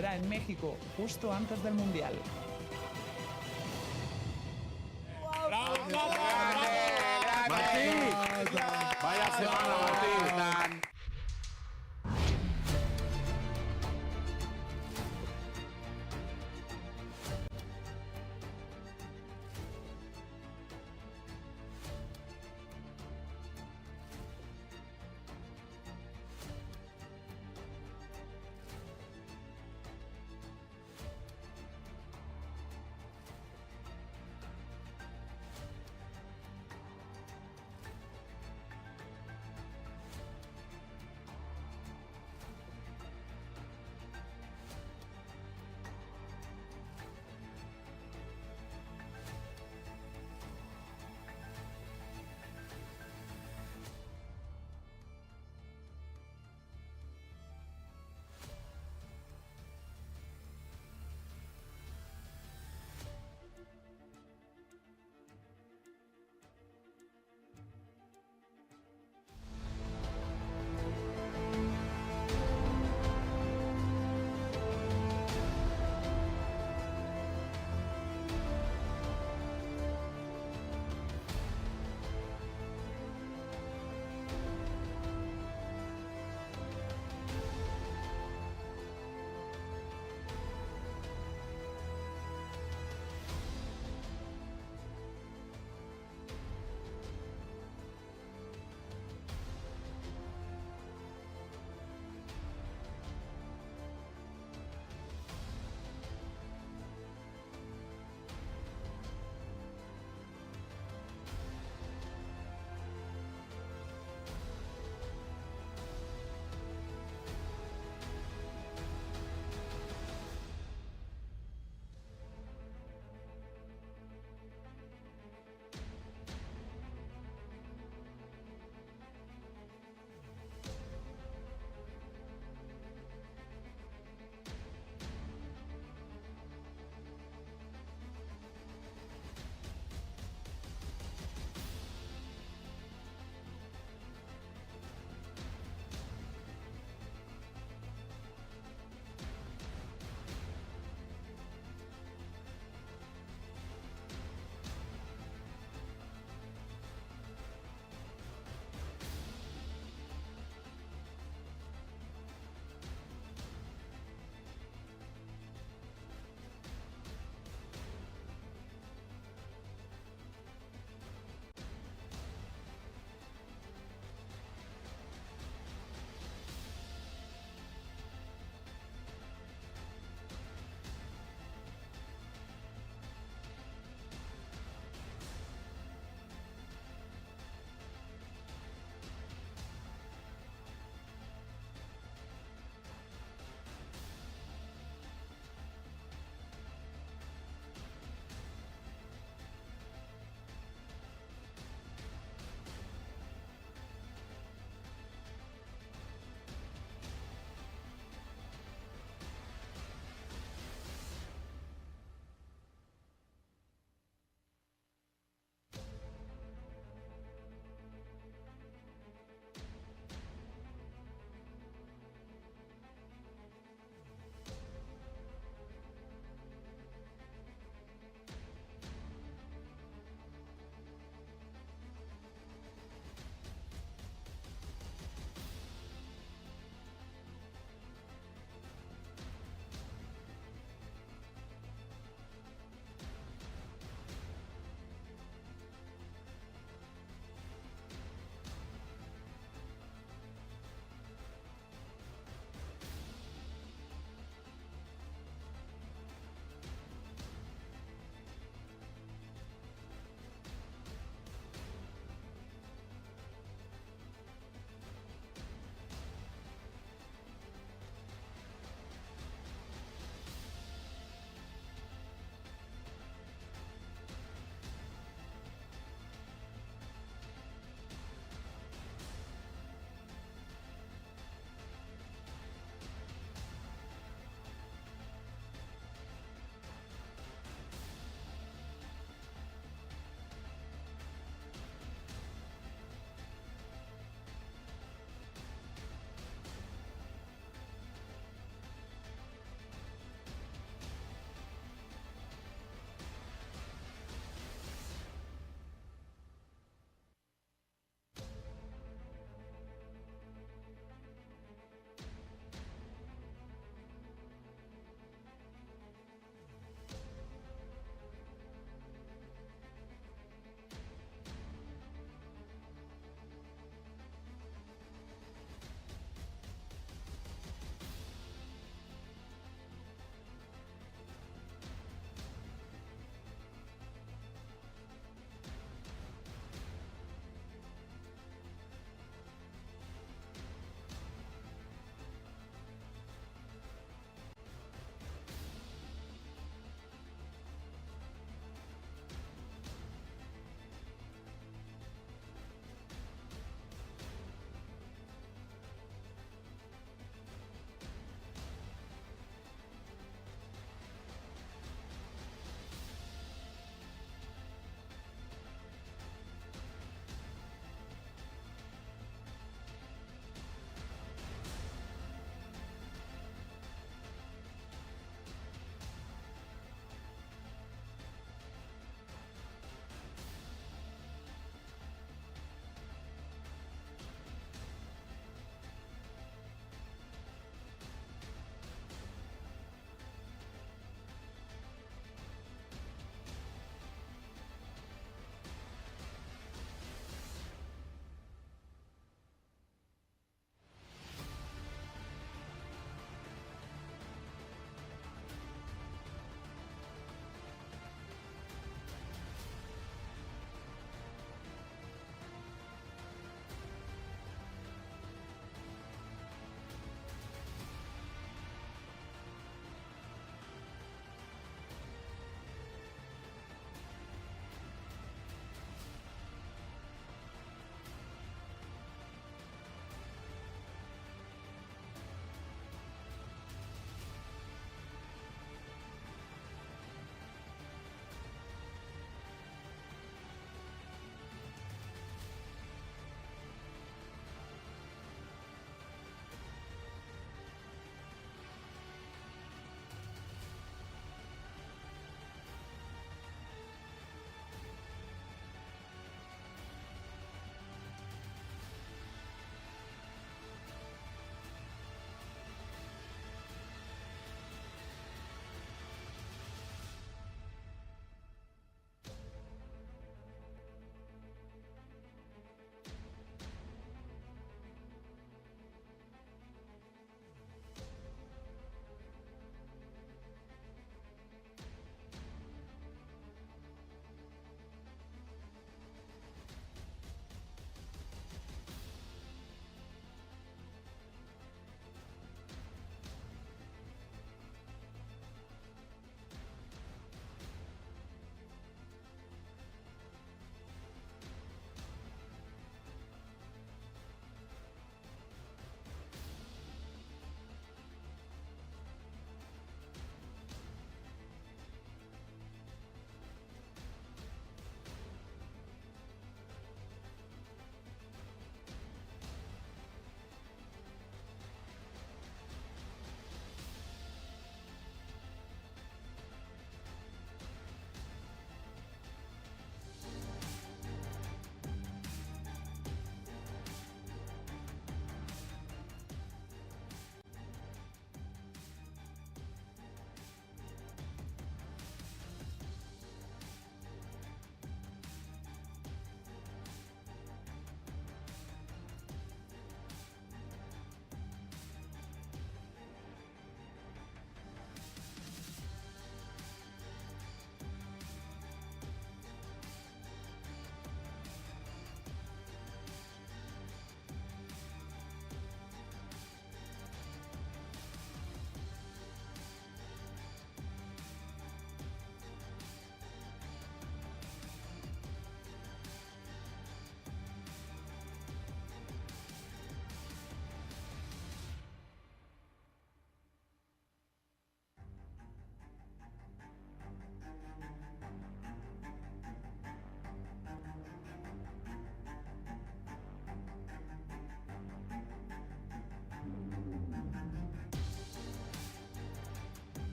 celebrará en México justo antes del Mundial. ¡Martí! ¡Vaya semana, Martí!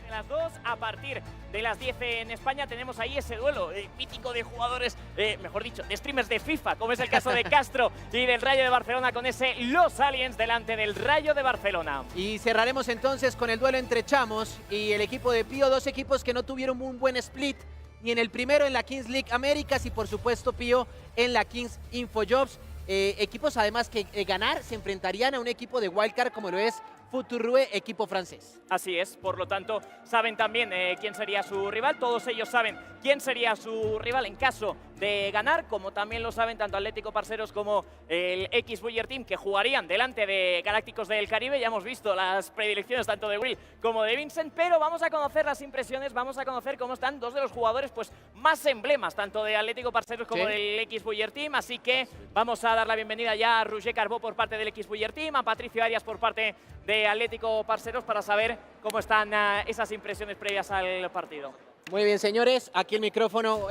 Las 2, a partir de las 10 en España tenemos ahí ese duelo mítico de jugadores, mejor dicho, de streamers de FIFA, como es el caso de Castro y del Rayo de Barcelona con ese Los Aliens delante del Rayo de Barcelona. Y cerraremos entonces con el duelo entre Chamos y el equipo de Pío, dos equipos que no tuvieron un buen split, ni en el primero en la Kings League Américas y por supuesto Pío en la Kings Infojobs. Equipos además que ganar se enfrentarían a un equipo de wildcard como lo es Futurrue, equipo francés. Así es, por lo tanto, saben también quién sería su rival. Todos ellos saben quién sería su rival en caso de ganar, como también lo saben tanto Atlético Parceros como el X Buller Team, que jugarían delante de Galácticos del Caribe. Ya hemos visto las predilecciones tanto de Will como de Vincent, pero vamos a conocer las impresiones, vamos a conocer cómo están dos de los jugadores pues, más emblemas, tanto de Atlético Parceros como del X Buller Team. Así que vamos a dar la bienvenida ya a Roger Carbó por parte del X Buller Team, a Patricio Arias por parte de Atlético Parceros para saber cómo están esas impresiones previas al partido. Muy bien, señores, aquí el micrófono.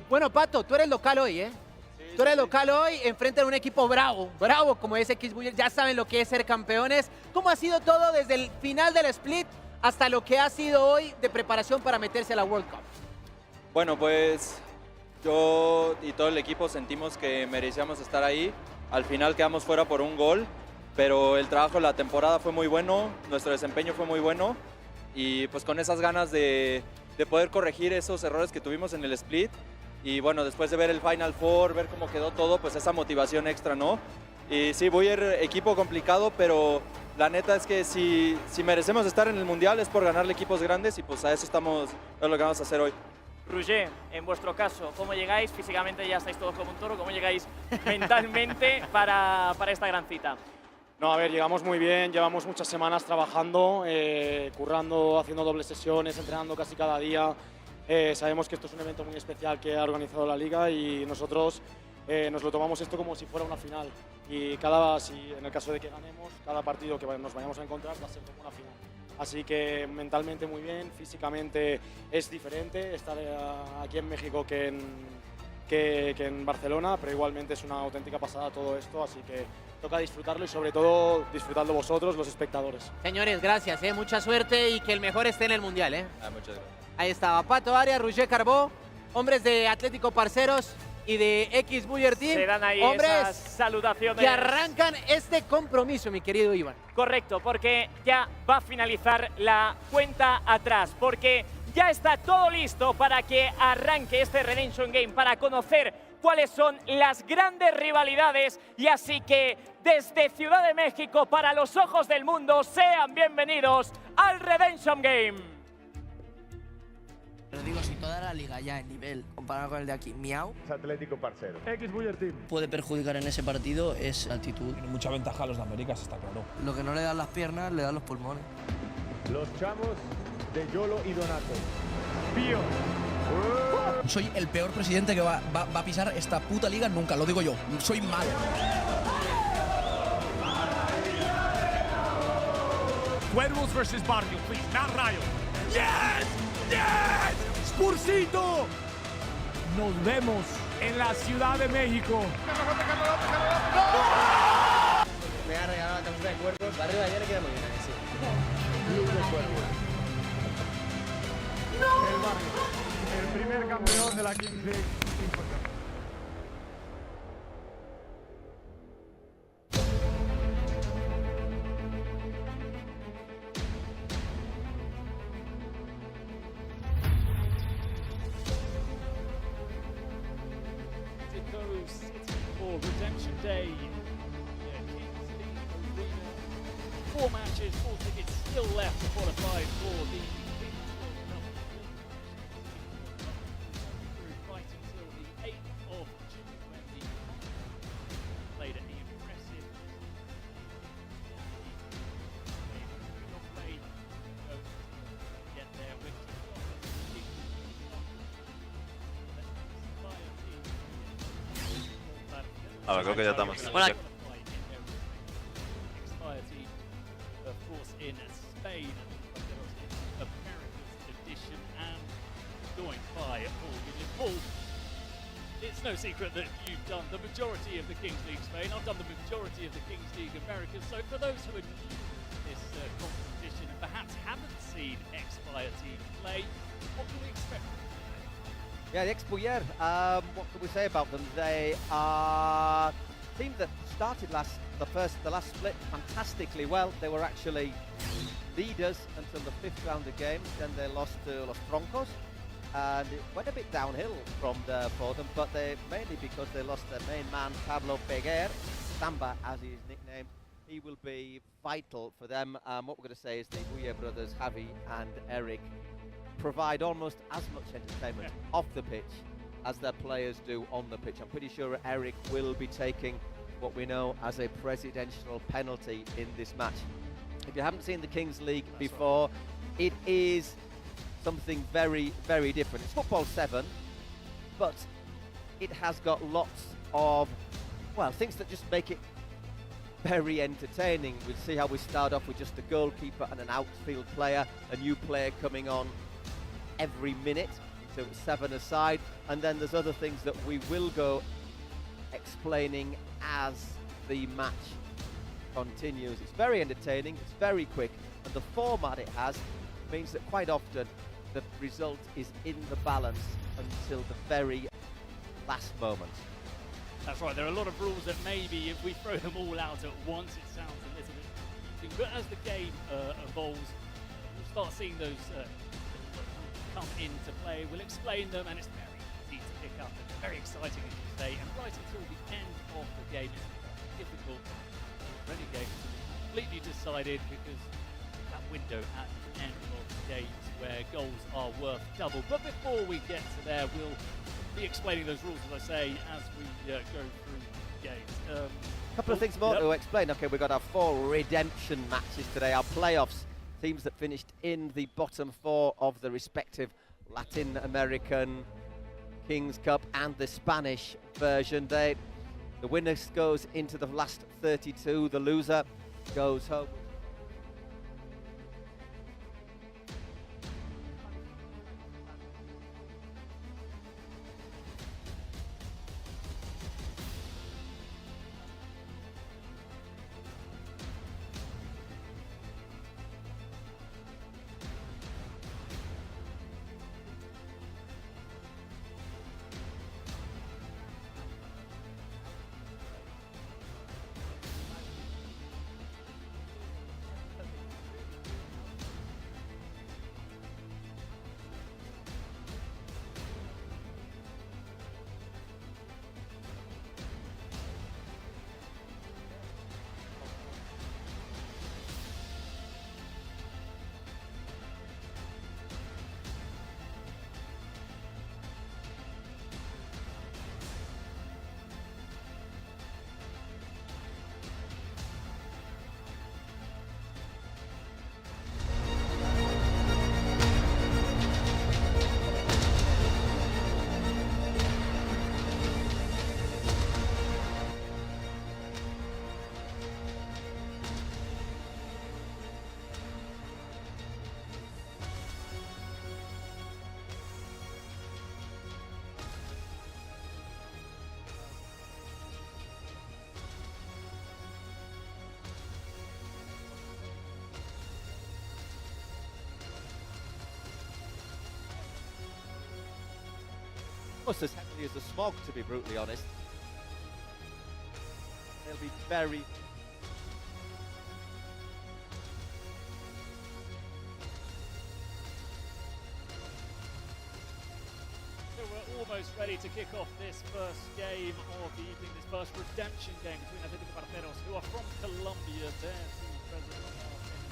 Bueno, Pato, tú eres local hoy, ¿eh? Sí, tú eres local hoy, enfrente de un equipo bravo, bravo como es X Buller. Ya saben lo que es ser campeones. ¿Cómo ha sido todo desde el final del split hasta lo que ha sido hoy de preparación para meterse a la World Cup? Bueno, pues yo y todo el equipo sentimos que merecíamos estar ahí. Al final quedamos fuera por un gol, pero el trabajo de la temporada fue muy bueno, nuestro desempeño fue muy bueno y pues con esas ganas de poder corregir esos errores que tuvimos en el split y bueno, después de ver el Final Four, ver cómo quedó todo, pues esa motivación extra, ¿no? Y sí, Buller, equipo complicado, pero la neta es que si merecemos estar en el Mundial es por ganarle equipos grandes y pues a eso estamos, es lo que vamos a hacer hoy. Roger, en vuestro caso, ¿cómo llegáis? Físicamente ya estáis todos como un toro, ¿cómo llegáis mentalmente para esta gran cita? No, a ver, llegamos muy bien, llevamos muchas semanas trabajando, currando, haciendo dobles sesiones, entrenando casi cada día. Sabemos que esto es un evento muy especial que ha organizado la Liga y nosotros nos lo tomamos esto como si fuera una final. Y en el caso de que ganemos, cada partido que nos vayamos a encontrar va a ser como una final. Así que mentalmente muy bien, físicamente es diferente estar aquí en México que en Barcelona, pero igualmente es una auténtica pasada todo esto, así que toca disfrutarlo y sobre todo disfrutando vosotros, los espectadores. Señores, gracias, mucha suerte y que el mejor esté en el Mundial. Muchas gracias. Ahí estaba Pato Arias, Roger Carbó, hombres de Atlético Parceros y de X Buller Team. Se dan ahí hombres esas salutaciones que arrancan este compromiso, mi querido Iván. Correcto, porque ya va a finalizar la cuenta atrás, porque ya está todo listo para que arranque este Redemption Game, para conocer cuáles son las grandes rivalidades. Y así que desde Ciudad de México, para los ojos del mundo, sean bienvenidos al Redemption Game. Pero digo, si toda la liga ya en nivel comparado con el de aquí, miau. Atlético Parcero. X Buller Team. Puede perjudicar en ese partido es la altitud. Tiene mucha ventaja a los de Américas, está claro. Lo que no le dan las piernas, le dan los pulmones. Los chamos de Yolo y Donato. Pío. Soy el peor presidente que va a pisar esta puta liga nunca, lo digo yo. Soy malo. Cuervos versus Barrio, please, not Rayo. Yes! Yes! Spursito. Nos vemos en la Ciudad de México. Me ha regalado la camiseta de Cuervos. Barrio ayer le queda muy bien, sí. Club de Cuervos. El Barrio, el primer campeón de la Kings League. For Redemption Day, Kings League Arena. 4 matches, 4 tickets still left to qualify for the right until the 8th of June when the played at the impressive get there with A ver, creo que ya estamos. Bueno, course, in Spain, America's edition, and joined by Paul Gideon. Paul, it's no secret that you've done the majority of the Kings League Spain. I've done the majority of the Kings League Americas. So for those who are new to this competition and perhaps haven't seen Expire team play, what can we expect from them? Yeah, the Expire, what can we say about them? They are a team that started the last split fantastically well. They were actually leaders until the 5th round of games. Then they lost to Los Troncos, and it went a bit downhill from there for them. But they mainly because they lost their main man Pablo Peguer, Samba as he is nicknamed. He will be vital for them. What we're going to say is the Huye brothers, Javi and Eric, provide almost as much entertainment off the pitch as their players do on the pitch. I'm pretty sure Eric will be taking what we know as a presidential penalty in this match. If you haven't seen the Kings League before, it is something very, very different. It's football 7, but it has got lots of, well, things that just make it very entertaining. We'll see how we start off with just a goalkeeper and an outfield player, a new player coming on every minute, so it's 7 aside, and then there's other things that we will go explaining as the match continues. It's very entertaining, it's very quick, and the format it has means that quite often the result is in the balance until the very last moment. That's right, there are a lot of rules that maybe if we throw them all out at once, it sounds a little bit confusing. But as the game evolves, we'll start seeing those come into play. We'll explain them, and it's very easy to pick up and very exciting, as you say. And right until the end of the game, it's difficult for any game to be completely decided because that window at the end of the games where goals are worth double. But before we get to there, we'll be explaining those rules, as I say, as we go through the games. A couple of things more to explain. Okay, we've got our 4 redemption matches today, our playoffs. Teams that finished in the bottom 4 of the respective Latin American Kings Cup and the Spanish version. The winner goes into the last 32, the loser goes home. Almost as heavily as the smog, to be brutally honest. They'll be very... So we're almost ready to kick off this first game of the evening, this first redemption game between Athletic Barceros, who are from Colombia, there to President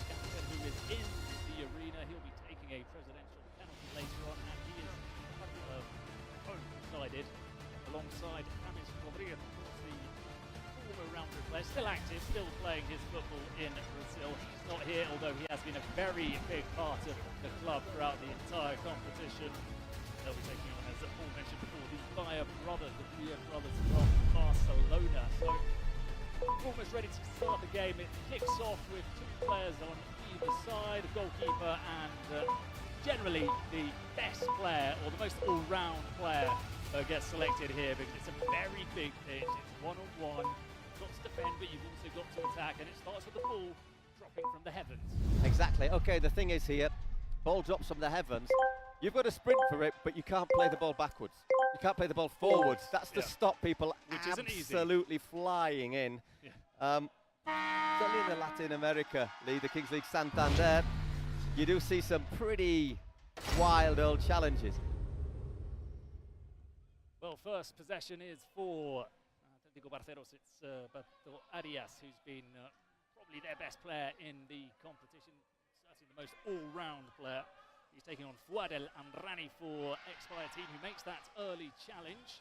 Captain, who is in the arena. He'll be taking a presidential penalty later on, and he is home-sided alongside James Rodriguez, of course, the former Real Madrid player, still active, still playing his football in Brazil. He's not here, although he has been a very big part of the club throughout the entire competition. They'll be taking on, as Paul mentioned before, the Fire brothers, the Huye brothers from Barcelona. So, almost ready to start the game. It kicks off with 2 players on either side, a goalkeeper and generally the best player or the most all-round player gets selected here because it's a very big pitch. It's one-on-one. You've got to defend, but you've also got to attack, and it starts with the ball dropping from the heavens. Exactly. Okay, the thing is here, ball drops from the heavens. You've got to sprint for it, but you can't play the ball backwards. You can't play the ball forwards. That's to stop people absolutely flying in. Yeah. Certainly in the Latin America League, the Kings League Santander, you do see some pretty wild old challenges. Well, first possession is for Atletico Barcelos. It's Beto Arias, who's been probably their best player in the competition, certainly the most all-round player. He's taking on Fuadel Amrani for Expire team, who makes that early challenge.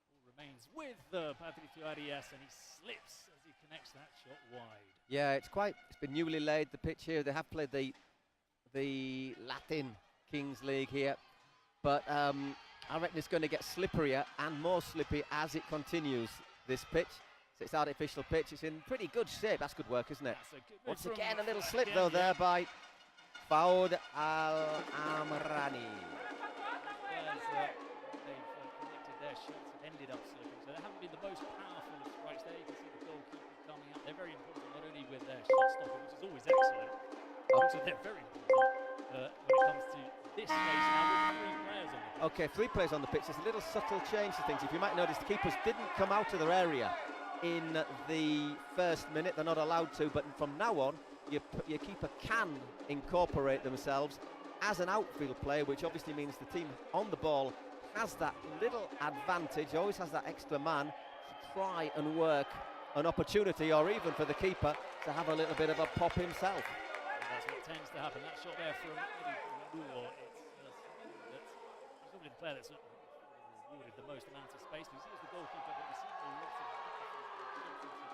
Ball remains with Patricio Arias, and he slips as he connects that shot wide. Yeah, it's been newly laid, the pitch here. They have played the Latin Kings League here, but I reckon it's going to get slipperier and more slippy as it continues, this pitch. So it's artificial pitch. It's in pretty good shape. That's good work, isn't it? Once again, a little slip though there by Faud Al-Amrani. They've connected their shots and ended up slipping, so they haven't been the most powerful of strikes there. You can see the goalkeeper coming out. They're very important, not only with their shot stopping, which is always excellent, but also they're very important when it comes to this race now with 3 players on the pitch. Okay, 3 players on the pitch. There's a little subtle change to things. If you might notice, the keepers didn't come out of their area in the first minute. They're not allowed to, but from now on, your keeper can incorporate themselves as an outfield player, which obviously means the team on the ball has that little advantage, always has that extra man to try and work an opportunity, or even for the keeper to have a little bit of a pop himself. And that's what tends to happen. That shot there from Eddie Ruor, he's probably the player that's rewarded the most amount of space, because he was the goalkeeper, but we see a lot of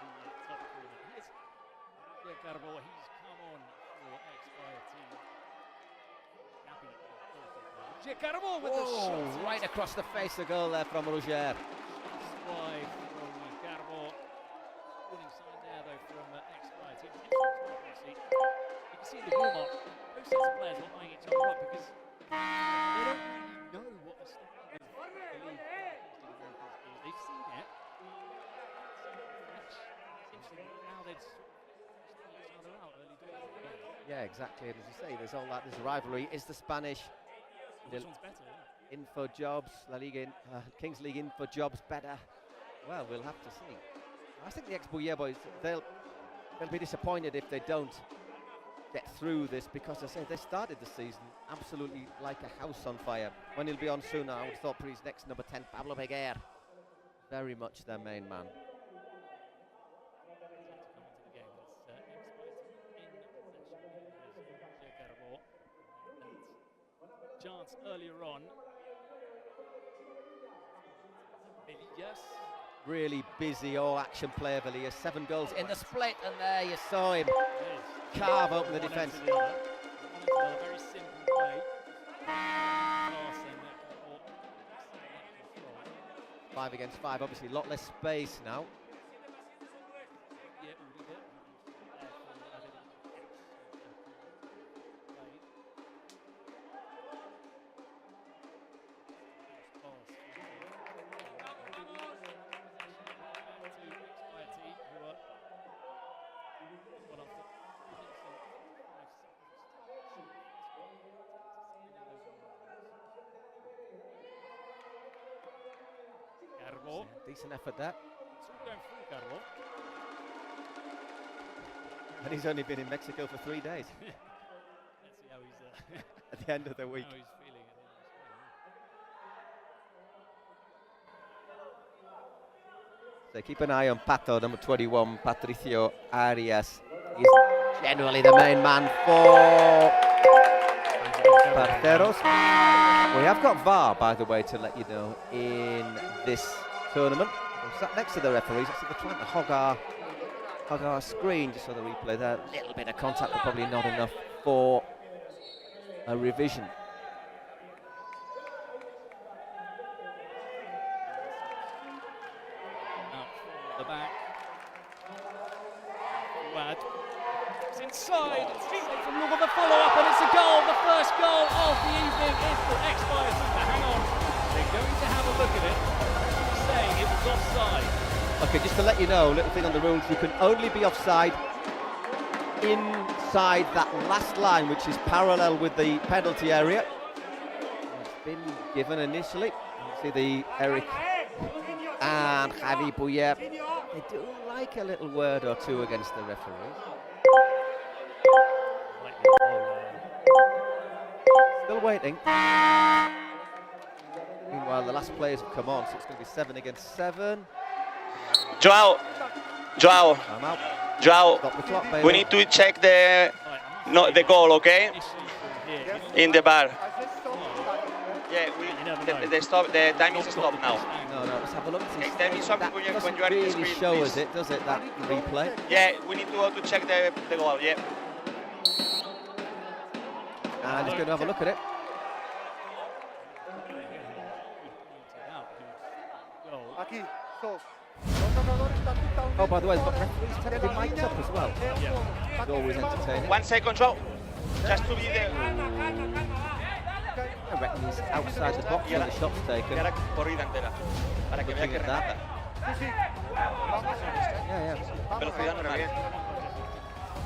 into the top corner. Here's Carbo, he's come on for Expire team. Happy goalkeeper. Carbo with the shot. Right across the face, the goal there from Roger. Wide from Carbo. Warning sign there though from Expire team. You can see in the warm-up, both sets of players are eyeing each other up because they don't really know what the style of the league is. They've seen it. It's interesting now they've Yeah, exactly. And as you say, there's all that. There's a rivalry. Is the Spanish which one's better? Yeah. Info Jobs, La Liga, Kings League Info Jobs better? Well, we'll have to see. I think the ex-Bouyer boys, they'll be disappointed if they don't get through this, because I say they started the season absolutely like a house on fire. When he'll be on soon, I would have thought for his next number 10, Pablo Beguer, very much their main man. Chance earlier on. Yes. Really busy all-action player, Villiers. 7 goals in the split, and there you saw him carve open the defence. Very simple play. 5 against 5, obviously a lot less space now. Decent effort there. And he's only been in Mexico for 3 days. Let's see how he's at the end of the week. How he's feeling. So keep an eye on Pato, number 21, Patricio Arias. He's generally the main man for Parceros. We have got VAR, by the way, to let you know, in this tournament. We're sat next to the referees. I think they're trying to hog our screen just so the replay there. A little bit of contact, but probably not enough for a revision. The back. had. It's inside. Straight from Lugo, the follow-up, and it's a goal. The first goal of the evening is for X-Fire Super. Hang on. They're going to have a look at it. Saying it was offside. Okay, just to let you know, little thing on the rules, you can only be offside inside that last line, which is parallel with the penalty area. It's been given initially. See the Eric and Javi Bouyer. They do like a little word or two against the referee. Still waiting. Meanwhile, the last players have come on, so it's going to be 7 against 7. Joao, I'm out. Joao, Stop the clock, we need to check the goal, okay? In the bar. Yeah, the time is stopped now. No, let's have a look. Okay, tell me something when you are in the really screen, show please. us it, does it, that replay? Yeah, we need to go to check the goal, yeah. And just going to have a look at it. Oh, by the way, the referees tend to be mic'd up as well. Yeah. It's always entertaining. 1 second, Joao. Just to be there. I reckon he's outside the box when the shot's taken. Corrida entera. Para que vea que remata. Velocidad no revienta.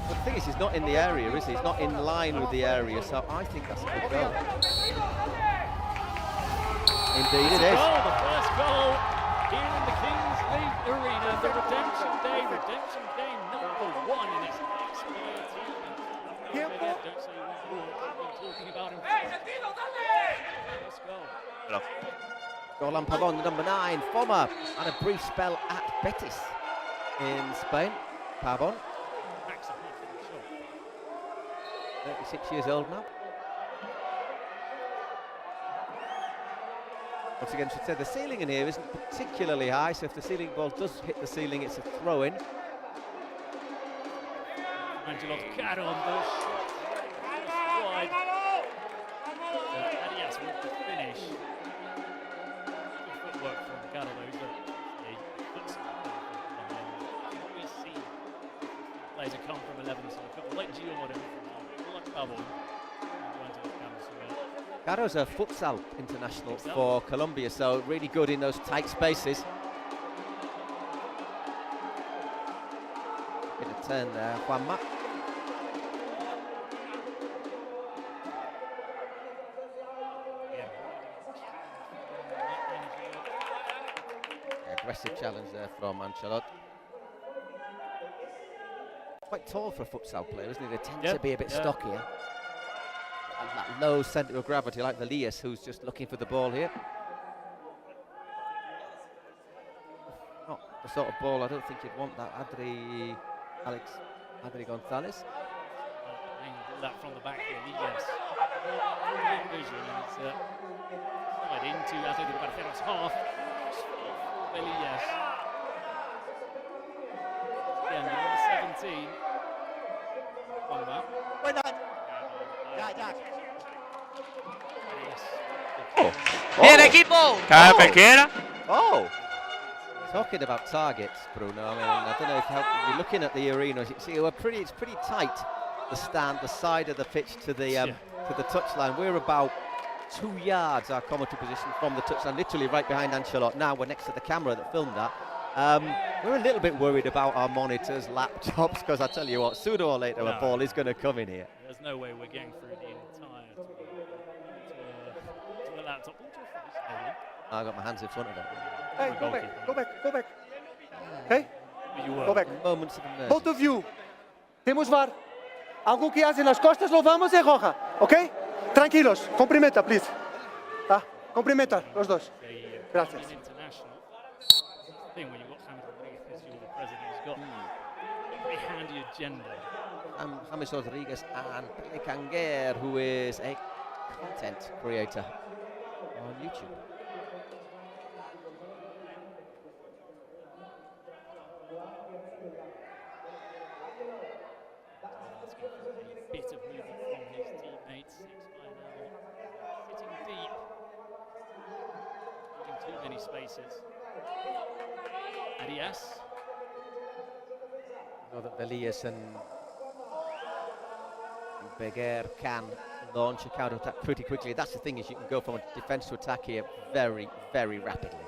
But the thing is, he's not in the area, is he? He's not in line with the area, so I think that's a good goal. Indeed it is. The first goal here in the Kings League Arena, the Redemption Day #1 in its X-Fire team. Don't say one more. We've been talking about him. First goal. Golan Pavon, number 9, former, had a brief spell at Betis in Spain. Pavon, 36 years old now. Once again, I should say the ceiling in here isn't particularly high, so if the ceiling ball does hit the ceiling, it's a throw-in. Angelot Caro on the shot. Wide. Arias with the finish. Good footwork from Caro, though. We see players who come from 11 side football, like Gio Modem, like Pavon. Caro's a futsal international for Colombia, so really good in those tight spaces. Bit of turn there, Juanma. Aggressive challenge there from Ancelot. Quite tall for a futsal player, isn't he? They tend to be a bit stockier. And that low centre of gravity, like the Lias, who's just looking for the ball here. Not the sort of ball I don't think you'd want that. Adri Gonzalez. That from the back here, Lias. Good vision, and it's slide into Atletico Barcelona's half. Elias. Again, number 17. One back. Bien, equipo! Cada pesquera. Oh! Talking about targets, Bruno. I mean, I don't know if you're looking at the arena. As you can see, it's pretty tight. The side of the pitch to the touchline. We're about 2 yards, our commentary position, from the touchline, literally right behind Ancelot. Now we're next to the camera that filmed that. We're a little bit worried about our monitors, laptops, because I tell you what, sooner or later a ball is going to come in here. There's no way we're getting through the entire to a laptop. I got my hands in front of it. Hey, go back. Hey, go back. Moments of immersion. Both of you. Temos VAR. Algo que hace en las costas lo vamos a roja, ¿ok? Tranquilos, comprimeta, please. Comprimeta, los dos. Gracias. Thing when you've got James Rodriguez as your president, he's got a very handy agenda. James Rodriguez and Pele Canguer, who is a content creator on YouTube. A bit of movement from his teammates. X-Fire now sitting deep, leaving too many spaces. Arias. know that Velias and Beguer can launch a counter-attack pretty quickly. That's the thing, is you can go from defence to attack here very, very rapidly.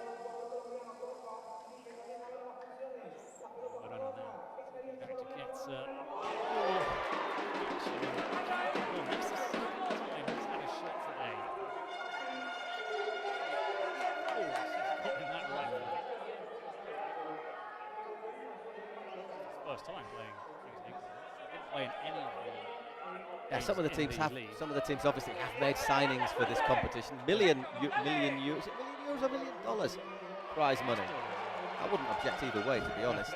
First time playing Kings League. Didn't play in any of the Yeah, some of the teams have. Some of the teams obviously have made signings for this competition. Million euros, $1 million prize money. I wouldn't object either way, to be honest.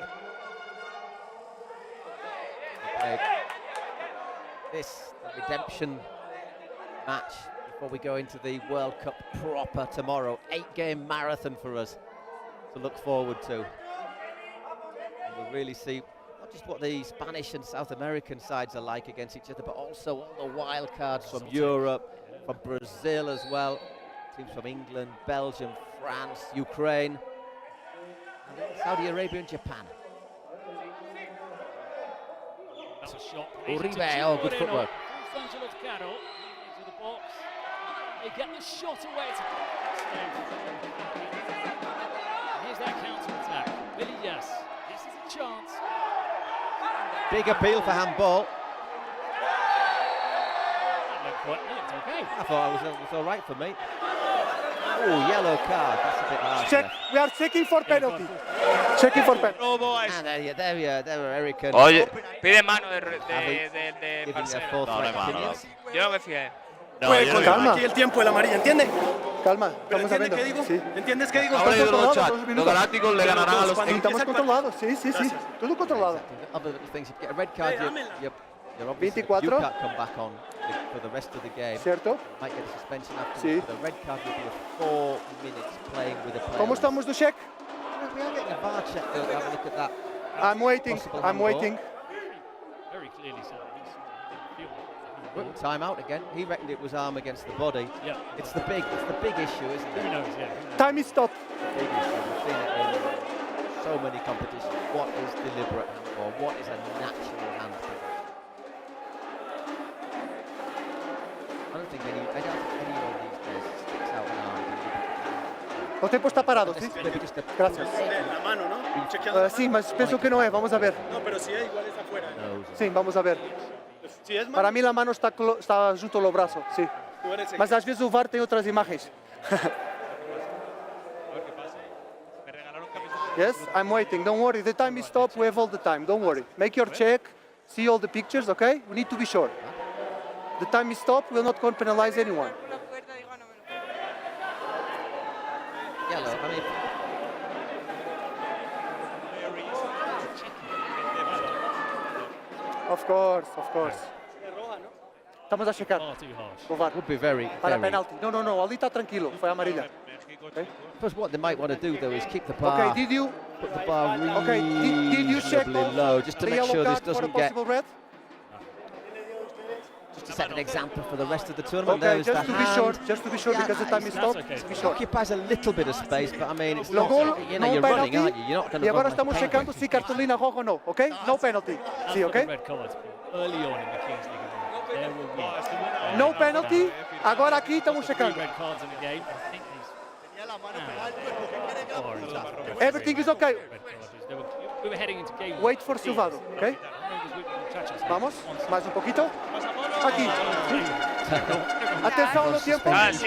This the redemption match before we go into the World Cup proper tomorrow. 8-game marathon for us to look forward to. And we'll really see not just what the Spanish and South American sides are like against each other, but also all the wild cards from Europe, from Brazil as well, teams from England, Belgium, France, Ukraine, and Saudi Arabia and Japan. That's a shot. Uribe, oh, good footwork. Into the box. They get the shot away. Here's that counter-attack. Billy, yes, this is a chance. Big appeal for handball. That looked okay. I thought it was all right for me. Oh, yellow card. That's a bit harsh. Check. We are checking for penalty. Checking for penalty. Ah, there were Eric and Oye, pide mano de Parcero. No hay mano. Yo no me fié. No, calma. Aquí el tiempo, el amarillo, ¿entiende? Calma, estamos viendo. ¿Qué digo? Sí. ¿Entiendes qué digo? Ahora hay otro chat. Los galácticos le ganarán a los Estamos controlados, sí. Todo controlado. Other things, if you get a red card, you're obviously, 24. you can't come back on for the rest of the game. Cierto. Might get a suspension after. Sí. The red card will be a 4 minutes playing with a player. ¿Cómo estamos de check? We are getting a VAR check. Though. Have a look at that. I'm waiting. I'm waiting. Very clearly said that he's Time out again. He reckoned it was arm against the body. Yeah. It's the big issue, isn't it? Who knows, yeah. Time is stopped. Big issue. We've seen it in so many competitions. What is deliberate handball? What is a natural handball? I don't think anyone these days sticks out an arm. El tiempo está parado, ¿sí? Gracias. La mano, ¿no? Sí, mas pienso que no es. Vamos a ver. No, pero si es igual es afuera. Sí, vamos a ver. Si es Para mí la mano está junto ao braço, sim. Mas às vezes o VAR tem outras imagens. Yes, I'm waiting. Don't worry. The time is stopped. We have all the time. Don't worry. Make your check. See all the pictures, okay? We need to be sure. The time is stopped. We're not going to penalize anyone. Yellow. I mean, Of course. Estamos a checar. O VAR. would be very. Para penalty. No. Ali está tranquilo. Foi amarilla. Okay. Because what they might want to do though is keep the bar. Okay. Did you? Put the bar really Okay. Did you check low, just to the make yellow sure this card for a doesn't get. possible red? Just to set an example for the rest of the tournament. Okay. There's Just the to be hand. sure. Just to be sure, because the time is stopped. okay. To be It sure. occupies a little bit of space, but I mean, it's No not. goal, You know, no you're penalty. running, aren't you? You're not going E to agora run estamos like a checando penguin. se cartolina roja ou não, ok? No penalty. Sí, ok? Red cards early on in the Kings League. There will be No penalty. Agora aqui estamos 3 checando. red cards in the game. I think these. Everything is okay. We were heading into game. Wait for Silvado, ok? Vamos, mais um pouquinho. Aqui. Atenção no tempo. Ah, sí,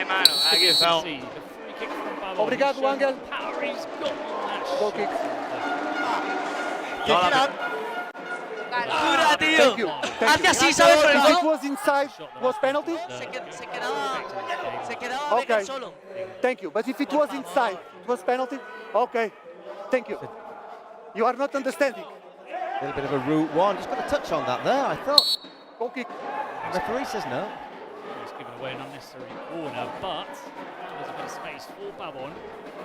mano, aquí está. Obrigado, Angel. Goal kick. ¡Dura, tío! Thank you. Hace así, ¿sabes? Por el If it gol. was inside, was penalty? Se quedaba Okay. Becker solo. Thank you. But if it was inside, it was penalty? Okay. Thank you. You are not understanding. A little bit of a route one. Just got a touch on that there, I thought. Goal kick. Referee says no. He's given away an unnecessary corner, but there's a bit of space for Babon.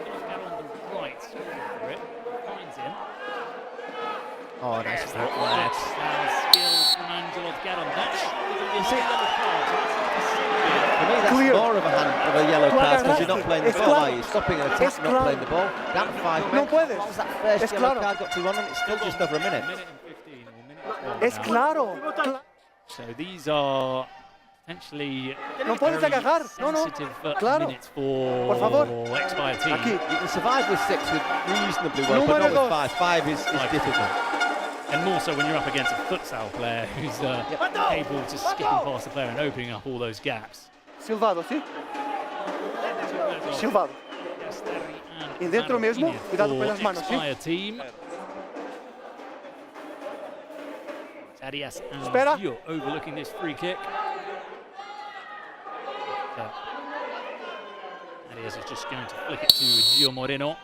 He's got on the right, for it, finds him. Oh, nice There's foot. that skill from Angelo Garon. That's For me, that's Clear. more of a handball. of a yellow card because you're not playing the Es ball, claro. are you? Stopping an attack, Es not claro. playing the ball. Down to 5 No men. puedes. What was that first Es yellow claro. card got to run on? It's still just over a minute. Es claro. So these are potentially No puedes very agajar. No, no. sensitive Claro. minutes for Por favor. Expire team. Aquí. You can survive with 6 with reasonably well, but Número not with dos. 5. 5 is difficult. And more so when you're up against a futsal player who's able to skipping past the player and opening up all those gaps. Silvado, ¿sí? Silvado. Y dentro mismo, cuidado con las manos, ¿sí? Expire team. Arias and Espera. Gio overlooking this free kick. Arias is just going to flick it to Gio Moreno.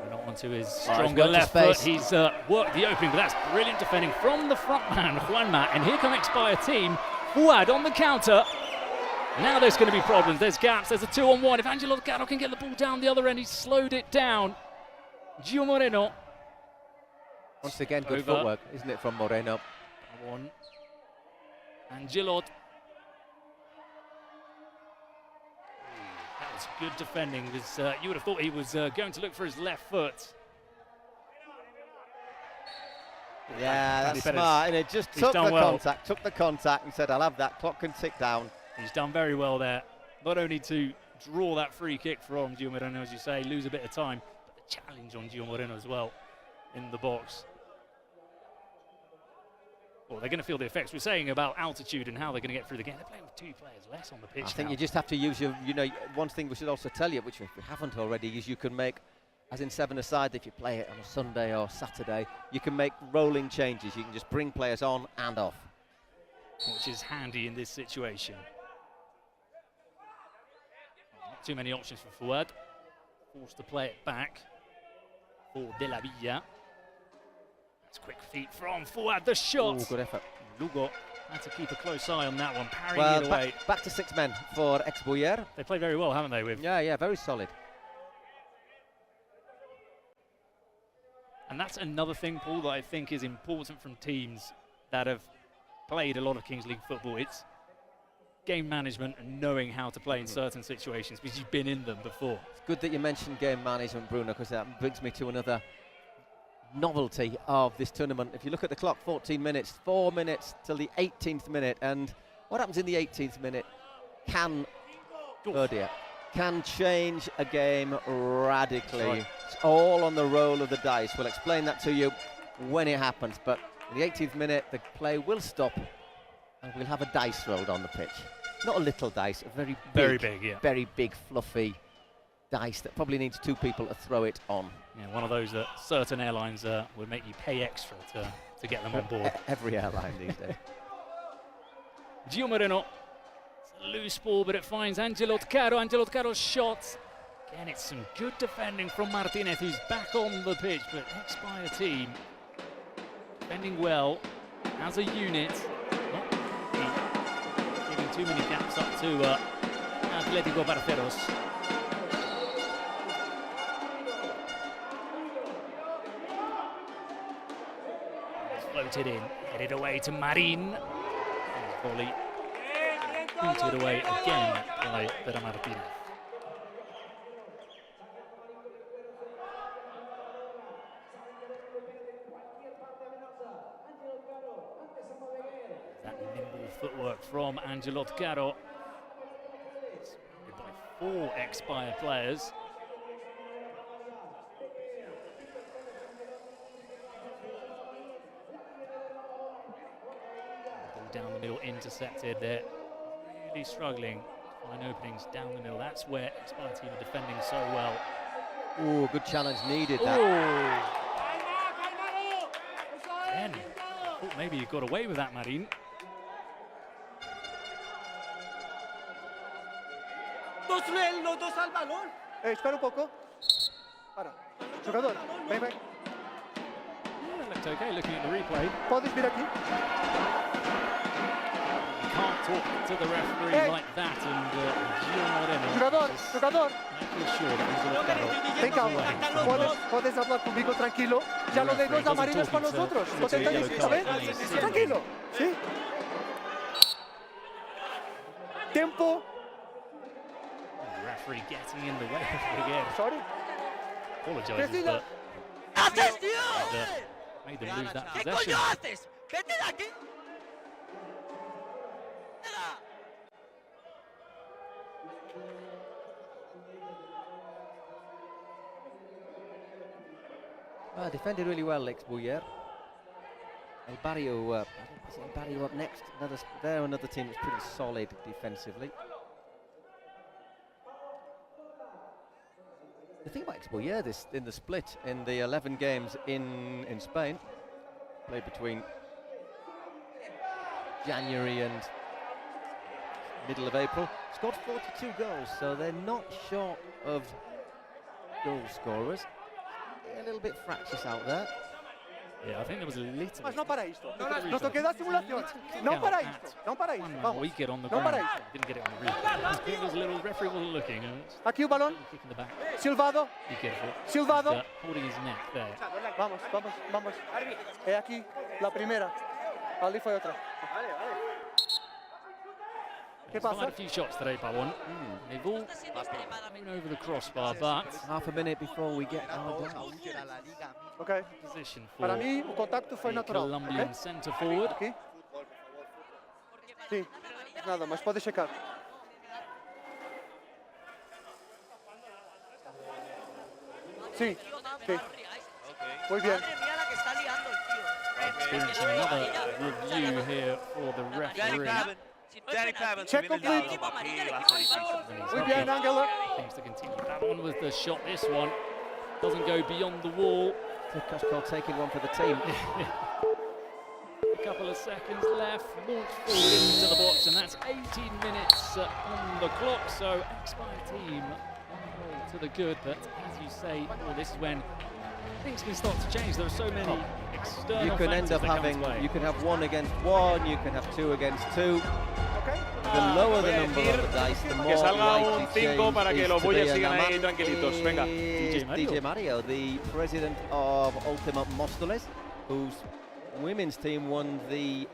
Not onto his stronger left foot. He's worked the opening, but that's brilliant defending from the front man, Juanma. And here come Expire team. Fuad on the counter. Now there's going to be problems. There's gaps. There's a 2-on-1. If Angelo Caro can get the ball down the other end, he's slowed it down. Gio Moreno. Once again, good Over. footwork, isn't it, from Moreno? One. Angelot. That was good defending. You would have thought he was going to look for his left foot. Yeah, that's Perez. smart. And it just He's took done the well. contact and said, I'll have that. Clock can tick down. He's done very well there. Not only to draw that free kick from Gio Moreno, as you say, lose a bit of time, but the challenge on Gio Moreno as well in the box. Well, they're going to feel the effects. We're saying about altitude and how they're going to get through the game. They're playing with 2 players less on the pitch I think now. you just have to use your, one thing we should also tell you, which if we haven't already, is you can make, as in 7-a-side, if you play it on a Sunday or Saturday, you can make rolling changes. You can just bring players on and off. Which is handy in this situation. Not too many options for Fuad. Forced to play it back for De La Villa. That's quick feet from Fuad, the shot. Ooh, good effort. Lugo had to keep a close eye on that one, parrying Well, it away. back to 6 men for Exboyer. They play very well, haven't they? With Yeah, very solid. And that's another thing, Paul, that I think is important from teams that have played a lot of Kings League football. It's game management and knowing how to play in certain situations because you've been in them before. It's good that you mentioned game management, Bruno, because that brings me to another novelty of this tournament. If you look at the clock, 14 minutes, 4 minutes till the 18th minute, and what happens in the 18th minute can change a game radically. Right. It's all on the roll of the dice. We'll explain that to you when it happens, but in the 18th minute the play will stop and we'll have a dice rolled on the pitch. Not a little dice, a very big, yeah. very big fluffy dice that probably needs 2 people to throw it on. Yeah, one of those that certain airlines would make you pay extra to get them on board. Every airline these days. Gio Moreno. It's a loose ball, but it finds Angelo Caro. Angelo Caro's shot. Again, it's some good defending from Martinez, who's back on the pitch, but Expire team defending well as a unit. Not giving too many gaps up to Atletico Barceros. Floated in, headed away to Marin. Volley booted away again by Vera Martinez. That nimble footwork from Angelo Caro. Surrounded by 4 Expire players. Down the middle, intercepted. They're really struggling to find openings down the middle. That's where Expire team are defending so well. Ooh, good challenge needed. That. Again, I thought maybe you got away with that, Marin. Los dos al balón. Espera un poco. Para. Jugador, ven. Yeah, looked okay looking at the replay. Puedes vir aquí. You can't talk to the referee like that, and Gio Moreno. Jugador. Sure that Ten calma. Puedes hablar conmigo tranquilo. Ya lo de los amarillos para nosotros. ¿No te entendéis? Tranquilo. ¿Sí? Tiempo. referee getting in the way again. Sorry? Apologises, but made them lose that possession. Defended really well, Lex Bouyer. El Barrio up next. Another team that's pretty solid defensively. The thing about Expoyer in the split in the 11 games in Spain, played between January and middle of April, scored 42 goals, so they're not short of goal scorers. A little bit fractious out there. Yeah, I think there was a little. Mas no para isto. Nos queda simulación. No para isto. No para isto. Vamos. We get on the No ground. para isto. Didn't get it on the replay. I think there was a little referee wasn't looking. Aquí un balón. Kick in the back. Silvado. Be careful. Silvado. He's, holding his neck there. Vamos. Aquí la primera. Ali fue otra. ¿Qué pasa? Fired a few shots today, Pavon. They've all been over the crossbar, but half a minute before we get our down. Okay. Position for Para mí, o contacto fue natural. Colombian centre forward. Aquí. Sí. Nada, mas pode checar. Sí. Muy bien. Experiencing another review here for the referee. Check complete. Muy bien, Angela. Things to continue. That one was the shot. This one doesn't go beyond the wall. Koskol taking one for the team. A couple of seconds left. Launch forward into the box, and that's 18 minutes on the clock. So Expire team on goal to the good, but as you say, well, this is when things can start to change. There are so many external you can end up having, you can have 1 against 1, you can have 2 against 2. The lower the number of the dice, the more que salga likely un 5 para que los Bullets sigan ahí tranquilitos. Venga. DJ Mario, the president of Ultimate Móstoles, whose women's team won the...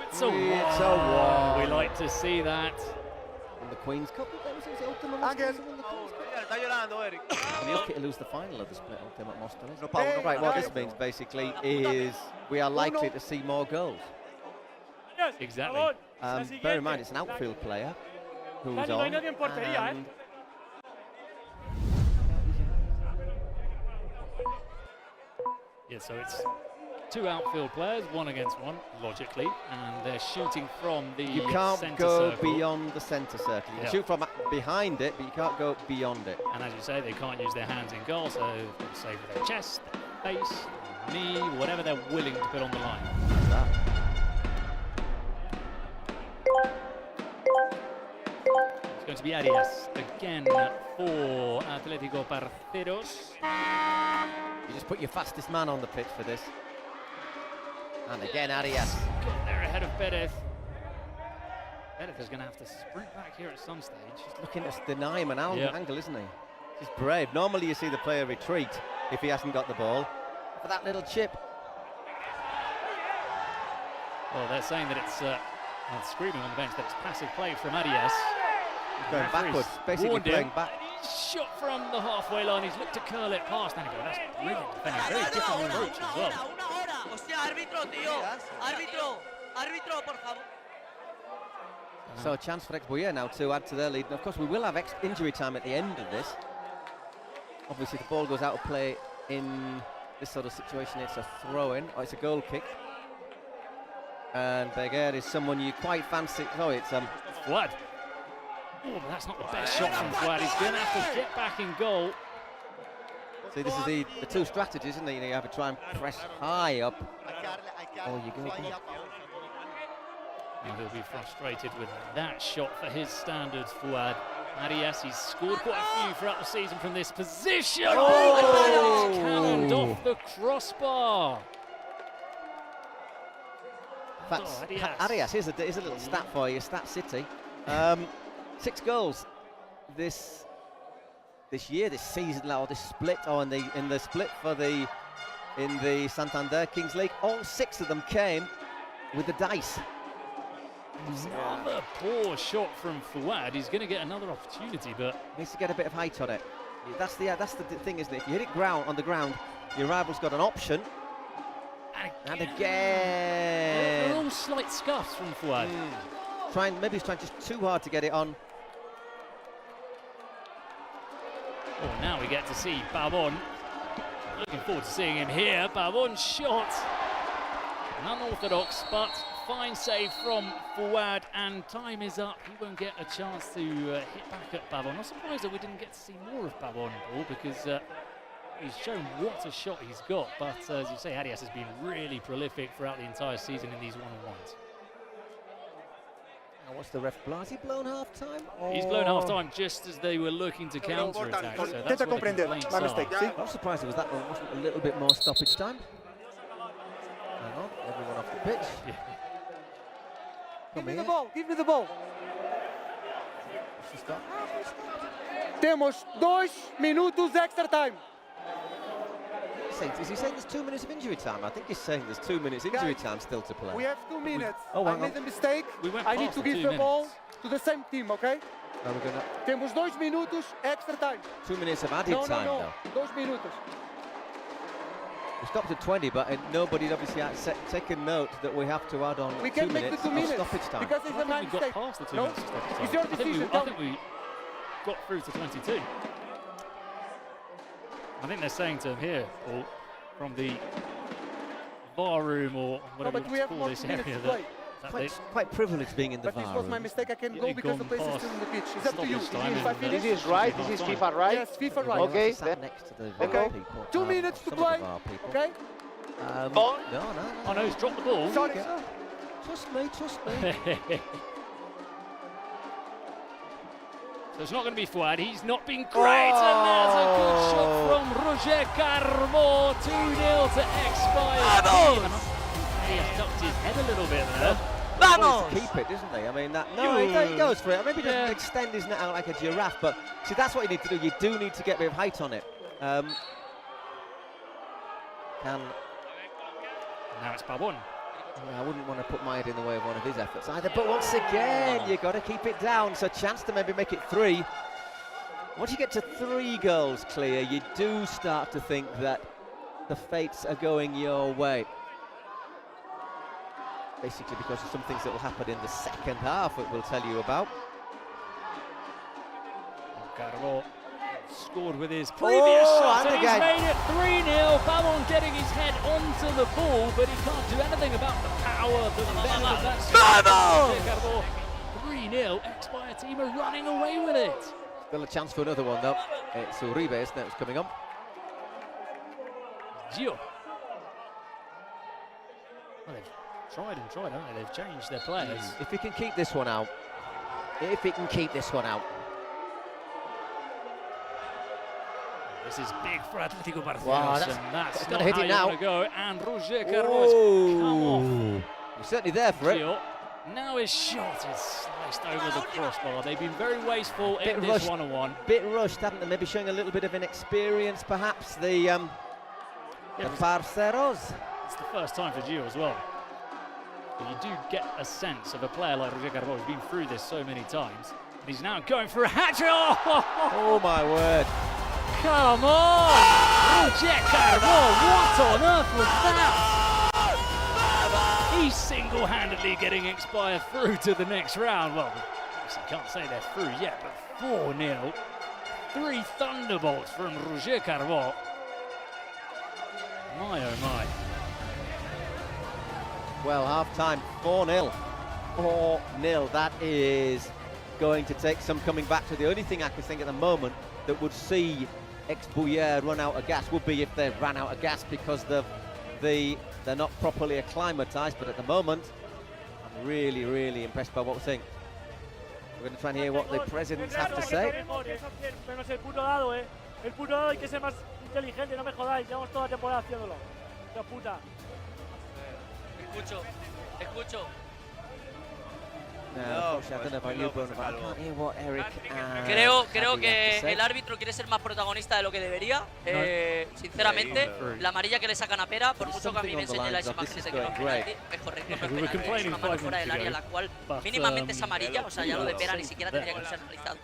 It's a war. We like to see that. In the Queen's Cup, it was Ultimate Móstoles who won the Queen's Cup. And he'll lose the final of the split Ultimate Móstoles. Right, what this means basically is we are likely to see more goals. Exactly. Bear in mind, it's an outfield player who's on. And yeah, so it's 2 outfield players, 1 against 1, logically, and they're shooting from the you can't centre go circle. beyond the centre circle. You can shoot from behind it, but you can't go beyond it. And as you say, they can't use their hands in goal, so they'll save with their chest, their face, their knee, whatever they're willing to put on the line. It's going to be Arias again for Atlético Parceros. You just put your fastest man on the pitch for this. And again, Arias. They're ahead of Perez. Perez is going to have to sprint back here at some stage. He's looking to deny him an angle, isn't he? He's brave. Normally you see the player retreat if he hasn't got the ball. For that little chip. Well, they're saying that it's screaming on the bench that it's passive play from Arias. He's going backwards, basically playing back. Shot from the halfway line. He's looked to curl it past. And that's brilliant defending. Very different approach as well. So a chance for Expoyer now to add to their lead. And of course, we will have injury time at the end of this. Obviously, the ball goes out of play in this sort of situation. It's a throw-in, or it's a goal kick. And Beguer is someone you quite fancy. No, it's Fuad. Oh, but that's not the best shot from Fuad. He's going to have to get back in goal. See, this is the 2 strategies, isn't it? You have to try and press high up, or you go back. And he'll be frustrated with that shot for his standards, Fuad. Arias, he's scored quite a few throughout the season from this position. Oh! Cannoned off the crossbar. Arias, here's a little stat for you, Stat City. 6 goals this year, this season, or this split, or in the split for in the Santander Kings League. All 6 of them came with the dice. Another poor shot from Fouad. He's going to get another opportunity, but needs to get a bit of height on it. That's the thing, isn't it? If you hit it on the ground, your rival's got an option. And again. They're all slight scuffs from Fouad. Maybe he's trying just too hard to get it on. Oh, now we get to see Pavon. Looking forward to seeing him here. Pavon's shot. An unorthodox, but fine save from Fouad, and time is up. He won't get a chance to hit back at Pavon. I'm surprised that we didn't get to see more of Pavon, Paul, because he's shown what a shot he's got. But as you say, Arias has been really prolific throughout the entire season in these one-on-ones. Now what's the ref blown? Has he blown half-time? He's blown half-time just as they were looking to counter-attack. So that's what the complaints are. I'm surprised that wasn't a little bit more stoppage time. Hang on, everyone off the pitch. Yeah. Give me the ball, give me the ball. Temos 2 minutos extra time. Is he saying there's 2 minutes of injury time? I think he's saying there's 2 minutes injury time still to play. We have 2 minutes. I made a mistake. I need to give the ball to the same team, okay? No, we're gonna... Temos 2 minutos extra time. 2 minutes of added time, though. 2 minutos. We stopped at 20, but nobody obviously taken note that we have to add on 2 minutes. We can make the 2 minutes stoppage time. because it's a man we got mistake. past the 2 No? minutes of stoppage time. It's your decision. I think we got through to 22. I think they're saying to him here, Paul, from the VAR room or whatever you want to call this area, quite privileged being in the VAR But this was my mistake. I can go because the place is still in the pitch. It's up to you. This is right. This is FIFA right. Yes, FIFA right. Okay. Next to the Okay. people. 2 minutes to play. Okay. No. Oh no, he's dropped the ball. Sorry. Trust me. So it's not going to be Fouad. He's not been great, and there's a good shot from Roger Carbo. 2-0 to Expire. He has ducked his head a little bit there. Vamos! Keep it, doesn't he? I mean, he goes for it. Maybe he doesn't extend his net out like a giraffe, but see, that's what you need to do. You do need to get a bit of height on it. Now it's Pavon. I wouldn't want to put my head in the way of one of his efforts either, but once again, you've got to keep it down, so chance to maybe make it 3. Once you get to 3 goals clear, you do start to think that the fates are going your way. Basically because of some things that will happen in the second half that we'll tell you about. Carbo scored with his previous shot, and he's made it 3-0. Pavon getting his head onto the ball, but he can't do anything about the power of the left of that shot. 3-0, Expire team are running away with it. Still a chance for another one though. It's Uribe, isn't it, that's coming on. Gio. Well, they've tried and tried, haven't they? They've changed their players. If he can keep this one out. This is big for Atletico Barcelos, Wow, and that's not hit how it you now. want to go. And Roger Carbo's come off. You're certainly there for it. Gio. Now his shot is sliced over the crossbar. They've been very wasteful in this one-on-one. Bit rushed, haven't they? Maybe showing a little bit of inexperience, perhaps, the Parceros. It's the first time for Gio as well. But you do get a sense of a player like Roger Carbo who's been through this so many times. And he's now going for a hat-trick. Oh my word. Come on! Roger Carbo, what on earth was that? He's single-handedly getting Expire through to the next round. Well, obviously can't say they're through yet, but 4-0. 3 thunderbolts from Roger Carbo. My oh my. Well, half-time, 4-0. 4-0, that is going to take some coming back to. The only thing I can think at the moment that would see Ex-Bouyer run out of gas would be if they ran out of gas because they're not properly acclimatized, but at the moment, I'm really, really impressed by what we're seeing. We're going to try and hear what the presidents have to say. El puto dado, El puto dado, hay que ser más inteligente, no me jodáis, llevamos toda la temporada haciéndolo. La puta. Escucho. Creo que el árbitro quiere ser más protagonista de lo que debería. Sinceramente, la amarilla que le sacan a Pera, por mucho que a mí me enseñe las imágenes de que no es penalti, es correcto, no es penalti, es una mano fuera del área, la cual mínimamente es amarilla, o sea, ya lo de Pera ni siquiera tendría que ser analizado.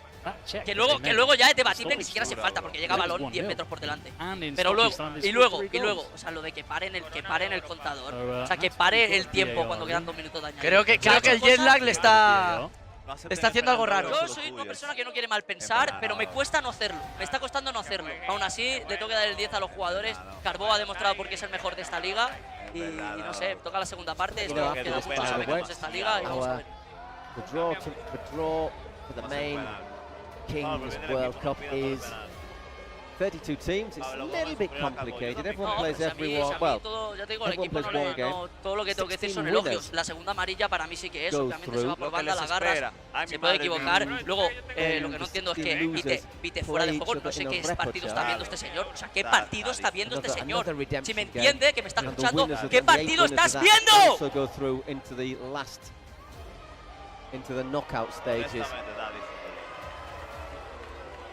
Que luego ya es debatible, ni siquiera se falta, porque llega balón 10 metros por delante. Pero luego, o sea, lo de que paren el contador, o sea, que pare el tiempo cuando quedan 2 minutos de añadido. Creo que el jet lag le está haciendo algo raro. Yo soy una persona que no quiere mal pensar, pero me cuesta no hacerlo. Me está costando no hacerlo. Aún así, le tengo que dar el 10 a los jugadores. Carbó ha demostrado por qué es el mejor de esta liga. Y no sé, toca la segunda parte. Esto queda mucho, sabemos esta liga. Y vamos a ver. The draw for the main Kings World Cup is 32 teams. It's a little bit complicated. Everyone plays everyone. Well, ya te digo, el equipo todo lo que tengo que decir son elogios. La segunda amarilla para mí sí que es. Obviamente se va por banda, la agarras, se puede equivocar. Luego, lo que no entiendo es que pite fuera de juego. No sé qué partido está viendo este señor. O sea, ¿qué partido está viendo este señor? Si me entiende, que me está escuchando, ¿qué partido estás viendo? Also go through into the knockout stages.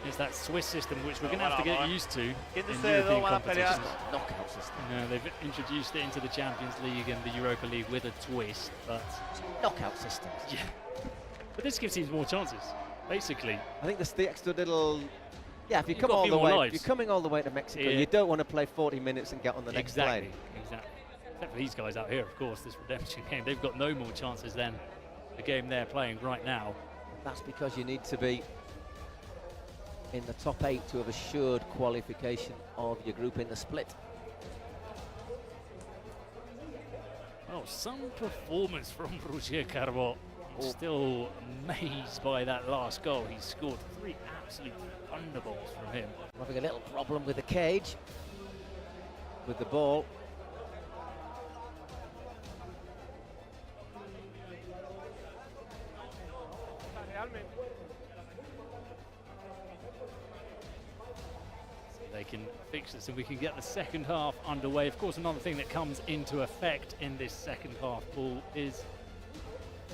It's that Swiss system which we're going to have to get used to in European competitions. Knockout system. They've introduced it into the Champions League and the Europa League with a twist, but knockout systems. Yeah, but this gives teams more chances, basically. I think that's the extra little. Yeah, if you come all the way, if you're coming all the way to Mexico, you don't want to play 40 minutes and get on the next plane. Exactly. Except for these guys out here, of course, this redemption game, they've got no more chances than the game they're playing right now. That's because you need to be in the top 8 to have assured qualification of your group in the split. Oh, some performance from Roger Carbó. Still amazed by that last goal. He scored 3 absolute thunderbolts from him. Having a little problem with the cage, with the ball. They can fix this and we can get the second half underway. Of course, another thing that comes into effect in this second half, Paul, is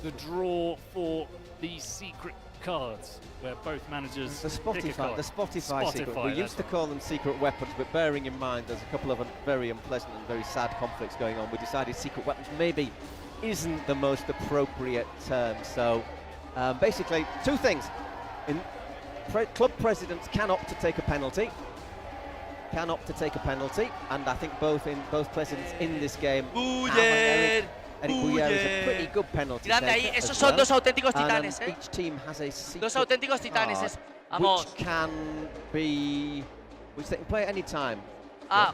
the draw for these secret cards, where both managers the Spotify secret. We used to call them secret weapons, but bearing in mind there's a couple of very unpleasant and very sad conflicts going on, we decided secret weapons maybe isn't the most appropriate term. So basically, 2 things. Club presidents can opt to take a penalty. And I think both presidents in this game Buller. Eric Buller is a pretty good penalty taker. Ahí, esos son dos auténticos titanes, each team has a dos auténticos titanes, which they can play at any time.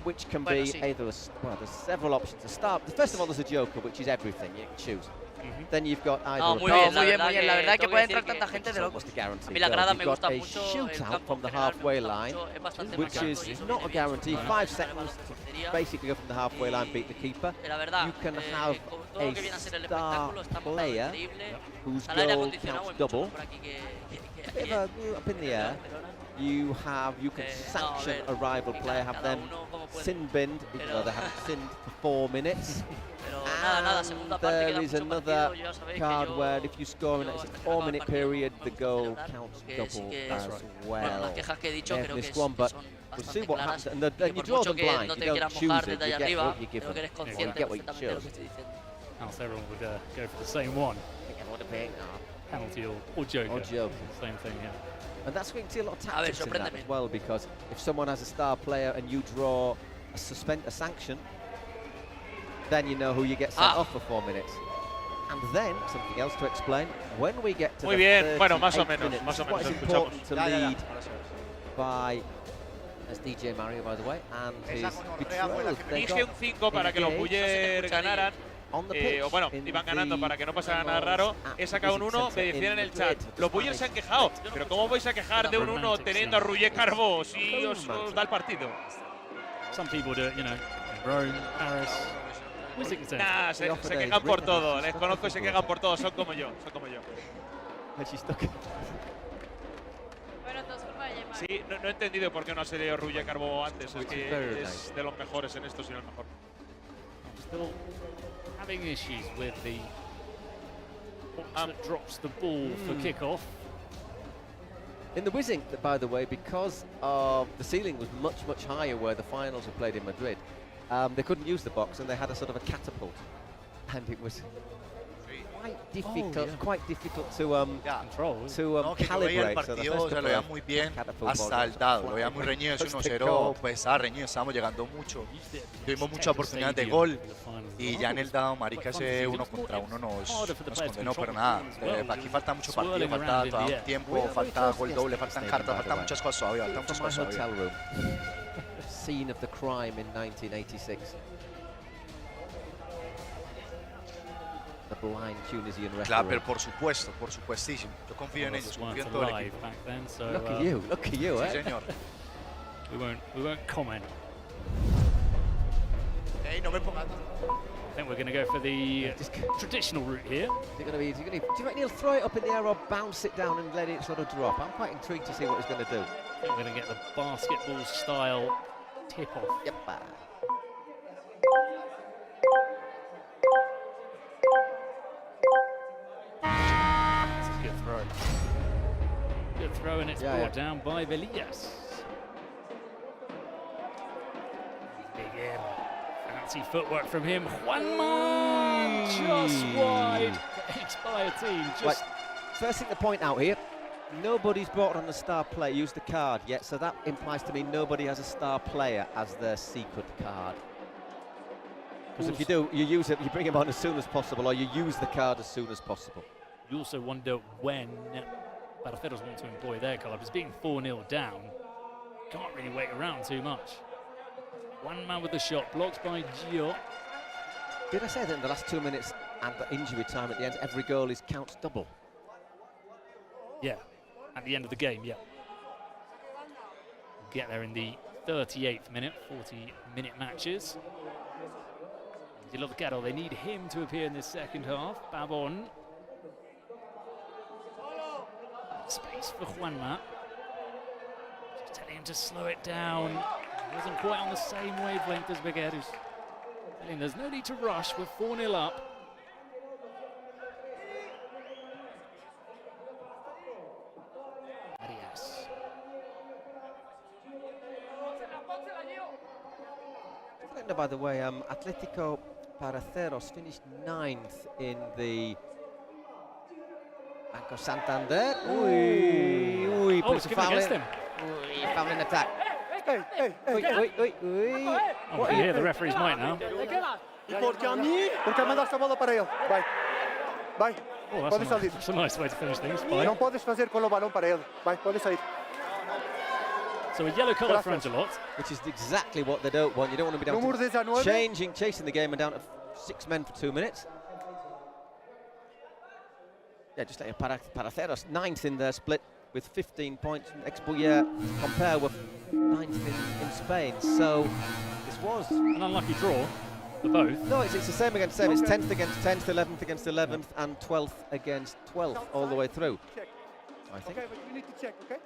Which can be either there's several options to start. First of all, there's a joker, which is everything you can choose. Then you've got either muy bien, la verdad que puede entrar tanta gente de locos. A mí la grada me gusta mucho, shootout from the halfway line, which is not a guarantee. 5 seconds to basically go from the halfway line, beat the keeper. You can have a star player whose goal counts double. Up in the air. You can sanction a rival player, have them sin-binned, even though they haven't sinned for 4 minutes. And there is another card where if you score in a 4-minute period, the goal counts double as well. This one, but we'll see what happens. And then you draw them blind, you don't choose it, you get what you give them, or you get what you chose. Else everyone would go for the same one. Penalty or joker. Same thing, yeah. And that's where you can see a lot of tactics in that as well, because if someone has a star player and you draw a sanction, then you know who you get sent off for 4 minutes. And then, something else to explain, when we get to the 38 minutes, what is important to lead by, as DJ Mario, by the way, and his betrothed. Dije un 5 para que los Buller ganaran. O bueno, iban ganando para que no pasara nada raro. He sacado un 1, me decían en el chat. Los Buller se han quejado. Pero ¿cómo vais a quejar de un 1 teniendo a Roger Carbó si os da el partido? Some people do it, you know, Rome, Paris. Nah, se quejan por todo. Les conozco y se quejan por todo. Son como yo. Sí, no he entendido por qué no ha salido Roger Carbó antes. Es que es de los mejores en esto, si no el mejor. Still having issues with the that drops the ball for kickoff. In the whizzing, by the way, because the ceiling was much higher where the finals were played in Madrid, they couldn't use the box and they had a sort of a catapult, and it was quite difficult to calibrate. El partido se lo veía muy bien hasta el dado, lo veía muy reñido, es 1-0, pues estaba reñido, estábamos llegando mucho, tuvimos mucha oportunidad de gol y ya en el dado, marica, ese 1 contra 1 nos condenó, pero nada, aquí falta mucho partido, falta todavía tiempo, falta gol doble, faltan cartas, faltan muchas cosas todavía, faltan muchas cosas todavía. Scene of the crime in 1986. The blind Tunisian referee. Claro, por supuestísimo. Yo confío en ellos, confío en todo el equipo. Look at you, Sí, señor. We won't comment. Hey, no me pongas. I think we're going to go for the traditional route here. Do you reckon he'll throw it up in the air or bounce it down and let it sort of drop? I'm quite intrigued to see what he's going to do. I think we're going to get the basketball style tip off. Yep. Good throw. Good throw, and it's brought down by Velillas. Big in. Fancy footwork from him. Juanma just wide. Expire team. Just first thing to point out here, nobody's brought on the star player, used the card yet, so that implies to me nobody has a star player as their secret card. Because if you do, you use it, you bring him on as soon as possible, or you use the card as soon as possible. You also wonder when Barraceros want to employ their card. It's being 4-0 down. Can't really wait around too much. One man with the shot, blocked by Gio. Did I say that in the last 2 minutes and the injury time at the end, every goal counts double? Yeah, at the end of the game, yeah. We'll get there in the 38th minute, 40-minute matches. You love the cattle, they need him to appear in this second half. Babon. Space for Juanma. Just telling him to slow it down. He wasn't quite on the same wavelength as Begueros. Telling him there's no need to rush, we're 4-0 up. Arias. By the way, Atletico Barraceros finished 9th in the Banco Santander. Uy, oh, it's given against him. Foul in attack. Hey. Oh, we hear the referee's mic now. Porque a mí? Porque mandaste a bola para ele. Vai. Oh, pode sair. That's a nice way to finish things. Não podes fazer com o balão para ele. Vai, pode sair. So a yellow card for Angelot. Which is exactly what they don't want. You don't want to be down to chasing the game and down to 6 men for 2 minutes. Yeah, just like Barraceros, 9th in their split with 15 points. Expuyer compare with 9th in Spain. So this was an unlucky draw for both. No, it's the same against same. It's 10th against 10th, 11th against 11th, and 12th against 12th all the way through. I think. Okay, but you need to check, okay?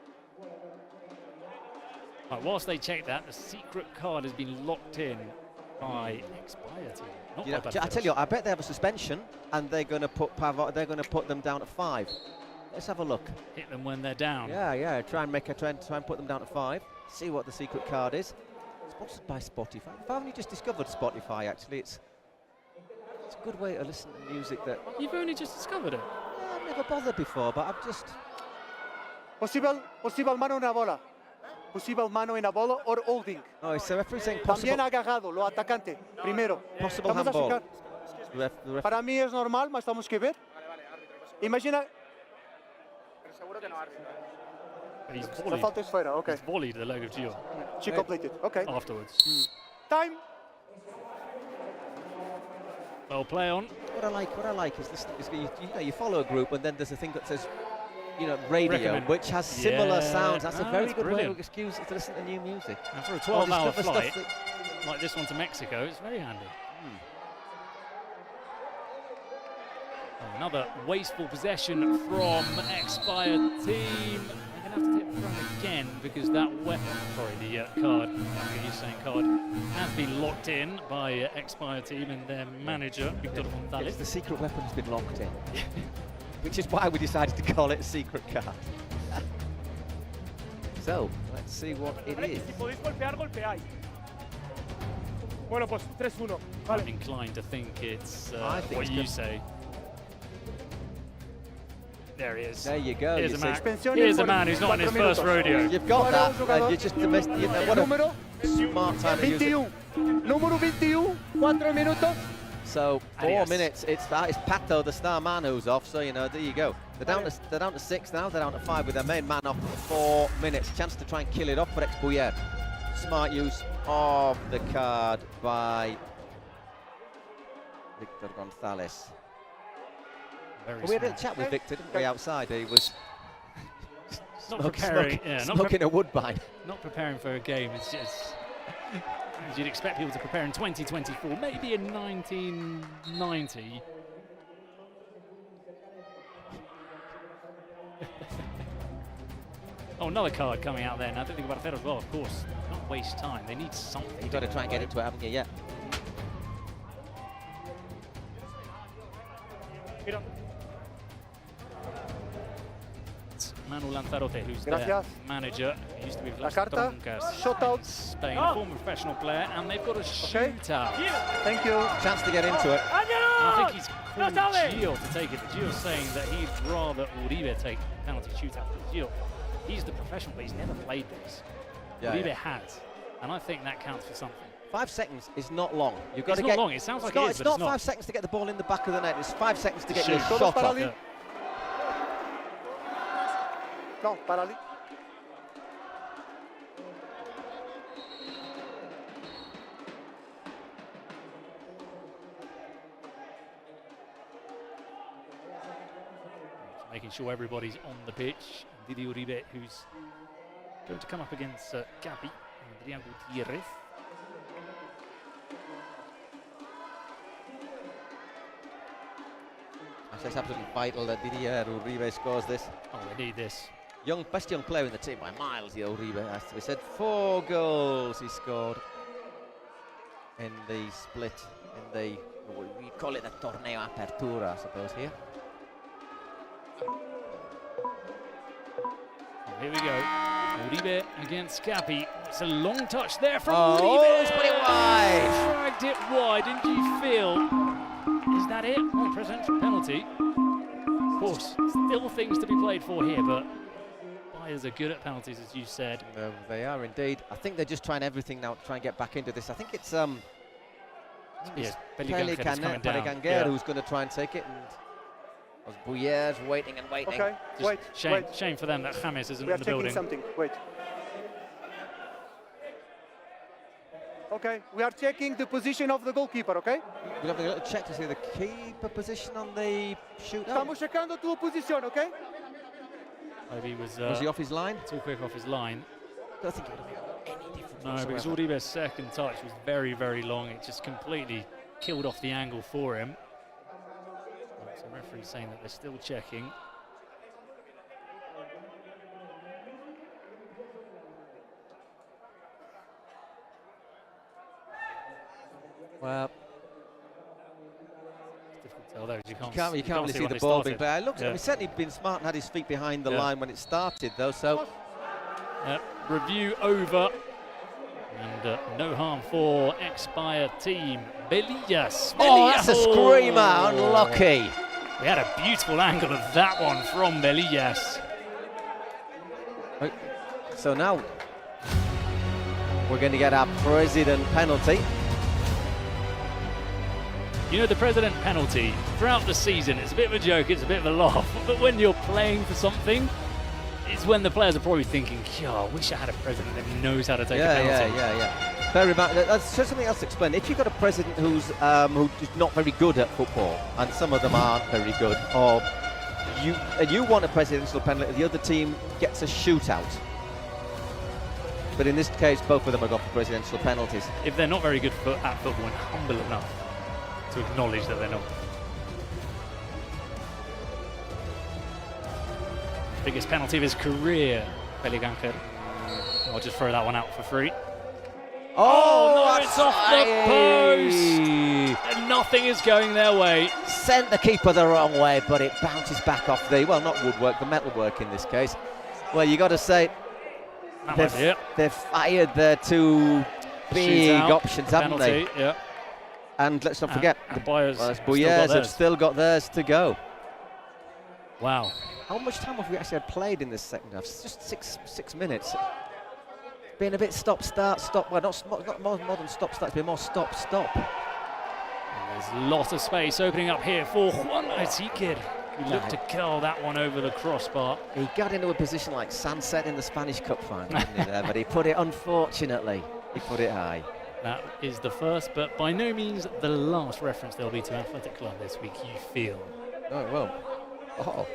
Right, whilst they check that, the secret card has been locked in by Expire team. Not by I tell you, I bet they have a suspension, and they're going to put them down at 5. Let's have a look. Hit them when they're down. Yeah. Try and put them down at 5. See what the secret card is. Sponsored by Spotify. I've only just discovered Spotify. Actually, it's a good way to listen to music that. You've only just discovered it. Yeah, I've never bothered before, but I've just. Possible mano en la bola. Possible mano en la bola or holding. Oh, so referee saying possible. También agarrado, lo atacante, primero. Possible handball. Para mí es normal, mas tenemos que ver. Imagina. He's La falta es fuera, okay. He's volleyed the leg of Gio. She completed, okay. Afterwards. Time. Well, play on. What I like is this. You follow a group, and then there's a thing that says, radio, which has similar sounds. That's a very good way to excuse to listen to new music. And for a 12-hour flight, like this one to Mexico, it's very handy. Oh, another wasteful possession from Expire team. They're going to have to take the throw again because that card, you're saying card, has been locked in by Expire team and their manager, Victor Gonzalez. The secret weapon has been locked in. which is why we decided to call it a secret card. So, let's see what it is. Si podéis golpear, golpeáis. Bueno, pues 3-1. Vale. I'm inclined to think it's I think what it's you good. say. There he is. There you go. Here's, You a see- man, here's a man who's not in his first rodeo. You've got that, and you just what a smart time to use it. 21. Número 21. 4 minutos. So 4 Adios. minutes. It's Pato, the star man, who's off. So you know, there you go. They're down to 6 now. They're down to 5 with their main man off for 4 minutes. Chance to try and kill it off for Expuyer. Smart use of the card by Victor Gonzalez. We had a chat with Victor, didn't we, outside? He was smoking a woodbine. Not preparing for a game. It's just as you'd expect people to prepare in 2024, maybe in 1990. Oh, another card coming out there. Now, I don't think about it as well, of course. Not waste time. They need something. You've got to try and get into it, haven't you? Yeah. It's Manu Lanzarote, who's Gracias. their manager. He used to be with Las carta. Troncas, Shutout. Spain, a former professional player, and they've got a shootout. Thank you. Chance to get into it. And I think he's called Gio to take it. Gio's saying that he'd rather Uribe take penalty shootout than Gio. He's the professional, but he's never played this. Yeah, Uribe yeah. has, and I think that counts for something. 5 seconds is not long. You've got It's to not get. long. It sounds like it's it not, is, it's but not it's not. 5 seconds to get the ball in the back of the net. It's 5 seconds to get your Shoot. shot off. Yeah. No, para Ali. Making sure everybody's on the pitch. Didi Uribe, who's going to come up against Gabi and Adrian Gutierrez. It's absolutely vital that Didier Uribe scores this. Oh, they need this. Best young player in the team by miles, Uribe, has to be said. 4 goals he scored in the split, in the, we call it the Torneo Apertura, I suppose, here. Here we go. Uribe against Gabi. It's a long touch there from Oh, Uribe. he's put it wide. Dragged it wide. Didn't you feel? Is that it? Oh, presidential penalty. Of course, still things to be played for here, but Bayers are good at penalties, as you said. No, they are indeed. I think they're just trying everything now to try and get back into this. I think it's Yes, Pelliganger who's going to try and take it, and Buyers waiting and waiting. Okay, wait, Shame for them that James isn't we are in the checking building. something. Wait. Okay, we are checking the position of the goalkeeper, okay? We're having a little check to see the keeper position on the shootout. Estamos checando tu posición, okay? Maybe he was he off his line? Too quick off his line. I don't think it would have been any difference. No, because Uribe's second touch was very, very long. It just completely killed off the angle for him. So the referee's saying that they're still checking. Well, It's difficult to tell though. You can't really see the ball being played. I mean, certainly been smart and had his feet behind the line when it started, though. So, review over, and no harm for Expire team. Belillas. Oh, that's a screamer! Unlucky. We had a beautiful angle of that one from Belillas. So now we're going to get our president penalty. You know, the president penalty, throughout the season, it's a bit of a joke, it's a bit of a laugh, but when you're playing for something, it's when the players are probably thinking, I wish I had a president that knows how to take a penalty. Yeah. Bear in mind, that's just something else to explain. If you've got a president who's not very good at football, and some of them aren't very good, or you want a presidential penalty, the other team gets a shootout. But in this case, both of them have got presidential penalties. If they're not very good at football and humble enough to acknowledge that they're not. Biggest penalty of his career, Pelliganger. I'll just throw that one out for free. Oh, no, it's off the post! nothing is going their way. Sent the keeper the wrong way, but it bounces back off the, well, not woodwork, the metalwork in this case. Well, you got to say, they've fired their two big options, haven't they? Yeah. And let's not forget, the Boyers have still got theirs to go. Wow. How much time have we actually had played in this second half? It's just six minutes. It's been a bit stop-start, stop. Well, not more than stop-start, it's been more stop-stop. There's a lot of space opening up here for Juan Aitikir, who looked to curl that one over the crossbar. He got into a position like Sunset in the Spanish Cup final, didn't he, there? But he put it, unfortunately, he put it high. That is the first, but by no means the last reference there'll be to Athletic Club this week, you feel. No, it won't. Oh.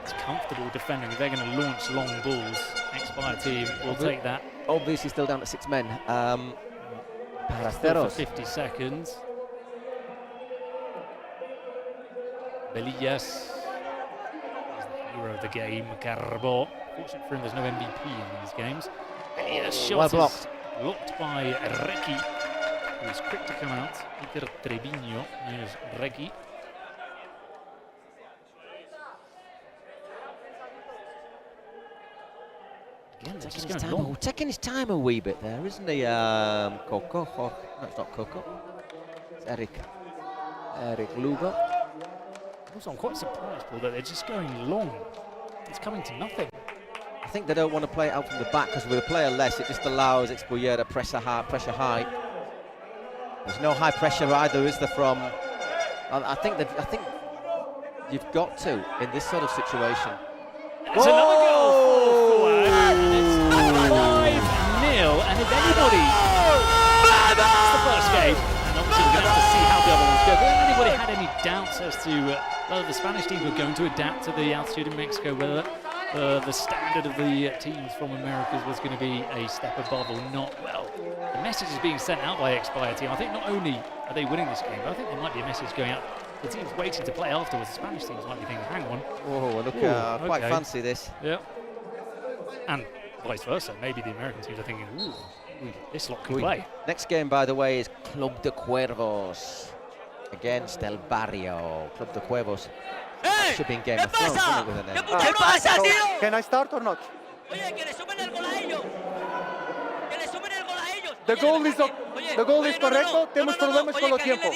It's comfortable defending. They're going to launch long balls. Expire team will take that. Obviously still down to 6 men. For 50 seconds. Belillas is the hero of the game. Carbo. Fortunate for him, there's no MVP in these games. Belillas shot is blocked by Reki, who is quick to come out. Iker Treviño, here's Reki. Again, taking his time a wee bit there, isn't he? Coco. No, it's not Coco. It's Eric Lugo. Also, I'm quite surprised, Paul, that they're just going long. It's coming to nothing. I think they don't want to play it out from the back because with a player less, it just allows Expullier to pressure high. There's no high pressure either, is there? From I think you've got to in this sort of situation. It's another goal for Fuad, and it's 5-0. And if anybody, it's the first game, and obviously we're going to have to see how the other ones go. But if anybody had any doubts as to whether the Spanish team were going to adapt to the altitude in Mexico, whether the standard of the teams from Americas was going to be a step above or not, well, the message is being sent out by Expire team. I think not only are they winning this game, but I think there might be a message going out. The teams waiting to play afterwards. The Spanish teams might be thinking, hang on. Oh, look, quite fancy this. Yeah. And vice versa. Maybe the American teams are thinking, ooh, this lot can play. Next game, by the way, is Club de Cuervos against El Barrio. Club de Cuervos. Hey, should be in Game of Thrones, isn't it, with a name? Can I start or not? The goal is correcto, tenemos problemas con el tiempo.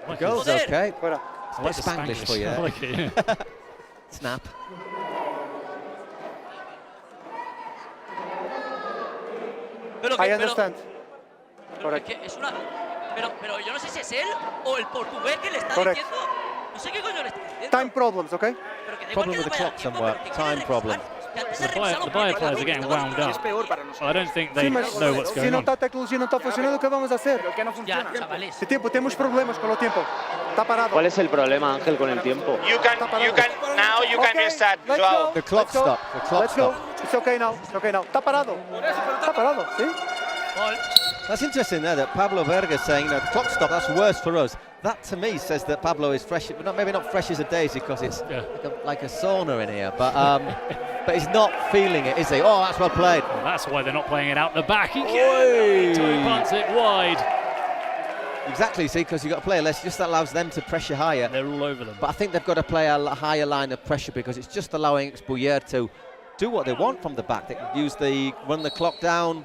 The goal's okay. It's a bit Spanglish for you. Like it, yeah. Snap. I understand. Pero yo no sé si es él o el portugués que le está diciendo. No sé qué coño le está diciendo. Time problems, okay? Problem with the clock somewhere. Time problem. The Bayer players are getting wound up. I don't think they know what's going Si no on. está tecnología, no está funcionando, ¿qué vamos a hacer? Ya, chavales. El tiempo, tenemos problemas con el tiempo. Está parado. ¿Cuál es el problema, Ángel, con el tiempo? You can restart, Joao. The clock stop. The clock stop. It's okay now. It's okay now. Está parado. Está parado, ¿sí? That's interesting there that Pablo Verga saying, the clock stop, that's worse for us. That to me says that Pablo is fresh, maybe not fresh as a daisy because it's like a sauna in here, but he's not feeling it, is he? Oh, that's well played. Well, that's why they're not playing it out the back. He punts it wide. Exactly, see, because you've got to play less, just allows them to pressure higher. They're all over them. But I think they've got to play a higher line of pressure because it's just allowing Expullier to do what they want from the back. They can run the clock down,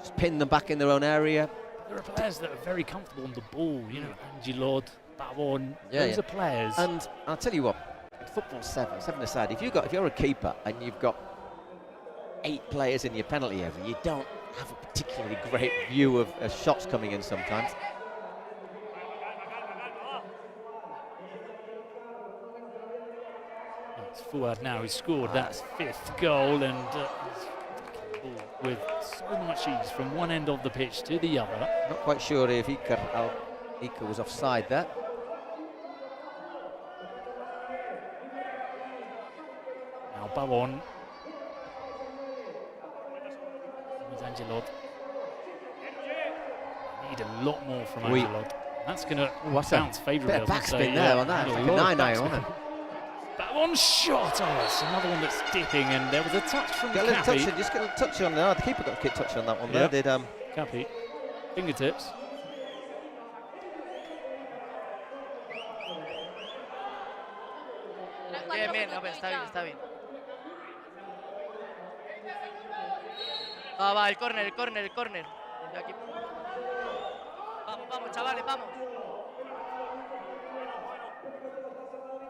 just pin them back in their own area. There are players that are very comfortable on the ball, you know, Angilod, Bavon, those are players. And I'll tell you what, football seven aside, if you're a keeper and you've got 8 players in your penalty area, you don't have a particularly great view of shots coming in sometimes. It's Fuad now, he's scored that 5th goal and with so much ease from one end of the pitch to the other. Not quite sure if Iker was offside there. Now Bavon. Angelot. Need a lot more from Angelot. That's going to bounce favourably. Bit of backspin there on that. Like a 9-9 on it. one shot. Oh, it's another one that's dipping, and there was a touch from Get a little Cappy. touch, just get a little touch on there. The keeper got a touch on that one there. Did Cappy, fingertips. Bien, bien, no, pero está bien, está bien. Va, el córner, el córner, el córner. Aquí. Vamos, vamos, chavales, vamos.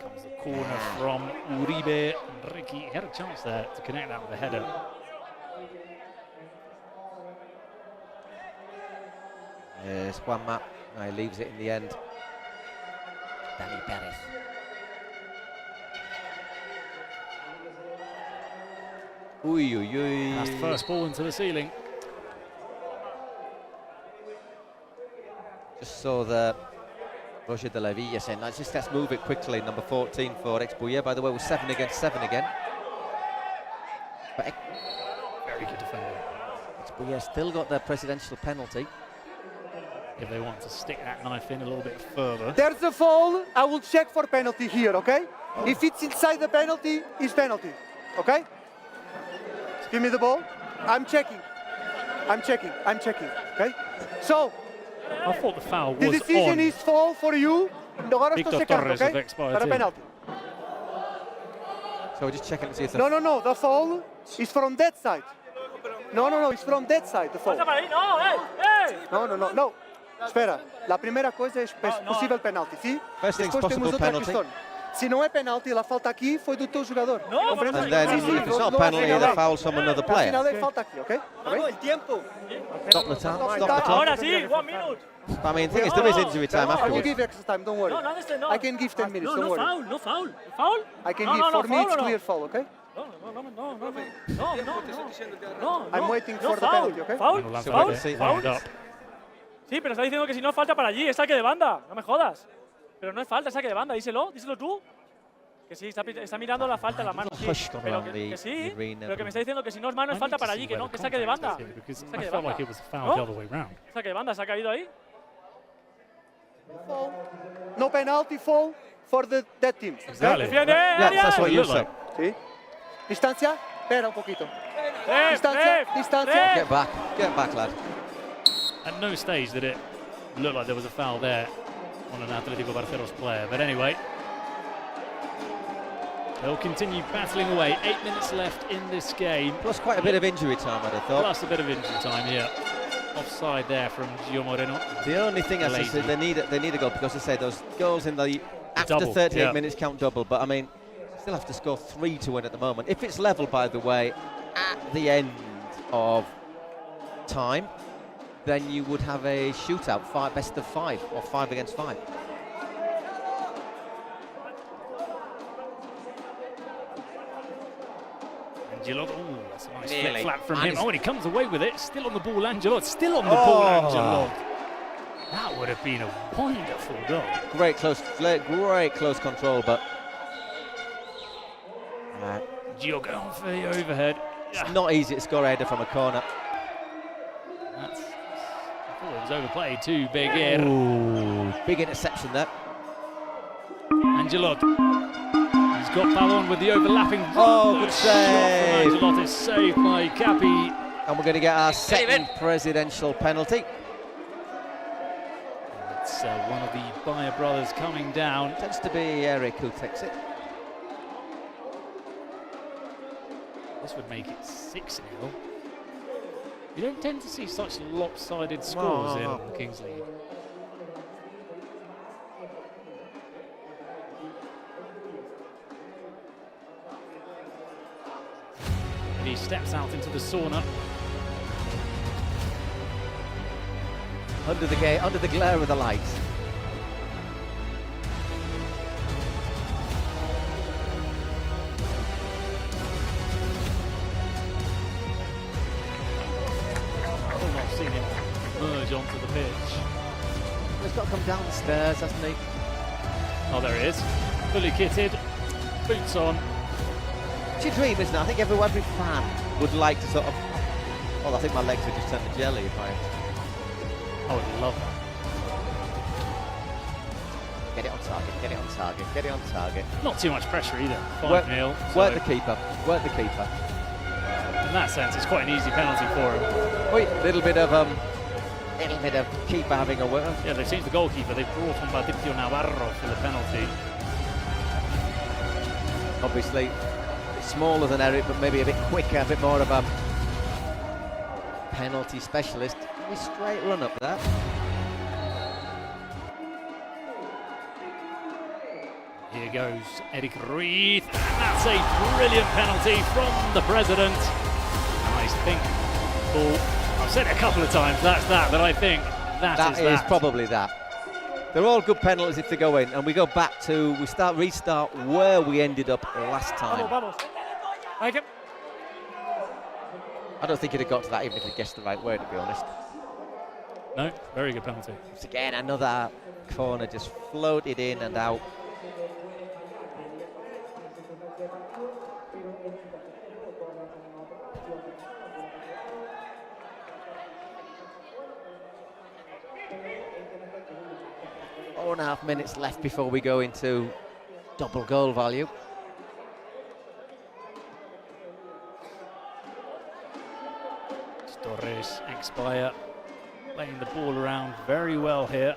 Comes the corner from Uribe. Ricky had a chance there to connect that with a header. Yes, Juanma. No, he leaves it in the end. Danny Perez. Uy, uy, uy. That's the first ball into the ceiling. Just saw the Roger de la Villa saying, let's move it quickly. Number 14 for Expuyer. By the way, was 7 against 7 again. But very good defender. Expuyer still got their presidential penalty. If they want to stick that knife in a little bit further. There's a foul. I will check for penalty here, okay? If it's inside the penalty, it's penalty, okay? Give me the ball. I'm checking, okay? So, I thought the foul was the decision on. is foul for you. Agora estou Victor checando, Torres okay? of Expired Para team. penalty. So we're just checking to see if the... No, the foul is from that side. No, it's from that side, the foul. No. Espera, la primera coisa é possível penalty, sim? First thing's Depois temos possible outra penalty. questão. Se não é penalty, a falta aqui foi do teu jogador. And then if it's not a penalty, the foul's from another player. Afinal é falta aqui, okay? El tiempo. Stop the time, stop the time. Ahora sí, 1 minute. I mean, the thing is, there is injury time I will afterwards. give extra time, don't worry. No. I can give 10 minutes, don't worry. No foul. Foul? I can give, for me it's clear foul, okay? No. I'm waiting for the foul. penalty, okay? Foul. Sí, pero está diciendo que si no es falta para allí, es saque de banda. No me jodas. Pero no es falta, es saque de banda. Díselo tú. Que sí, está mirando la falta en la mano. Sí, pero que sí, pero que me está diciendo que si no es mano es falta para allí, que no, que saque de banda. Saque de banda. Saque de banda, ¿se ha caído ahí? No penalty, foul for that team. Exactly. Yeah, that's what you said. ¿Sí? Distancia, espera un poquito. Get back, lad. At no stage did it look like there was a foul there on an Atletico Barcelos player. But anyway, they'll continue battling away. 8 minutes left in this game. Plus quite a bit of injury time, I'd have thought. Plus a bit of injury time, yeah. Offside there from Gio Moreno. The only thing I say they need a goal, because I say those goals in the after double, 38 minutes count double. But I mean, still have to score 3 to win at the moment. If it's level, by the way, at the end of time, then you would have a shootout, best of 5 or 5 against 5. Angelot, that's a nice flip flat from him. Oh, and he comes away with it. Still on the ball, Angelot. Still on the ball, Angelot. That would have been a wonderful goal. Great close control, but Gio going for the overhead. It's not easy to score a header from a corner. I thought it was overplayed too. Big interception there. Angelot. He's got Pallon with the overlapping. Oh, good save. Angelot is saved by Cappy. And we're going to get our second presidential penalty. It's one of the Bayer brothers coming down. Tends to be Eric who takes it. This would make it 6-0. You don't tend to see such lopsided scores in the Kings League. And he steps out into the sauna. Under the glare of the lights. Seen him merge onto the pitch. He's got to come down the stairs, hasn't he? Oh, there he is. Fully kitted, boots on. It's your dream, isn't it? I think every fan would like to sort of... Well, I think my legs would just turn to jelly if I... I would love Get it on target, get it on target, get it on target. Not too much pressure either. 5-0. Work the keeper, work the keeper. In that sense, it's quite an easy penalty for him. Wait, little bit of keeper having a word. Yeah, they've changed the goalkeeper. They've brought on Patricio Navarro for the penalty. Obviously, smaller than Eric, but maybe a bit quicker, a bit more of a penalty specialist. A straight run up there. Here goes Eric Ruiz, and that's a brilliant penalty from the president. And I think, I've said it a couple of times, that's that, but I think that is probably that. They're all good penalties if they go in, and we go back to, restart where we ended up last time. I don't think he'd have got to that even if he guessed the right way, to be honest. No, very good penalty. Once again, another corner just floated in and out. Four and a half minutes left before we go into double goal value. Torres, expire, playing the ball around very well here.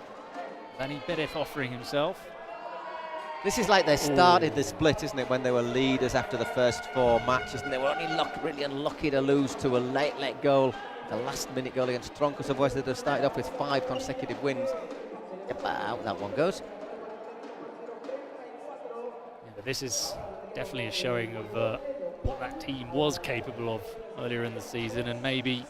Dani Perez offering himself. This is like they started the split, isn't it, when they were leaders after the first 4 matches, and they were only really unlucky to lose to a late goal, the last-minute goal against Troncos. Otherwise, they'd have started off with 5 consecutive wins. Yep, out that one goes. Yeah, but this is definitely a showing of what that team was capable of earlier in the season, and maybe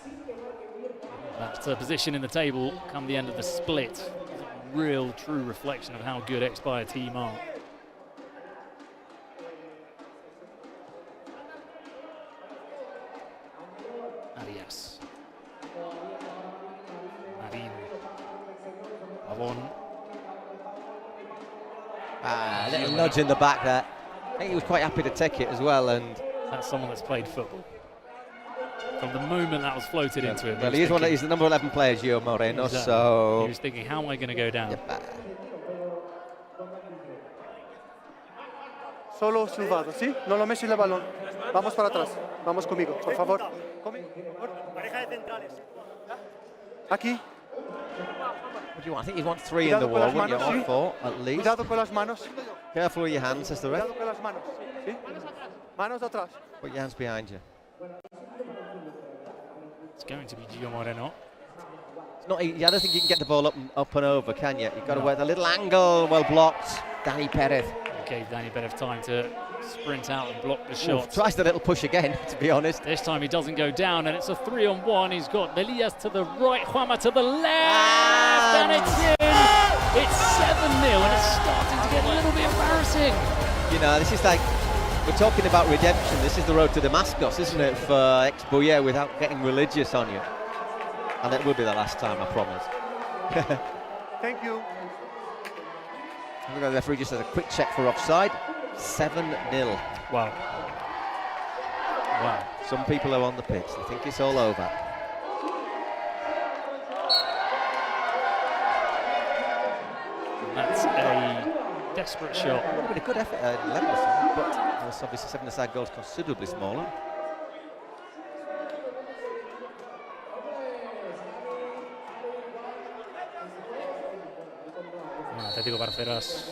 that position in the table come the end of the split is a real, true reflection of how good Expire team are. Arias. Marin. Avon. A little nudge in the back there. I think he was quite happy to take it as well, and that's someone that's played football. From the moment that was floated into him. Well, he's the number 11 player, Gio Moreno, exactly. So he was thinking, how am I going to go down? Solo silbado, ¿sí? No lo meses el balón. Vamos para atrás. Vamos conmigo, por favor. Pareja de centrales. Aquí. What do you want? I think you want 3 in the wall, wouldn't you? Or 4, at least. Cuidado con las manos. Careful with your hands, says the ref. Cuidado con las manos, ¿sí? Manos atrás. Put your hands behind you. It's going to be Gio Moreno. It's not, I don't think you can get the ball up and over, can you? You've got to work a little angle, well blocked. Dani Perez. Gave Dani Perez time to sprint out and block the shot. Tries the little push again, to be honest. This time he doesn't go down, and it's a 3-on-1. He's got Elias to the right, Juanma to the left, and it's in. It's 7-0, and it's starting to get a little bit embarrassing. You know, this is like, we're talking about redemption. This is the road to Damascus, isn't it, for ex-Bouyer without getting religious on you. And it will be the last time, I promise. Thank you. The referee just has a quick check for offside. 7-0. Wow. Wow. Some people are on the pitch. They think it's all over. And that's a desperate shot. It would have been a good effort at 11 aside, but there's obviously 7 aside goals considerably smaller. Atletico Barceras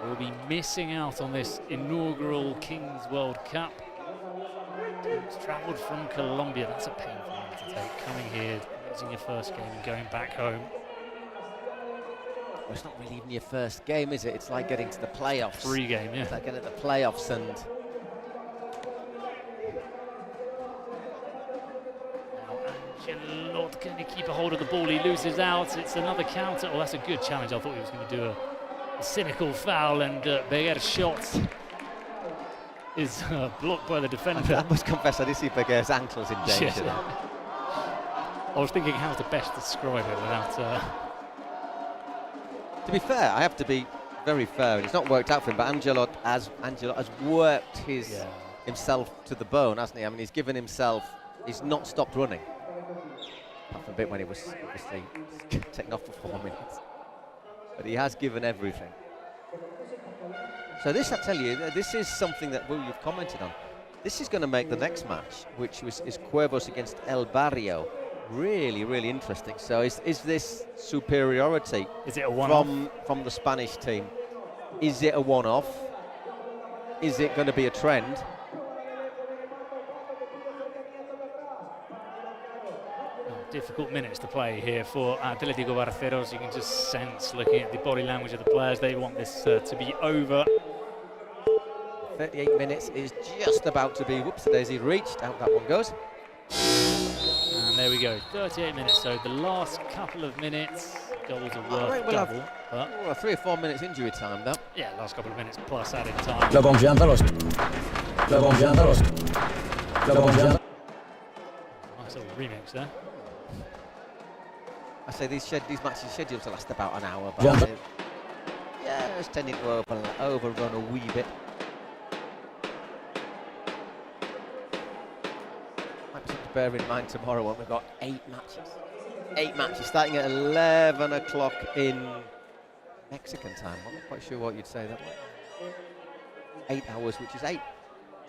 will be missing out on this inaugural Kings World Cup. It's travelled from Colombia. That's a painful one to take. Coming here, losing your first game and going back home. Well, it's not really even your first game, is it? It's like getting to the playoffs. Free game, yeah. It's like getting to the playoffs and... Angelot, can he keep a hold of the ball? He loses out. It's another counter. Oh, that's a good challenge. I thought he was going to do a cynical foul, and Beguer's shot is blocked by the defender. I must confess, I did see Beguer's ankles in danger. Yes. I was thinking how to best describe it without... To be fair, I have to be very fair. It's not worked out for him, but Angelot has worked himself to the bone, hasn't he? I mean, he's given himself... He's not stopped running. Apart from a bit when he was obviously taken off for 4 minutes. But he has given everything. So this, I tell you, this is something that you've commented on. This is going to make the next match, which is Cuervos against El Barrio, really, really interesting. So is this superiority is it a one-off? From the Spanish team? Is it a one-off? Is it going to be a trend? Difficult minutes to play here for Atlético Barceros. You can just sense, looking at the body language of the players, they want this to be over. 38 minutes is just about to be, whoops, daisy reached, out that one goes. And there we go, 38 minutes, so the last couple of minutes, goals are worth double. Well, 3 or 4 minutes injury time, though. Yeah, last couple of minutes plus added time. La confianza los. La confianza los. La confianza. Nice little remix there. I say these matches scheduled to last about an hour, but yeah, it's tending to overrun a wee bit. Might be something to bear in mind tomorrow when we've got 8 matches. 8 matches starting at 11 o'clock in Mexican time. I'm not quite sure what you'd say that way. 8 hours, which is 8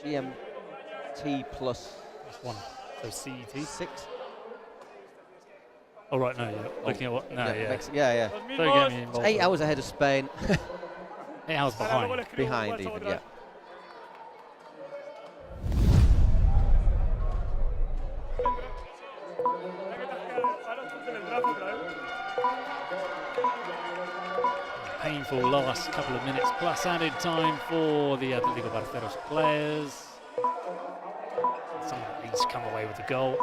GMT plus 1. So CET? 6. Oh, right, no, you're looking at what? No, yeah. Yeah. Don't get me involved. 8 hours ahead of Spain. 8 hours behind. Behind, even, yeah. Painful last couple of minutes plus added time for the Atlético Barceros players. Someone at least come away with the goal.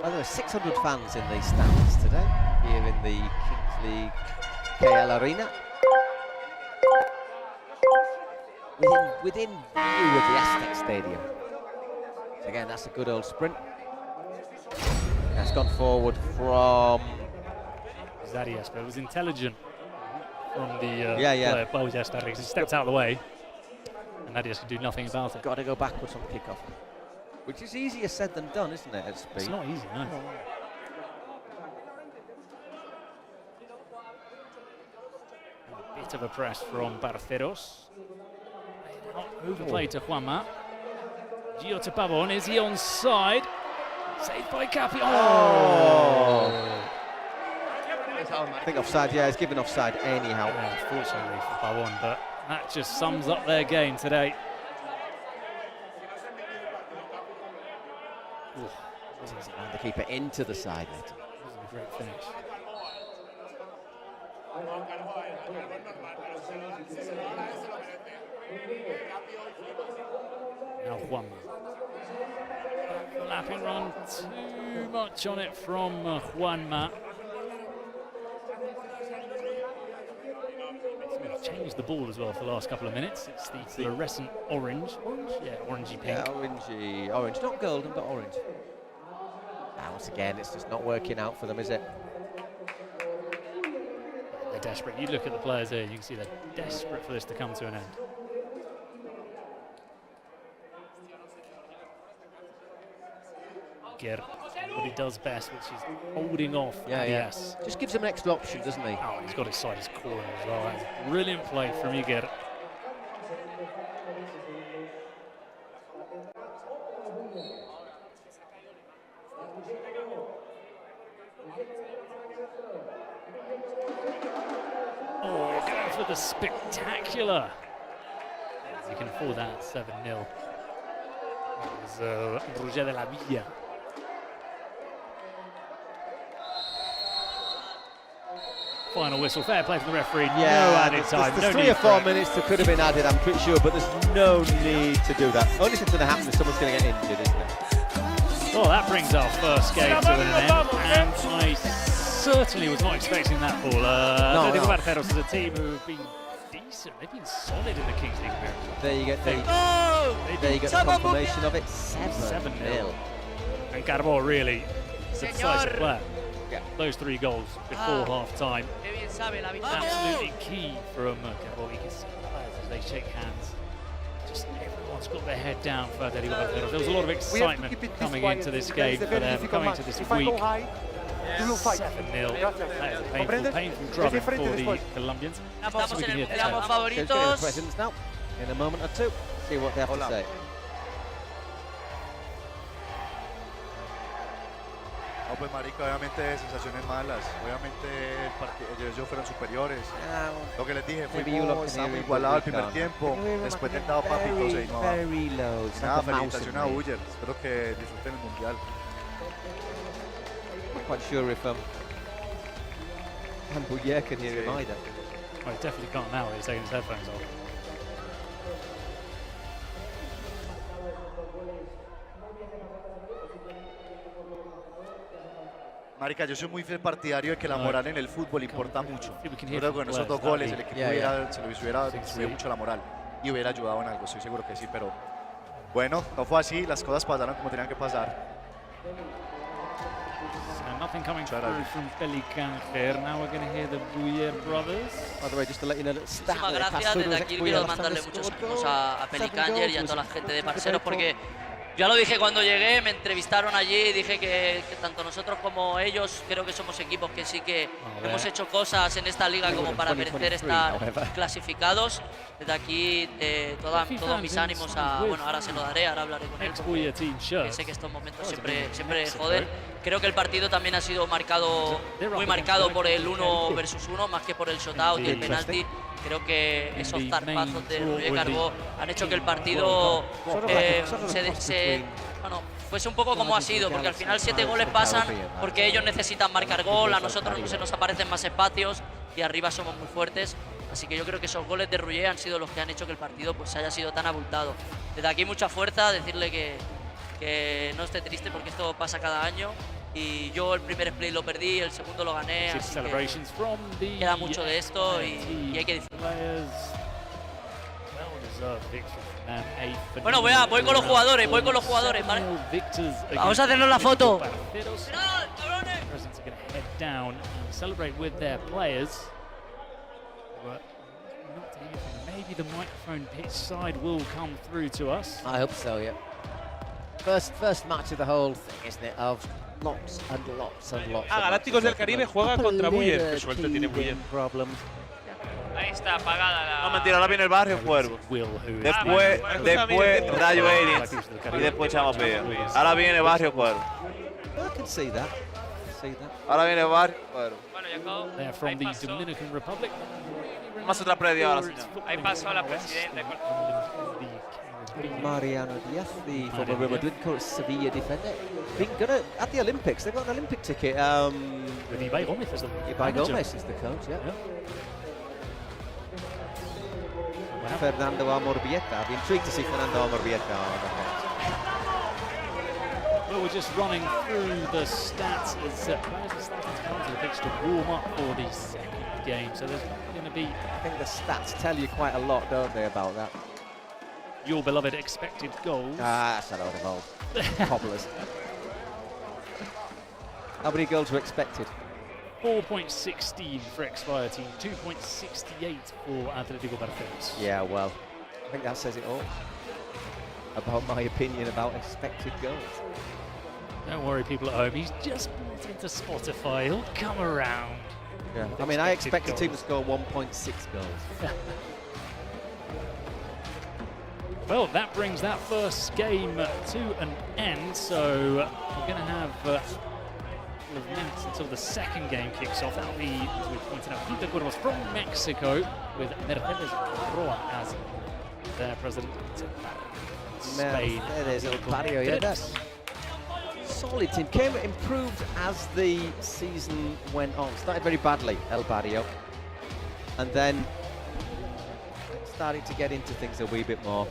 Well, there are 600 fans in these stands today, here in the Kings League KL Arena. Within view of the Aztec Stadium. So again, that's a good old sprint. That's gone forward from Zarias, but it was intelligent from the player, Barrage. He stepped out of the way, and Zarias could do nothing about it. Got to go backwards on kickoff. Which is easier said than done, isn't it, at speed? It's not easy, no. A bit of a press from Barceros. Overplay to Juanma. Gio to Pavon, is he onside? Saved by Capi. Oh! I think offside, yeah, he's given offside anyhow. Yeah, unfortunately for Pavon, but that just sums up their game today. The keeper into the side net. That was a great finish. Now Juanma. Lapping run, too much on it from Juanma. Changed the ball as well for the last couple of minutes. It's the fluorescent orange. Yeah, orangey pink. Yeah, orangey, orange. Not golden, but orange. Once again, it's just not working out for them, is it? They're desperate. You look at the players here, you can see they're desperate for this to come to an end. Ger, what he does best, which is holding off. Yes. Just gives him an extra option, doesn't he? Oh, he's got his side, his corner as well. That's a brilliant play from Iger. Oh, going for the spectacular. You can afford that 7-0. That was Roger de la Villa. Final whistle, fair play from the referee, no added time. There's 3 or 4 minutes that could have been added, I'm pretty sure, but there's no need to do that. Only thing's going to happen is someone's going to get injured, isn't it? Well, that brings our first game to an end, and I certainly was not expecting that ball. Atlético Barceros is a team who have been decent, they've been solid in the Kings League appearance. There you get the confirmation of it, 7-0. And Carbó really is a decisive player. Yeah. Those 3 goals before half-time. Absolutely key from Carbó. You can see the players as they shake hands. Just everyone's got their head down for Atlético Barcelos. There was a lot of excitement coming into this game for them, coming into this week. You will fight. 7-0. Gracias. That is a ¿Comprendes? painful Es drubbing diferente for the después. Colombians. Estamos en el Show's favoritos. getting a presence now. In a moment or two, see what they have to say. No, pues marica, obviamente sensaciones malas. Obviamente ellos fueron superiores. Lo que les dije, estábamos igualados al primer tiempo. Después del dado papito se vino abajo. Nada, felicitaciones a Uller. Espero que disfruten el mundial. I'm not quite sure if Bouyer can hear him either. Well, he definitely can't now. He's taking his headphones off. Marica, yo soy muy fiel partidario de que la moral en el fútbol importa mucho. Yo creo que con esos 2 goles el equipo se le hubiera subido mucho la moral y hubiera ayudado en algo, estoy seguro que sí, pero bueno, no fue así, las cosas pasaron como tenían que pasar. So nothing coming through from Feli Canger. Now we're going to hear the Bouyer brothers. By the way, just to let you know that Muchísimas gracias. Desde aquí quiero mandarle muchos ánimos a Feli Canger y a toda la gente de Parceros porque ya lo dije cuando llegué, me entrevistaron allí y dije que tanto nosotros como ellos creo que somos equipos que sí que hemos hecho cosas en esta liga como para merecer estar clasificados. Desde aquí todos mis ánimos a, bueno, ahora se lo daré, ahora hablaré con él, porque sé que estos momentos siempre joden. Creo que el partido también ha sido muy marcado por el 1 versus 1 más que por el shootout y el penalti. Creo que esos zarpazos de Rubio Carbó han hecho que el partido fuese un poco como ha sido, porque al final 7 goles pasan porque ellos necesitan marcar gol, a nosotros se nos aparecen más espacios y arriba somos muy fuertes. Así que yo creo que esos goles de Rubio han sido los que han hecho que el partido pues haya sido tan abultado. Desde aquí mucha fuerza, decirle que no esté triste porque esto pasa cada año. Y yo el primer split lo perdí, el segundo lo gané, así que queda mucho de esto y hay que disfrutar. Bueno, voy con los jugadores, ¿vale? Vamos a hacernos la foto. Maybe the microphone pitch side will come through to us. I hope so, yeah. First match of the whole thing, isn't it? Of lots and lots and lots. Galácticos del Caribe juega contra Bouyer. Qué suerte tiene Bouyer. Ahí está, apagada la... No, mentira, ahora viene el barrio Cuervo. Después Rayo Aliens. Y después Chama Pía. Ahora viene barrio Cuervo. I can see that. Ahora viene barrio Cuervo. Bueno, ya acabó. They're from the Dominican Republic. Más otra predia ahora, señor. Ahí pasó la presidenta. Mariano Diaz, the former Real Madrid coach, Sevilla defender. Been good at the Olympics. They've got an Olympic ticket. With Ibai Gomez as the Ibai Gomez is the coach, yeah. Fernando Amorbieta. I'd be intrigued to see Fernando Amorbieta on the bench. Well, we're just running through the stats as players are starting to come to the pitch to warm up for the second game. So there's going to be... I think the stats tell you quite a lot, don't they, about that? Your beloved expected goals. That's a load of old cobblers. How many goals were expected? 4.16 for Expire Team, 2.68 for Atletico Barcelos. Yeah, well, I think that says it all about my opinion about expected goals. Don't worry, people at home. He's just bought into Spotify. He'll come around. Yeah, I mean, I expect a team to score 1.6 goals. Well, that brings that first game to an end. So we're going to have a couple of minutes until the second game kicks off. That'll be, as we pointed out, Club de Cuervos from Mexico with Mercedes Roa as their president. Spain. There's El Barrio, yeah. That's solid team. Came improved as the season went on. Started very badly, El Barrio, and then started to get into things a wee bit more.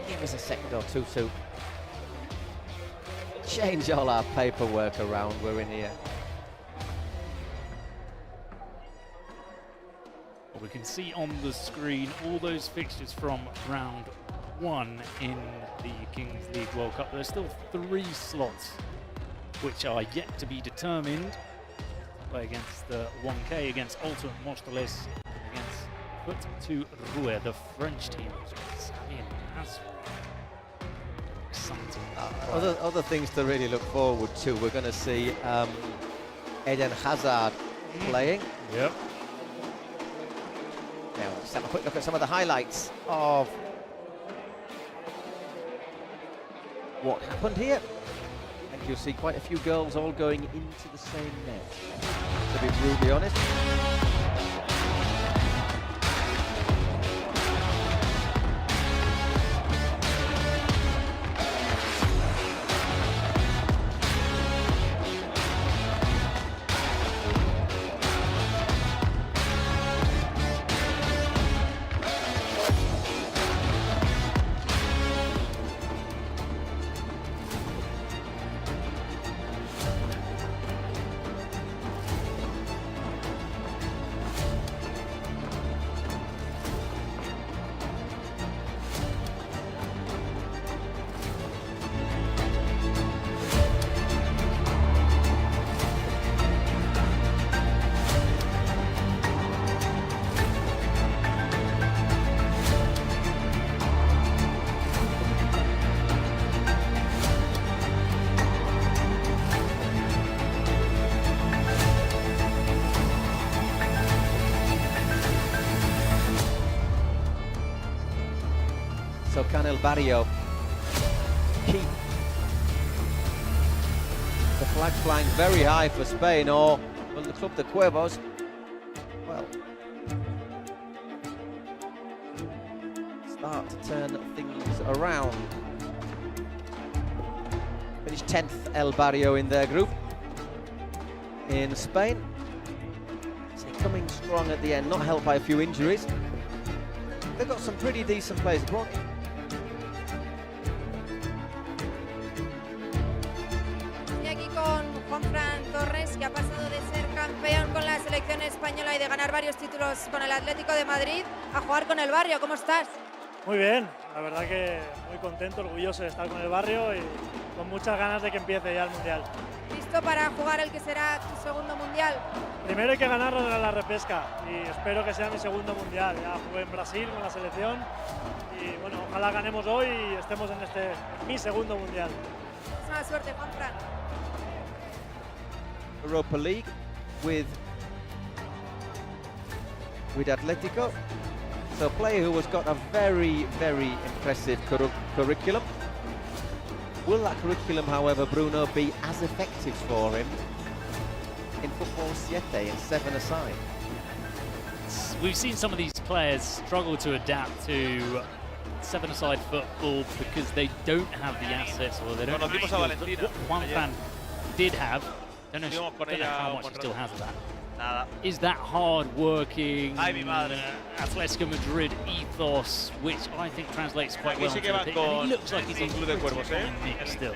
Give us a second or two to change all our paperwork around. We're in here. We can see on the screen all those fixtures from round 1 in the Kings League World Cup. There's still 3 slots which are yet to be determined. Play against the 1K, against Alto Móstoles, against Foot to Rouen, the French team, which is in as Other things to really look forward to. We're going to see Eden Hazard playing. Yep. Now, let's have a quick look at some of the highlights of what happened here. And you'll see quite a few girls all going into the same net, to be brutally honest. So can El Barrio keep the flag flying very high for Spain, or will the Club de Cuervos, well, start to turn things around? Finished 10th El Barrio in their group in Spain. So coming strong at the end, not helped by a few injuries. They've got some pretty decent players abroad. Juanfran Torres, que ha pasado de ser campeón con la selección española y de ganar varios títulos con el Atlético de Madrid a jugar con el Barrio. ¿Cómo estás? Muy bien, la verdad que muy contento, orgulloso de estar con el Barrio y con muchas ganas de que empiece ya el Mundial. ¿Listo para jugar el que será tu segundo Mundial? Primero hay que ganarlo en la repesca y espero que sea mi segundo Mundial. Ya jugué en Brasil con la selección y bueno, ojalá ganemos hoy y estemos en mi segundo Mundial. Muchísima suerte, Juanfran. Europa League with Atletico. So a player who has got a very, very impressive curriculum. Will that curriculum, however, Bruno, be as effective for him in football 7 and 7-a-side? We've seen some of these players struggle to adapt to 7-a-side football because they don't have the assets, or they don't have what Juanfran did have. Don't know how much he still has of that. Nada. Is that hard-working Ay, mi madre. Atletico Madrid ethos, which I think translates quite well into the pitch. And he looks like he's in Club de Cuervos still.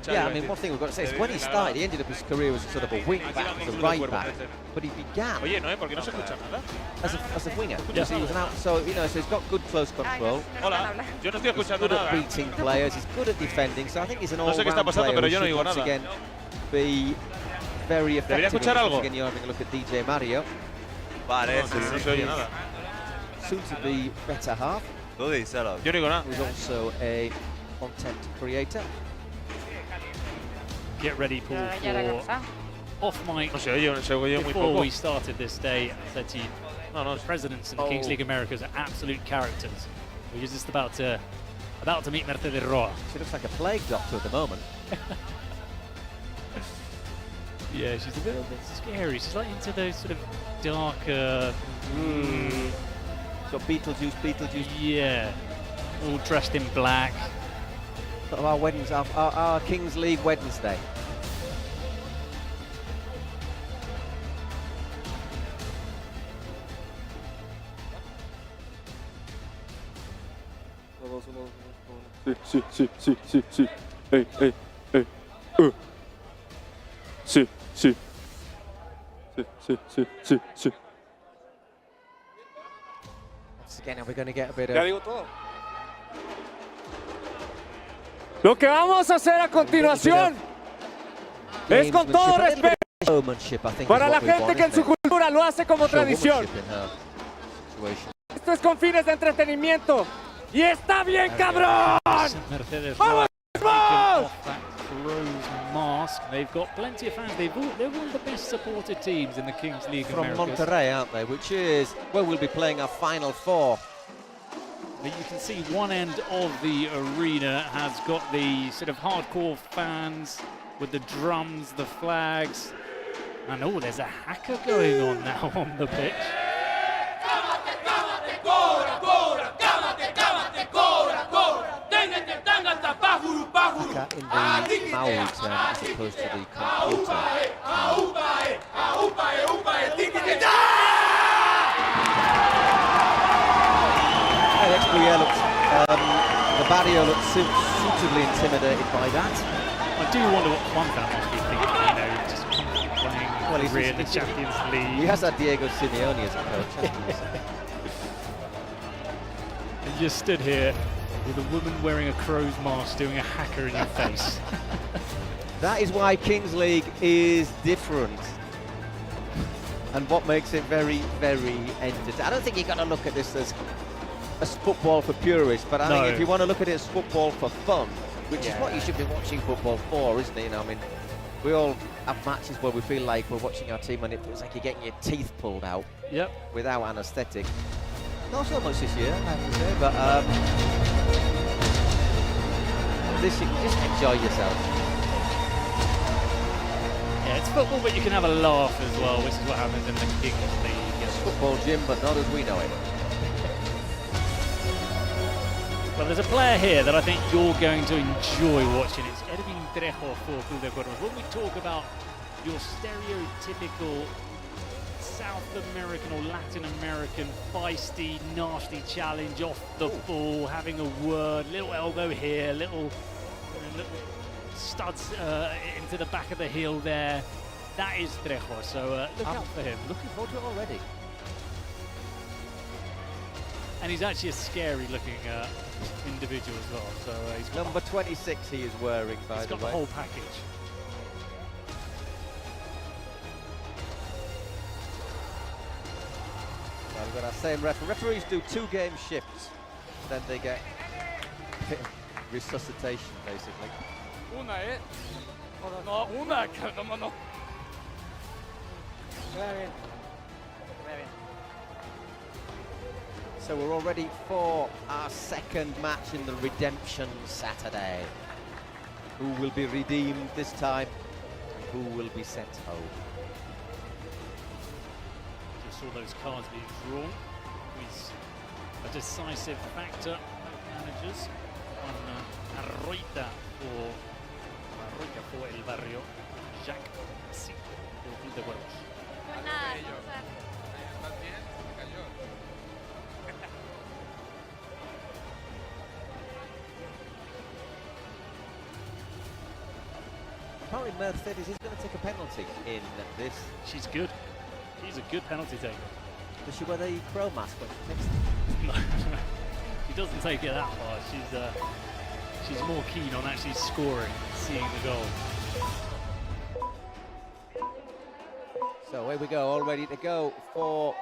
Yeah, I mean, one thing we've got to say is when he started, he ended up his career as sort of a wing back, as a right back, but he began as a winger. Because he was an out, so you know, so he's got good close control. Hola, yo no estoy escuchando He's good nada. at beating players. He's good at defending. So I think he's an No sé qué está all-round pasando, player pero who yo no should oigo once nada. again be very effective. ¿Debería escuchar algo? Again, you're having a look at DJ Mario. Vale, no se oye nada. Soon to be better half. Tú díselo. Yo no oigo nada. Who's also a content creator. Get ready, Paul, Ya la for cosa. off mic. No se oye muy Before poco. we started this day, I said to you, the presidents in the Kings League Americas are absolute characters. We're just about to meet Mercedes Roa. She looks like a plague doctor at the moment. Yeah, she's a bit scary. She's like into those sort of darker. Got Beetlejuice. Yeah, all dressed in black. Sort of our Wednesday, our Kings League Wednesday. Sí. Sí. Once again, are we going to get a bit Ya of... digo todo. Lo que vamos a hacer a continuación es con todo respeto para la gente que en su cultura lo hace como tradición. Esto es con fines de entretenimiento y está bien, cabrón. Mercedes Vamos Roa taken off that crow's mask. They've got plenty of fans. They're one of the best supported teams in the Kings League From Americas. Monterrey, aren't they? Which is where we'll be playing our Final Four. But you can see one end of the arena has got the sort of hardcore fans with the drums, the flags. And oh, there's a hacker going on now on the pitch. In the Maui term as opposed to the computer. The barrio looks suitably intimidated by that. I do wonder what Juan must be thinking, you know, just playing career in the Champions League. He has had Diego Simeone as a coach. And you stood here with a woman wearing a crow's mask doing a hacker in your face. That is why Kings League is different. And what makes it very, very entertaining. I don't think you've got to look at this as football for purists, but I think if you want to look at it as football for fun, which is what you should be watching football for, isn't it? You know, I mean, we all have matches where we feel like we're watching our team and it feels like you're getting your teeth pulled out without anaesthetic. Not so much this year, I have to say, but this, you can just enjoy yourself. Yeah, it's football, but you can have a laugh as well, which is what happens in the Kings League. It's football, Jim, but not as we know it. Well, there's a player here that I think you're going to enjoy watching. It's Edwin Trejo for Club de Cuervos. When we talk about your stereotypical South American or Latin American feisty, nasty challenge off the ball, having a word, little elbow here, little studs into the back of the heel there. That is Trejo, so look out for him. Looking forward to it already. And he's actually a scary-looking individual as well. So he's got number 26 he is wearing, by the way. He's got the whole package. Well, we've got our same referee. Referees do 2-game shifts, then they get resuscitation, basically. So we're all ready for our second match in the Redemption Saturday. Who will be redeemed this time? Who will be sent home? Just saw those cards being drawn. With a decisive factor, managers. One Arroita for El Barrio. Jacques Messi for Club de Cuervos. Apparently Mercedes is going to take a penalty in this. She's good. She's a good penalty taker. Does she wear the crow mask when she takes it? No, she doesn't take it that far. She's more keen on actually scoring, seeing the goal. So away we go, all ready to go for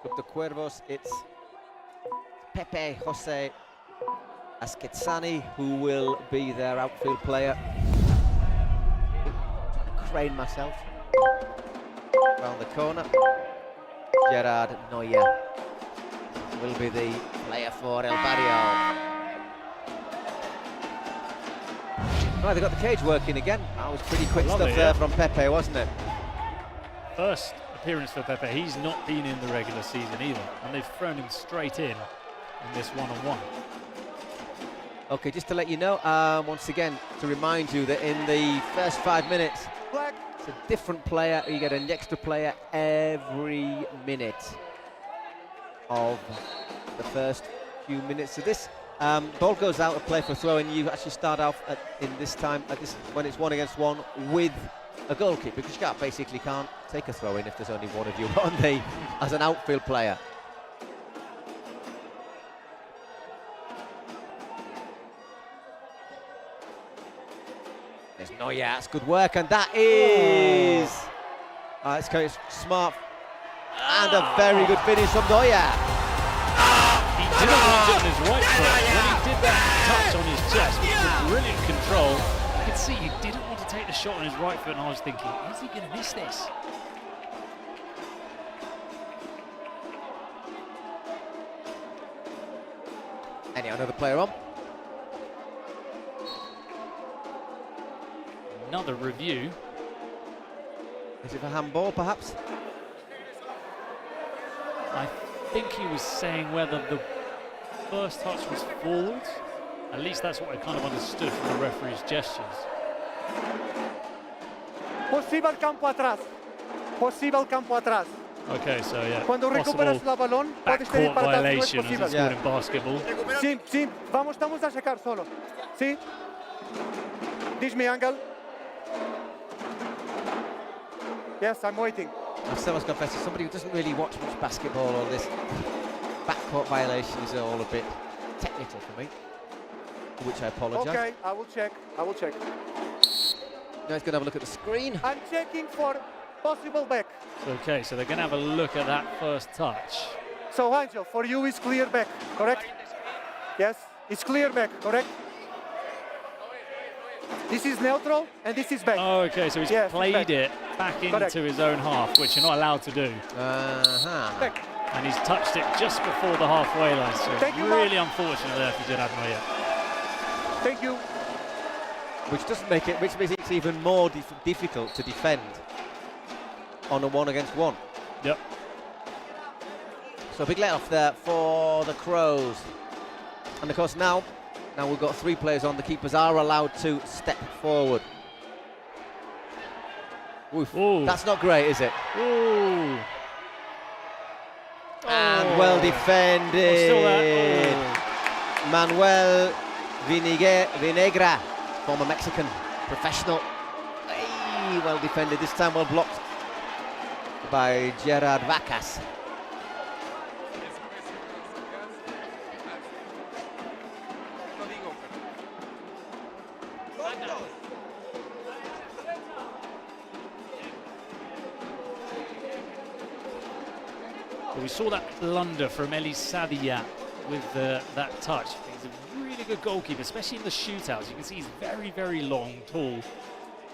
Club de Cuervos. It's Pepe Jose Asquetzani who will be their outfield player. Crane myself around the corner. Gerard Neuer will be the player for El Barrio. Right, they got the cage working again. That was pretty quick stuff there from Pepe, wasn't it? First appearance for Pepe. He's not been in the regular season either, and they've thrown him straight in this one-on-one. Okay, just to let you know, once again, to remind you that in the first 5 minutes, it's a different player. You get an extra player every minute of the first few minutes of this. Ball goes out of play for throw, and you actually start off when it's 1-against-1 with a goal kick, because you basically can't take a throw in if there's only one of you on the as an outfield player. There's Neuer, that's good work, and that is it's smart and a very good finish from Neuer. He didn't reach on his right foot. When he did that touch on his chest, which was brilliant control, you could see he didn't want to take the shot on his right foot, and I was thinking, is he going to miss this? Another player on. Another review. Is it for handball, perhaps? I think he was saying whether the first touch was forward. At least that's what I kind of understood from the referee's gestures. Posible campo atrás. Posible campo atrás. Okay, so yeah. Cuando recuperas la balón, puedes backcourt ir para atrás, no es violation, as posible. it's called in basketball. Sí, sí, estamos a sacar solo. Sí. Dish me angle. Yes, I'm waiting. I still must confess, as somebody who doesn't really watch much basketball, on this backcourt violation is all a bit technical for me, for which I apologise. Okay, I will check. I will check. Now he's going to have a look at the screen. I'm checking for possible back. Okay, so they're going to have a look at that first touch. So Angel, for you is clear back, correct? Yes, it's clear back, correct? This is neutral and this is back. Oh, okay, so he's played it back into his own half, which you're not allowed to do. Back. And he's touched it just before the halfway line, so really unfortunate there for Gerard Moya. Thank you. Which doesn't make it, which makes it even more difficult to defend on a 1-against-1. Yep. So a big let off there for the Crows. And of course now we've got 3 players on. The keepers are allowed to step forward. Oof. That's not great, is it? Ooh. And well defended. Manuel Vinegra, former Mexican professional. Hey, well defended, this time well blocked by Gerard Vacas. But we saw that blunder from Elie Sadia with that touch. He's a really good goalkeeper, especially in the shootouts. You can see he's very, very long, tall.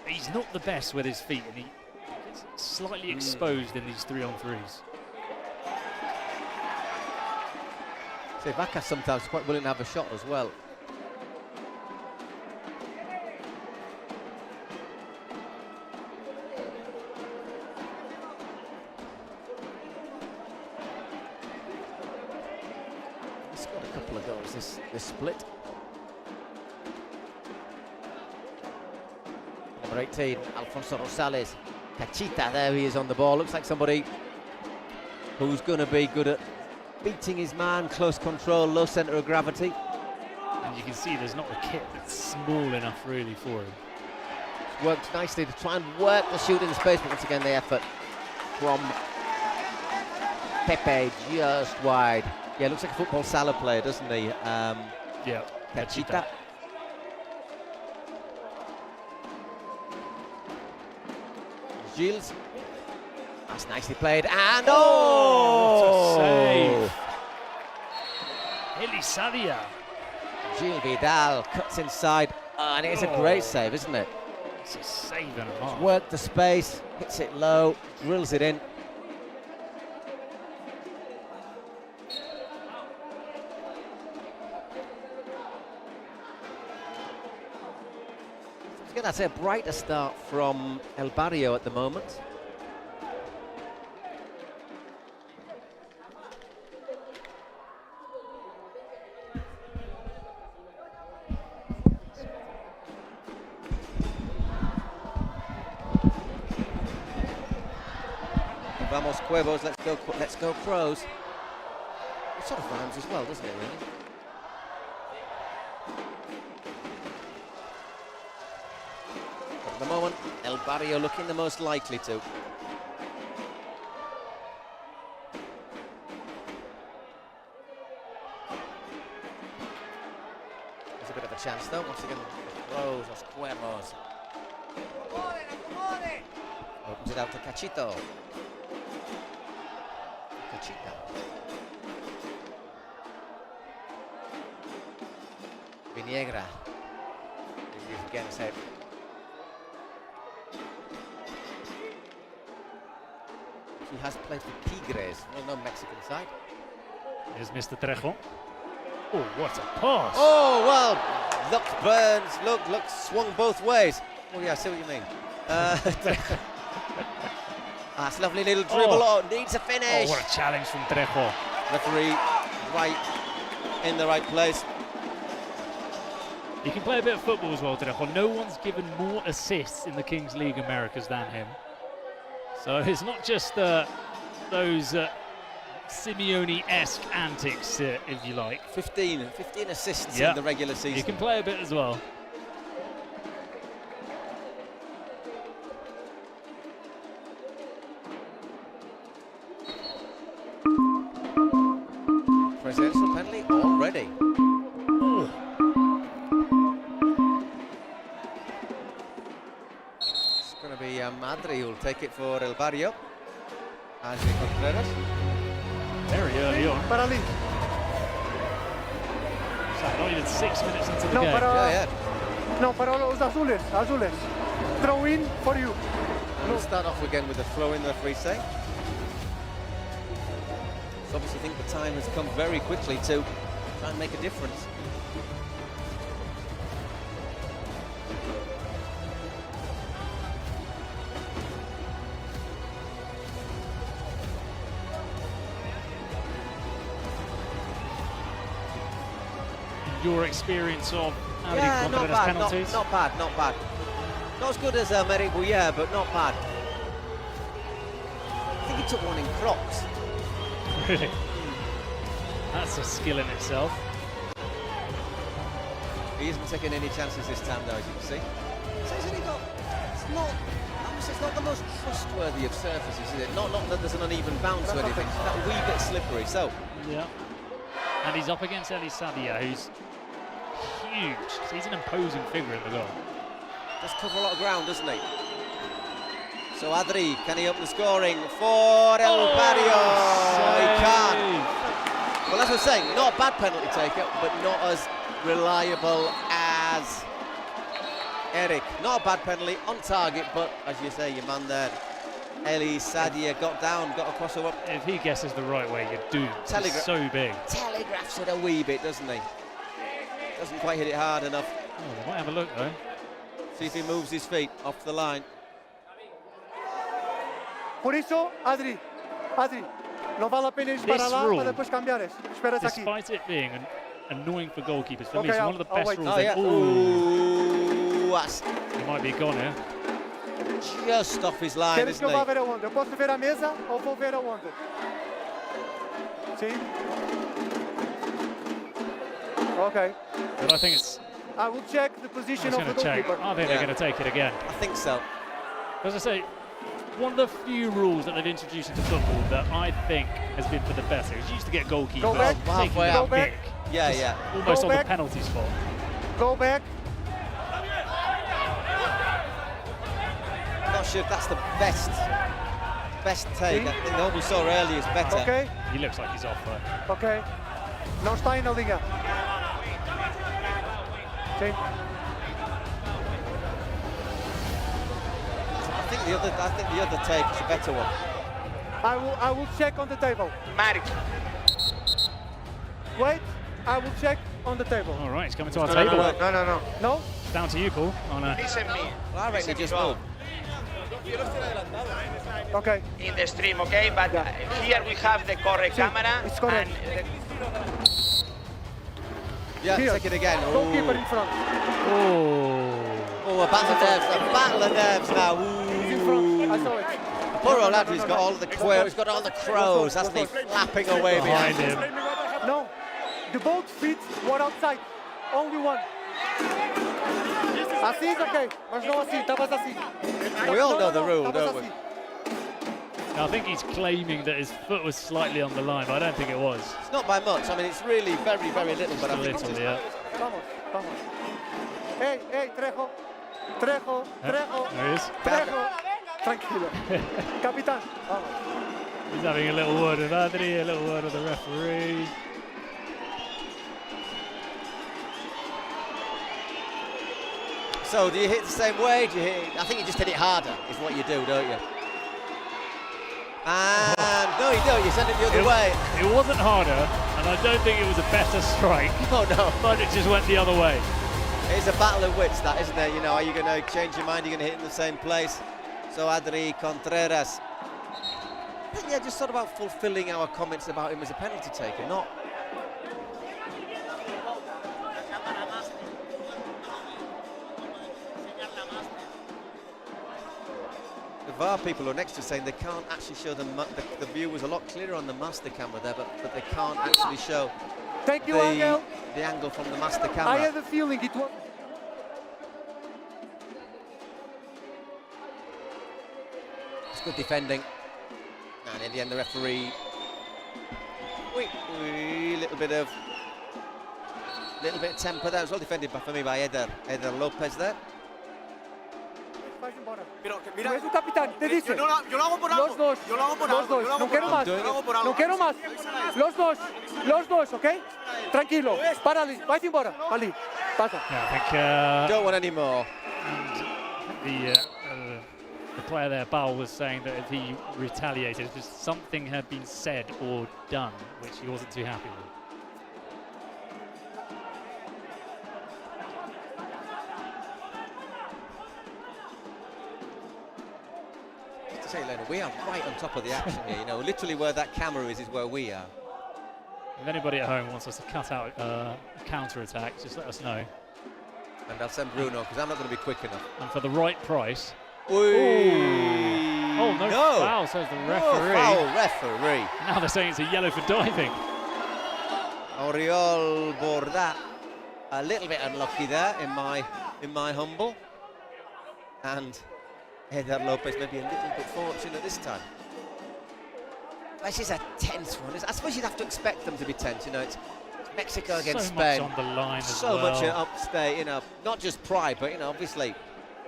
He's not the best with his feet, and he gets slightly exposed in these 3-on-3s. So Vacas sometimes quite willing to have a shot as well. This split. Number 18, Alfonso Rosales. Cachita, there he is on the ball. Looks like somebody who's going to be good at beating his man, close control, low centre of gravity. And you can see there's not a kit that's small enough really for him. It's worked nicely to try and work the shooting space, but once again the effort from Pepe just wide. Yeah, looks like a football salad player, doesn't he? Yeah, Cachita. Gilles. That's nicely played. And what a save. Elie Sadia. Gilles Vidal cuts inside. And it's a great save, isn't it? It's a save and a half. Worked the space, hits it low, drills it in. Again, I'd say a brighter start from El Barrio at the moment. Vamos Cuevos, let's go Crows. It sort of rhymes as well, doesn't it, really? At the moment, El Barrio looking the most likely to. There's a bit of a chance though, once again, Crows, Los Cuervos. Opens it out to Cachito. Cachita. Viniegra. Against him. He has played for Tigres, well-known Mexican side. Here's Mr. Trejo. Oh, what a pass! Oh, well, look, Burns, look, swung both ways. Oh, yeah, I see what you mean. That's a lovely little dribble. Oh, needs a finish. Oh, what a challenge from Trejo. Referee right in the right place. He can play a bit of football as well, Trejo. No one's given more assists in the Kings League Americas than him. So it's not just those Simeone-esque antics, if you like. 15 assists in the regular season. He can play a bit as well. Presidential penalty already. Ooh. It's going to be Madri who'll take it for El Barrio. Adri Contreras. Very early on. Para Ali. So not even 6 minutes into the No, game. para, no, para los azules. Throw in for you. We'll start off again with the throw in, the referee say. So obviously think the time has come very quickly to try and make a difference. Your experience of Yeah, not bad, penalties? not bad. Not as good as Merrick Bouyer, but not bad. I think he took one in Crocs. Really? That's a skill in itself. He isn't taking any chances this time, though, as you can see. So he's only got, it's not the most trustworthy of surfaces, is it? Not that there's an uneven bounce or anything. It's that wee bit slippery. So. Yeah. And he's up against Eli Sadia, who's huge. So he's an imposing figure in the goal. Does cover a lot of ground, doesn't he? So Adri, can he open the scoring for El Barrio? He can. Well, as I was saying, not a bad penalty taker, but not as reliable as Eric. Not a bad penalty, on target, but as you say, your man there, Eli Sadia, got down, got a crossover. If he guesses the right way, you're doomed. He's so big. Telegraphs it a wee bit, doesn't he? Doesn't quite hit it hard enough. Oh, they might have a look, though. See if he moves his feet off the line. Por eso, Adri, no vale la pena ir para lá para depois cambiares. Esperas aquí. Despite it being annoying for goalkeepers, for me, Okay, it's one of the best wait. rules. Oh, yeah. Ooh, that's... He might be gone here. Just off his line, Queres isn't que eu vá he? ver aonde? Eu posso ver a mesa ou vou ver aonde? Sim? Okay. But I think it's... I will check the position of the goalkeeper. I think they're going to take it again. I think so. As I say, one of the few rules that they've introduced into football that I think has been for the better is you used to get goalkeepers Go back. taking Halfway that up. big. Yeah, yeah. Almost Go on back. the penalty spot. Go back. Not sure if that's the best take. I think the one we saw earlier is better. Okay. He looks like he's off there. Okay. Não está na linha. Sim. I think the other take is a better one. I will check on the table. Mark. Wait, I will check on the table. All right, it's coming to our No, table. no. No? Down to you, Paul. On a Listen me. Well, I reckon he just moved. Okay. In the stream, okay? But here we have the correct camera. It's correct. And Yeah, Here. take it again. Goalkeeper Ooh. in front. Oh, a battle of nerves now. He's in front. I saw it. Poor old Adri's got all of the quails, he's got all the crows, hasn't he? Flapping away behind him. No, the both feet were outside. Only one. Assim is okay, mas não assim. Estavas assim. We all know the rule, estavas don't we? assim. I think he's claiming that his foot was slightly on the line, but I don't think it was. It's not by much. I mean, it's really very, very little, but I think Little, it's yeah. Vamos. Hey, Trejo. Trejo. There he is. Trejo. Tranquilo. Capitán. Vamos. He's having a little word with Adri, a little word with the referee. So do you hit the same way? Do you hit? I think you just hit it harder. Is what you do, don't you? And no, you don't. You send it the other way. It wasn't harder, and I don't think it was a better strike. Oh no! But it just went the other way. It's a battle of wits, that, isn't it? You know, are you going to change your mind? Are you going to hit in the same place? So Adri Contreras. I think, yeah, just sort of about fulfilling our comments about him as a penalty taker, not. The VAR people are next to saying they can't actually show the view was a lot clearer on the master camera there, but they can't actually show the angle from the master camera. I have a feeling it was. It's good defending. And in the end, the referee. Little bit of temper there. It was well defended for me by Eder Lopez there. Pero mira, es un capitán, te dice. Yo lo hago por algo. Los dos. Yo lo hago por algo. No quiero más. No quiero más. Los dos, ¿ok? Tranquilo. Párale, vai embora. Ali, pasa. Yeah, I think. Don't want any more. The player there, Bal, was saying that if he retaliated, if something had been said or done which he wasn't too happy with. Say, Leonard, we are right on top of the action here. You know, literally where that camera is where we are. If anybody at home wants us to cut out a counter-attack, just let us know. And I'll send Bruno, because I'm not going to be quick enough. And for the right price. Oh, no foul, says the referee. No foul, referee. Now they're saying it's a yellow for diving. Oriol Borda, a little bit unlucky there in my humble. And Eder Lopez maybe a little bit fortunate this time. This is a tense one. I suppose you'd have to expect them to be tense. You know, it's Mexico against Spain. So much on the line as so well. much at upstate. You know, not just pride, but you know, obviously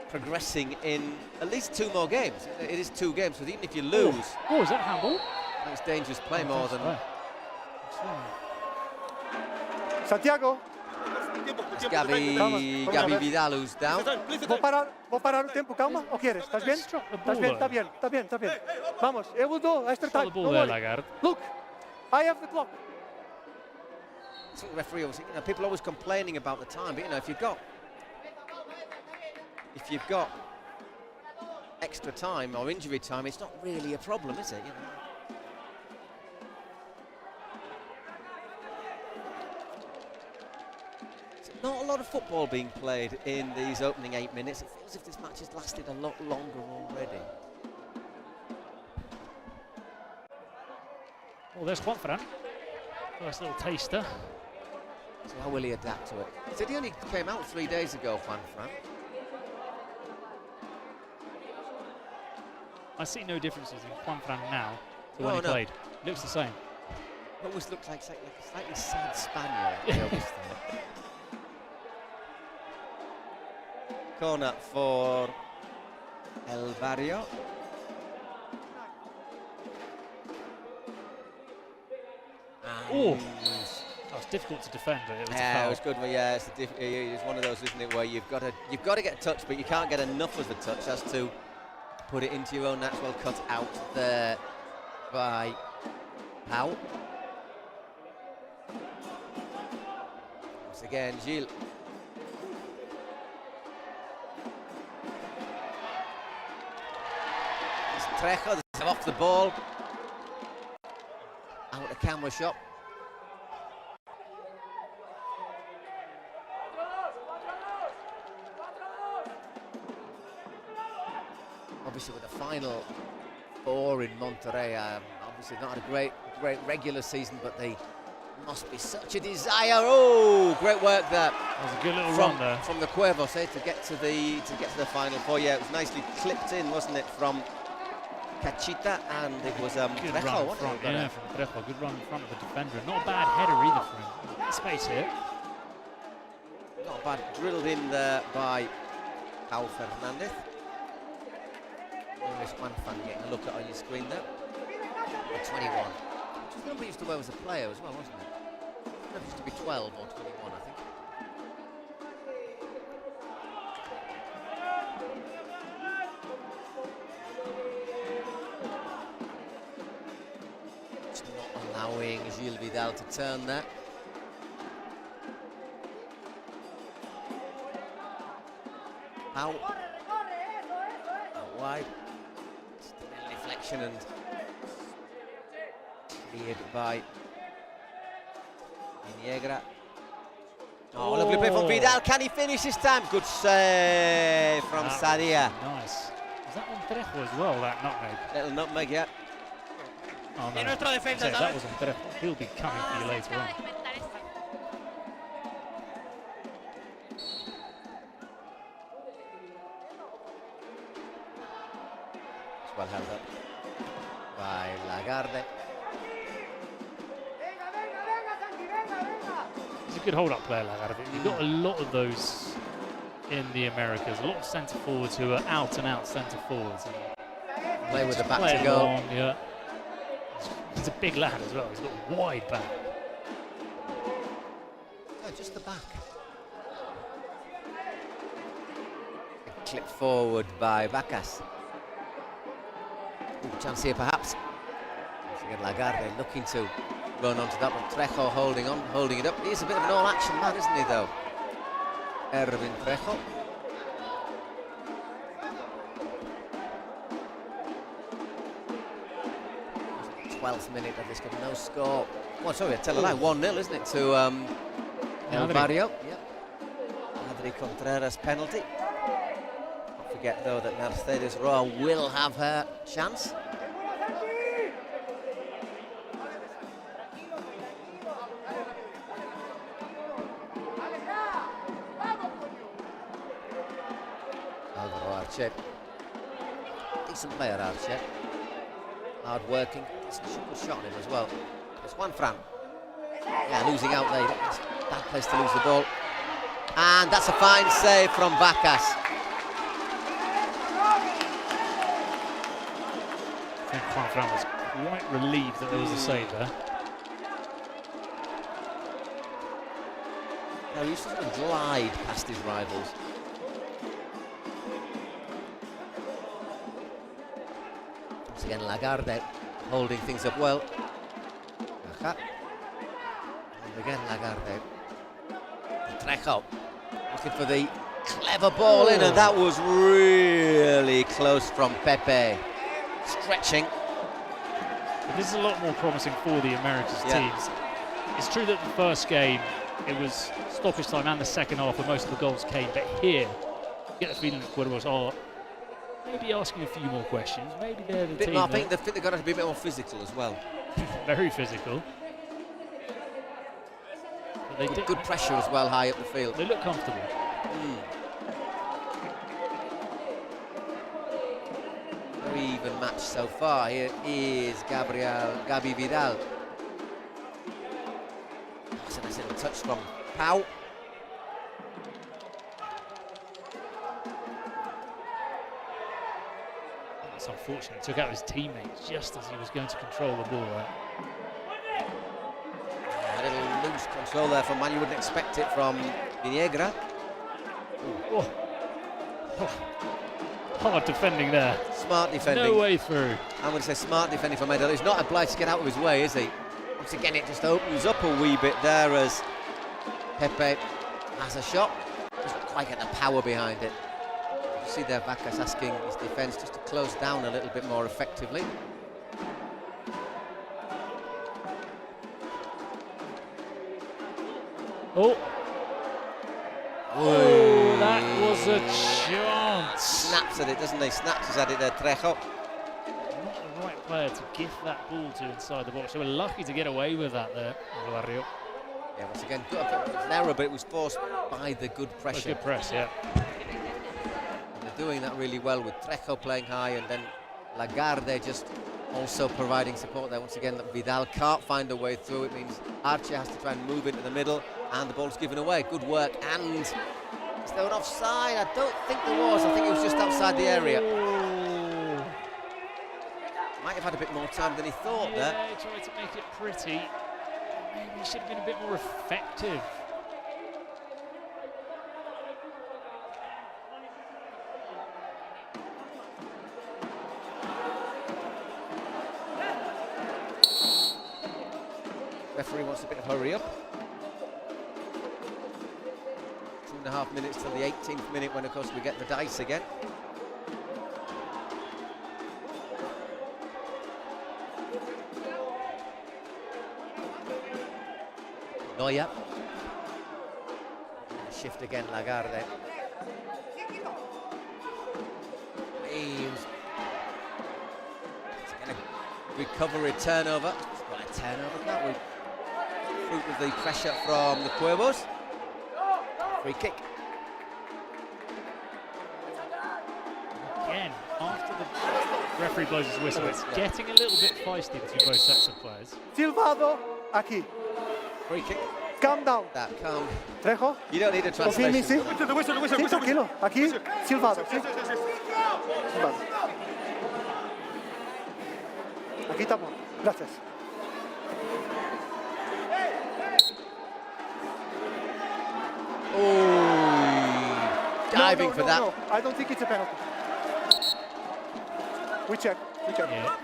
progressing in at least 2 more games. It is 2 games, so even if you lose, is that handball? That's dangerous play more than. Santiago. It's Gabi Vidal who's down. ¿Vos parar un tiempo, calma? ¿O quieres? ¿Estás bien? Está bien. Vamos, it will do extra time. Ball there, Lagarde. Look, I have the clock. I think the referee always, you know, people are always complaining about the time, but you know, if you've got extra time or injury time, it's not really a problem, is it? You know. Not a lot of football being played in these opening 8 minutes. It feels as if this match has lasted a lot longer already. Well, there's Juanfran. First little taster. So how will he adapt to it? He said he only came out 3 days ago, Juanfran. I see no differences in Juanfran now to when he played. Looks the same. Always looked like a slightly sad spaniel. Corner for El Barrio. Oh, that was difficult to defend, but it was it was good. But yeah, it's one of those, isn't it, where you've got to get a touch, but you can't get enough of the touch as to put it into your own net. Well cut out there by Pau. Once again, Gilles. Trejo off the ball. Out of camera shot. Obviously with the final 4 in Monterrey, obviously not had a great regular season, but they must be such a desire. Oh, great work there. That was a good little run there from the Cuervos to get to the final 4. Yeah, it was nicely clipped in, wasn't it, from Cachita, and it was good Trejo, run wasn't it? Yeah, from Trejo. Good run in front of the defender. Not a bad header either for him. Space here. Not bad, drilled in there by Raul Fernandez. There's one fan getting a look at on your screen there. 21. Which is number he used to wear as a player as well, wasn't it? I don't know if it used to be 12 or 21, I think. allowing Gilles Vidal to turn there. Out wide. Deflection and cleared by Viniegra. Oh, lovely play from Vidal. Can he finish this time? Good save from Sadia. Nice. Was that on Trejo as well, that nutmeg? Little nutmeg, yeah. Oh, no. nuestro defensa, That was on Trejo. He'll be coming for you later on. Well held up by Lagarde. He's a good hold-up player, Lagarde. You've got a lot of those in the Americas. A lot of centre forwards who are out-and-out centre forwards. Play with the back play to go. Long, yeah. He's a big lad as well. He's got a wide back. Oh, just the back. Clip forward by Bacas. Ooh, chance here perhaps. Once again, Lagarde looking to run onto that one. Trejo holding it up. He's a bit of an all-action man, isn't he, though? Erwin Trejo. 12th minute of this game, no score. Oh, sorry, I tell a lie, 1-0, isn't it, to El Barrio? Yep. Adri Contreras penalty. Don't forget, though, that Mercedes Roa will have her chance. Alvaro Arce. Decent player, Arce. Hard working. It's a good shot on him as well. It's Juan Fran. Yeah, losing out there. That's a bad place to lose the ball. And that's a fine save from Bacas. I think Juan Fran was quite relieved that there was a save there. No, he used to sort of glide past his rivals. Once again, Lagarde holding things up well. And again, Lagarde. Trejo looking for the clever ball in, and that was really close from Pepe. Stretching. But this is a lot more promising for the Americas teams. It's true that the first game, it was stoppage time and the second half where most of the goals came, but here, you get the feeling that Cuervos are maybe asking a few more questions. Maybe they're the team. I think they've got to be a bit more physical as well. Very physical. But they good pressure as well, high up the field. They look comfortable. Very even match so far. Here is Gabi Vidal. That's a nice little touch from Pau. That's unfortunate. Took out his teammates just as he was going to control the ball there. A little loose control there from man. You wouldn't expect it from Viniegra. Oh. Hard defending there. Smart defending. No way through. I'm going to say smart defending from Edel. He's not obliged to get out of his way, is he? Once again, it just opens up a wee bit there as Pepe has a shot. Doesn't quite get the power behind it. You see there, Bacas asking his defence just to close down a little bit more effectively. Oh, that was a chance. Snaps at it, doesn't he? Snatches at it there, Trejo. Not the right player to gift that ball to inside the box. They were lucky to get away with that there, Barrio. Yeah, once again, it was an error, but it was forced by the good pressure. Good press, yeah. And they're doing that really well with Trejo playing high, and then Lagarde just also providing support there. Once again, Vidal can't find a way through. It means Archer has to try and move into the middle, and the ball's given away. Good work. And is there an offside? I don't think there was. I think it was just outside the area. Might have had a bit more time than he thought there. Yeah, he tried to make it pretty. Maybe he should have been a bit more effective. Referee wants a bit of hurry up. 2.5 minutes till the 18th minute when, of course, we get the dice again. Neuer. Shift again, Lagarde. He's going to recover a turnover. It's got a turnover, can't we? Fruit of the pressure from the Cuervos. Free kick. Again, after the referee blows his whistle, it's getting a little bit feisty between both sets of players. Silvado, aquí. Free kick. Calm down. That calm. Trejo. You don't need a translation. Confía en mí, sí. Sí, tranquilo. Aquí, silbado, sí. Silbado. Aquí estamos. Gracias. Oh, diving for that. No, I don't think it's a penalty. We check. Yeah.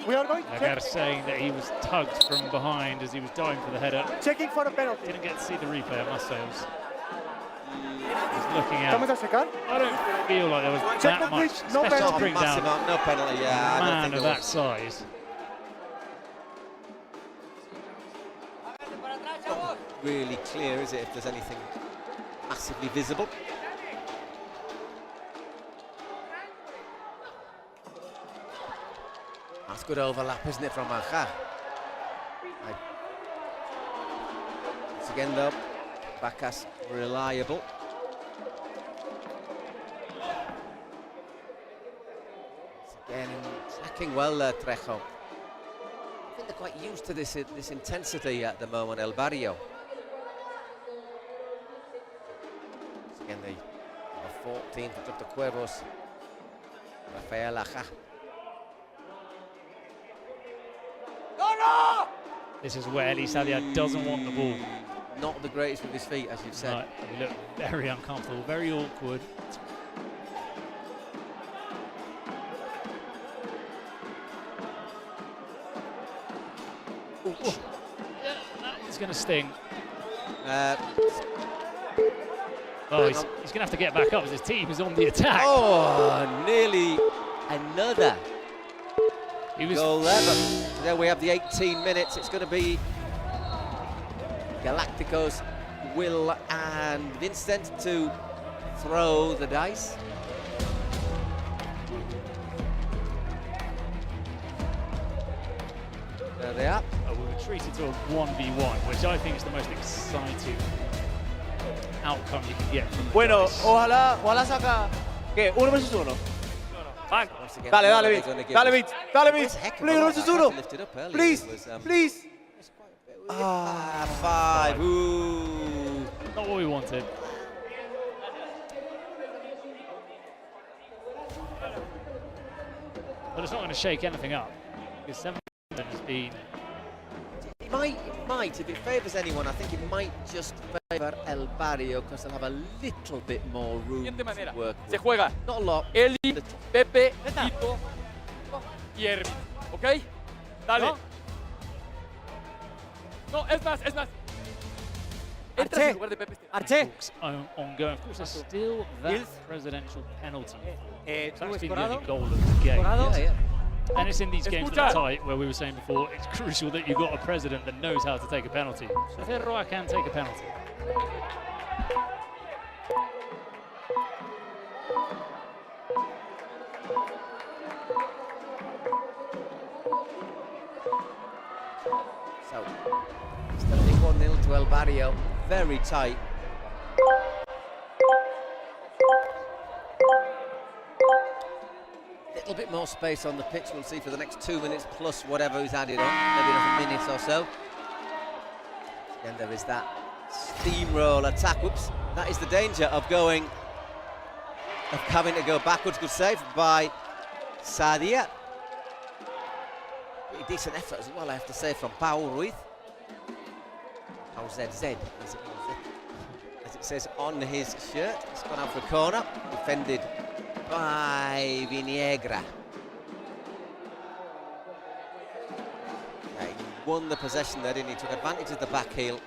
We are going. Lagarde saying that he was tugged from behind as he was diving for the header. Checking for a penalty. Didn't get to see the replay, I must say. Was looking out. Vamos a checar. I don't feel like there was Check that much, no especially to penalty. bring down No penalty, yeah. a man of that size. Not really clear, is it, if there's anything massively visible? That's good overlap, isn't it, from Manja? Once again, though, Bacas reliable. Once again, tracking well, Trejo. I think they're quite used to this intensity at the moment, El Barrio. Once again, the number 14 for Dr. Cuervos, Rafael Aja. This is where Elisadia doesn't want the ball. Not the greatest with his feet, as you've said. Right, he looked very uncomfortable, very awkward. Ooh. Yeah, that one's going to sting. Oh, he's going to have to get back up as his team is on the attack. Oh, nearly another goal there, but there we have the 18 minutes. It's going to be Galacticos, Will and Vincent to throw the dice. There they are. We were treated to a 1v1, which I think is the most exciting outcome you can get from the Bueno, dice. ojalá saca. ¿Qué? 1 versus 1. Fine. Dale, Beach. Dale, Beach. Dale, Beach. Please, 1 versus 1. Please, please. 5. Ooh. Not what we wanted. But it's not going to shake anything up. Because 7 has been... It might, if it favours anyone, I think it might just favour El Barrio because they'll have a little bit more room to work with. Se juega. Not a lot. Eli, Pepe, Tito y Erwin. ¿Ok? Dale. No, es más. Entra en lugar de Pepe. Talks ongoing. Of course, there's still that presidential penalty. It's actually the only goal of the game. Yeah. And it's in these games that are tight, where we were saying before, it's crucial that you've got a president that knows how to take a penalty. So Ferroa can take a penalty. So, standing 1-0 to El Barrio, very tight. A little bit more space on the pitch, we'll see for the next 2 minutes plus whatever is added on, maybe another minute or so. Then there is that steamroll attack. Whoops, that is the danger of having to go backwards. Good save by Sadia. Pretty decent effort as well, I have to say, from Pau Ruiz. Pau ZZ, as it says on his shirt. It's gone out for a corner, defended by Viniegra. won the possession there, didn't he? Took advantage of the back heel.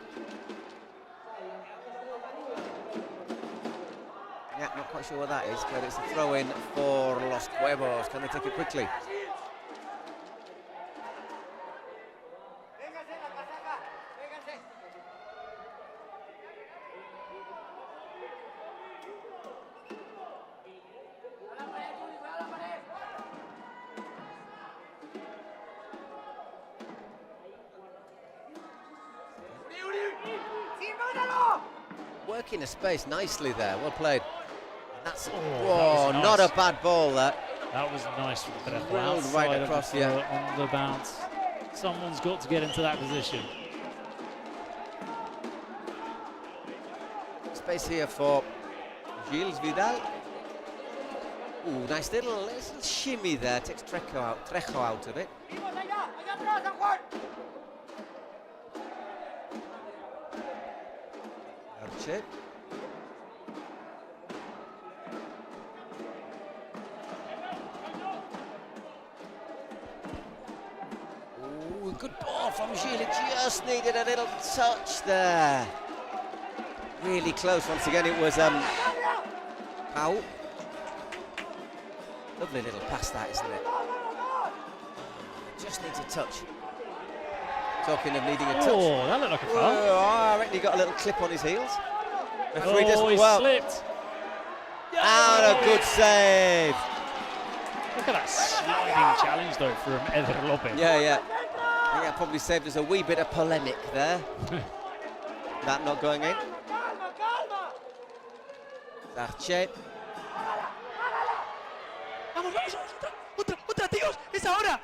Yeah, not quite sure what that is, but it's a throw-in for Los Cuervos. Can they take it quickly? Working a space nicely there, well played. That's nice. Not a bad ball there. That was nice from Trejo. Rolled right across, on the bounce. Someone's got to get into that position. Space here for Gilles Vidal. Ooh, nice little shimmy there. Takes Trejo out of it. Arche. Ooh, good ball from Gilles. It just needed a little touch there. Really close. Once again, it was Pau. Lovely little pass that, isn't it? Just needs a touch. Talking of needing a touch. Oh, that looked like a foul. I reckon he got a little clip on his heels. Referee he slipped. And a good save. Look at that sliding challenge though from Eder Lopez. Yeah. I think that probably saved us a wee bit of polemic there. That not going in. Arche. Vamos, otra, tíos, es ahora.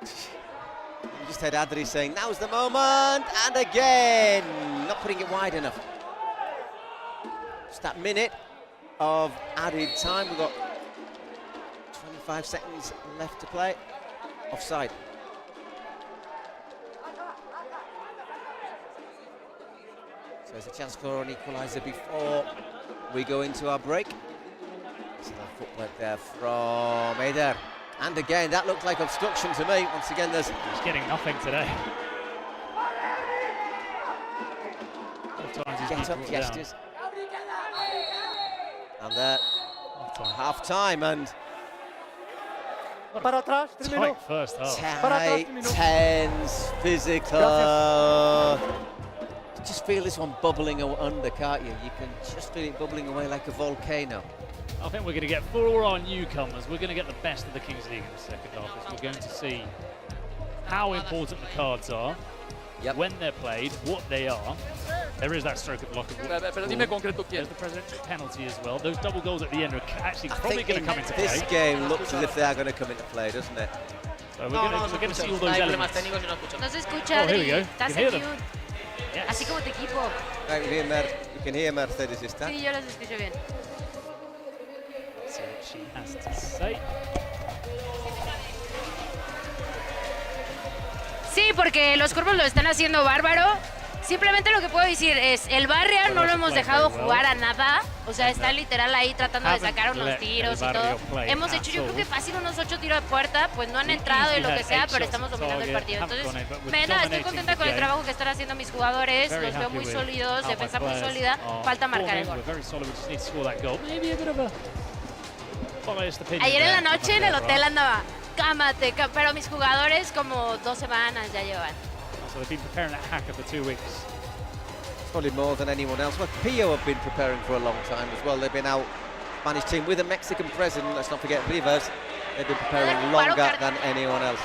You just heard Adri saying, now's the moment, and again, not putting it wide enough. Just that minute of added time. We've got 25 seconds left to play. Offside. So there's a chance for an equaliser before we go into our break. So a footwork there from Eder. And again, that looked like obstruction to me. Once again, there's... He's getting nothing today. Get up gestures. And there, half-time, and... Para atrás, termino. Tight first half. Tight, tense, physical. Just feel this one bubbling under, can't you? You can just feel it bubbling away like a volcano. I think we're going to get, for our newcomers, we're going to get the best of the Kings League in the second half. We're going to see how important the cards are, when they're played, what they are. There is that stroke of luck. There's the presidential penalty as well. Those double goals at the end are actually probably going to come into play. This game looks as if they are going to come into play, doesn't it? So we're going to see all those elements. No se escucha, Adri. Here we go. Estás en mute. Así como tu equipo. You can hear Mercedes está. Sí, yo los escucho bien. See what she has to say. Sí, porque los Cuervos lo están haciendo bárbaro. Simplemente lo que puedo decir es, el Barria no lo hemos dejado jugar a nada. O sea, está literal ahí tratando de sacar unos tiros y todo. Hemos hecho, yo creo que fácil unos 8 tiros de puerta, pues no han entrado y lo que sea, pero estamos dominando el partido. Entonces, estoy contenta con el trabajo que están haciendo mis jugadores. Los veo muy sólidos, defensa muy sólida. Falta marcar el gol. Ayer en la noche en el hotel andaba, cámate, pero mis jugadores como 2 semanas ya llevan. So they've been preparing that hacker for 2 weeks. Probably more than anyone else. Well, Pio have been preparing for a long time as well. They've been out, Spanish team, with a Mexican president. Let's not forget Rivas. They've been preparing longer than anyone else.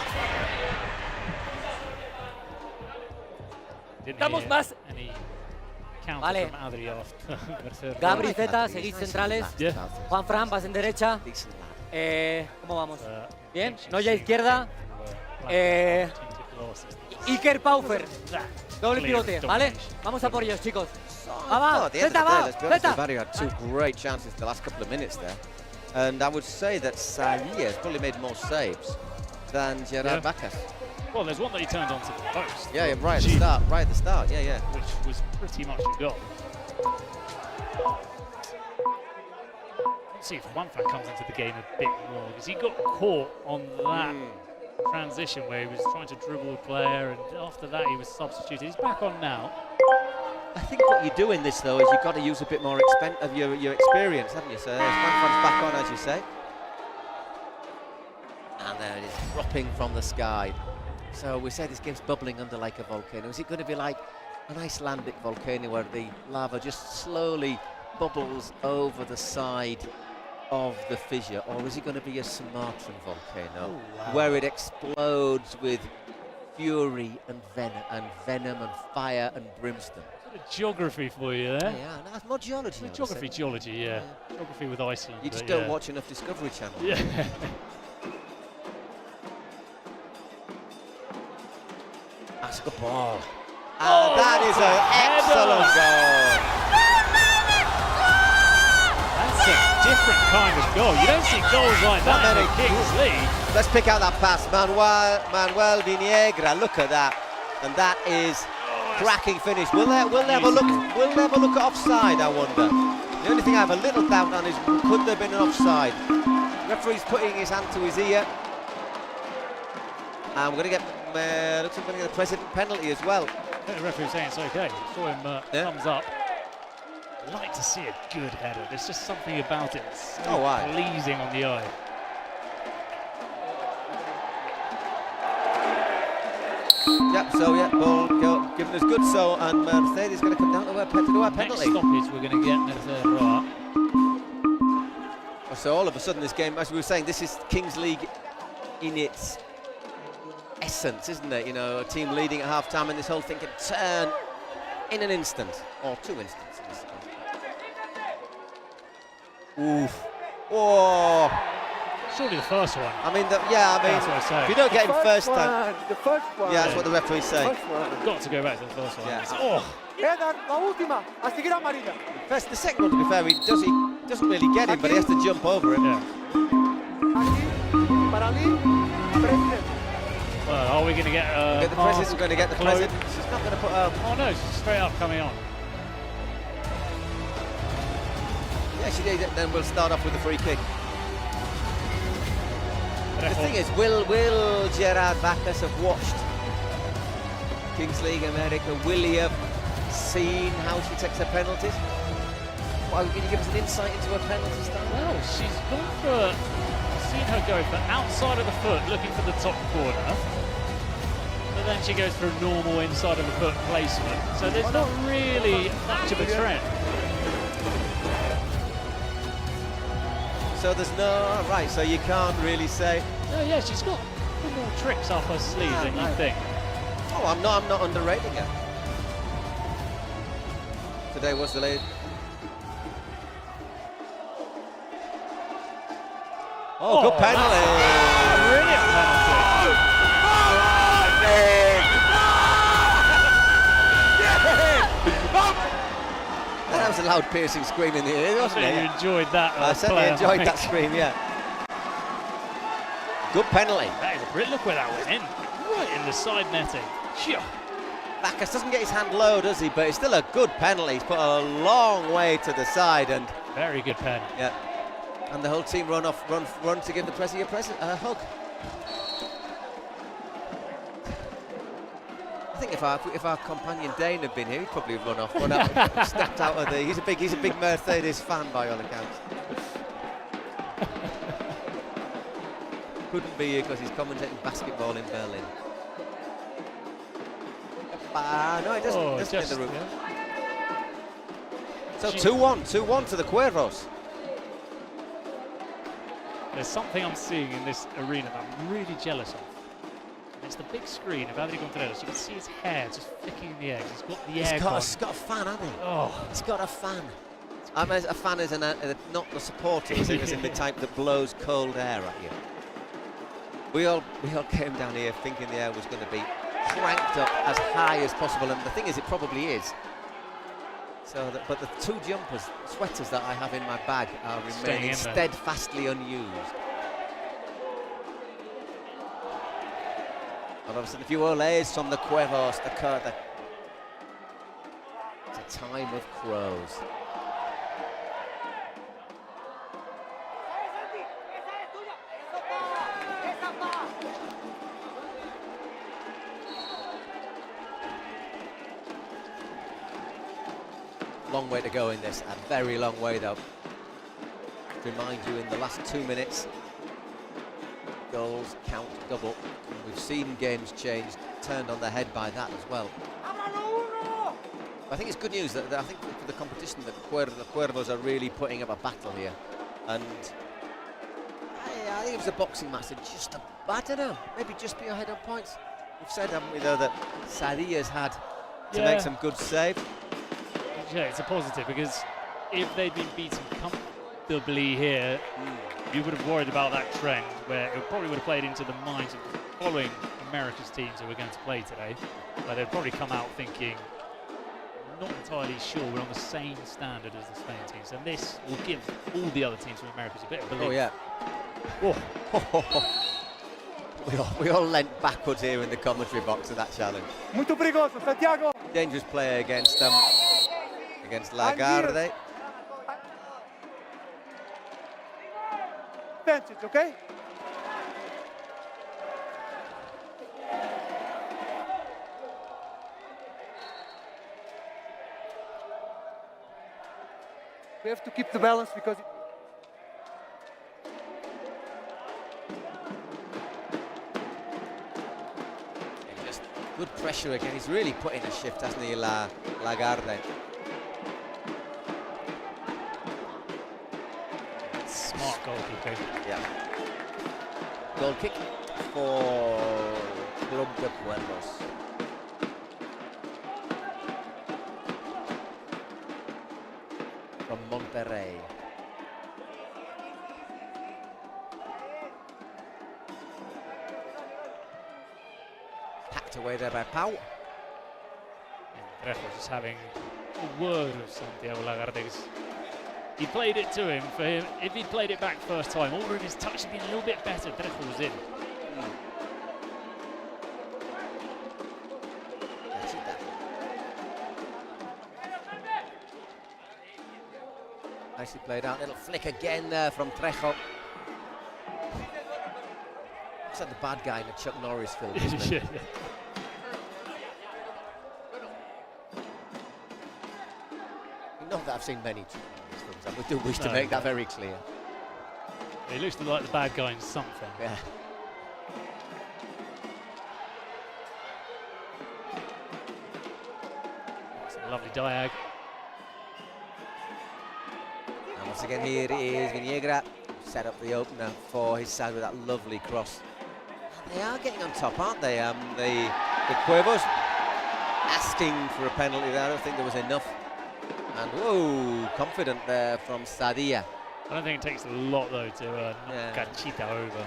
Damos más. Vale. Gabri, Zeta, seguid centrales. Juan Fran, vas en derecha. ¿Cómo vamos? Bien. Noya izquierda. Iker Paufer. Doble pivote, ¿vale? Vamos a por ellos, chicos. Va, Zeta, va. Zeta. Barrio had 2 great chances the last couple of minutes there. And I would say that Saïd has probably made more saves than Gerard Vacas. Well, there's one that he turned onto the post. Yeah, right at the start, yeah. Which was pretty much a goal. Let's see if Juan Fran comes into the game a bit more, because he got caught on that transition where he was trying to dribble a player, and after that he was substituted. He's back on now. I think what you do in this, though, is you've got to use a bit more of your experience, haven't you? So there's Juanfran's back on, as you say. And there it is, dropping from the sky. So we say this game's bubbling under like a volcano. Is it going to be like an Icelandic volcano where the lava just slowly bubbles over the side of the fissure, or is it going to be a Sumatran volcano where it explodes with fury and venom and fire and brimstone? Bit of geography for you there. Yeah, no, that's more geology. Geography, yeah. Geography with Iceland. You just don't watch enough Discovery Channel. Yeah. That's a good ball. And that is an excellent goal. That's a different kind of goal. You don't see goals like that in the Kings League. Let's pick out that pass. Manuel Viniegra, look at that. And that is cracking finish. We'll never look at offside, I wonder. The only thing I have a little doubt on is could there have been an offside? The referee's putting his hand to his ear. And we're going to get looks like we're going to get a president penalty as well. I think the referee's saying it's okay. Saw him thumbs up. I'd like to see a good header. There's just something about it that's so pleasing on the eye. Yep, ball giving us good so, and Mercedes is going to come down to our penalty. Next stoppage we're going to get Mercedes. So all of a sudden this game, as we were saying, this is Kings League in its essence, isn't it? You know, a team leading at half-time and this whole thing can turn in an instant, or 2 instants in this case. Oof. Oh. Surely the first one. I mean, that's what I say. If you don't get him first time. The first one. Yeah, that's what the referee's saying. Got to go back to the first one. Yeah. La última, a seguir amarilla. First, the second one, to be fair, he doesn't really get him, but he has to jump over him. Yeah. Well, are we going to get the president? We're going to get the president. She's not going to put oh no, she's straight up coming on. Yeah, she did. Then we'll start off with the free kick. The thing is, will Gerard Bacchus have watched Kings League America? Will he have seen how she takes her penalties? Well, can you give us an insight into her penalty style? Well, she's gone for, I've seen her go for outside of the foot, looking for the top corner. But then she goes for a normal inside of the foot placement. So there's not really much of a trend. So there's no right. So you can't really say. No, yeah, she's got a few more tricks up her sleeve than you think. Oh, I'm not underrating her. Today was the late. Oh, good penalty! Brilliant penalty! That was a loud, piercing scream in the ear, wasn't it? You enjoyed that. I certainly enjoyed that scream, yeah. Good penalty. That is a brilliant. Look where that went in. Right in the side netting. Sure. Bacchus doesn't get his hand low, does he? But it's still a good penalty. He's put a long way to the side and. Very good pen. Yeah. And the whole team run to give the president a hug. I think if our companion Dane had been here, he'd probably run off, stepped out of the. He's a big Mercedes fan by all accounts. Couldn't be here because he's commentating basketball in Berlin. No, he doesn't get the route. Yeah. So 2-1 to the Cuervos. There's something I'm seeing in this arena that I'm really jealous of. And it's the big screen of Adri Contreras. You can see his hair just flicking in the air. He's got the air. He's got a fan, hasn't he? Oh. He's got a fan. I'm a fan as not the supporter, as in the type that blows cold air at you. We all came down here thinking the air was going to be cranked up as high as possible, and the thing is, it probably is. So, but the 2 sweaters that I have in my bag are remaining steadfastly unused. All of a sudden, a few olays from the Cuervos, it's a time of crows. Long way to go in this, a very long way though. To remind you, in the last 2 minutes, goals count double. And we've seen games changed, turned on their head by that as well. I think it's good news that I think for the competition that the Cuervos are really putting up a battle here. And I think it was a boxing match that just, I don't know, maybe just be ahead on points. We've said, haven't we, though, that Sadia's had to make some good saves. Yeah, it's a positive, because if they'd been beaten comfortably here, you would have worried about that trend, where it probably would have played into the minds of the following America's teams who we're going to play today. Where they'd probably come out thinking, not entirely sure we're on the same standard as the Spain teams, and this will give all the other teams from America a bit of belief. Oh yeah. We all leant backwards here in the commentary box of that challenge. Muito perigoso, Santiago. Dangerous play against Lagarde. Benches, okay? We have to keep the balance because just good pressure again. He's really put in a shift, hasn't he, Lagarde? Smart goalkeeper. Yeah. Goal kick for Club de Cuervos. From Monterrey. Hacked away there by Pau. Trejo just having a word with Santiago Lagarde. He played it to him. For him, if he played it back first time, ordering his touch had been a little bit better. Trejo was in. Nicely played out. Little flick again there from Trejo. Looks like the bad guy in the Chuck Norris film, isn't he? Not that I've seen many Chuck Norris films. I do wish to make that very clear. He looks like the bad guy in something. Yeah. It's a lovely diag. Once again, here is Viniegra, set up the opener for his side with that lovely cross. They are getting on top, aren't they? The Cuervos asking for a penalty there. I don't think there was enough. And whoa, confident there from Sadia. I don't think it takes a lot though to knock Cachita over.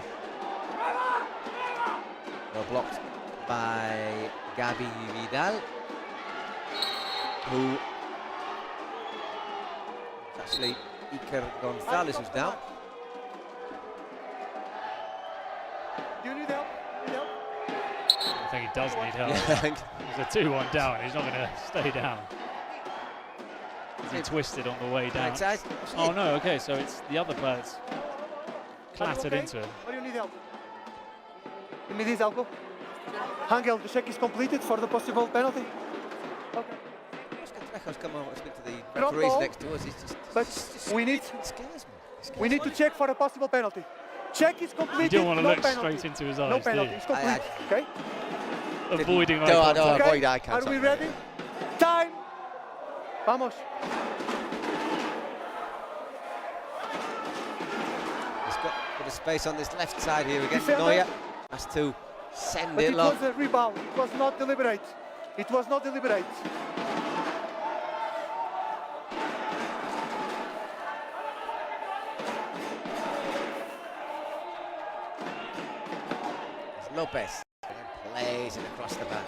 Well blocked by Gabi Vidal, who actually. Iker Gonzalez who's down. Do you need help? I think he does need help. There's a 2-1 down. He's not going to stay down. He twisted on the way down. Oh no, okay, so it's the other player that's clattered into him. What do you need help? You need his elbow? Angel, the check is completed for the possible penalty. Okay. Trejo's come over and speak to the referees next to us. We need to check for a possible penalty. Check is completed. You don't want to look straight into his eyes. No penalty. It's complete. Okay. Avoiding eye contact. Avoid eye contact. Are we ready? Time. Vamos. He's got a bit of space on this left side here again. Neuer has to send it long. It was a rebound. It was not deliberate. It was not deliberate. Lopez plays it across the back.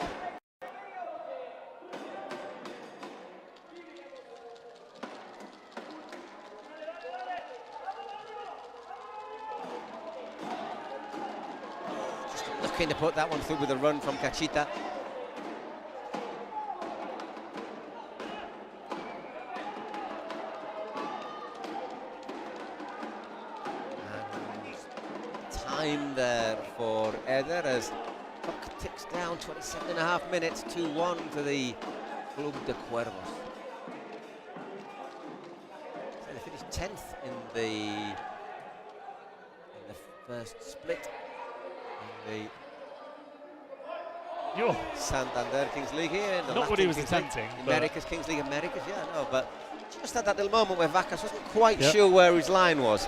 Just looking to put that one through with a run from Cachita. Time there for Eder as clock ticks down, 27.5 minutes, 2-1 to the Club de Cuervos. 10th in the first split in the Santander Kings League here. In the Not what he was attempting. America's Kings League, Americas, yeah, no, but just had that little moment where Vacas wasn't quite sure where his line was.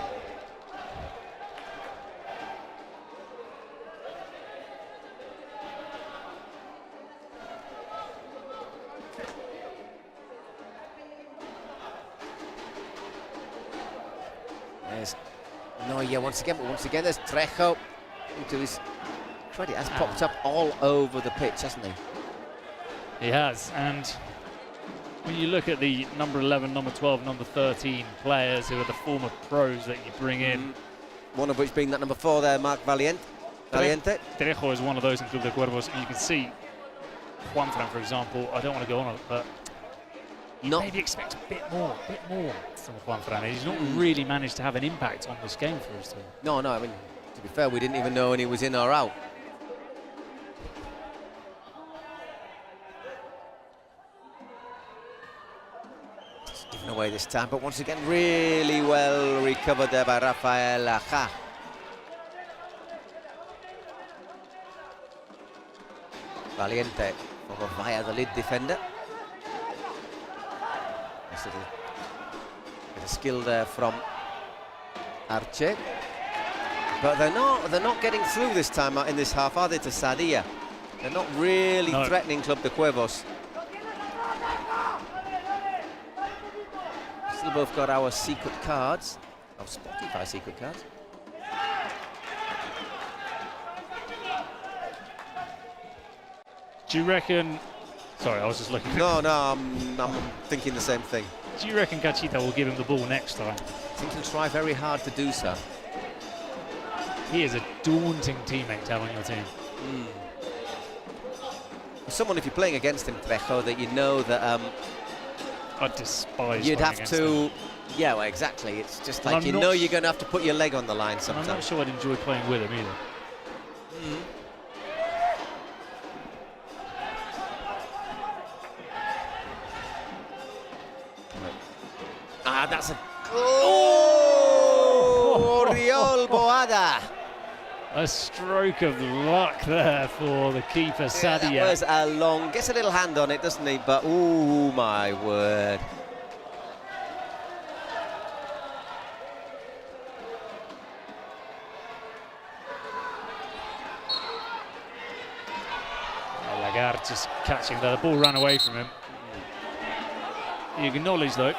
There's Neuer once again, but once again there's Trejo, who to his credit has popped up all over the pitch, hasn't he? He has, and when you look at the number 11, number 12, number 13 players who are the former pros that you bring in. One of which being that number 4 there, Marc Valiente. Trejo is one of those in Club de Cuervos, and you can see Juanfran, for example. I don't want to go on it, but you maybe expect a bit more from Juanfran. He's not really managed to have an impact on this game for his team. No, I mean, to be fair, we didn't even know when he was in or out. Just given away this time, but once again, really well recovered there by Rafael Aja. Valiente, former Valladolid defender. Nice little bit of skill there from Arce. But they're not getting through this time in this half, are they, to Sadia? They're not really threatening Club de Cuervos. Still both got our secret cards, our Spotify secret cards. Do you reckon... Sorry, I was just looking. No, I'm thinking the same thing. Do you reckon Cachita will give him the ball next time? I think he'll try very hard to do so. He is a daunting teammate to have on your team. Someone, if you're playing against him, Trejo, that you know that... I despise you'd have to... him. Yeah, well, exactly. It's just like you know you're going to have to put your leg on the line sometimes. I'm not sure I'd enjoy playing with him either. That's a... Oriol Boada! A stroke of luck there for the keeper, Sadia. That was a long... Gets a little hand on it, doesn't he? But, ooh, my word. Lagarde just catching there. The ball ran away from him. You acknowledge, though.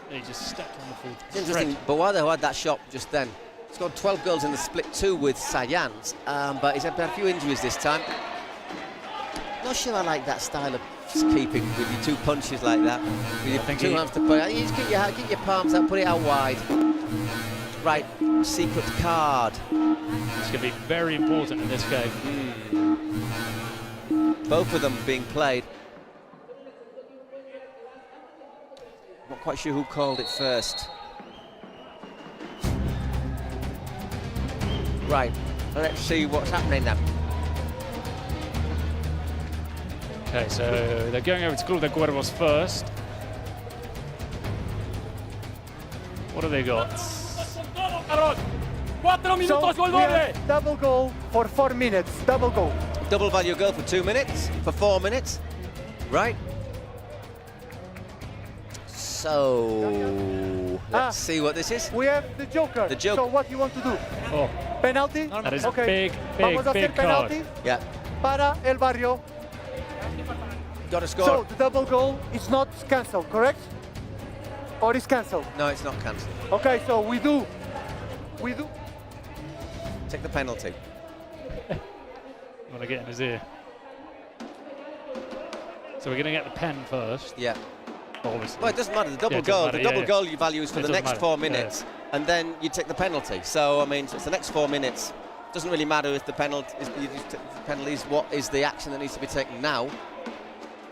He just stepped on the full. It's interesting, Boada, who had that shot just then, scored 12 goals in the split 2 with Sayans, but he's had a few injuries this time. Not sure I like that style of keeping with your 2 punches like that. With your 2 hands to put out. You just keep your palms out, put it out wide. Right, secret card. It's going to be very important in this game. Both of them being played. Not quite sure who called it first. Right, let's see what's happening then. Okay, so they're going over to Club de Cuervos first. What have they got? So we have double goal for 4 minutes, double goal. Double value goal for 2 minutes, for 4 minutes. Right. So, let's see what this is. We have the Joker. The Joker. So what you want to do? Oh. Penalty? That is okay. big card. Penalty Yeah. para El Barrio. Got to score. So the double goal is not cancelled, correct? Or is cancelled? No, it's not cancelled. Okay, so we do. Take the penalty. I'm going to get in his ear. So we're going to get the pen first. Yeah. Obviously. Well, it doesn't matter. The double goal. The double goal you value is for the next 4 minutes, and then you take the penalty. So I mean, it's the next 4 minutes. Doesn't really matter if the penalties. What is the action that needs to be taken now?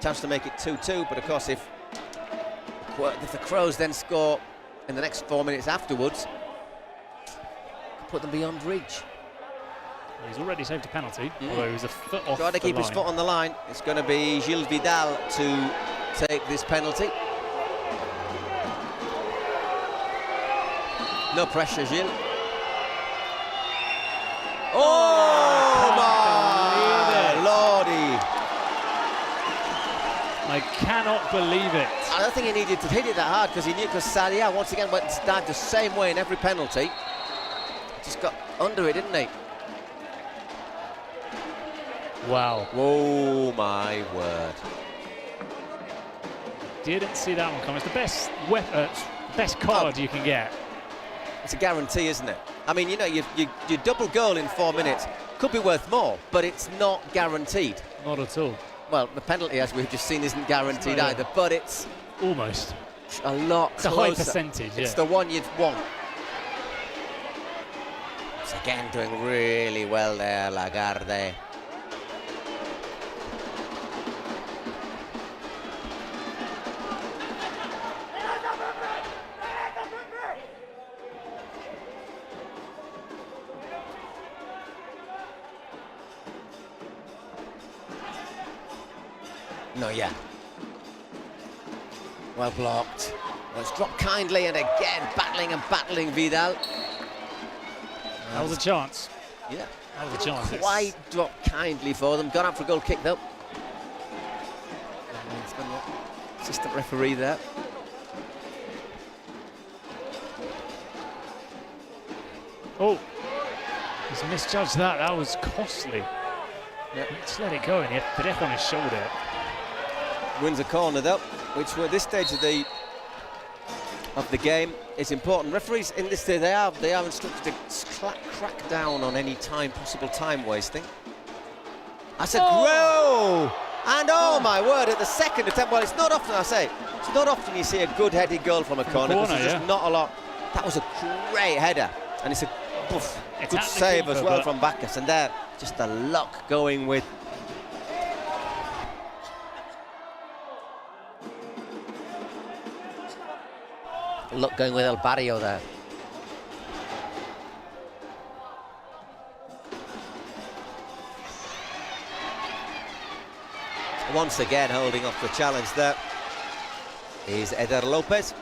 Chance to make it 2-2. But of course, if the Crows then score in the next 4 minutes afterwards, put them beyond reach. He's already saved a penalty, although he was a foot off. Trying to keep his foot on the line. It's going to be Gilles Vidal to take this penalty. No pressure, Gilles. Oh, my lordy. I cannot believe it. I don't think he needed to hit it that hard because he knew, because Sadia once again went to dive the same way in every penalty. Just got under it, didn't he? Wow. Oh, my word. Didn't see that one coming. It's the best card you can get. It's a guarantee, isn't it? I mean, you know, your double goal in 4 minutes could be worth more, but it's not guaranteed. Not at all. Well, the penalty, as we've just seen, isn't guaranteed either, but it's almost a lot closer. It's a high percentage, It's the one you'd want. It's again doing really well there, Lagarde. No, yeah. Well blocked. Well, it's dropped kindly, and again battling Vidal. That was a chance. Yeah. That was a chance. Quite dropped kindly for them. Gone out for a goal kick though. Assistant referee there. Oh, he's misjudged that. That was costly. Yep. Just let it go, and he had Parejo on his shoulder. Wins a corner though, which at this stage of the game is important. Referees in this day they are instructed to crack down on any possible time wasting. That's a grow, and oh my word! At the second attempt, well, it's not often it's not often you see a good headed goal from a corner because there's just not a lot. That was a great header, and it's a good save as well from Bacchus, and there just the luck going with. Luck going with El Barrio there. Once again holding off the challenge there is Eder Lopez.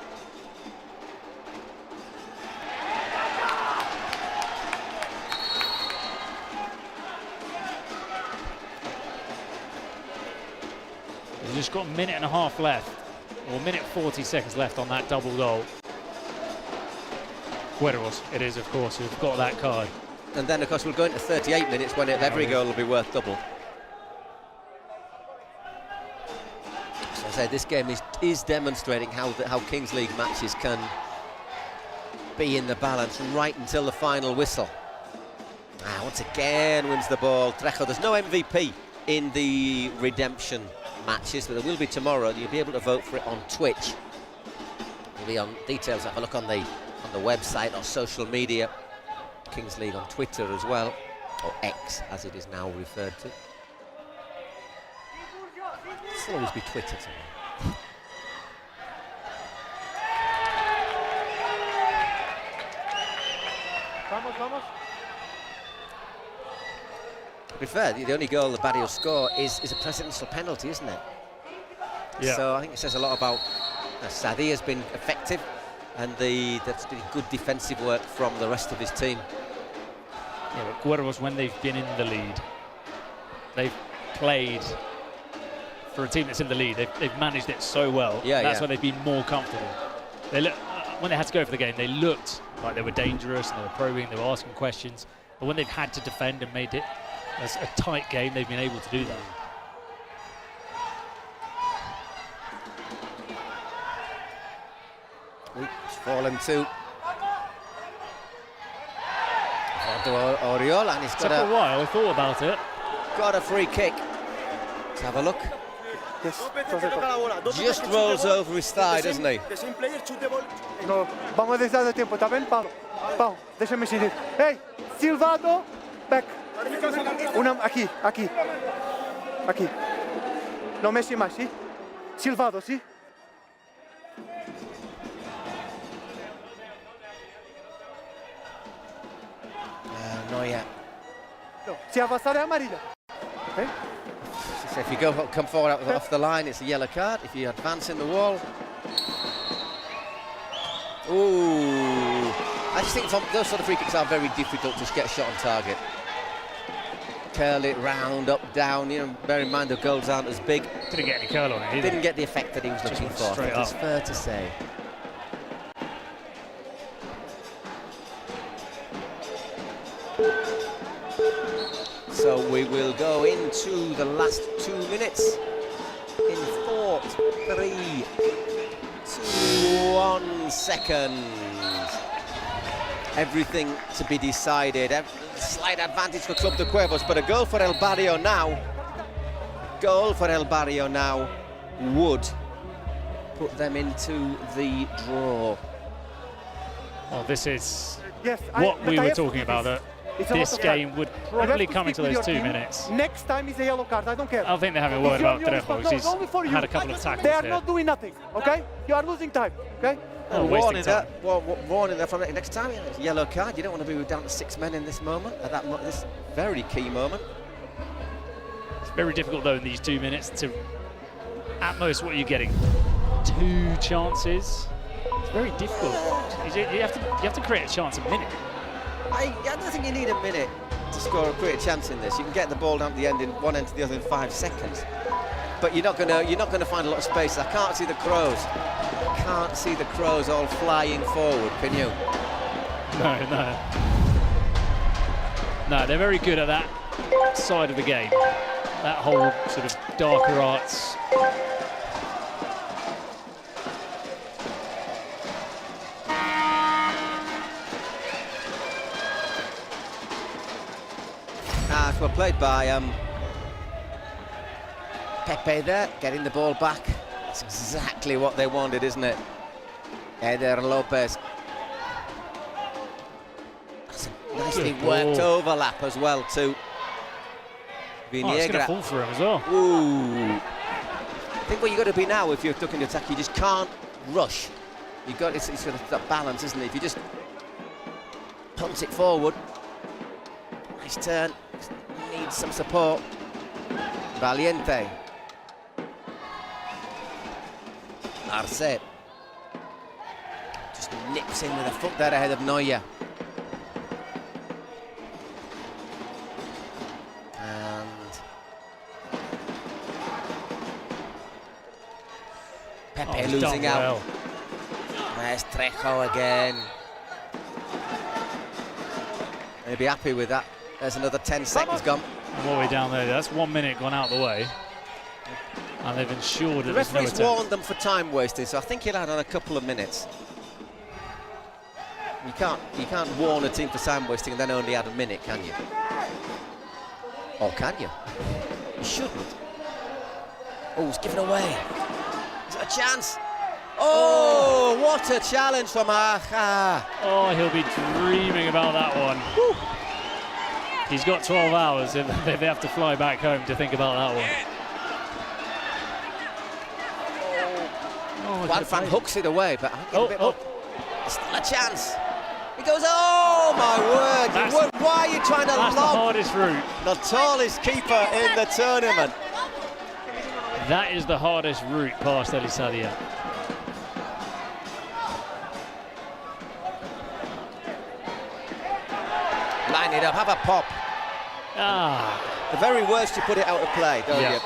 We've just got a minute and a half left, or a minute 40 seconds left on that double goal. Guerreros, it is, of course, who've got that card. And then, of course, we'll go into 38 minutes when every goal will be worth double. So I say this game is demonstrating how Kings League matches can be in the balance right until the final whistle. Once again wins the ball. Trejo, there's no MVP in the redemption matches, but there will be tomorrow. You'll be able to vote for it on Twitch. It'll be on details. Have a look on the website or social media. Kings League on Twitter as well, or X as it is now referred to. It'll always be Twitter to me. Vamos. To be fair, the only goal the Barrio score is a presidential penalty, isn't it? Yeah. So I think it says a lot about Sadi has been effective, and that's been good defensive work from the rest of his team. Yeah, but Guerreros, when they've been in the lead, they've played for a team that's in the lead. They've managed it so well. Yeah, that's why they've been more comfortable. They look, when they had to go for the game, they looked like they were dangerous and they were probing, they were asking questions. But when they've had to defend and made it as a tight game, they've been able to do that. It's fallen to Oriol, and he's got a while. I thought about it. Got a free kick. Let's have a look. Just rolls over his thigh, doesn't he? No, vamos a dejar de tiempo, ¿está bien, Pau? Pau, déjame seguir. Hey, silbado, back. Aquí. No Messi más, ¿sí? Silbado, ¿sí? No, yeah. No, si avanzar es amarilla. Okay? So if you come forward off the line, it's a yellow card. If you advance in the wall. Ooh. I just think those sort of free kicks are very difficult to get a shot on target. Curl it round, up, down. You know, bear in mind the goals aren't as big. Didn't get any curl on it either. Didn't get the effect that he was looking for. Straight up. It's fair to say. So we will go into the last 2 minutes in 4, 3, 2, 1 second. Everything to be decided. Slight advantage for Club de Cuervos, but a goal for El Barrio now. Goal for El Barrio now would put them into the draw. Well, this is what we were talking about. That this game would probably come into those 2 minutes. Next time is a yellow card. I don't care. I think they're having a word about Trejo. He's had a couple of tackles. They are not doing nothing. Okay, you are losing time. Okay. Warning there from next time. It's a yellow card. You don't want to be down to 6 men in this moment. At this very key moment. It's very difficult though in these 2 minutes to, at most, what are you getting? 2 chances. It's very difficult. You have to create a chance a minute. I don't think you need a minute to score or create a chance in this. You can get the ball down to the end in one end to the other in 5 seconds. But you're not gonna find a lot of space. I can't see the Crows. I can't see the Crows all flying forward, can you? No, they're very good at that side of the game. That whole sort of darker arts. Well played by Pepe there, getting the ball back. That's exactly what they wanted, isn't it? Eder Lopez. That's a nicely worked overlap as well too. Oh, it's going to fall for him as well. Ooh. I think what you've got to be now, if you're looking to attack, you just can't rush. You've got it's sort of that balance, isn't it? If you just punt it forward, nice turn. Needs some support. Valiente. Arce. Just nips in with a foot there ahead of Neuer. And Pepe losing out. Well. There's Trejo again. He'll be happy with that. There's another 10 seconds gone. And what we're down there, that's 1 minute gone out the way. And they've ensured that there's no referee's attempt. warned them for time wasting, so I think he'll add on a couple of minutes. You can't warn a team for time wasting and then only add a minute, can you? Or can you? You shouldn't. Oh, he's given away. Is it a chance? Oh, what a challenge from Aja. Oh, he'll be dreaming about that one. Whew. He's got 12 hours and they have to fly back home to think about that one. Juan Fran hooks it away, but it's still a chance. He goes, oh my word, why are you trying to lob? That's the hardest route. The tallest keeper in the tournament. That is the hardest route past Elisadia. Line it up, have a pop. The very worst, you put it out of play, don't you?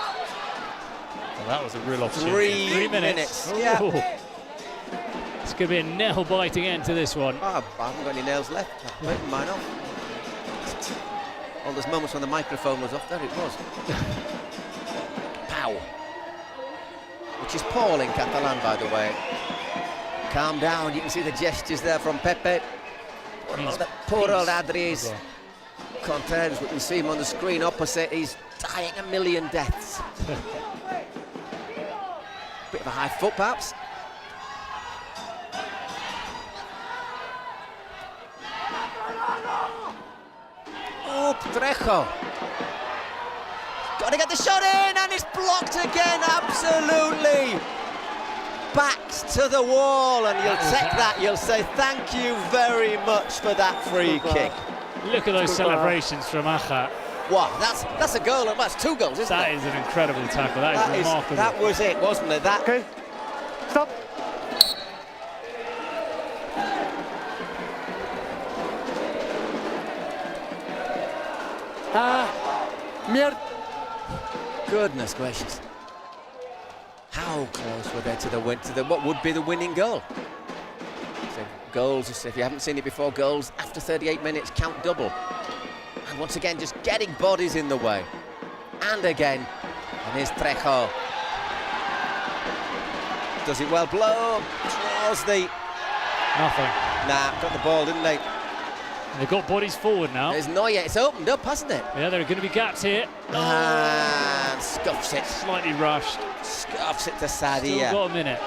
Well, that was a real opportunity. 3 minutes. Ooh. Yeah. It's going to be a nail-biting end to this one. I haven't got any nails left. I've taken mine off. All those moments when the microphone was off, there it was. Pow. Which is Paul in Catalan, by the way. Calm down, you can see the gestures there from Pepe. Poor old Adri's content. We can see him on the screen opposite. He's dying a million deaths. Bit of a high foot, perhaps. Oh, Trejo. Got to get the shot in, and it's blocked again. Absolutely. Backs to the wall, and you'll take that. You'll say thank you very much for that free kick. Look at those celebrations from Aja. Wow, that's a goal, and that's 2 goals, isn't it? That is an incredible tackle. That is remarkable. That was it, wasn't it? That. Okay. Stop. Mierda. Goodness gracious. How close were they to the win, what would be the winning goal? So goals, if you haven't seen it before, goals after 38 minutes count double. And once again, just getting bodies in the way. And again, and here's Trejo. Does it well, blow, draws the... Nothing. Nah, got the ball, didn't they? They've got bodies forward now. There's not yet, it's opened up, hasn't it? Yeah, there are going to be gaps here. And scuffs it. Slightly rushed. Scuffs it to Sadia. Still got a minute.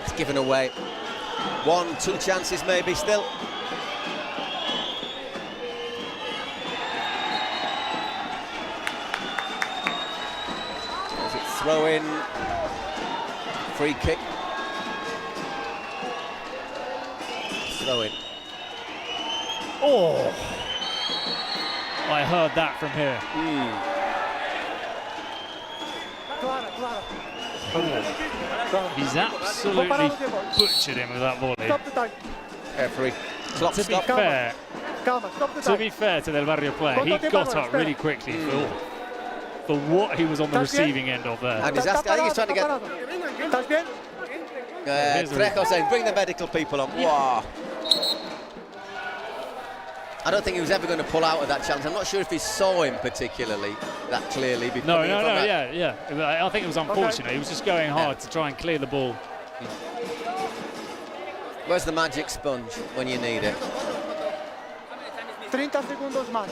It's given away. 1, 2 chances maybe still. Throw in, free kick. Throw in. Oh! I heard that from here. He's absolutely butchered him with that volley. Referee, clock to be fair to Del Barrio player, he got up really quickly for what he was on the receiving end of there. And he's asking, I think he's trying to get... Trejo saying, bring the medical people on. Wow. I don't think he was ever going to pull out of that challenge. I'm not sure if he saw him particularly that clearly. No, yeah. I think it was unfortunate. He was just going hard to try and clear the ball. Where's the magic sponge when you need it? 30 segundos más.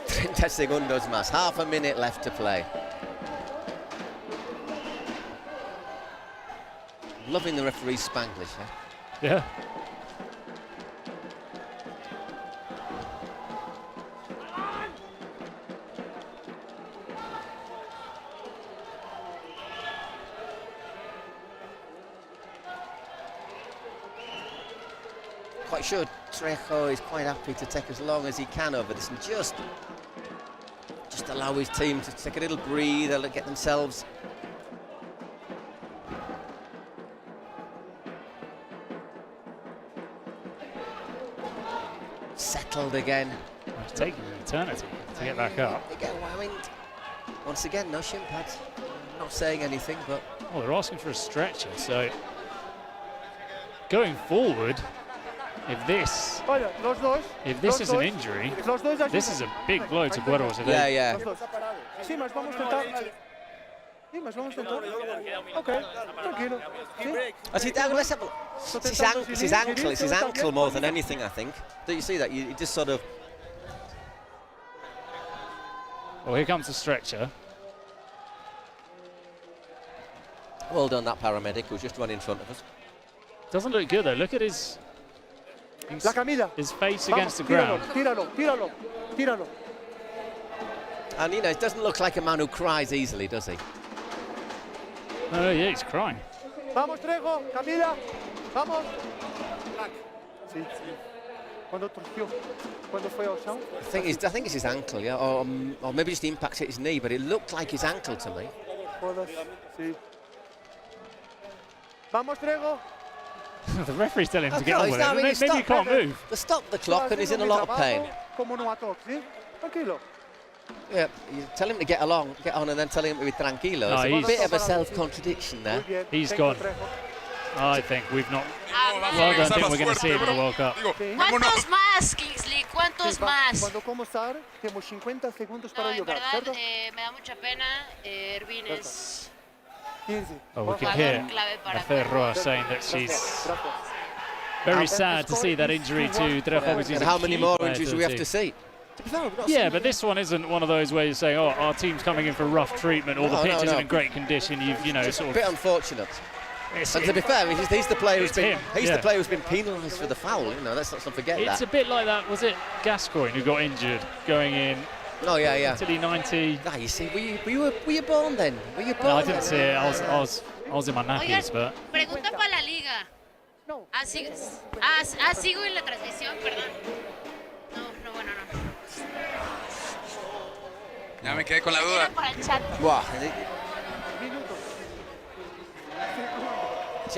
30 segundos más. Half a minute left to play. Loving the referee's Spanglish, eh? Yeah. Quite sure Trejo is quite happy to take as long as he can over this and just allow his team to take a little breathe, they'll get themselves settled again. It's taking an eternity to get back up. I mean, once again, no shin pads. Not saying anything, but... Well, they're asking for a stretcher, so... Going forward, if this is an injury, this is a big blow to Guerrero today. Yeah. Okay, tranquilo. It's his ankle more than anything, I think. Don't you see that? You just sort of... Well, here comes the stretcher. Well done, that paramedic who's just run in front of us. Doesn't look good though. Look at his face against the ground. Tíralo. And you know, it doesn't look like a man who cries easily, does he? Oh yeah, he's crying. Vamos, Trejo, Camila, vamos. Sí. Cuando torció, cuando fue al chão. I think it's his ankle, yeah, or maybe just the impact hit his knee, but it looked like his ankle to me. Sí. Vamos, Trejo. The referee's telling him to get on with it. Maybe he can't move. They stopped the clock and he's in a lot of pain. Yeah, you tell him to get on, and then tell him to be tranquilo. No, it's a bit of a self-contradiction there. He's gone. I think we've not... Well, I don't think we're going to see him in the World Cup. ¿Cuántos más, Kingsley? ¿Cuántos más? Cuando comenzar, tenemos 50 segundos para en llorar, verdad, ¿cierto? me da mucha pena. Ervin es... Oh, we can hear Esther Roa saying that she's very sad to see that injury to Trejo. And how many more injuries do we have to see? Yeah, but this one isn't one of those where you say, oh, our team's coming in for rough treatment, or the pitch isn't in great condition. It's a bit unfortunate. And to be fair, he's the player who's been penalised for the foul. You know, let's not forget that. It's a bit like that. Was it Gascoigne who got injured going in? Oh yeah. Italy 90. Ah, you see, were you born then? Were you born? No, I didn't see it. I was in my nappies, but. Pregunta para la liga. No. Sigo en la transmisión, perdón. No, bueno, no. Ya me quedé con la duda. Buah.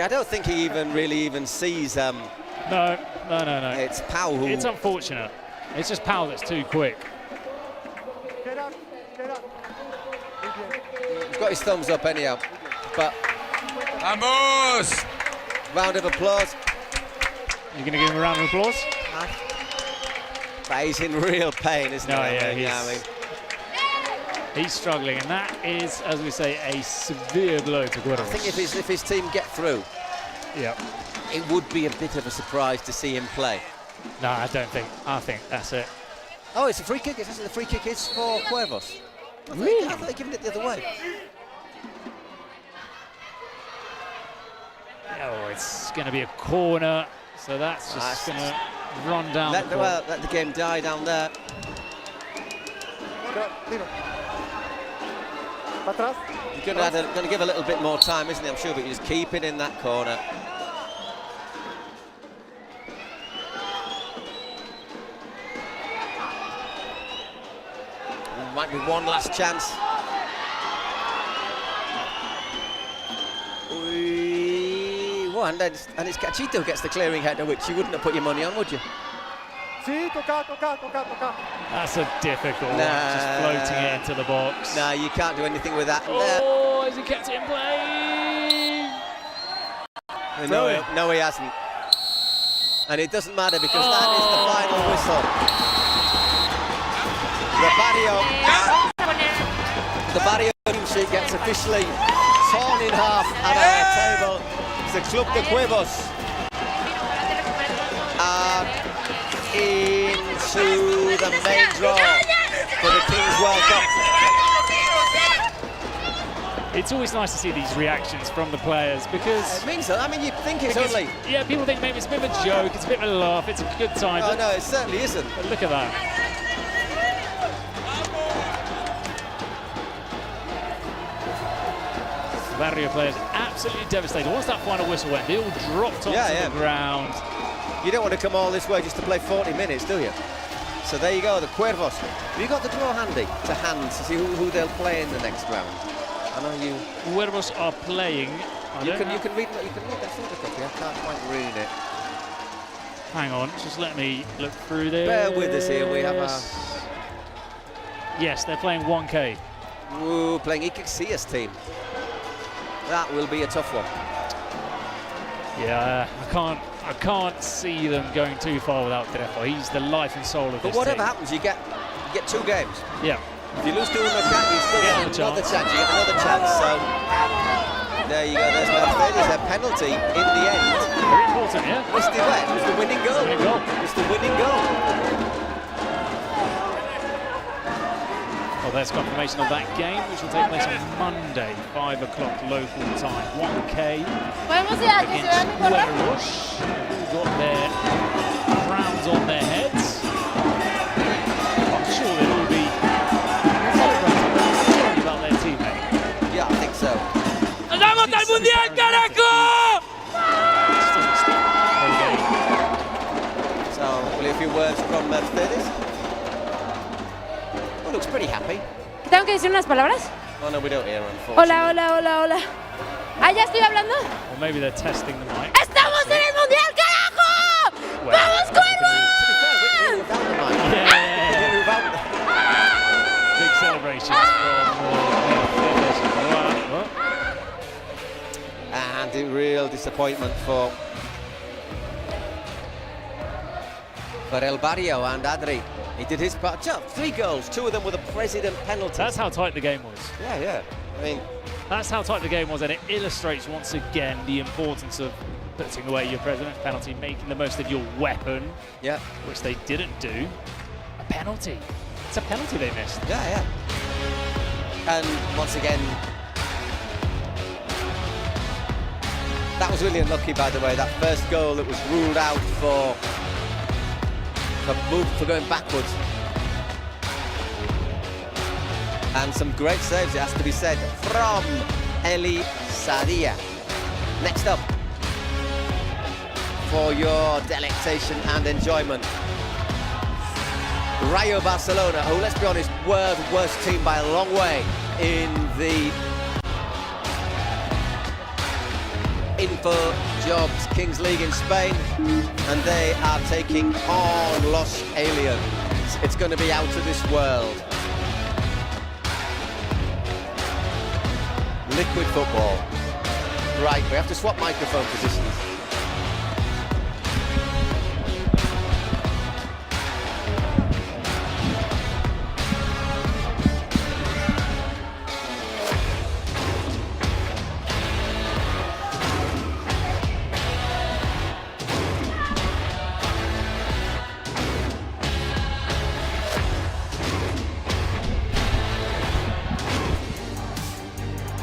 Actually, I don't think he really sees. No. It's Pau who. It's unfortunate. It's just Pau that's too quick. He's got his thumbs up anyhow. But. Vamos! Round of applause. You're going to give him a round of applause? But he's in real pain, isn't he? Yeah, he's struggling, and that is, as we say, a severe blow to Guerrero. I think if his team get through, it would be a bit of a surprise to see him play. No, I don't think. I think that's it. Oh, it's a free kick. The free kick is for Cuervos. Really? I thought they given it the other way. Oh, it's going to be a corner, so that's just going to run down. Let the game die down there. He's going to give a little bit more time, isn't he? I'm sure, but you just keep it in that corner. Might be one last chance. And it's Cachito who gets the clearing header, which you wouldn't have put your money on, would you? That's a difficult one, just floating it into the box. No, you can't do anything with that. Oh, has he kept it in play? No, he hasn't. And it doesn't matter because that is the final whistle. The Barrio team sheet gets officially torn in half at our table. The Club de Cuervos into the main draw for the King's World Cup. It's always nice to see these reactions from the players because... It means that. I mean, you think it's only... Yeah, people think maybe it's a bit of a joke, it's a bit of a laugh, it's a good time. Oh, no, it certainly isn't. But look at that. Barrio players absolutely devastated. Once that final whistle went, they all dropped onto the ground. You don't want to come all this way just to play 40 minutes, do you? So there you go, the Cuervos. Have you got the draw handy to hand to see who they'll play in the next round? I know you. Cuervos are playing. You can read that photograph. I can't quite read it. Hang on, just let me look through this. Bear with us here. We have a. Yes, they're playing 1K. Ooh, playing Icaxia's team. That will be a tough one. Yeah, I can't see them going too far without Trejo. He's the life and soul of this team. But whatever happens, you get 2 games. Yeah. If you lose to Unacat, you still get another chance. You get another chance. So there you go. There's Mercedes, a penalty in the end. Very important, yeah. It was the winning goal. It was the winning goal. Well, there's confirmation of that game, which will take place on Monday, 5 o'clock local time. 1K against Cuervos, who got their crowns on their heads. I'm sure they'll all be celebrating about their teammate. Yeah, I think so. ¡Nos vamos al Mundial, carajo! So, will you a few words from Mercedes? Looks pretty happy. ¿Tengo que decir unas palabras? Oh, no, we don't hear, unfortunately. Hola. ¿Ah, ya estoy hablando? Or maybe they're testing the mic. ¡Estamos en el Mundial, carajo! Well, ¡Vamos, Cuervos! Big celebrations from And a real disappointment for El Barrio and Adri. He did his part. 3 goals, 2 of them were the president penalties. That's how tight the game was. Yeah. I mean, that's how tight the game was, and it illustrates once again the importance of putting away your president's penalty, making the most of your weapon. Yeah. Which they didn't do. A penalty. It's a penalty they missed. Yeah. And once again, that was really unlucky, by the way. That first goal that was ruled out for going backwards. And some great saves, it has to be said, from Eli Sadia. Next up, for your delectation and enjoyment, Rayo Barcelona, who, let's be honest, were the worst team by a long way in Info Jobs Kings League in Spain, and they are taking on Los Aliens. It's going to be out of this world. Liquid football. Right, we have to swap microphone positions.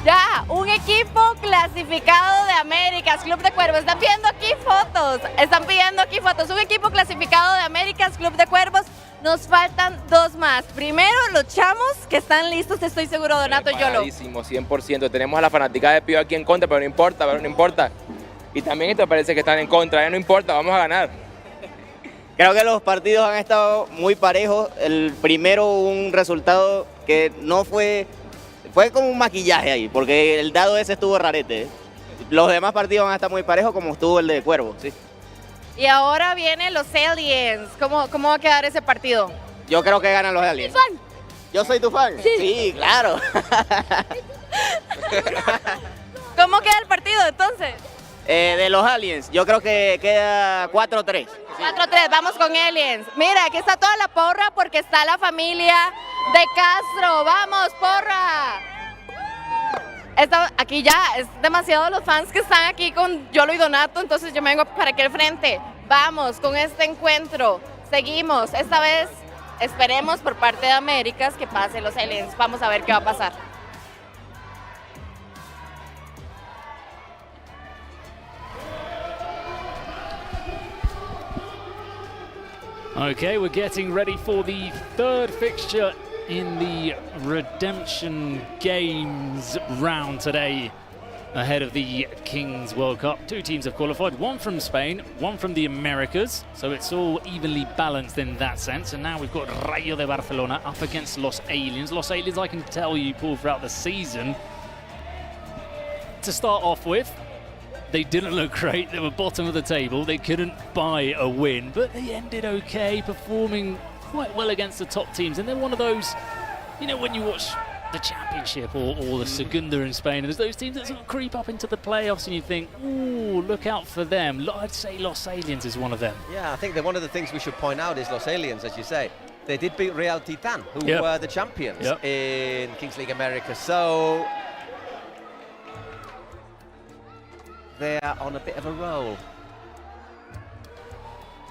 Ya, un equipo clasificado de Américas, Club de Cuervos. Están pidiendo aquí fotos. Un equipo clasificado de Américas, Club de Cuervos. Nos faltan dos más. Primero, los chamos, que están listos, estoy seguro, Donato Yolo. 100%. Tenemos a la fanática de Pío aquí en contra, pero no importa. Y también esto parece que están en contra, ya no importa, vamos a ganar. Creo que los partidos han estado muy parejos. El primero, un resultado que no fue como un maquillaje ahí, porque el dado ese estuvo rarete. Los demás partidos van a estar muy parejos, como estuvo el de Cuervo, sí. Y ahora vienen los Aliens. ¿Cómo va a quedar ese partido? Yo creo que ganan los Aliens. ¿Soy tu fan? ¿Yo soy tu fan? Sí, claro. ¿Cómo queda el partido entonces? De los Aliens, yo creo que queda 4-3. 4-3, vamos con Aliens. Mira, aquí está toda la porra porque está la familia de Castro. ¡Vamos, porra! Aquí ya es demasiado los fans que están aquí con Yolo y Donato, entonces yo me vengo para aquí al frente. Vamos con este encuentro. Seguimos. Esta vez esperemos por parte de Américas que pase los Aliens. Vamos a ver qué va a pasar. Okay, we're getting ready for the third fixture in the Redemption Games round today ahead of the Kings World Cup. Two teams have qualified, one from Spain, one from the Americas, so it's all evenly balanced in that sense. And now we've got Rayo de Barcelona up against Los Aliens. Los Aliens, I can tell you, Paul, throughout the season, to start off with, they didn't look great. They were bottom of the table. They couldn't buy a win, but they ended okay, performing quite well against the top teams. And they're one of those, you know, when you watch the Championship or the Segunda in Spain, and there's those teams that sort of creep up into the playoffs and you think, ooh, look out for them. I'd say Los Aliens is one of them. Yeah, I think that one of the things we should point out is Los Aliens, as you say, they did beat Real Titan, who were the champions in Kings League America. So they're on a bit of a roll.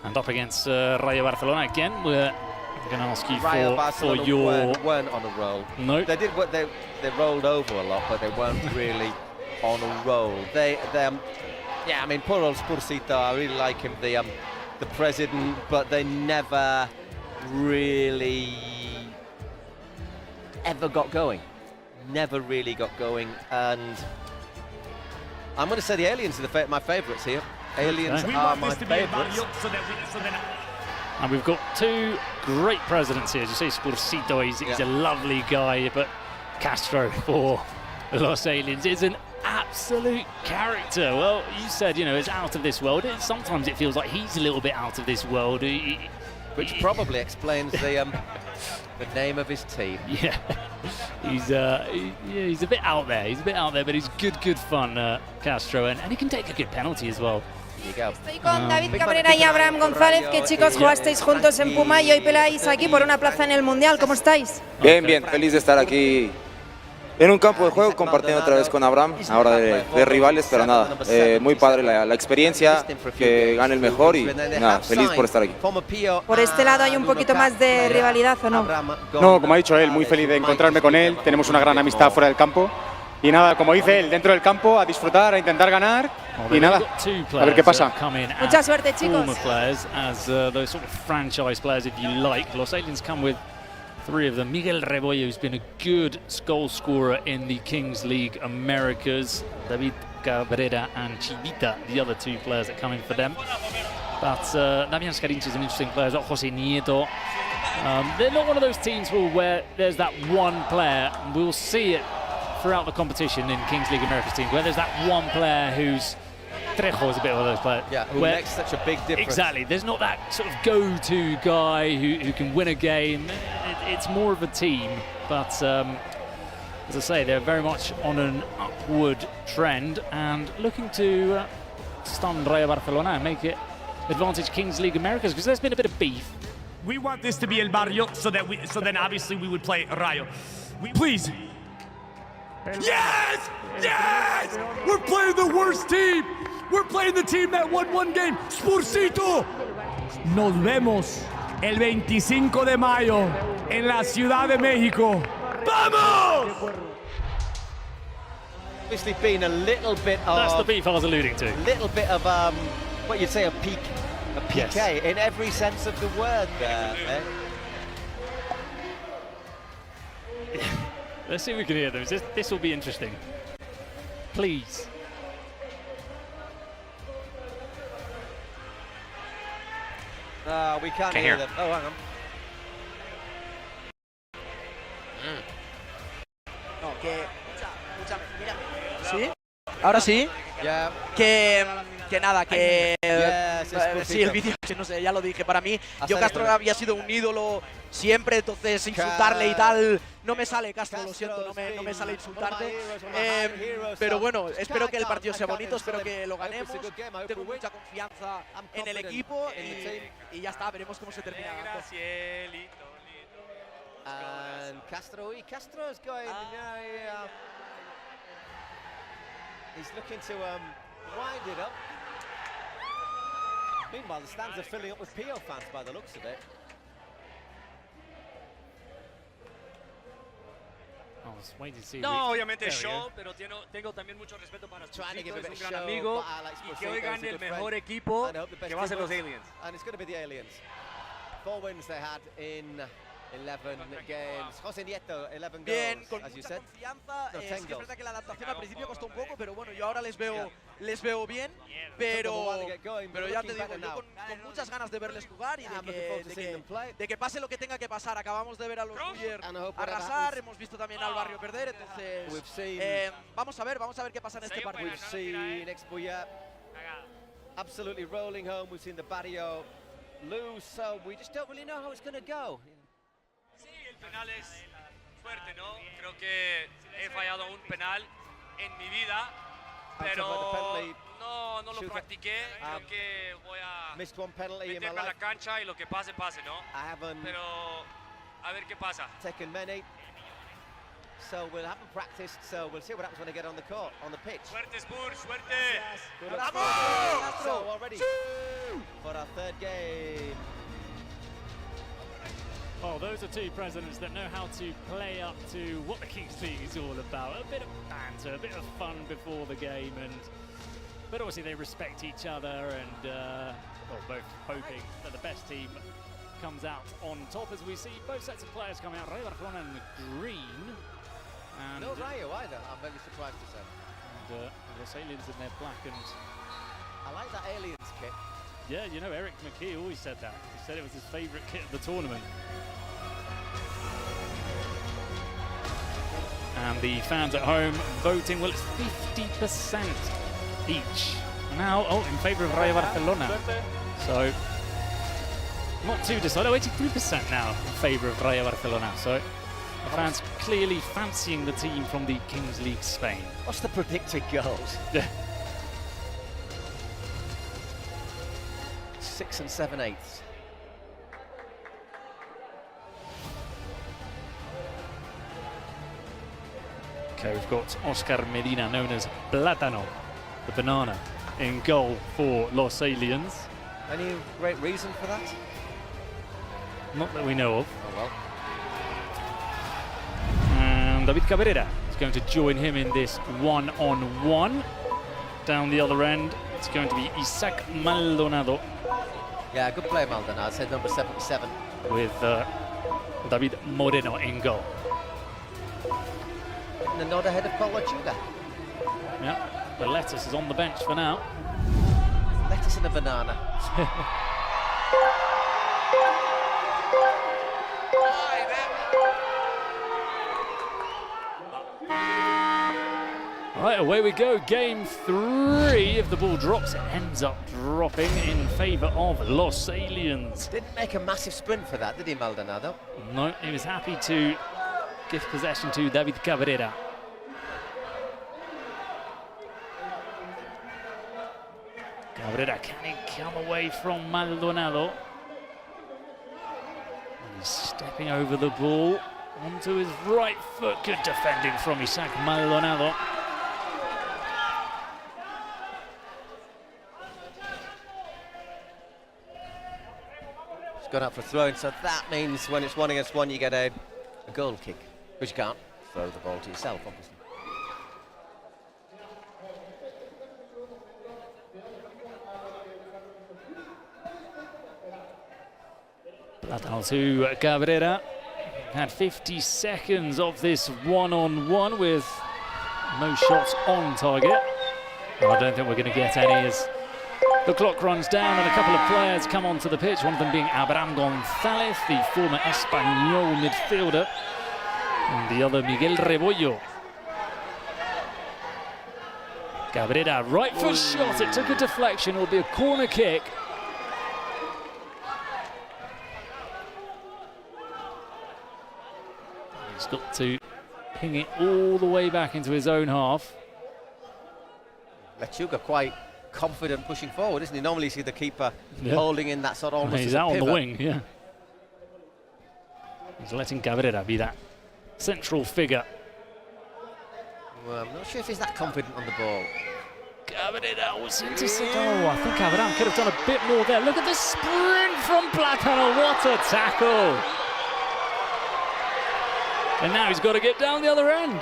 And up against Rayo Barcelona again, we're going to ask you for your... weren't on a roll. No. They did what they rolled over a lot, but they weren't really on a roll. Yeah, I mean, poor old Spursito, I really like him, the president, but they never really ever got going. Never really got going, and I'm going to say the Aliens are my favourites here. Aliens are my favourites. And we've got two great presidents here. As you say, Spursito, he's a lovely guy, but Castro for Los Aliens is an absolute character. Well, you said, you know, it's out of this world. Sometimes it feels like he's a little bit out of this world. Which probably explains the name of his team. Yeah, he's a bit out there. He's a bit out there, but he's good fun, Castro, and he can take a good penalty as well. Estoy con David Cabrera y Abraham González, que chicos jugasteis juntos en Puma y hoy peleáis aquí por una plaza en el Mundial. ¿Cómo estáis? Bien, feliz de estar aquí en un campo de juego, compartiendo otra vez con Abraham, ahora de rivales, pero nada, muy padre la experiencia, que gane el mejor y nada, feliz por estar aquí. Por este lado hay un poquito más de rivalidad, ¿o no? No, como ha dicho él, muy feliz de encontrarme con él, tenemos una gran amistad fuera del campo. Y nada, como dice él, dentro del campo, a disfrutar, a intentar ganar y nada, a ver qué pasa. Mucha suerte, chicos. Former players as those sort of franchise players, if you like. Los Aliens come with three of them. Miguel Rebollo, who's been a good goal scorer in the Kings League Americas. David Cabrera and Chivita, the other two players that come in for them. But Damian Scarinci is an interesting player. Jose Nieto. They're not one of those teams where there's that one player, and we'll see it throughout the competition in Kings League America's team, where there's that one player who's Trejo is a bit of those players. Yeah, who makes such a big difference. Exactly. There's not that sort of go-to guy who can win a game. It's more of a team. But as I say, they're very much on an upward trend and looking to stun Rayo Barcelona and make it advantage Kings League Americas, because there's been a bit of beef. We want this to be El Barrio, so then obviously we would play Rayo. Please. Yes! Yes! We're playing the worst team! We're playing the team that won one game. Spursito! Nos vemos el 25 de mayo en la Ciudad de México. ¡Vamos! Obviously been a little bit of... That's the beef I was alluding to. A little bit of, what you'd say, a PK yes. In every sense of the word there. Let's see if we can hear them. This will be interesting. Please. We can't hear them. Oh, hang on. No, escúchame, mírame. ¿Sí? ¿Ahora sí? Yeah. Que nada, que Yes, sí, el vídeo, no sé, ya lo dije, para mí, yo Castro había sido un ídolo siempre, entonces insultarle y tal, no me sale Castro, lo siento, no me sale insultarte, pero bueno, espero que el partido sea bonito, espero que lo ganemos, tengo mucha confianza en el equipo y ya está, veremos cómo se termina. And Castro is going, he's looking to wind it up. Meanwhile, the stands are filling up with PO fans by the looks of it. No, obviamente show, pero tengo también mucho respeto para Spursito, es un gran amigo y que hoy gane el mejor equipo que va a ser los Aliens. And it's going to be the Aliens. 4 wins they had in 11 games. José Nieto, 11 Bien, goals, con as you mucha said. confianza. Es que es verdad que la adaptación al principio costó un poco, pero bueno, yo ahora les veo bien. Pero ya te digo, yo con muchas ganas de verles jugar y de que pase lo que tenga que pasar. Acabamos de ver a los Buyer arrasar, hemos visto también al Barrio perder, entonces vamos a ver qué pasa en este partido. We've seen Ex-Buyer absolutely rolling home. We've seen the Barrio lose, so we just don't really know how it's going to go. El penal es suerte, ¿no? Creo que he fallado un penal en mi vida, pero no lo practiqué. Creo que voy a meterme a la cancha y lo que pase, pase, ¿no? Pero a ver qué pasa. Taken many, so we'll haven't practiced, so we'll see what happens when I get on the court, on the pitch. Suerte, Spurs, suerte. ¡Vamos! So already for our third game. Oh, those are two presidents that know how to play up to what the Kings League is all about. A bit of banter, a bit of fun before the game, but obviously they respect each other and both hoping that the best team comes out on top as we see both sets of players coming out. Rayo Barcelona in green. And no Rayo either, I'm very surprised to say. And Los Aliens in their black and... I like that Aliens kit. Yeah, you know, Eric McKee always said that. He said it was his favourite kit of the tournament. And the fans at home voting, well, it's 50% each. Now, in favour of Rayo Barcelona. So, not too decided. 83% now in favour of Rayo Barcelona. So, the fans clearly fancying the team from the Kings League Spain. What's the predicted goals? 6 7/8. Okay, we've got Oscar Medina, known as Plátano, the banana, in goal for Los Aliens. Any great reason for that? Not that we know of. Oh well. And David Cabrera is going to join him in this one-on-one. Down the other end, it's going to be Isaac Maldonado. Yeah, good play, Maldonado. I'd say number 77. With David Moreno in goal. The nod ahead of Colachuga. Yeah, the lettuce is on the bench for now. Lettuce and a banana. Right, right, away we go. Game 3. If the ball drops, it ends up dropping in favour of Los Aliens. Didn't make a massive sprint for that, did he, Maldonado? No, he was happy to give possession to David Cabrera. Cabrera, can he come away from Maldonado? He's stepping over the ball onto his right foot. Good defending from Isaac Maldonado. It's gone up for throwing, so that means when it's 1 against 1, you get a goal kick, which you can't throw the ball to yourself, obviously. Plátano to Cabrera. Had 50 seconds of this one-on-one with no shots on target. Well, I don't think we're going to get any as the clock runs down and a couple of players come onto the pitch, one of them being Abraham González, the former Espanyol midfielder, and the other Miguel Rebollo. Cabrera, right foot shot, it took a deflection, it will be a corner kick. He's got to ping it all the way back into his own half. Lechuga quite confident pushing forward, isn't he? Normally you see the keeper holding in that sort of almost He's as a out pivot. on the wing, yeah. He's letting Cabrera be that central figure. Well, I'm not sure if he's that confident on the ball. Cabrera was intercepted. Oh, I think Abraham could have done a bit more there. Look at the sprint from Plátano. What a tackle. And now he's got to get down the other end.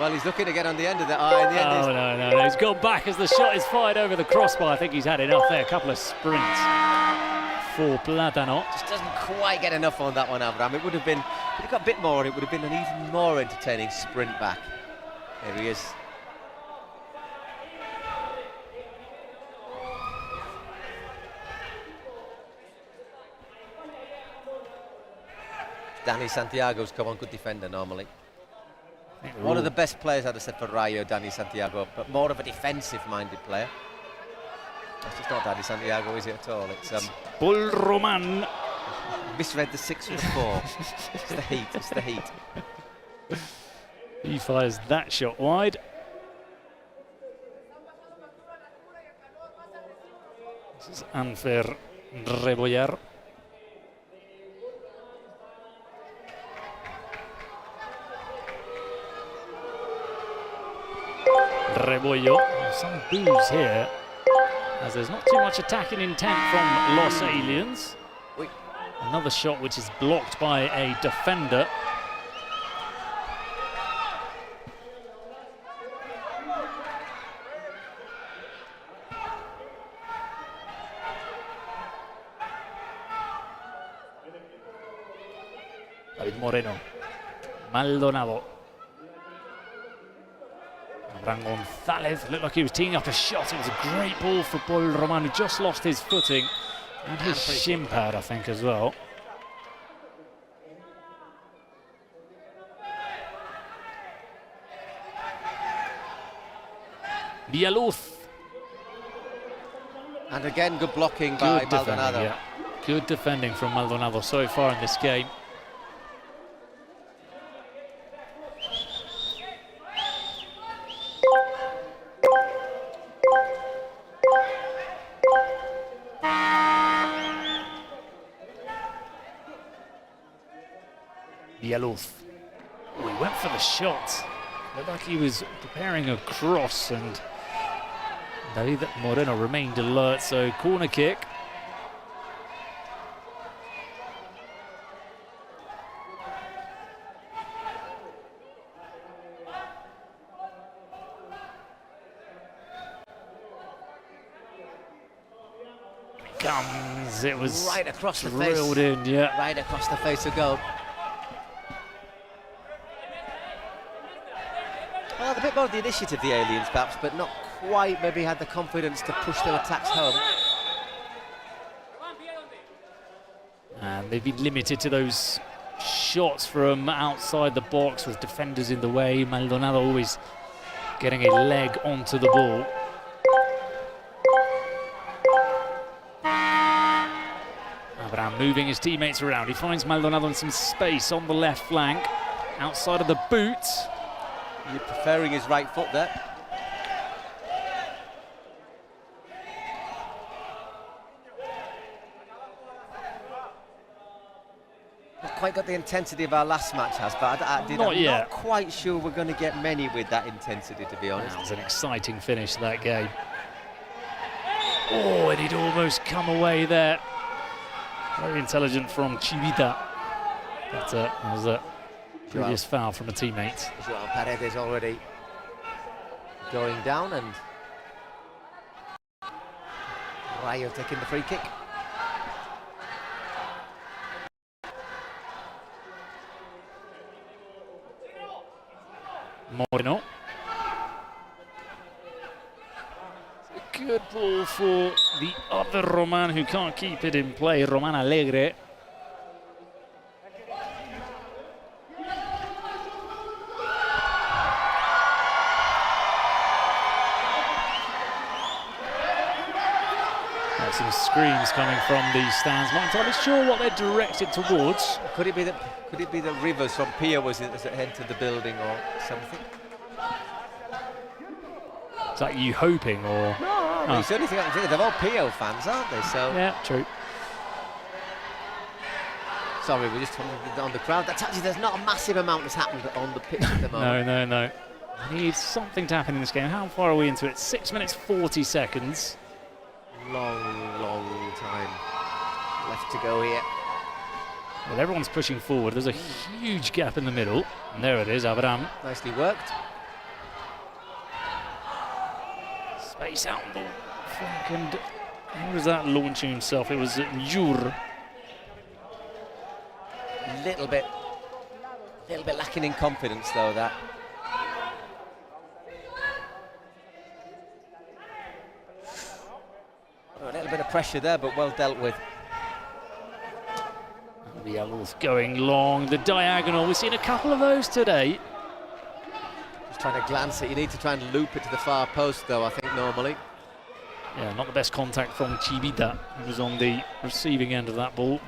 Well, he's looking to get on the end of that. Oh, in the end no. He's gone back as the shot is fired over the crossbar. I think he's had enough there. A couple of sprints for Plátano. Just doesn't quite get enough on that one, Abraham. It would have been, if he got a bit more, it would have been an even more entertaining sprint back. There he is. Dani Santiago's come on, good defender normally. One of the best players, I'd have said, for Rayo, Dani Santiago, but more of a defensive-minded player. That's just not Dani Santiago, is it at all? It's Paul Roman. Misread the 6 with 4. It's the heat, it's the heat. He fires that shot wide. This is Anfer Rebollar. Rebollo, some boos here, as there's not too much attacking intent from Los Aliens. Another shot which is blocked by a defender. David Moreno, Maldonado. Abraham González looked like he was teeing up a shot. It was a great ball for Paul Roman, who just lost his footing and his shin pad, I think, as well. Villaluz. And again, good blocking by Maldonado. Yeah. Good defending from Maldonado so far in this game. Villaluz. Oh, he went for the shot. Looked like he was preparing a cross, and David Moreno remained alert, so corner kick. Comes, it was right across the face. drilled in, yeah. Right across the face of goal. Well, a bit more of the initiative, the Aliens, perhaps, but not quite maybe had the confidence to push their attacks home. And they've been limited to those shots from outside the box with defenders in the way. Maldonado always getting a leg onto the ball. Abraham moving his teammates around. He finds Maldonado in some space on the left flank, outside of the boot. You're preferring his right foot there. Not quite got the intensity of our last match has, but I'm not quite sure we're going to get many with that intensity, to be honest. That was an exciting finish to that game. Oh, and he'd almost come away there. Very intelligent from Chivita. But that was a previous foul from a teammate. Joao Paredes already going down, and Rayo taking the free kick. Moreno. Good ball for the other Roman who can't keep it in play, Roman Alegre. There's some screams coming from the stands. Not entirely sure what they're directed towards. Could it be that Rivers from Pia was entered the building or something? Is that you hoping, or? No, it's the only thing I can think of. They're all PO fans, aren't they? So yeah, true. Sorry, we're just on the crowd. That's actually, there's not a massive amount that's happened on the pitch at the moment. No. Need something to happen in this game. How far are we into it? 6 minutes 40 seconds. Long time left to go here. Well, everyone's pushing forward. There's a huge gap in the middle. And there it is, Abraham. Nicely worked. Space out the flank, and who was that launching himself? It was Njur. Little bit lacking in confidence though, that. A little bit of pressure there, but well dealt with. Villaluz going long, the diagonal. We've seen a couple of those today. Just trying to glance it. You need to try and loop it to the far post, though, I think, normally. Yeah, not the best contact from Chivita, who was on the receiving end of that ball.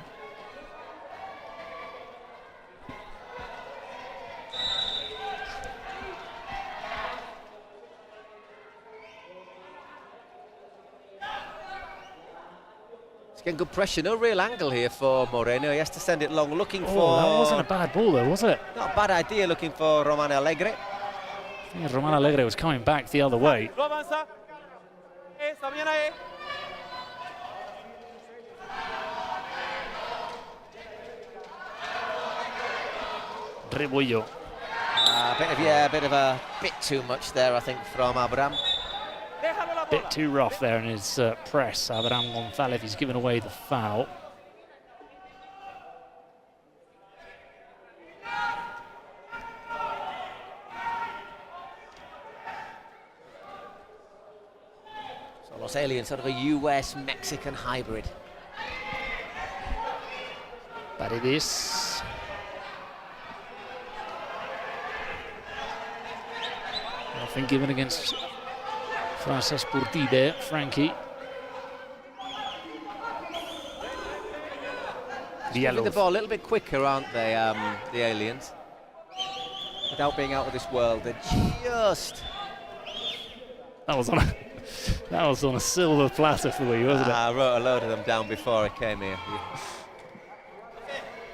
He's getting good pressure. No real angle here for Moreno. He has to send it long, looking for... That wasn't a bad ball, though, was it? Not a bad idea, looking for Roman Alegre. I think Roman Alegre was coming back the other way. Rebollo. A bit too much there, I think, from Abraham. Bit too rough there in his press. Abraham Gonzalez, he's given away the foul. So Los Aliens, sort of a US-Mexican hybrid. Paredes. Nothing given against França Sportiva, Frankie. Moving the ball a little bit quicker, aren't they, the Aliens? Without being out of this world, they're just... That was on a silver platter for you, wasn't it? I wrote a load of them down before I came here.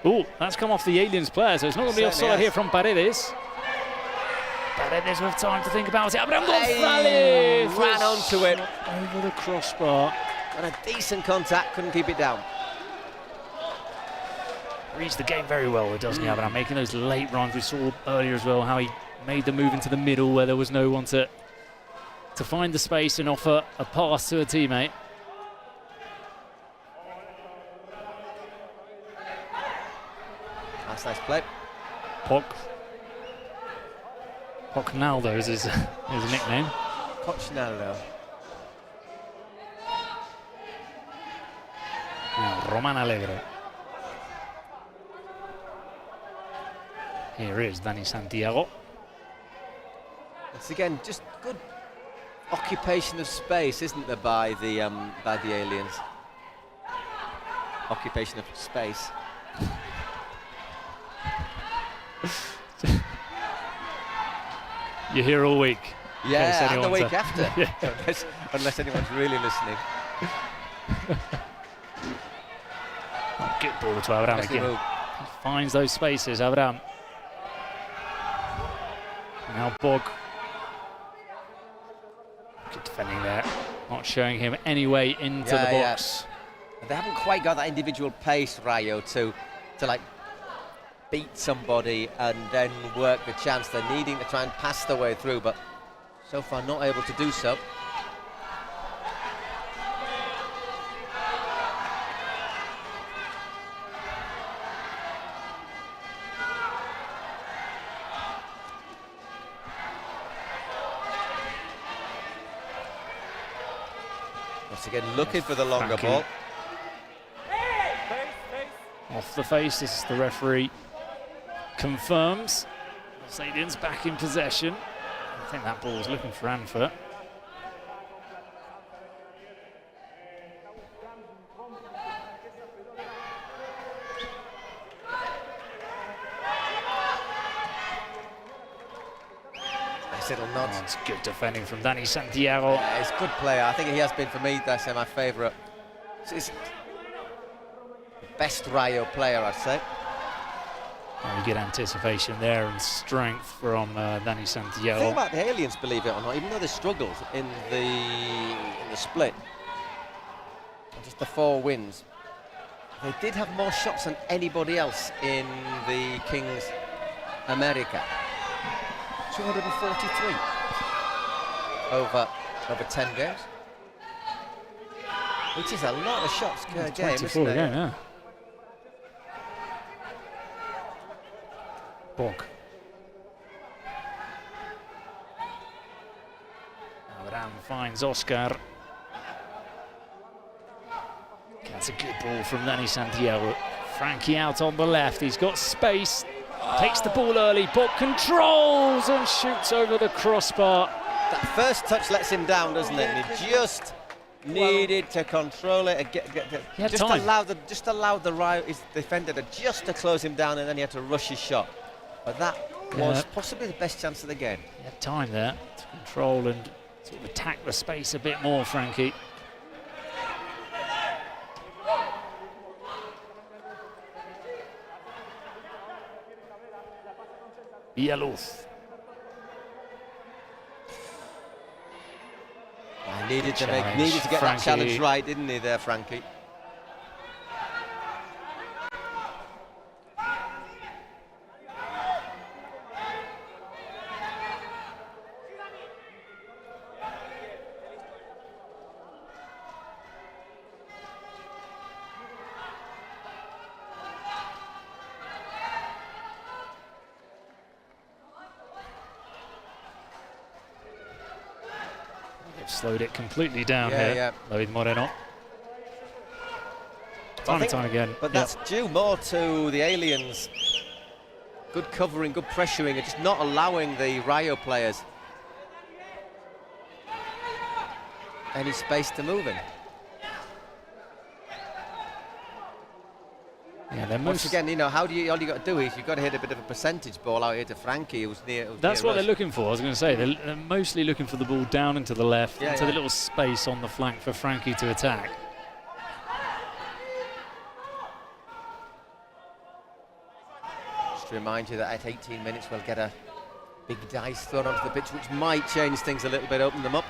Oh, that's come off the Aliens player, so it's not going to be offside here from Paredes. Paredes with time to think about it. Abraham Gonzalez ran onto it. Over the crossbar. And a decent contact, couldn't keep it down. Reads the game very well, doesn't he, Abraham? Making those late runs. We saw earlier as well how he made the move into the middle where there was no one to find the space and offer a pass to a teammate. That's nice play. Pochnaldo is his nickname. Pochnaldo. Now, Roman Alegre. Here is Dani Santiago. It's again just good occupation of space, isn't there, by the aliens? Occupation of space. You're here all week. Yeah, and the week Yeah. after, unless anyone's really listening. Good ball to Abraham again. He finds those spaces, Abraham. Now Bog. Good defending there. Not showing him any way into the box. Yeah. They haven't quite got that individual pace, Rayo, to like beat somebody and then work the chance. They're needing to try and pass their way through, but so far not able to do so. Once again, looking for the longer ball. Off the face, this is the referee confirms. Stadium's back in possession. I think that ball was looking for Anfert. Nice little nod. Oh, it's good defending from Dani Santiago. Yeah, he's a good player. I think he has been for me, that's my favourite. He's the best Rayo player, I'd say. Very good anticipation there and strength from Dani Santiago. The thing about the aliens, believe it or not, even though they struggled in the split, just the 4 wins, they did have more shots than anybody else in the Kings America. 243 over 10 games, which is a lot of shots per game, isn't it? Yeah. Bog. Abraham finds Oscar. That's a good ball from Dani Santiago. Frankie out on the left. He's got space. Takes the ball early. Bog controls and shoots over the crossbar. That first touch lets him down, doesn't it? And he just needed to control it. Just allowed his defender to close him down, and then he had to rush his shot. But that was possibly the best chance of the game. He had time there to control and sort of attack the space a bit more, Frankie. Villaluz. He needed to get that challenge right, didn't he, there, Frankie? Slowed it completely down here, David Moreno. Time and time again. But that's due more to the aliens. Good covering, good pressuring, and just not allowing the Rayo players any space to move in. Yeah, once again, you know, all you got to do is you've got to hit a bit of a percentage ball out here to Frankie, who's near. That's what they're looking for. I was going to say they're mostly looking for the ball down and to the left, into the little space on the flank for Frankie to attack. Just to remind you that at 18 minutes we'll get a big dice thrown onto the pitch, which might change things a little bit, open them up.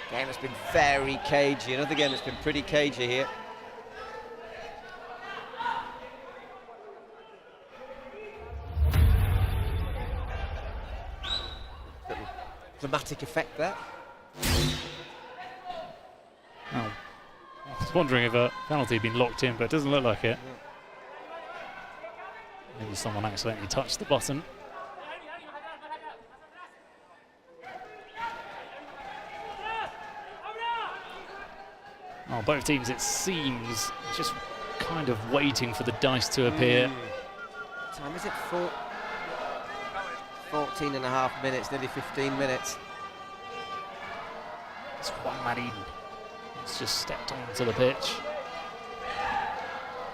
Game has been very cagey. Another game that's been pretty cagey here. Dramatic effect there. Oh. I was wondering if a penalty had been locked in, but it doesn't look like it. Maybe someone accidentally touched the button. Oh, both teams, it seems, just kind of waiting for the dice to appear. Time is it? 14 and a half minutes, nearly 15 minutes. It's Juan Marin. He's just stepped onto the pitch.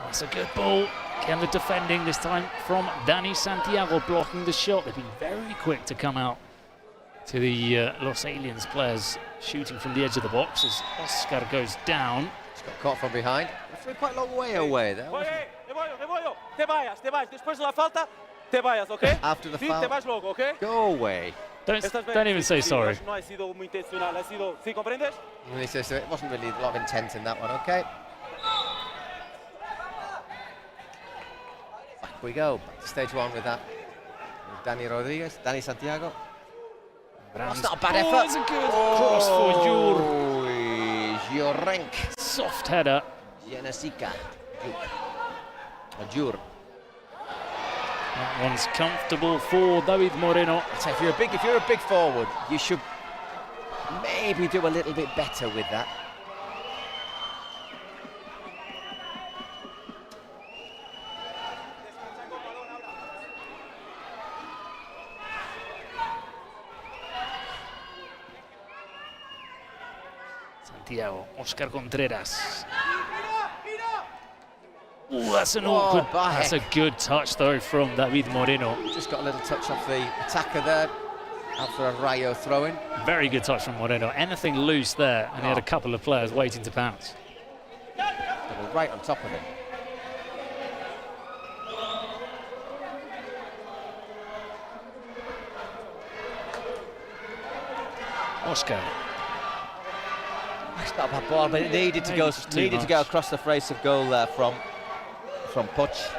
That's a good ball. Again, the defending this time from Dani Santiago blocking the shot. They've been very quick to come out to the Los Aliens players shooting from the edge of the box as Oscar goes down. He's got caught from behind. Threw quite a long way away there. Te vayas. Después de la falta, te vayas, ¿ok? After the foul. Te vas luego, ¿ok? Go away. Don't even say sorry. No ha sido muy intencional, ha sido, ¿sí comprendes? It wasn't really a lot of intent in that one, okay? Back we go, back to stage one with that. Dani Santiago. That's not a bad effort. It's a good cross for Jurenk. Soft header. Jenesica. Jur. That one's comfortable for David Moreno. So if you're a big forward, you should maybe do a little bit better with that. Santiago, Oscar Contreras. Ooh, that's an awkward. That's a good touch though from David Moreno. Just got a little touch off the attacker there. Out for a Rayo throw-in. Very good touch from Moreno. Anything loose there, and he had a couple of players waiting to pounce. Right on top of it. Oscar. It's not a bad ball, but it needed to go across the face of goal there from Puch.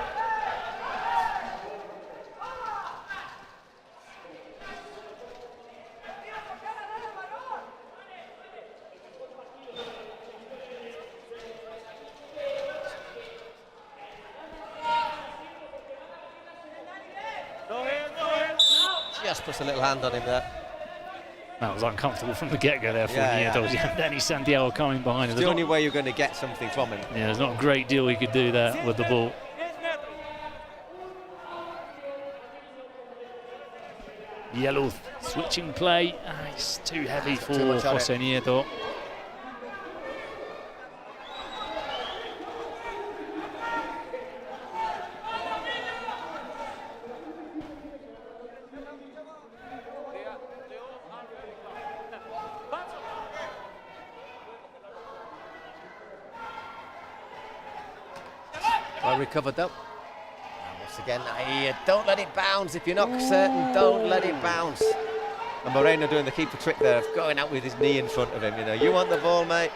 Just puts a little hand on him there. That was uncomfortable from the get-go there for Nieto. Dani Santiago coming behind. It's the only way you're going to get something from him. Yeah, there's not a great deal he could do there with the ball. Yellow switching play. It's too heavy for Jose Nieto. Well recovered though. Once again, don't let it bounce. If you're not certain, don't let it bounce. And Moreno doing the keeper trick there of going out with his knee in front of him. You know, you want the ball, mate.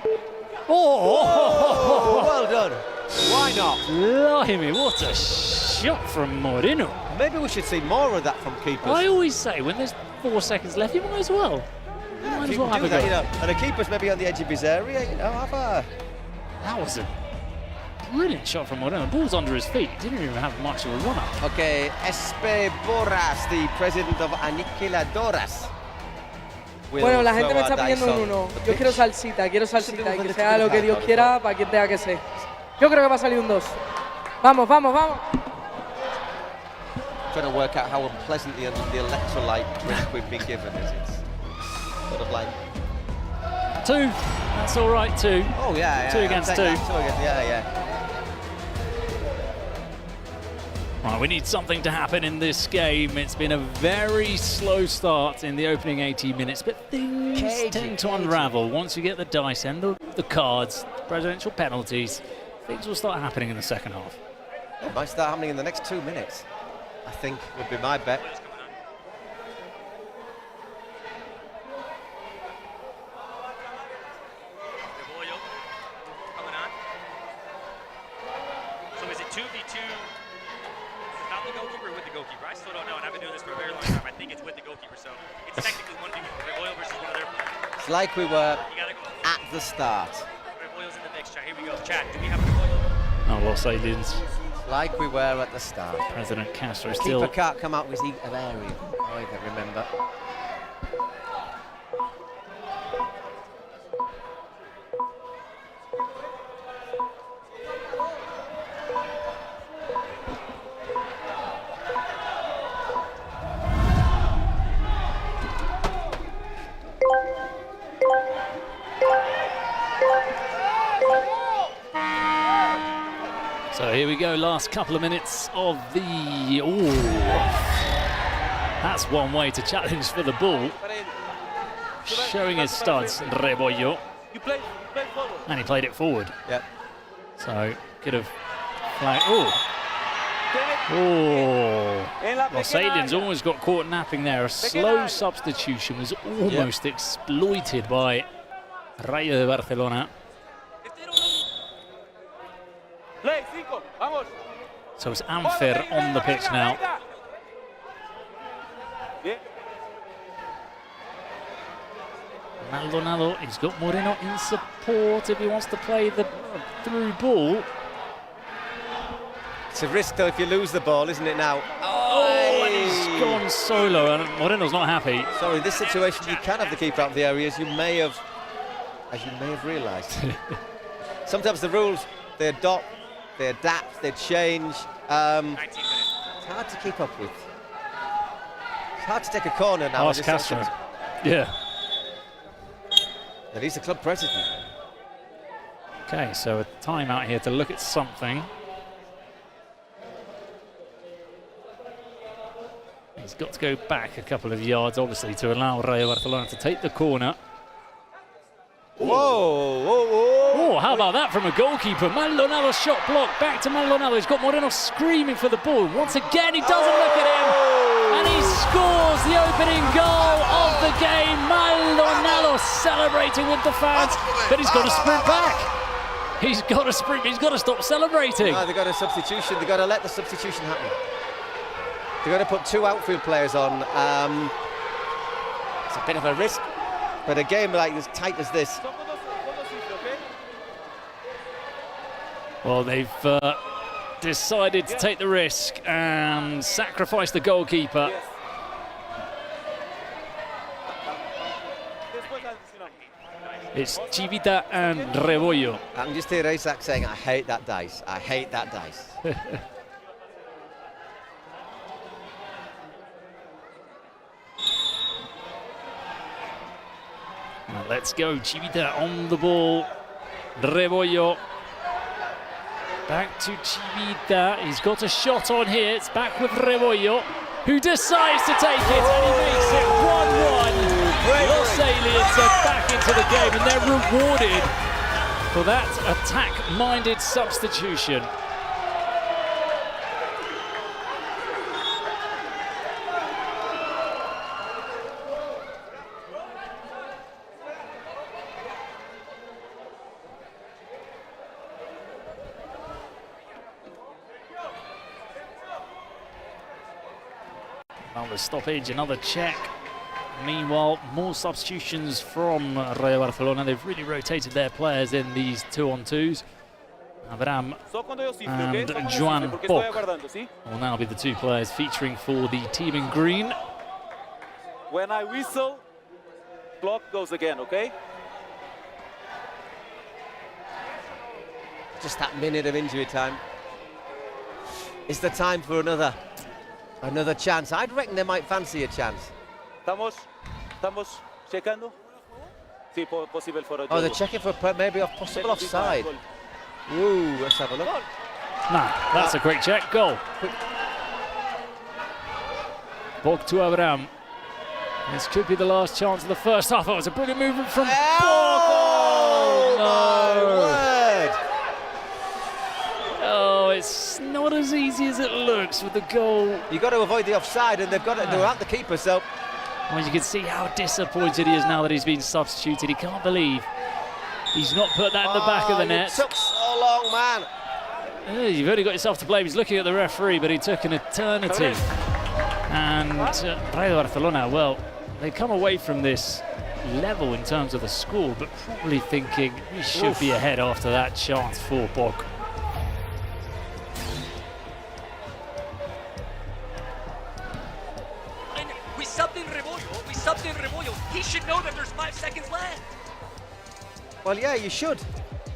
Oh, well done. Why not? Blimey, what a shot from Moreno. Maybe we should see more of that from keepers. I always say when there's 4 seconds left, you might as well. Might as well have a go. You know, and a keeper's maybe on the edge of his area. You know, have a. That was a brilliant shot from Moreno. The ball's under his feet. He didn't even have much of a run-up. Okay, Espe Borras, the president of Aniquiladoras. Bueno, la gente me está pidiendo un 1. Yo quiero salsita y que sea lo que Dios quiera para quien tenga que ser. Yo creo que va a salir un 2. Vamos, vamos, vamos. Trying to work out how unpleasant the electrolyte drink we've been given is. It's sort of like 2. That's all right. 2. Oh yeah. 2 against 2. Yeah. Right, we need something to happen in this game. It's been a very slow start in the opening 80 minutes, but things tend to unravel once you get the dice and the cards, presidential penalties. Things will start happening in the second half. It might start happening in the next 2 minutes, I think would be my bet. So is it 2v2 without the goalkeeper or with the goalkeeper? I still don't know, and I've been doing this for a very long time. I think it's with the goalkeeper, so it's technically 1v1 Rebollo versus one of their players. It's like we were at the start. Rebollo's in the mix, chat. Here we go. Chat, do we have a Rebollo? Oh, Los Aliens. Like we were at the start. President Castro still. Keeper can't come out with his area. I can remember. last couple of minutes of the... Ooh. That's one way to challenge for the ball. Showing his studs, Rebollo. And he played it forward. Yep. So, could have flagged... Oh! Oh! Los Aliens almost got caught napping there. A slow substitution was almost exploited by Rayo de Barcelona. So it's Anfer on the pitch now. Maldonado, he's got Moreno in support if he wants to play the through ball. It's a risk though if you lose the ball, isn't it now? Oh, and he's gone solo, and Moreno's not happy. So in this situation, you can have the keeper out of the area, as you may have realised. Sometimes the rules, they adopt, they adapt, they change. It's hard to keep up with. It's hard to take a corner now. Ask Castro. Yeah. And he's the club president. Okay, so a timeout here to look at something. He's got to go back a couple of yards, obviously, to allow Rayo Barcelona to take the corner. Whoa, whoa, whoa. Oh, how about that from a goalkeeper? Maldonado shot blocked, back to Maldonado. He's got Moreno screaming for the ball. Once again, he doesn't look at him. And he scores the opening goal of the game. Maldonado celebrating with the fans, but he's got to sprint back. He's got to sprint, he's got to stop celebrating. No, they've got a substitution, they've got to let the substitution happen. They've got to put two outfield players on. It's a bit of a risk, but a game like as tight as this. Well, they've decided to take the risk and sacrifice the goalkeeper. It's Chivita and Rebollo. I can just hear Isaac saying, I hate that dice, I hate that dice. Let's go, Chivita on the ball. Rebollo. Back to Chivita. He's got a shot on here. It's back with Rebollo, who decides to take it, and he makes it 1-1. Los Aliens are back into the game, and they're rewarded for that attack-minded substitution. Another stoppage, another check. Meanwhile, more substitutions from Rayo Barcelona. They've really rotated their players in these 2-on-2s. Abraham and Joan Poc will now be the two players featuring for the team in green. When I whistle, clock goes again, okay? Just that minute of injury time. Is the time for another chance? I'd reckon they might fancy a chance. Estamos checando. Sí, possible for a Oh, they're checking for maybe a possible offside. Ooh, let's have a look. Nah, that's a quick check. Goal. Bog to Abraham. This could be the last chance of the first half. Oh, it's a brilliant movement from Bog. Oh, no. Oh, it's not as easy as it looks with the goal. You've got to avoid the offside, and they've got to do out the keeper, so... Well, you can see how disappointed he is now that he's been substituted. He can't believe he's not put that in the back of the net. It took so long, man. You've only got yourself to blame. He's looking at the referee, but he took an eternity. And Rayo Barcelona, well, they come away from this level in terms of the score, but probably thinking we should be ahead after that chance for Bog. We subbed in Rebollo. He should know that there's 5 seconds left. Well, yeah, you should.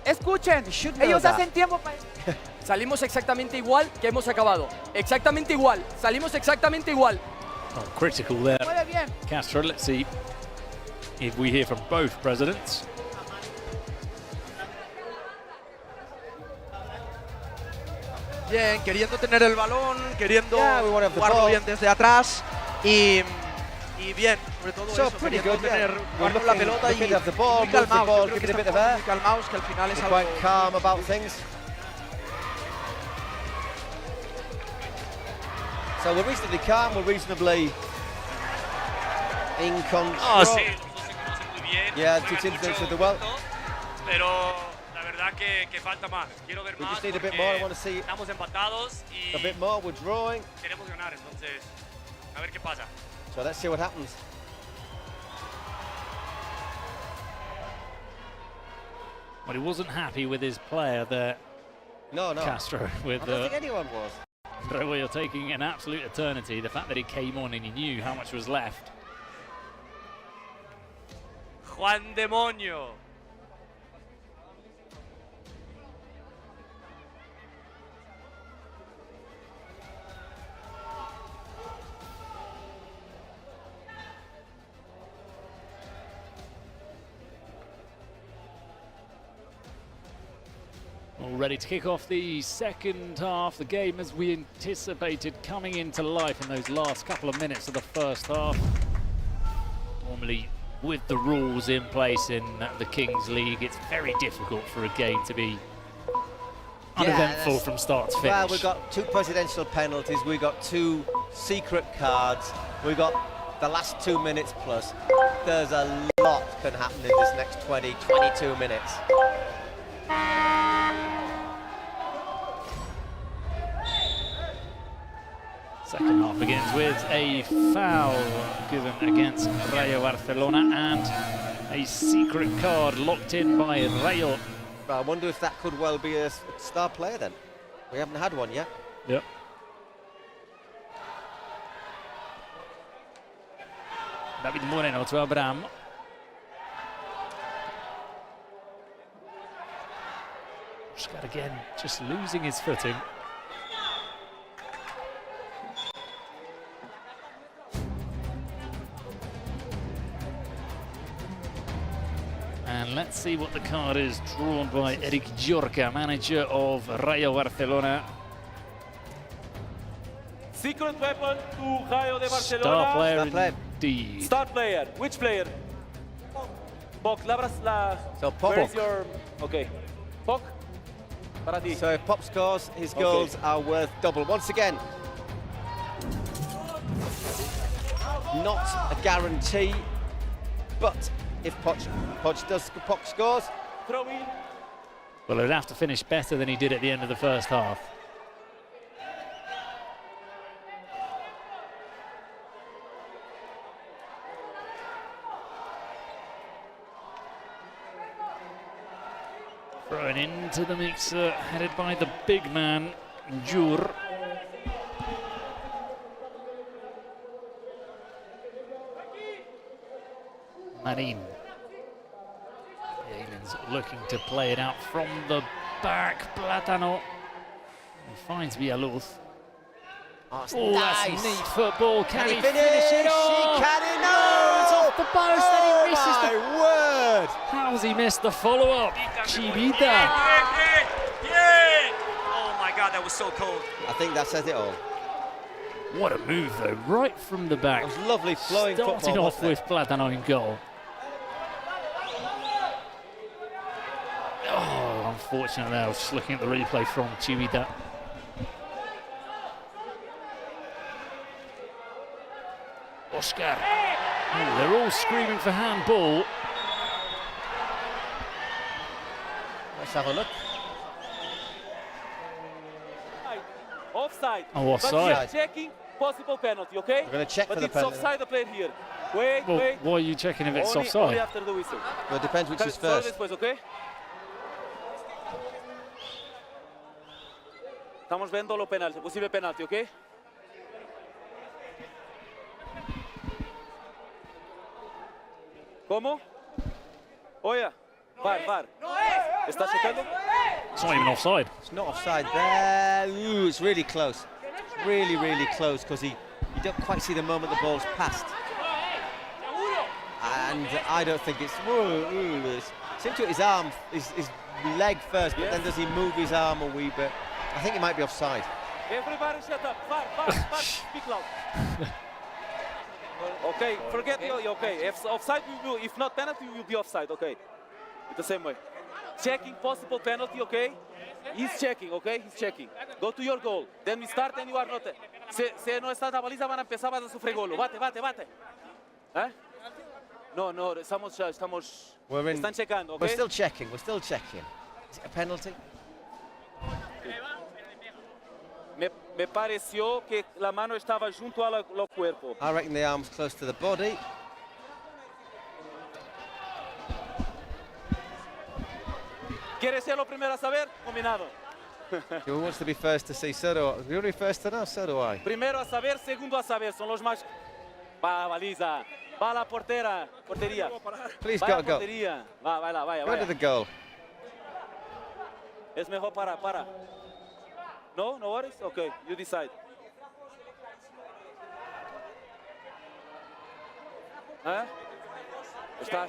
Escuchen, ellos hacen tiempo para... Salimos exactamente igual que hemos acabado. Exactamente igual. Salimos exactamente igual. Oh, critical there. Castro, let's see if we hear from both presidents. Bien, queriendo tener el balón, queriendo jugarlo bien desde atrás y bien, sobre todo eso, queriendo tener jugar la pelota y muy calmados. Yo creo que estamos muy calmados, que al final es algo... Quite calm about things. So we're reasonably calm, we're reasonably in control. Ah, sí, los dos se conocen muy bien. Yeah, two teams know each other well. Pero la verdad que falta más. Quiero ver más just need a bit more. I want to see estamos empatados y a bit more. We're drawing. Queremos ganar, entonces a ver qué pasa. So let's see what happens. Well, he wasn't happy with his player there. No. Castro with I don't think anyone was. Rebollo taking an absolute eternity. The fact that he came on and he knew how much was left. Juan Demonio. All ready to kick off the second half. The game as we anticipated coming into life in those last couple of minutes of the first half. Normally with the rules in place in the Kings League, it's very difficult for a game to be uneventful from start to finish. Well, we've got 2 presidential penalties, we've got 2 secret cards, we've got the last 2 minutes plus. There's a lot can happen in this next 22 minutes. Second half begins with a foul given against Rayo Barcelona and a secret card locked in by Rayo. I wonder if that could well be a star player then. We haven't had one yet. Yep. David Moreno to Abraham. Oscar again, just losing his footing. And let's see what the card is drawn by Eric Llorca, manager of Rayo Barcelona. Secret weapon to Rayo de Barcelona. Star player indeed. Star player. Which player? Pop. So Pop. Where is your... Okay. Pop. Para ti. So if Pop scores, his goals are worth double. Once again, not a guarantee, but if Pop scores, well, he'd have to finish better than he did at the end of the first half. Thrown into the mixer, headed by the big man, Jur. Marin. Yelin's looking to play it out from the back. Platano. He finds Villaluz. Oh, nice. That's neat football. Can he finish it He off? can it? No! No, it's off the post and he misses my the... word! How's he missed the follow-up? Chibita. Yeah! Oh my God, that was so cold. I think that says it all. What a move though, right from the back. It was lovely flowing football. Starting off with Platano in goal. Oh, unfortunately, I was just looking at the replay from Chibita. Oscar. Oh, they're all screaming for handball. Let's have a look. Offside. Oh, offside. But we are checking possible penalty, okay? We're going to check but for the it's penalty. offside the player here. Wait. Why are you checking if it's only offside? after the whistle. Well, it depends which is Solo first. después, okay? Estamos viendo lo penal, posible penalti, okay? ¿Cómo? Oye, VAR. ¿Estás checando? It's not even offside. It's not offside there. Ooh, it's really close. It's really, really close because you don't quite see the moment the ball's passed. And I don't think it's... It seems to his arm, his leg first, but then does he move his arm a wee bit? I think he might be offside. Everybody shut up. Far, speak loud. Okay, forget you. Okay, if offside, we will. If not penalty, we will be offside. Okay, the same way. Checking possible penalty. Okay, he's checking. Okay, he's checking. Go to your goal. Then we start and you are not. Se no está la baliza, van a empezar a sufrir gol. Bate. ¿Eh? No, estamos. Están checando. Okay. We're still checking. Is it a penalty? Me pareció que la mano estaba junto al cuerpo. I reckon the arm's close to the body. ¿Quieres ser lo primero a saber? Combinado. Who wants to be first to see? So do I. You'll be first to know, so do I. Primero a saber, segundo a saber. Son los más... Va, baliza. Va a la portería. Please go. Go. Portería. Vaya. Go to the goal. Es mejor para. No worries? Okay, you decide. Huh?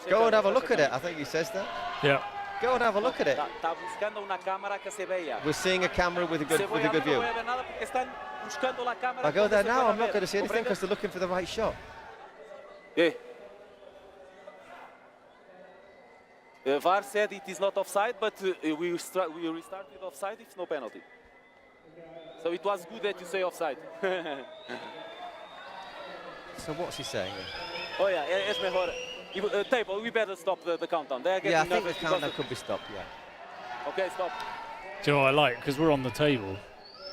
Go and have a look at it, I think he says that. Yeah. Go and have a look at it. Está buscando una cámara que se vea. We're seeing a camera with a good view. I go there now, I'm not going to see anything because they're looking for the right shot. Yeah. VAR said it is not offside, but we restart with offside if no penalty. So it was good that you say offside. So what's he saying? Oh yeah, es mejor. Table, we better stop the countdown. I think the countdown could be stopped, yeah. Okay, stop. Do you know what I like? Because we're on the table.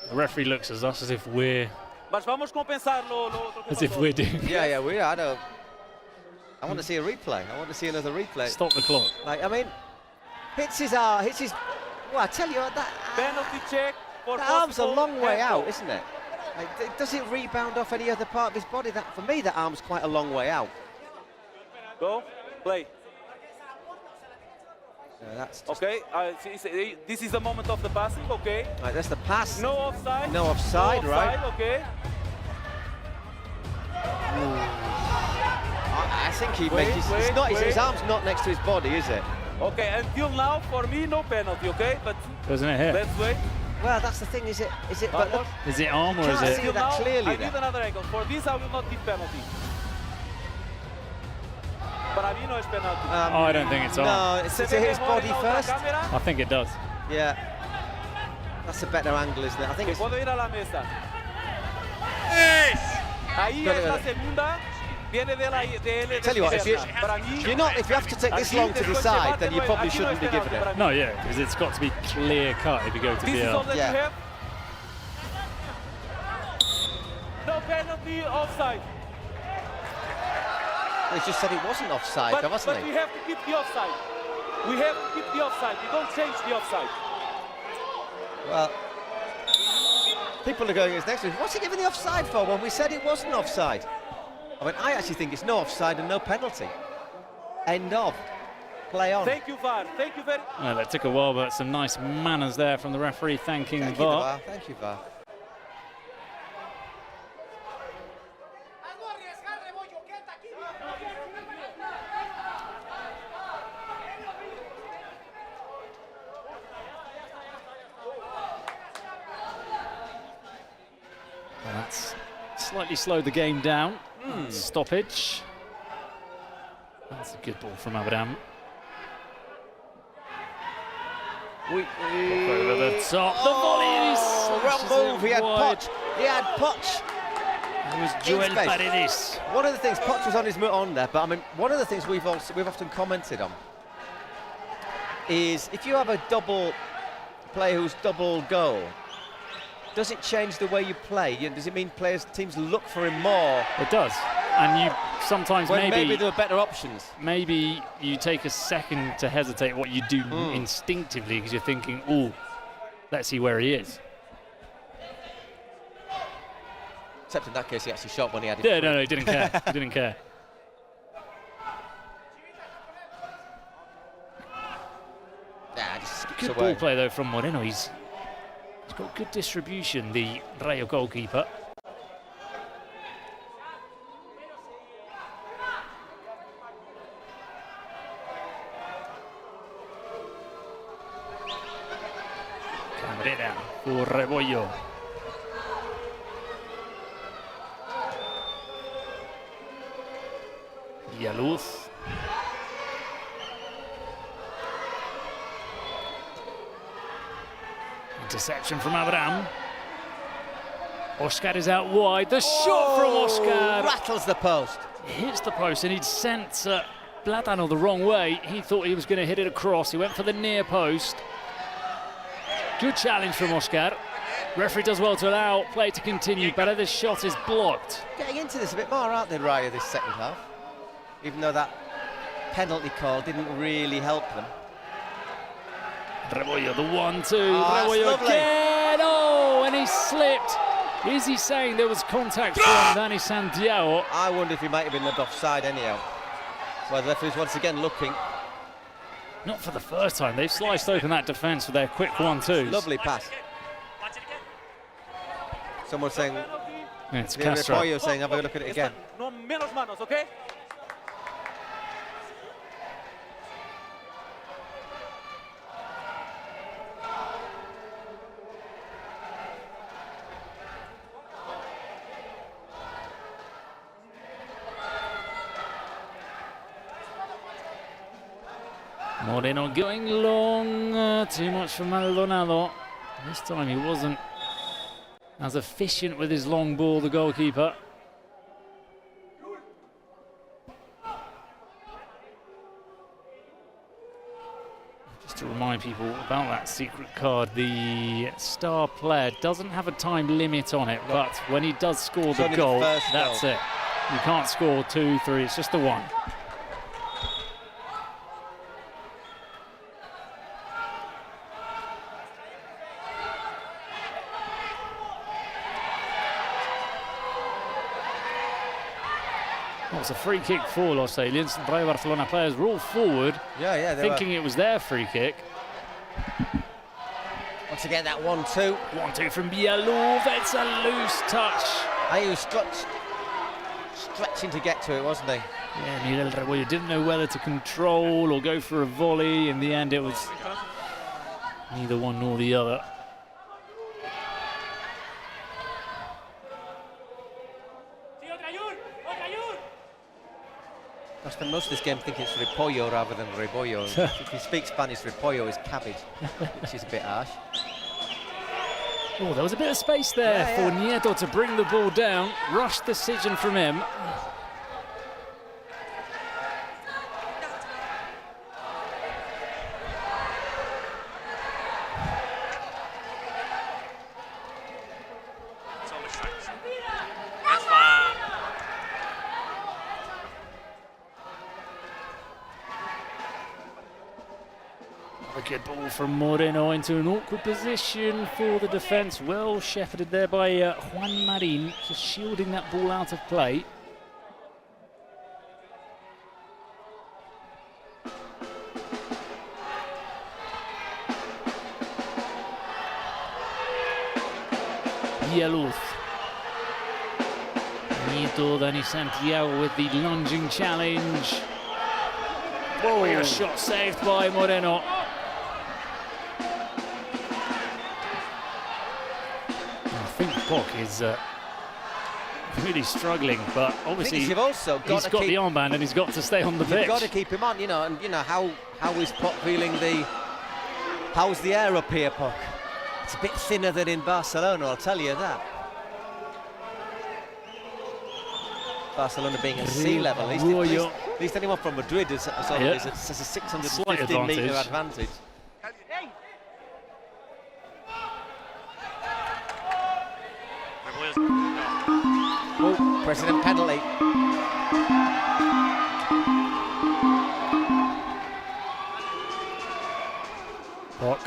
The referee looks at us as if we're... Mas vamos compensar as if we're doing... Yeah, we are. I know. I want to see a replay. I want to see another replay. Stop the clock. Like, I mean, hits his... Well, I tell you what, that... Penalty check. The arm's a long way out, isn't it? Like, does it rebound off any other part of his body? For me, that arm's quite a long way out. Go, play. That's okay, this is the moment of the passing, okay. Right, that's the pass. No offside. No offside, right? Okay. I think he makes his arm's not next to his body, is it? Okay, until now, for me, no penalty, okay? But doesn't it hit? Let's wait. Well, that's the thing, is it? But look, is it arm or is it? Can't see that clearly. I need another angle. For this, I will not give penalty. Para mí no es penalty. I don't think it's on. No, it's to his body first. I think it does. Yeah. That's a better angle, isn't it? I think it's... puedo ir a la mesa. Ahí es la segunda. Viene de la Tell you what, if you have to take this long to decide, then you probably shouldn't be giving it. No, yeah, because it's got to be clear cut if you go to this DL. Is all that you have? No penalty, offside. He just said it wasn't offside, wasn't he? But we have to keep the offside. We don't change the offside. Well, people are going as next. What's he giving the offside for when we said it wasn't offside? I mean, I actually think it's no offside and no penalty. End of. Play on. Thank you, VAR. Thank you very much. Well, that took a while, but some nice manners there from the referee thanking VAR. Thank you, VAR. That's slightly slowed the game down. Stoppage. That's a good ball from Abraham. Over the top. The volleys. Wrong move. He had Poch. It was Joel Paredes. One of the things, Poch was on his on there, but I mean, one of the things we've often commented on is if you have a double player who's double goal, does it change the way you play? Does it mean teams look for him more? It does. And you sometimes maybe there are better options. Maybe you take a second to hesitate what you do instinctively because you're thinking, oh, let's see where he is. Except in that case, he actually shot when he had it. Yeah, no, he didn't care. He didn't care. Good ball play though from Moreno. He's got good distribution, the Rayo goalkeeper. Cambered it down. for Rebollo. Villaluz. Interception from Abraham. Oscar is out wide. The shot from Oscar rattles the post. Hits the post, and he'd sent Platano the wrong way. He thought he was going to hit it across. He went for the near post. Good challenge from Oscar. Referee does well to allow play to continue, but this shot is blocked. Getting into this a bit more, aren't they, Raya, this second half? Even though that penalty call didn't really help them. Rebollo, the 1-2. Rebollo again. Oh, and he slipped. Is he saying there was contact from Dani Santiago? I wonder if he might have been led offside anyhow. Well, the referee's once again looking. Not for the first time. They've sliced open that defence with their quick 1-2s. Lovely pass. Someone saying, yeah, it's Castro. Rebollo saying, have a look at it again. No menos manos, okay? Moreno going long, too much for Maldonado. This time he wasn't as efficient with his long ball, the goalkeeper. Just to remind people about that secret card, the star player doesn't have a time limit on it, but when he does score the goal, that's it. You can't score 2, 3, it's just the one. Well, it's a free kick for Los Aliens. Rayo Barcelona players were all forward, thinking it was their free kick. Once again, that 1-2. 1-2 from Villaluz. It's a loose touch. He was stretching to get to it, wasn't he? Yeah, Miguel Rebollo didn't know whether to control or go for a volley. In the end, it was neither one nor the other. I spend most of this game thinking it's repollo rather than rebollo. If you speak Spanish, repollo is cabbage, which is a bit harsh. Oh, there was a bit of space there for Nieto to bring the ball down. Rushed decision from him. A good ball from Moreno into an awkward position for the defence. Well shepherded there by Juan Marin, just shielding that ball out of play. Villaluz. Nieto, Dani Santiago with the lunging challenge. Whoa, a shot saved by Moreno. I think Pock is really struggling, but obviously he's got the armband and he's got to stay on the pitch. You've got to keep him on, you know, and you know how is Pock feeling how's the air up here, Pock? It's a bit thinner than in Barcelona, I'll tell you that. Barcelona being at sea level, at least anyone from Madrid has a 650 metre advantage. Oh, President penalty. Pock.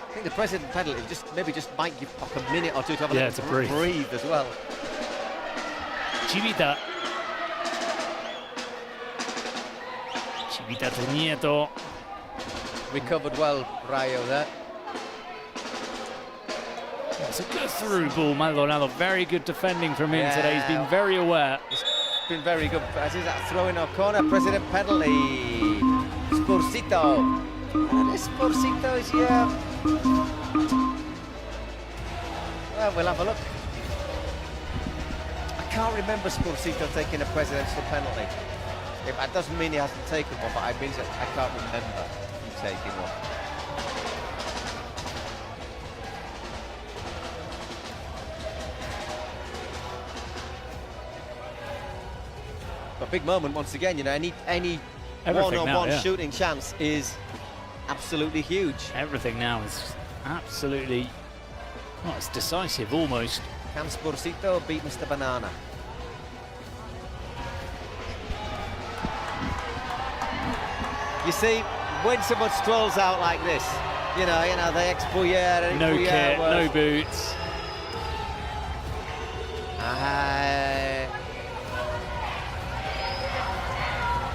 I think the President penalty maybe just might give Pock a minute or two to have a breathe as well. Chivita. Chivita to Nieto. Recovered well, Rayo there. It's a good through ball, Maldonado. Very good defending from him today. He's been very aware. He's been very good. As is that throw in our corner, President penalty. Spursito. And Spursito is here. Well, we'll have a look. I can't remember Spursito taking a presidential penalty. That doesn't mean he hasn't taken one, but it means that I can't remember him taking one. A big moment once again, you know, any one-on-one shooting chance is absolutely huge. Everything now is absolutely, well, it's decisive almost. Can Spursito beat Mr. Banana? You see, when someone strolls out like this, you know, the ex-Bouillère, no kit, no boots.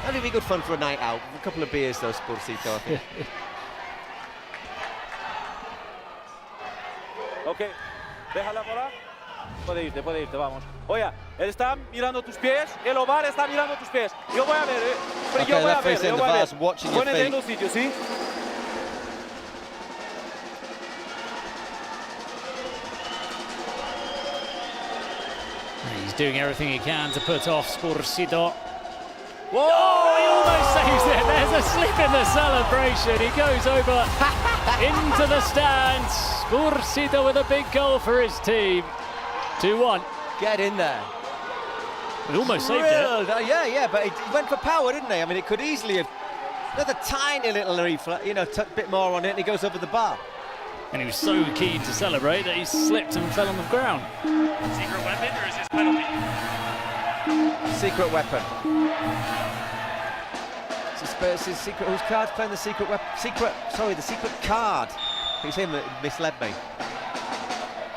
That'd be good fun for a night out. A couple of beers, though, Spursito, I think. Ok, déjala por ahí. Puede irte, vamos. Oye, él está mirando tus pies, el ovar está mirando tus pies. Yo voy a ver, pero yo voy a ver. Ponete en los sitios, ¿sí? He's doing everything he can to put off Spursito. Whoa! Oh, he almost saves it. There's a slip in the celebration. He goes over into the stands. Spursito with a big goal for his team. 2-1. Get in there. He almost saved it. Yeah, but he went for power, didn't he? I mean, it could easily have... Another tiny little reflex, you know, a bit more on it, and he goes over the bar. And he was so keen to celebrate that he slipped and fell on the ground. Secret weapon, or is his penalty? Secret weapon. It's his secret. Whose card's playing the secret weapon? The secret card. It's him that misled me.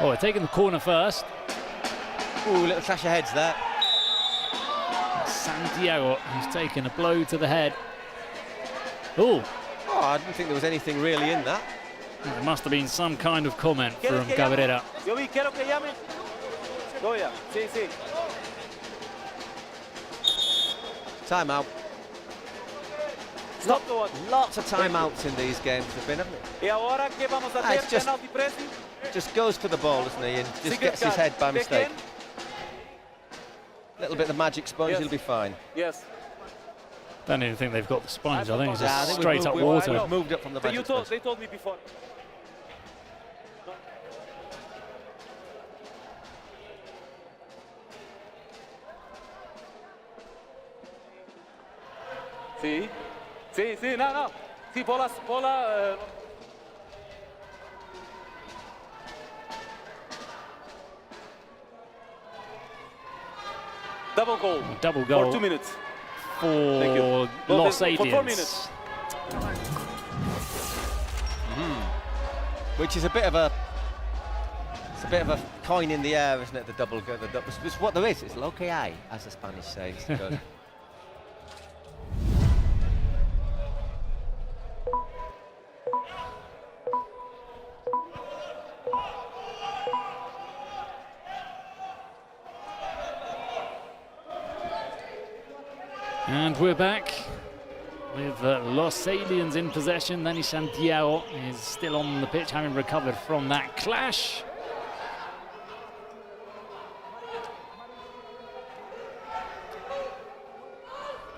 Oh, we're taking the corner first. Ooh, little clash of heads there. Santiago, who's taken a blow to the head. Ooh. Oh, I didn't think there was anything really in that. There must have been some kind of comment from Cabrera. Yo vi, quiero que llame. Goya, sí. Timeout. Lots of timeouts in these games have been, haven't Y ahora qué vamos a hacer? Penalty pressing. Just goes for the ball, doesn't he, and just gets his head by mistake. A little bit of the magic sponge, he'll be fine. Yes. Don't even think they've got the sponge. I think it's just straight up water. We've moved up from the magic sponge. They told me before. Sí, no. Sí, bola. Double goal. For 2 minutes. For Los Aliens. For 4 minutes. Which is a bit of a coin in the air, isn't it? The double goal. It's what there is. It's lo que hay, as the Spanish say. And we're back with Los Aliens in possession. Dani Santiago is still on the pitch, having recovered from that clash.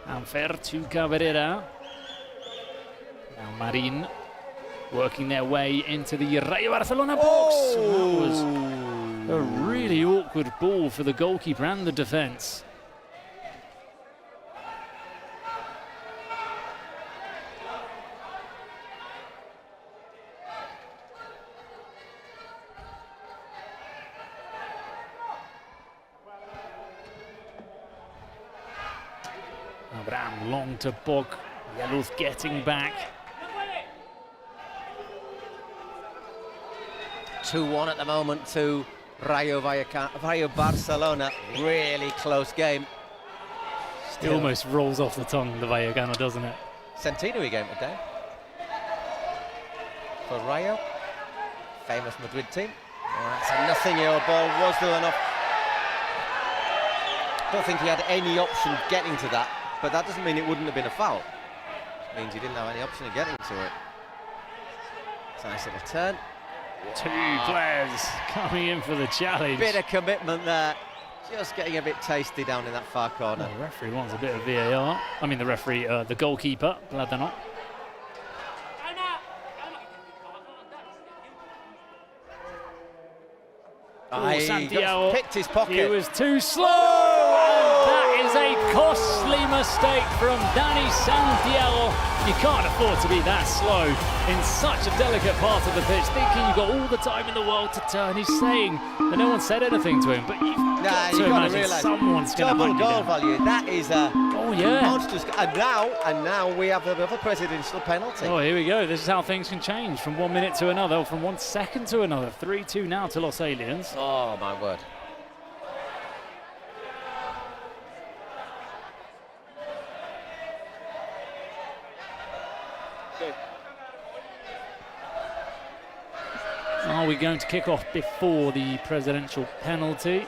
Unfair to Cabrera. Now Marin working their way into the Rayo Barcelona box. That was a really awkward ball for the goalkeeper and the defence. Abraham long to Bog. Yaluz getting back. 2-1 at the moment to Rayo Barcelona. Really close game. It almost rolls off the tongue, the Vallecano, doesn't it? Centenary game today. For Rayo. Famous Madrid team. That's a nothing-year ball. Was there enough? Don't think he had any option getting to that. But that doesn't mean it wouldn't have been a foul. It means he didn't have any option of getting to it. It's a nice little turn. Two players coming in for the challenge. Bit of commitment there. Just getting a bit tasty down in that far corner. The referee wants a bit of VAR. I mean the referee, the goalkeeper, Bladanov. Santiago picked his pocket. He was too slow. And that is a costly mistake from Dani Santiago. You can't afford to be that slow in such a delicate part of the pitch, thinking you've got all the time in the world to turn. He's saying that no one said anything to him, but you've got to imagine someone's going to double goal value. That is a monstrous. And now we have another presidential penalty. Oh, here we go. This is how things can change from 1 minute to another, or from 1 second to another. 3-2 now to Los Aliens. Oh my word. Are we going to kick off before the presidential penalty?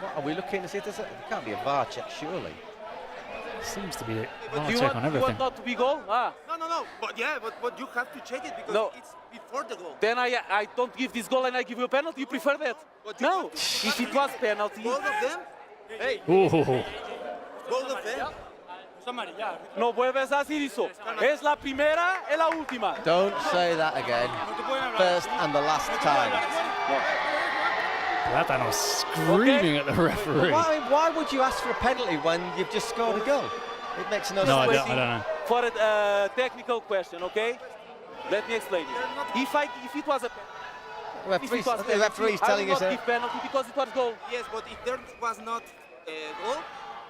What are we looking to see? There can't be a VAR check, surely. Seems to be a VAR check on everything. You want not to be goal? No. But you have to check it because it's before the goal. Then I don't give this goal and I give you a penalty. You prefer that? No. If it was penalty. Both of them? Hey. Both of them? No vuelves a decir eso. Es la primera y la última. Don't say that again. First and the last time. Bladanov screaming at the referee. Why would you ask for a penalty when you've just scored a goal? It makes no sense. I don't know. For a technical question, okay? Let me explain it. If it was a the referee's telling you so. I will not give penalty because it was goal. Yes, but if there was not a goal,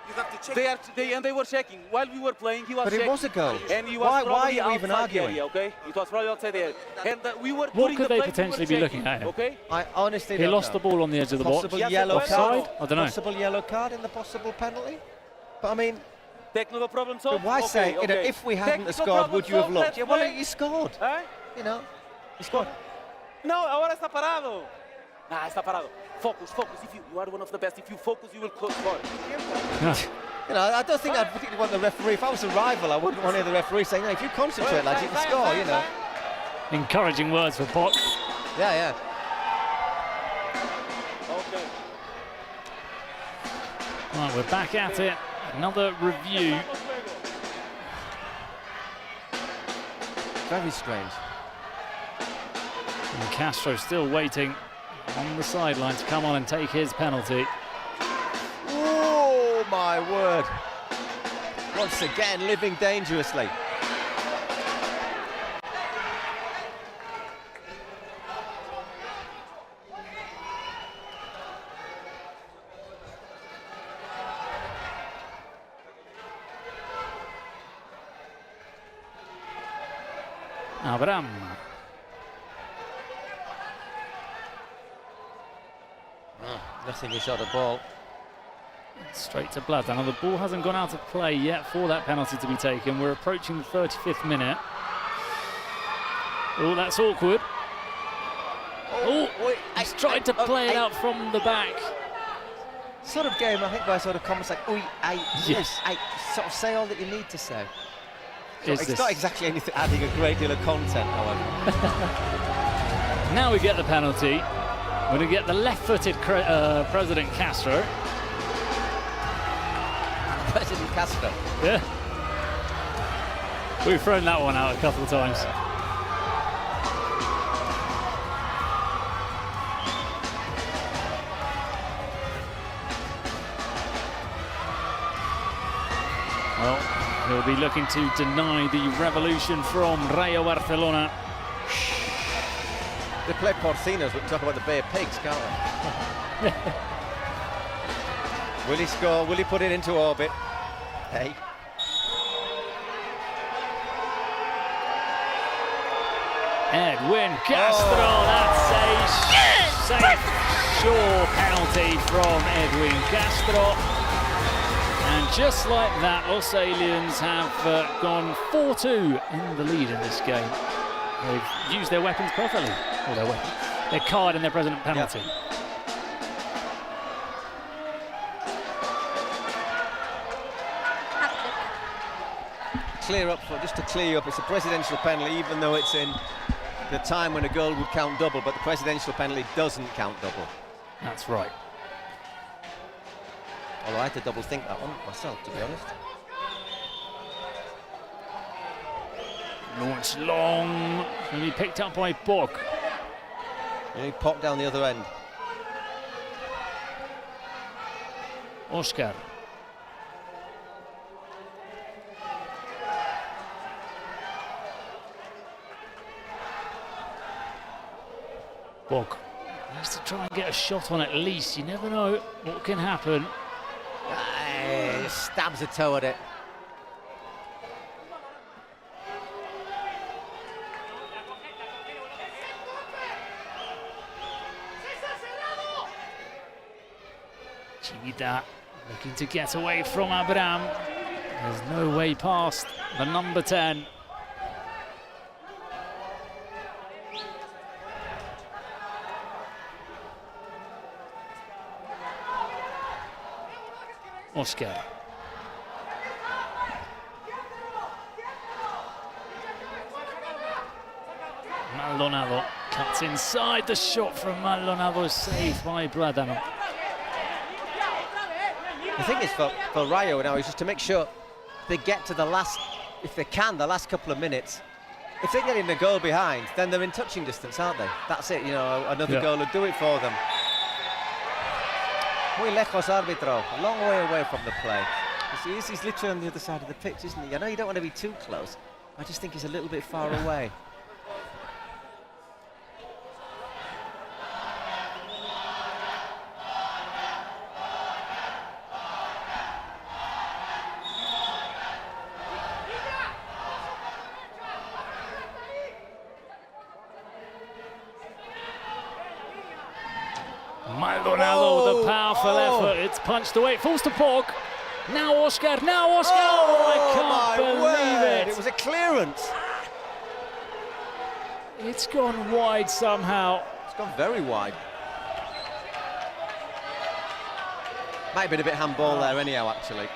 you have to check. They were checking while we were playing. He was checking. But it was a goal. And he was why are you even arguing? Area, okay? It was probably outside the area. And we were. What could they potentially be looking at him? Okay. I honestly he don't lost know. the ball on the edge of the box. Possible yellow Offside? card. I don't know. Possible yellow card in the possible penalty. But I mean, technical problem solved. But why say if we hadn't scored, would you have looked? Yeah, well, you scored. You know, you scored. No, ahora está parado. Nah, está parado. Focus. If you are one of the best, if you focus, you will score. You know, I don't think I'd particularly want the referee. If I was a rival, I wouldn't want the referee saying, no, if you concentrate, lads, you can score, you know. Encouraging words for Pot. Yeah. Okay. Right, we're back at it. Another review. Very strange. And Castro still waiting on the sideline to come on and take his penalty. Oh my word. Once again, living dangerously. Abraham. Nothing, he shot a ball. Straight to Bladanov. The ball hasn't gone out of play yet for that penalty to be taken. We're approaching the 35th minute. Oh, that's awkward. He's tried to play it out from the back. Sort of game, I think, by sort of comments like, yes. Sort of say all that you need to say. So it's not exactly anything adding a great deal of content, however. Now we get the penalty. We're going to get the left-footed President Castro. President Castro? Yeah. We've thrown that one out a couple of times. Well, he'll be looking to deny the revolution from Rayo Barcelona. They play porcinos, we can talk about the Bay of Pigs, can't we? Will he score? Will he put it into orbit? Hey. Edwin Castro, that's a safe, sure penalty from Edwin Castro. And just like that, Los Aliens have gone 4-2 in the lead in this game. They've used their weapons perfectly. Or their card and their president penalty. Yep. clear up, just to clear up, it's a presidential penalty, even though it's in the time when a goal would count double, but the presidential penalty doesn't count double. That's right. Although I had to double think that one myself, to be honest. Launch long, and he picked up by Bog. Yeah, he popped down the other end. Oscar. Bog needs to try and get a shot on at least. You never know what can happen. Just stabs a toe at it. Chivita looking to get away from Abraham. There's no way past the number 10. Oscar. Maldonado cuts inside. The shot from Maldonado is saved by Bradano. The thing is for Rayo now is just to make sure they get to the last, if they can, the last couple of minutes. If they get in a goal behind, then they're in touching distance, aren't they? That's it, you know, another goal will do it for them. Muy lejos árbitro, a long way away from the play. He's literally on the other side of the pitch, isn't he? I know you don't want to be too close. I just think he's a little bit far away. Maldonado with a powerful effort. It's punched away. Falls to Pog. Now Oscar. Now Oscar. Oh, I can't believe it. It was a clearance. It's gone wide somehow. It's gone very wide. Might have been a bit handball there anyhow, actually.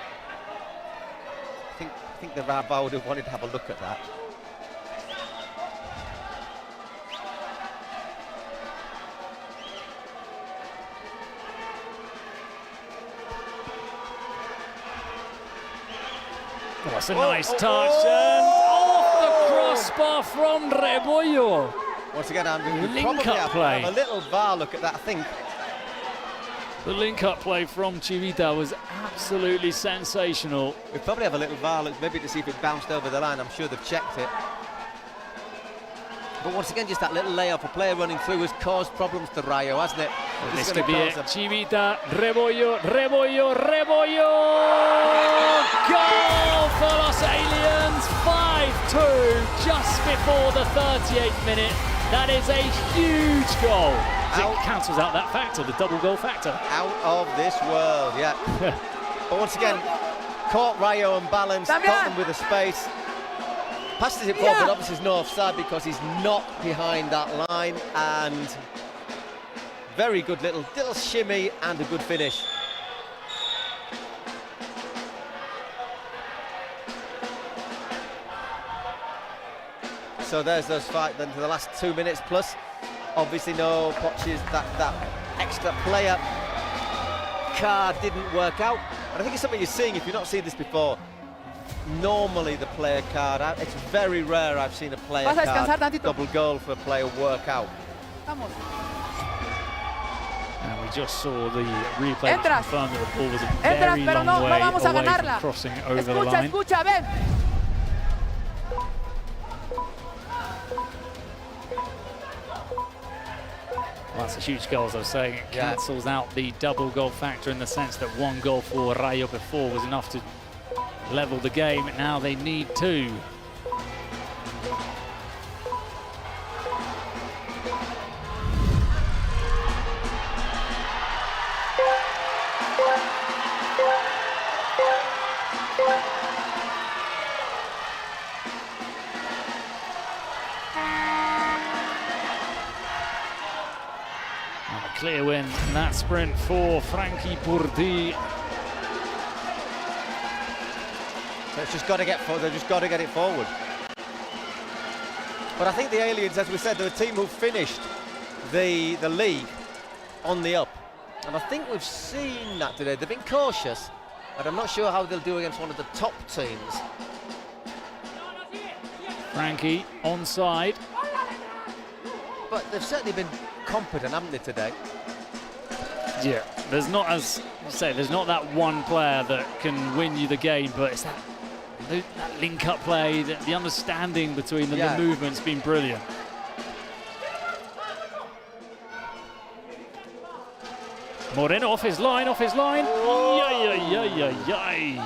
I think the VAR would have wanted to have a look at that. That's a nice touch, and off the crossbar from Rebollo. Once again, Andrew, link-up play. Have a little VAR look at that, I think. The link-up play from Chivita was absolutely sensational. We'll probably have a little VAR look, maybe to see if it bounced over the line. I'm sure they've checked it. But once again, just that little layup, a player running through has caused problems to Rayo, hasn't it? This could be it. Chivita, Rebollo, Rebollo, Rebollo! Goal for Los Aliens, 5-2, just before the 38th minute. That is a huge goal. It cancels out that factor, the double goal factor. Out of this world, yeah. But once again, caught Rayo unbalanced, caught them with a space. Passes it forward, but obviously there's no offside because he's not behind that line. And very good little shimmy and a good finish. So there's those fight then to the last 2 minutes plus. Obviously no Poch's, that extra player card didn't work out. And I think it's something you're seeing if you've not seen this before. Normally the player card, it's very rare I've seen a player card double goal for a player work out. And we just saw the replay confirm that the ball was a very long way away from crossing over the line. Escucha, ven. Well, that's a huge goal, as I was saying. It cancels out the double goal factor in the sense that one goal for Rayo before was enough to level the game. Now they need two. Clear win in that sprint for Frankie Purdy. So it's just got to get they've just got to get it forward. But I think the Aliens, as we said, they're a team who finished the league on the up. And I think we've seen that today. They've been cautious, but I'm not sure how they'll do against one of the top teams. Frankie onside. But they've certainly been competent, haven't they, today? Yeah, there's not, as you say, there's not that one player that can win you the game, but it's that link-up play, the understanding between them, the movement's been brilliant. Moreno off his line, off his line. Yay.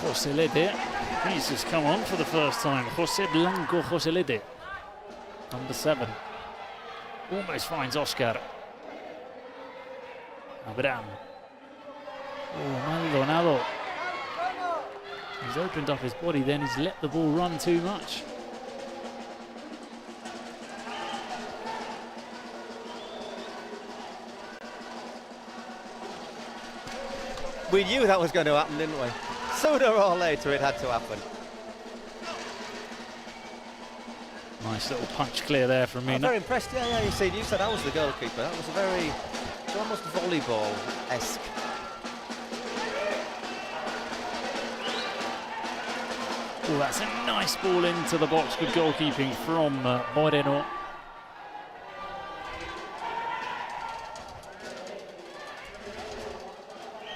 José Lede, he's just come on for the first time. José Blanco José Lede, number 7. Almost finds Oscar. Abraham. Oh, Maldonado. He's opened up his body, then he's let the ball run too much. We knew that was going to happen, didn't we? Sooner or later it had to happen. Nice little punch clear there from me. I'm very impressed. Yeah, you see, you said I was the goalkeeper. That was a very, almost volleyball-esque. Oh, that's a nice ball into the box. Good goalkeeping from Moreno.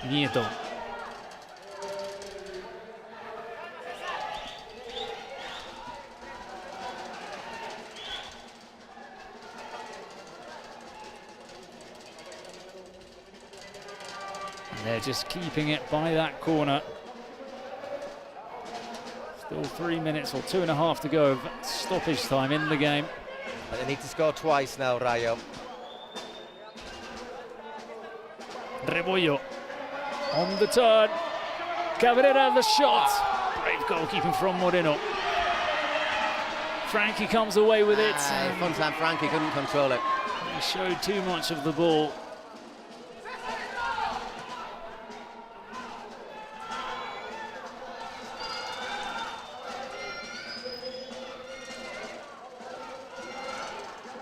Nieto. They're just keeping it by that corner. Still 3 minutes or 2.5 to go of stoppage time in the game. But they need to score twice now, Rayo. Rebollo on the turn. Cabrera the shot. Brave goalkeeping from Moreno. Frankie comes away with it. Fun time, Frankie couldn't control it. He showed too much of the ball.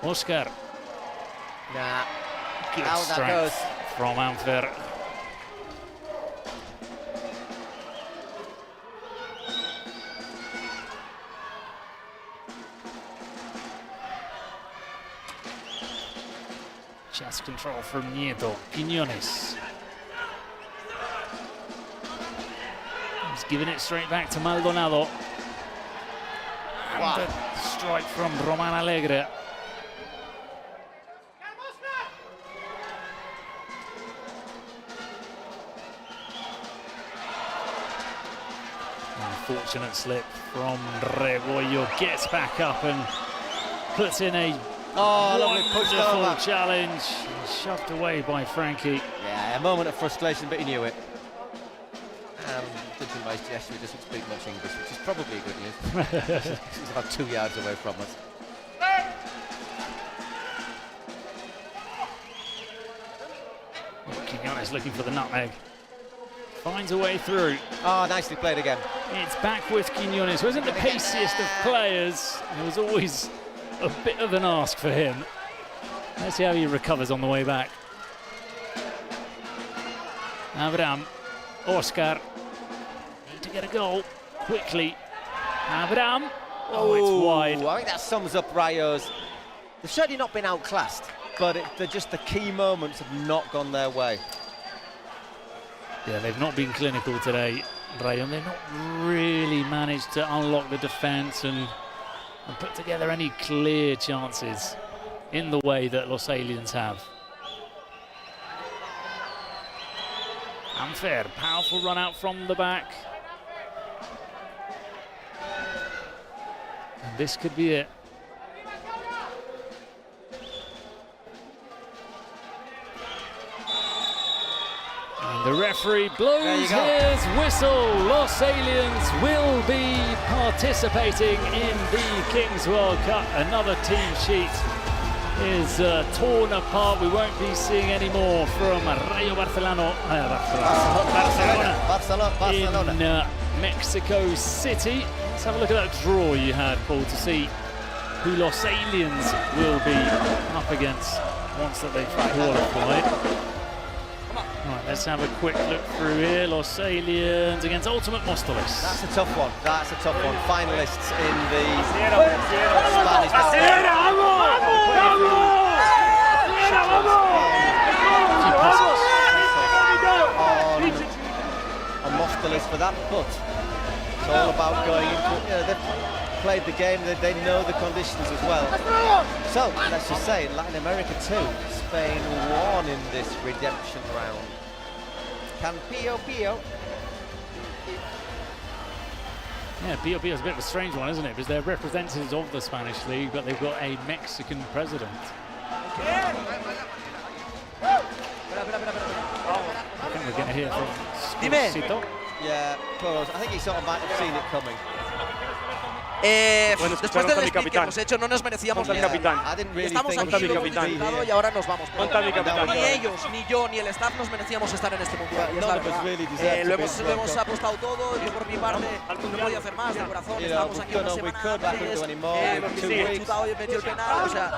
Oscar. Nah. Good How strength that goes. from Anfer. Chest control from Nieto. Quiñones. He's giving it straight back to Maldonado. And a strike from Roman Alegre. Unfortunate slip from Rebollo. Gets back up and puts in a wonderful challenge. Shoved away by Frankie. Yeah, a moment of frustration, but he knew it. Judging by his gesture, he doesn't speak much English, which is probably good news. He's about 2 yards away from us. Quiñones looking for the nutmeg. Finds a way through. Oh, nicely played again. It's back with Quiñones, who isn't the paciest of players. It was always a bit of an ask for him. Let's see how he recovers on the way back. Abraham, Oscar, need to get a goal quickly. Abraham, it's wide. I think that sums up Rayo's. They've certainly not been outclassed, but they're just the key moments have not gone their way. Yeah, they've not been clinical today, Rayo. They've not really managed to unlock the defence and put together any clear chances in the way that Los Aliens have. Unfair, powerful run out from the back. And this could be it. And the ref referee blows his whistle. Los Aliens will be participating in the Kings World Cup. Another team sheet is torn apart. We won't be seeing any more from Rayo Barcelona in Mexico City. Let's have a look at that draw you had, Paul, to see who Los Aliens will be up against once that they've qualified. Right, let's have a quick look through here. Los Aliens against Ultimate Mostoles. That's a tough one. That's a tough one. Finalists in the Spanish. On Mostoles for that, but it's all about going into. They've played the game. They know the conditions as well. So let's just say, in Latin America too, Spain won in this redemption round. Can Pio? Yeah, Pio is a bit of a strange one, isn't it? Because they're representatives of the Spanish league, but they've got a Mexican president. I think we're going to hear from Spursito. Yeah, close. I think he sort of might have seen it coming. Después del split que hemos hecho no nos merecíamos nada. Estamos aquí, lo hemos disfrutado y ahora nos vamos. Ni ellos, ni yo, ni el staff nos merecíamos estar en este mundial. Y es la verdad. Lo hemos apostado todo. Yo por mi parte no podía hacer más de corazón. Estábamos aquí una semana antes. Hemos disfrutado y metió el penal. O sea,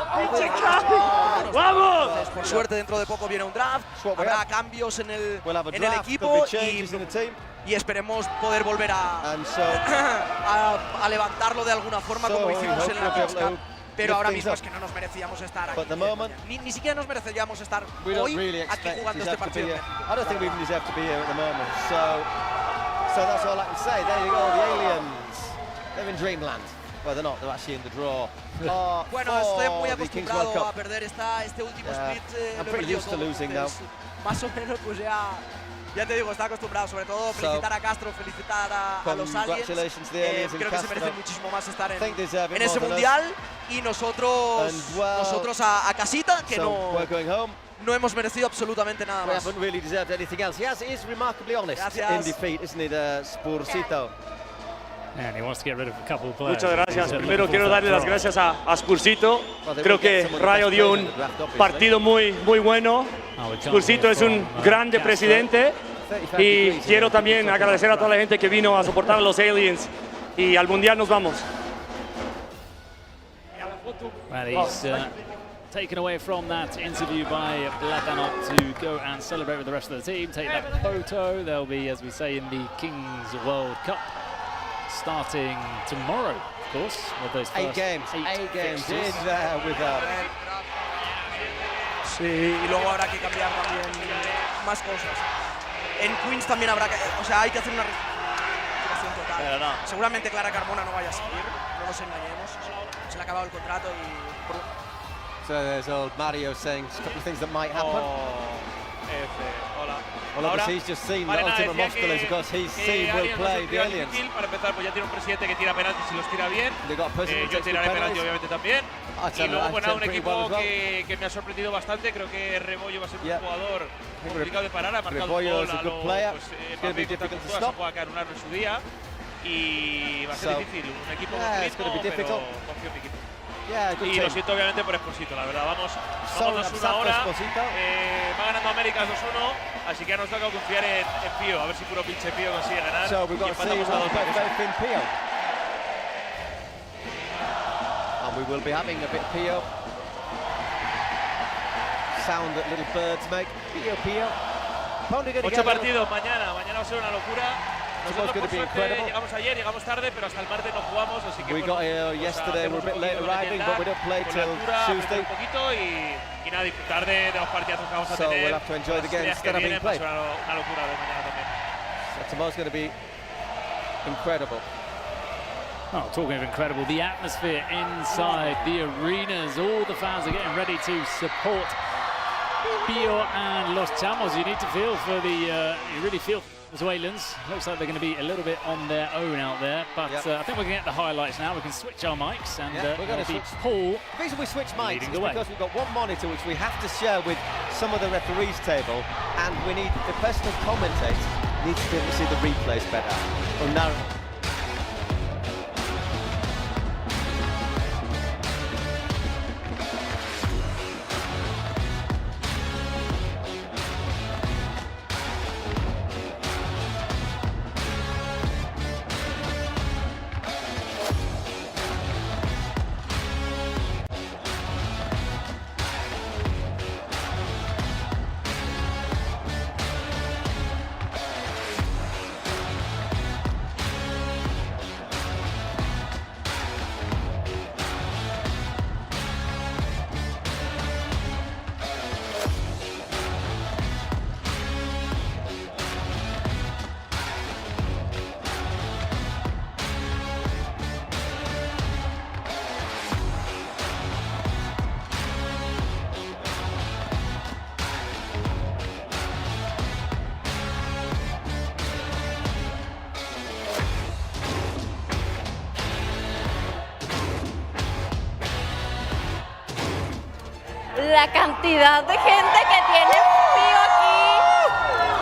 ¡vamos! Por suerte dentro de poco viene un draft. Habrá cambios en el equipo y esperemos poder volver a levantarlo de alguna forma como hicimos en la Copa. Pero ahora mismo es que no nos merecíamos estar aquí. Ni siquiera nos merecíamos estar hoy aquí jugando este partido. I don't think we even deserve to be here at the moment. So that's all I can say. There you go, the Aliens. They're in dreamland. Well, they're not. They're actually in the draw. Bueno, estoy muy acostumbrado a perder este último split. I'm pretty used to losing now. Más o menos, pues ya te digo, está acostumbrado. Sobre todo felicitar a Castro, felicitar a los Aliens. Creo que se merecen muchísimo más estar en ese mundial. Y nosotros a casita, que no hemos merecido absolutamente nada más. We haven't really deserved anything else. He is remarkably honest in defeat, isn't he, the Spursito? And he wants to get rid of a couple of players. Muchas gracias. Primero quiero darle las gracias a Spursito. Creo que Rayo dio un partido muy bueno. Spursito es un grande presidente y quiero también agradecer a toda la gente que vino a soportar a los Aliens y al Mundial nos vamos. Well, he's taken away from that interview by Platano to go and celebrate with the rest of the team, take that photo. They'll be, as we say, in the Kings World Cup starting tomorrow, of course, with those first 8 games in there with Sí, y luego habrá que cambiar también más cosas. En Queens también habrá que, o sea, hay que hacer una reestructuración total. Pero no. Seguramente Clara Carmona no vaya a seguir, no nos engañemos. Se le ha acabado el contrato y... So there's old Mario saying a couple of things that might happen. Hola. Well, obviously he's just seen the Ultimate Mostoles, because he's seen will play the Aliens. Para empezar, pues ya tiene un presidente que tira penaltis y los tira bien. Yo tiraré penalti obviamente también. Y luego, pues nada, un equipo que me ha sorprendido bastante. Creo que Rebollo va a ser un jugador complicado de parar. Ha marcado un gol a lo Mbappé contra Courtois, se juega a Carunarlo en su día. Y va a ser difícil, un equipo con ritmo, pero confío en mi equipo. Y lo siento obviamente por Esposito, la verdad, vamos 2-1 ahora, va ganando Américas 2-1, así que ya nos toca confiar en Pío, a ver si puro pinche Pío consigue ganar y empatamos a 2. And we will be having a bit Pio. Sound that little birds make. Pio. 8 partidos mañana va a ser una locura. Nosotros por suerte llegamos ayer, llegamos tarde, pero hasta el martes no jugamos, así que we got here yesterday, we're a bit late arriving, but we don't play till Tuesday. Un poquito y nada, disfrutar de los partidazos que vamos a tener. So we'll have to enjoy the games that are being played. Una locura de mañana también. So tomorrow's going to be incredible. Oh, talking of incredible, the atmosphere inside the arenas. All the fans are getting ready to support Pio and Los Chamos, you need to feel for the, you really feel Venezuelans. Looks like they're going to be a little bit on their own out there, but I think we can get the highlights now. We can switch our mics, and we're going to be switch. Paul. The reason we switch mics is way. because we've got one monitor which we have to share with some of the referees table, and we need the person who commentates needs to be able to see the replays better. Well, now, la cantidad de gente que tiene Pío aquí.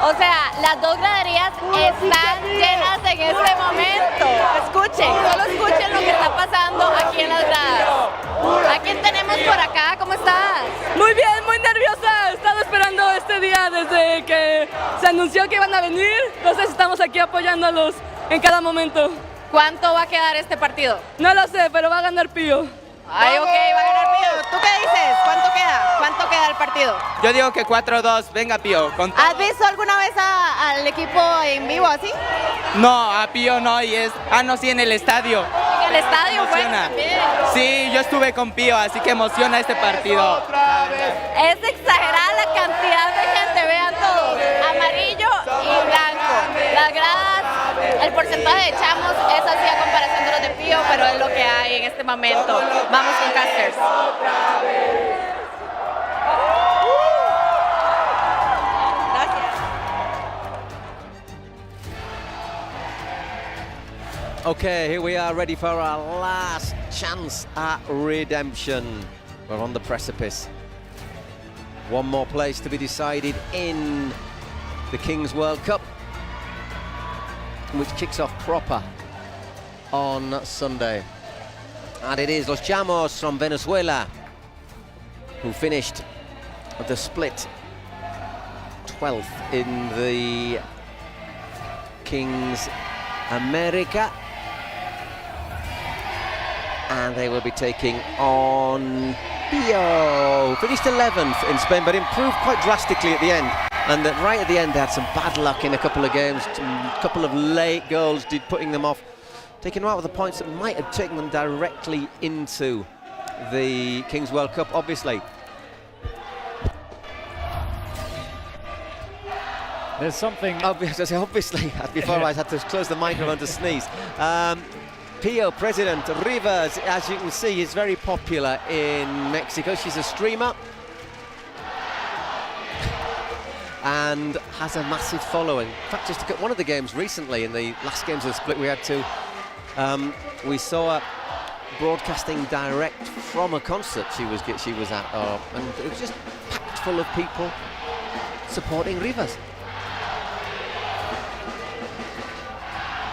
O sea, las dos graderías están llenas en este momento. Escuchen, solo escuchen lo que está pasando aquí en las gradas. ¿A quién tenemos por acá? ¿Cómo estás? Muy bien, muy nerviosa. He estado esperando este día desde que se anunció que iban a venir. Entonces estamos aquí apoyándolos en cada momento. ¿Cuánto va a quedar este partido? No lo sé, pero va a ganar Pío. Ay, ok, va a ganar Pío. ¿Tú qué dices? ¿Cuánto queda? ¿Cuánto queda el partido? Yo digo que 4-2, venga Pío. ¿Has visto alguna vez al equipo en vivo así? No, a Pío no, no, sí, en el estadio. ¿En el estadio fue también? Sí, yo estuve con Pío, así que emociona este partido. Es exagerada la cantidad de gente, vean todos, amarillo y blanco. Las gradas, el porcentaje de chamos es así a comparación de los de Pío, pero es lo que hay en este momento. Vamos con casters. okay, here we are ready for our last chance at redemption. We're on the precipice. One more place to be decided in the Kings World Cup, which kicks off proper on Sunday. And it is Los Chamos from Venezuela who finished the split 12th in the Kings America. And they will be taking on Pio, finished 11th in Spain, but improved quite drastically at the end. And that right at the end, they had some bad luck in a couple of games, a couple of late goals, putting them off, taking them out with the points that might have taken them directly into the Kings World Cup, obviously. There's something... Obviously, before I had to close the microphone to sneeze. Pio, President Rivas, as you can see, is very popular in Mexico. She's a streamer and has a massive following. In fact, just to get one of the games recently, in the last games of the split we had two, we saw her broadcasting direct from a concert she was at, and it was just packed full of people supporting Rivas.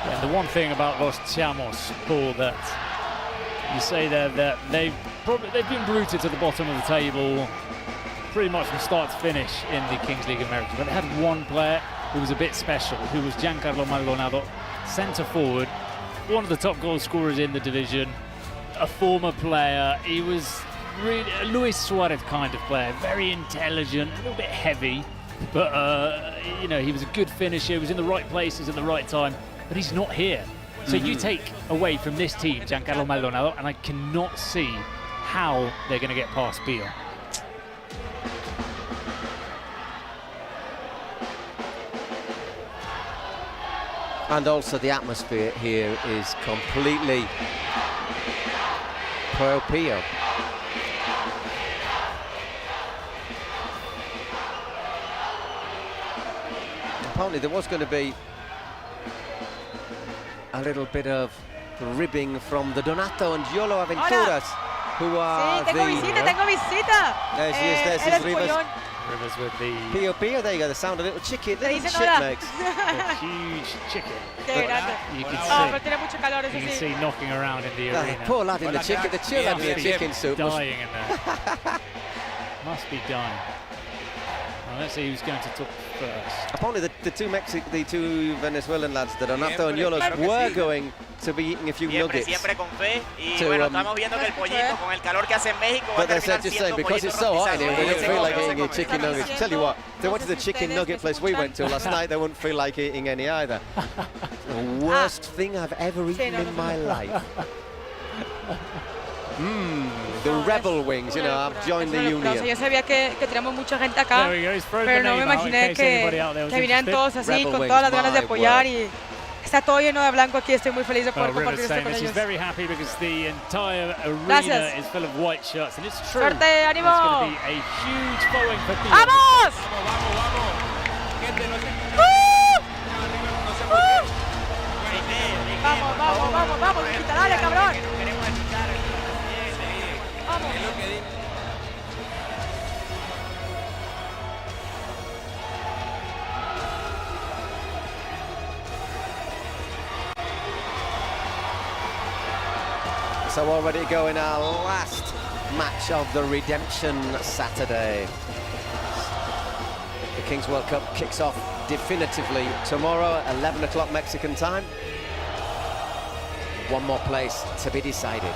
And the one thing about Los Chamos, Paul, that you say there that they've been rooted to the bottom of the table pretty much from start to finish in the Kings League America, but they had one player who was a bit special, who was Giancarlo Maldonado, centre forward, one of the top goal scorers in the division, a former player. He was really a Luis Suarez kind of player, very intelligent, a little bit heavy, but you know, he was a good finisher, he was in the right places at the right time. But he's not here. So you take away from this team Giancarlo Maldonado, and I cannot see how they're going to get past Pio. And also the atmosphere here is completely pro Pio. apparently there was going to be a little bit of ribbing from the Donato and Yolo Aventuras, who are tengo visita. There she is, there's his Rivers. Rivers with the Pio Pio, there you go, the sound of little chicken, little dicen chip hola. makes. a huge chicken. Qué grande. You can No, pero tiene mucho calor, eso you can sí. see knocking around in the Ah, arena. poor lad in the chicken, the chill had me a chicken soup. Dying in there. Must be dying. Well, let's see who's going to talk first. Apparently the two Venezuelan lads, the Donato and Yolos, were going to be eating a few nuggets. Siempre con fe. Y bueno, estamos viendo que el pollito, con el calor que hace en México, va a But they said, terminar just siendo saying, because it's so hot in here, we don't feel like eating chicken nuggets. Tell you what, if they went to the chicken nugget place we went to last night, they wouldn't feel like eating any either. The worst thing I've ever eaten in my life. The rebel wings, you know, I've joined the union. Yo sabía que tenemos mucha gente acá, pero no me imaginé que vinieran todos así, con todas las ganas de apoyar, y está todo lleno de blanco aquí. Estoy muy feliz de poder compartir esto con ellos. She's very happy because the entire arena is full of white shirts, and it's true. Suerte, ánimo. It's going to be a huge following for people. ¡Vamos! Vamos, Luquita, dale, cabrón. So already going our last match of the Redemption Saturday. The Kings World Cup kicks off definitively tomorrow, 11 o'clock Mexican time. One more place to be decided.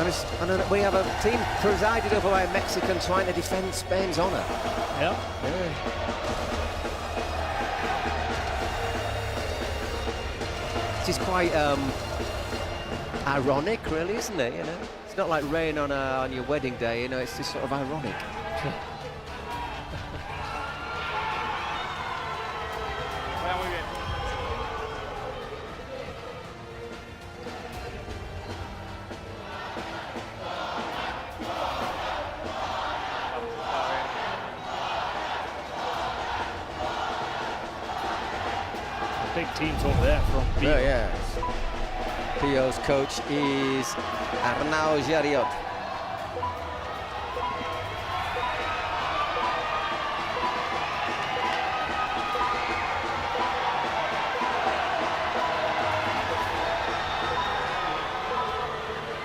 And we have a team presided over by a Mexican trying to defend Spain's honour. Yeah. This is quite ironic, really, isn't it? You know, it's not like rain on your wedding day. You know, it's just sort of ironic. Big team talk there from Pio. Yeah. Pio's coach is Arnau Jariot.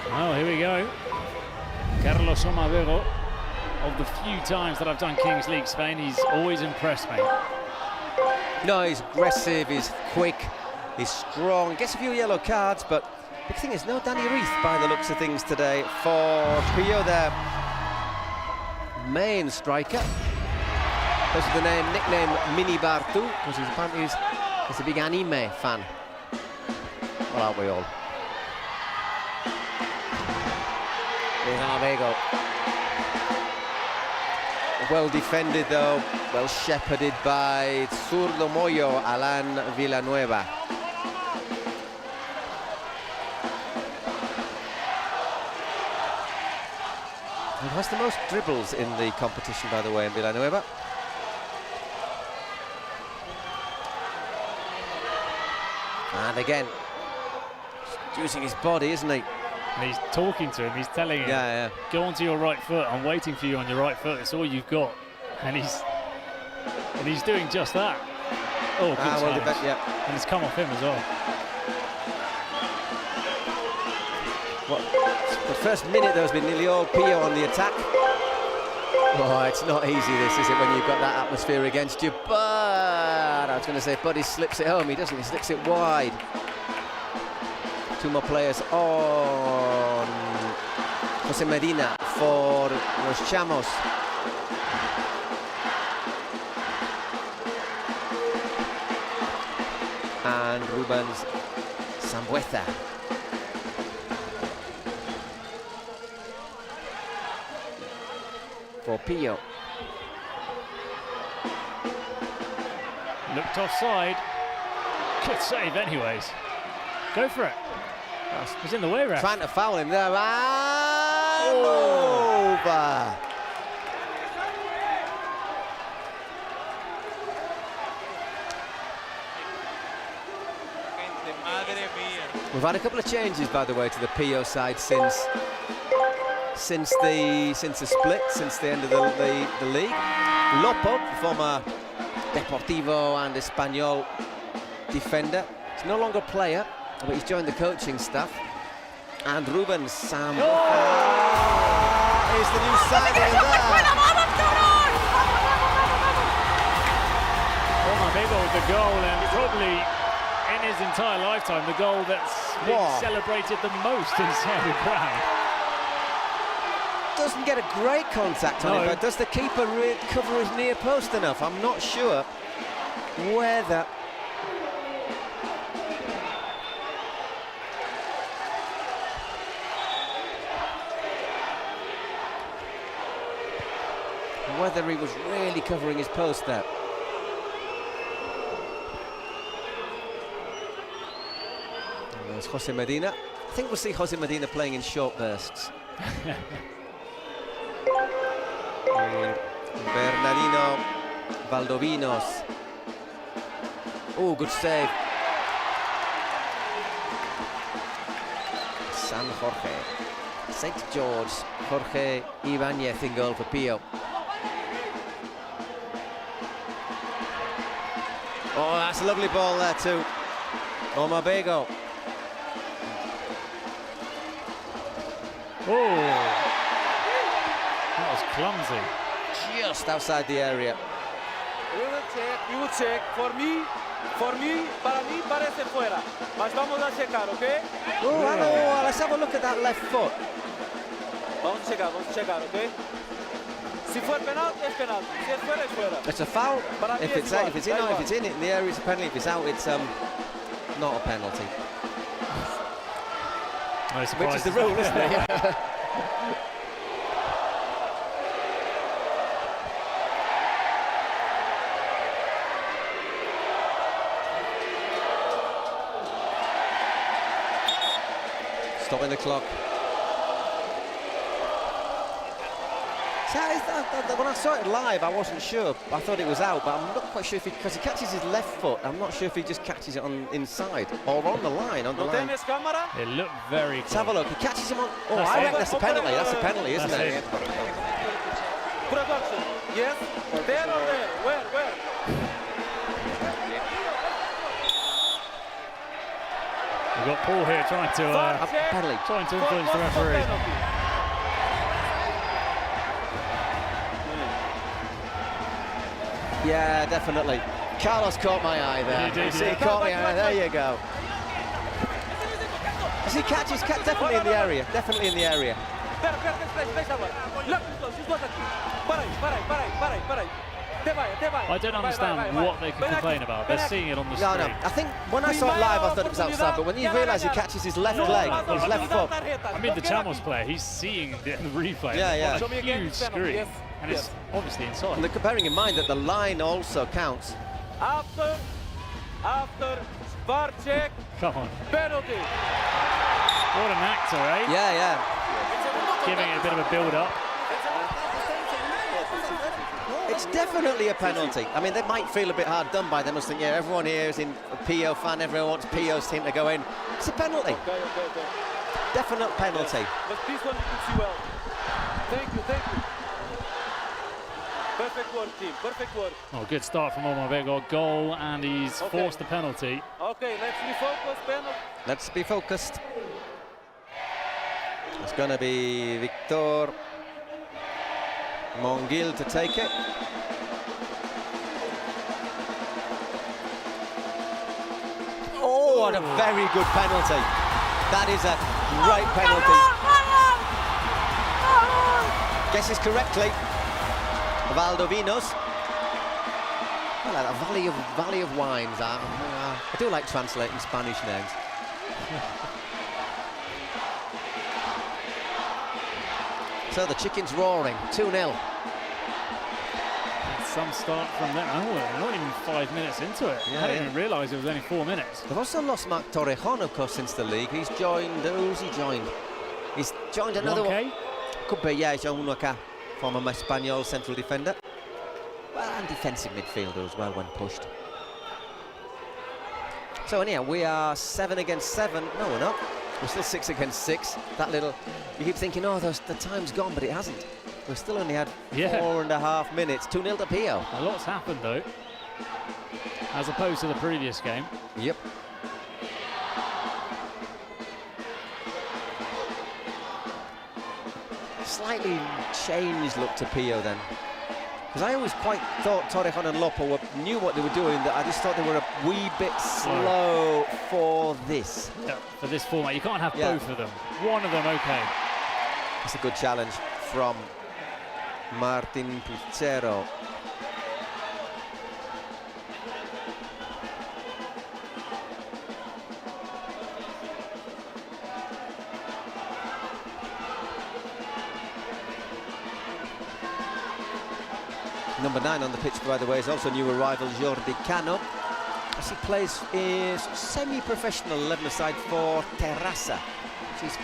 Well, here we go. Carlos Omavero, of the few times that I've done Kings League Spain, he's always impressed me. No, he's aggressive, he's quick, he's strong, gets a few yellow cards, but the big thing is no Danny Reith by the looks of things today for Pio, their main striker. Goes with the nickname Mini Bartu, because apparently he's a big anime fan. Well, aren't we all? Vega. Well defended though, well shepherded by Zurdo Moyo, Alan Villanueva. He has the most dribbles in the competition, by the way, in Villanueva. And again, using his body, isn't he? And he's talking to him, he's telling him, go onto your right foot, I'm waiting for you on your right foot, it's all you've got. And he's doing just that. Oh, good challenge. And it's come off him as well. The first minute there's been nearly all Pio on the attack. Oh, it's not easy this, is it, when you've got that atmosphere against you, but I was going to say Buddy slips it home, he doesn't, he slips it wide. Two more players on Jose Medina for los Chamos. And Rubens Sambueza. For Pio. Looked offside. Good save anyways. Go for it. He's in the way, ref. Trying to foul him there. And over. We've had a couple of changes, by the way, to the PO side since the split, since the end of the league. Lopo, former Deportivo and Espanyol defender, he's no longer a player, but he's joined the coaching staff. And Ruben Sam is the new signing there. Omar Bego with the goal, and probably in his entire lifetime, the goal that's been celebrated the most inside the ground. Doesn't get a great contact on it, but does the keeper cover his near post enough? I'm not sure whether... whether he was really covering his post there. And there's Jose Medina. I think we'll see Jose Medina playing in short bursts. Bernardino Valdovinos. Oh, good save. San Jorge. St. George. Jorge Ibanez in goal for Pio. Oh, that's a lovely ball there too. Omar Bego. Oh, that was clumsy. Just outside the area. We will check. For me, para mí parece fuera. Mas vamos a checar, ¿ok? Oh, let's have a look at that left foot. Vamos a checar, ¿ok? Si fue penal, es penal. Si es fuera, es fuera. It's a foul. If it's in the area, it's a penalty. If it's out, it's not a penalty. Which is the rule, isn't it? Stopping the clock. When I saw it live, I wasn't sure. I thought it was out, but I'm not quite sure if because he catches his left foot. I'm not sure if he just catches it on inside or on the line. It looked very close. Let's have a look. He catches him on. Oh, I reckon that's a penalty. That's a penalty, isn't it? Production. Yes. There or there? Where? We've got Paul here trying to influence the referee. Yeah, definitely. Carlos caught my eye there. He caught my eye. There you go. He catches definitely in the area. Definitely in the area. I don't understand what they can complain about. They're seeing it on the screen. No. I think when I saw it live, I thought it was outside, but when you realise he catches his left leg, his left foot. I mean, the Chamos player, he's seeing the replay on a huge screen. And it's obviously inside. And they're bearing in mind that the line also counts. After VAR check. Come on. Penalty. What an actor, eh? Yeah. Giving it a bit of a build-up. It's definitely a penalty. I mean, they might feel a bit hard done by. They must think, yeah, everyone here is a PO fan. Everyone wants PO's team to go in. It's a penalty. Okay. Definite penalty. But this one you can see well. Thank you. Perfect work, team. Perfect work. Oh, good start from Omar Bego. Goal, and he's forced the penalty. Okay, let's be focused, penalty. Let's be focused. It's going to be Victor Monguil to take it. Oh, what a very good penalty. That is a great penalty. Guesses correctly. Valdovinos. I like that Valley of Wines. I do like translating Spanish names. So the chicken's roaring, 2-0. Some start from there. Oh, not even 5 minutes into it. I didn't even realise it was only 4 minutes. They've also lost Marc Torrejon, of course, since the league. He's joined. Who's he joined? He's joined another one. Could be, yeah, he's joined 1K. Former Espanyol central defender. Well, and defensive midfielder as well when pushed. So anyhow, we are 7 against 7. No, we're not. We're still 6 against 6. That little, you keep thinking, oh, the time's gone, but it hasn't. We've still only had 4.5 minutes. 2-0 to Pio. A lot's happened though, as opposed to the previous game. Yep. Slightly changed look to Pio then. Because I always quite thought Torrejon and Lopo knew what they were doing, that I just thought they were a wee bit slow for this. Yeah, for this format. You can't have both of them. One of them, okay. It's a good challenge from Martin Pizzero. Number 9 on the pitch, by the way, is also new arrival Jordi Cano, as he plays is semi-professional 11-a-side for Terrassa, which is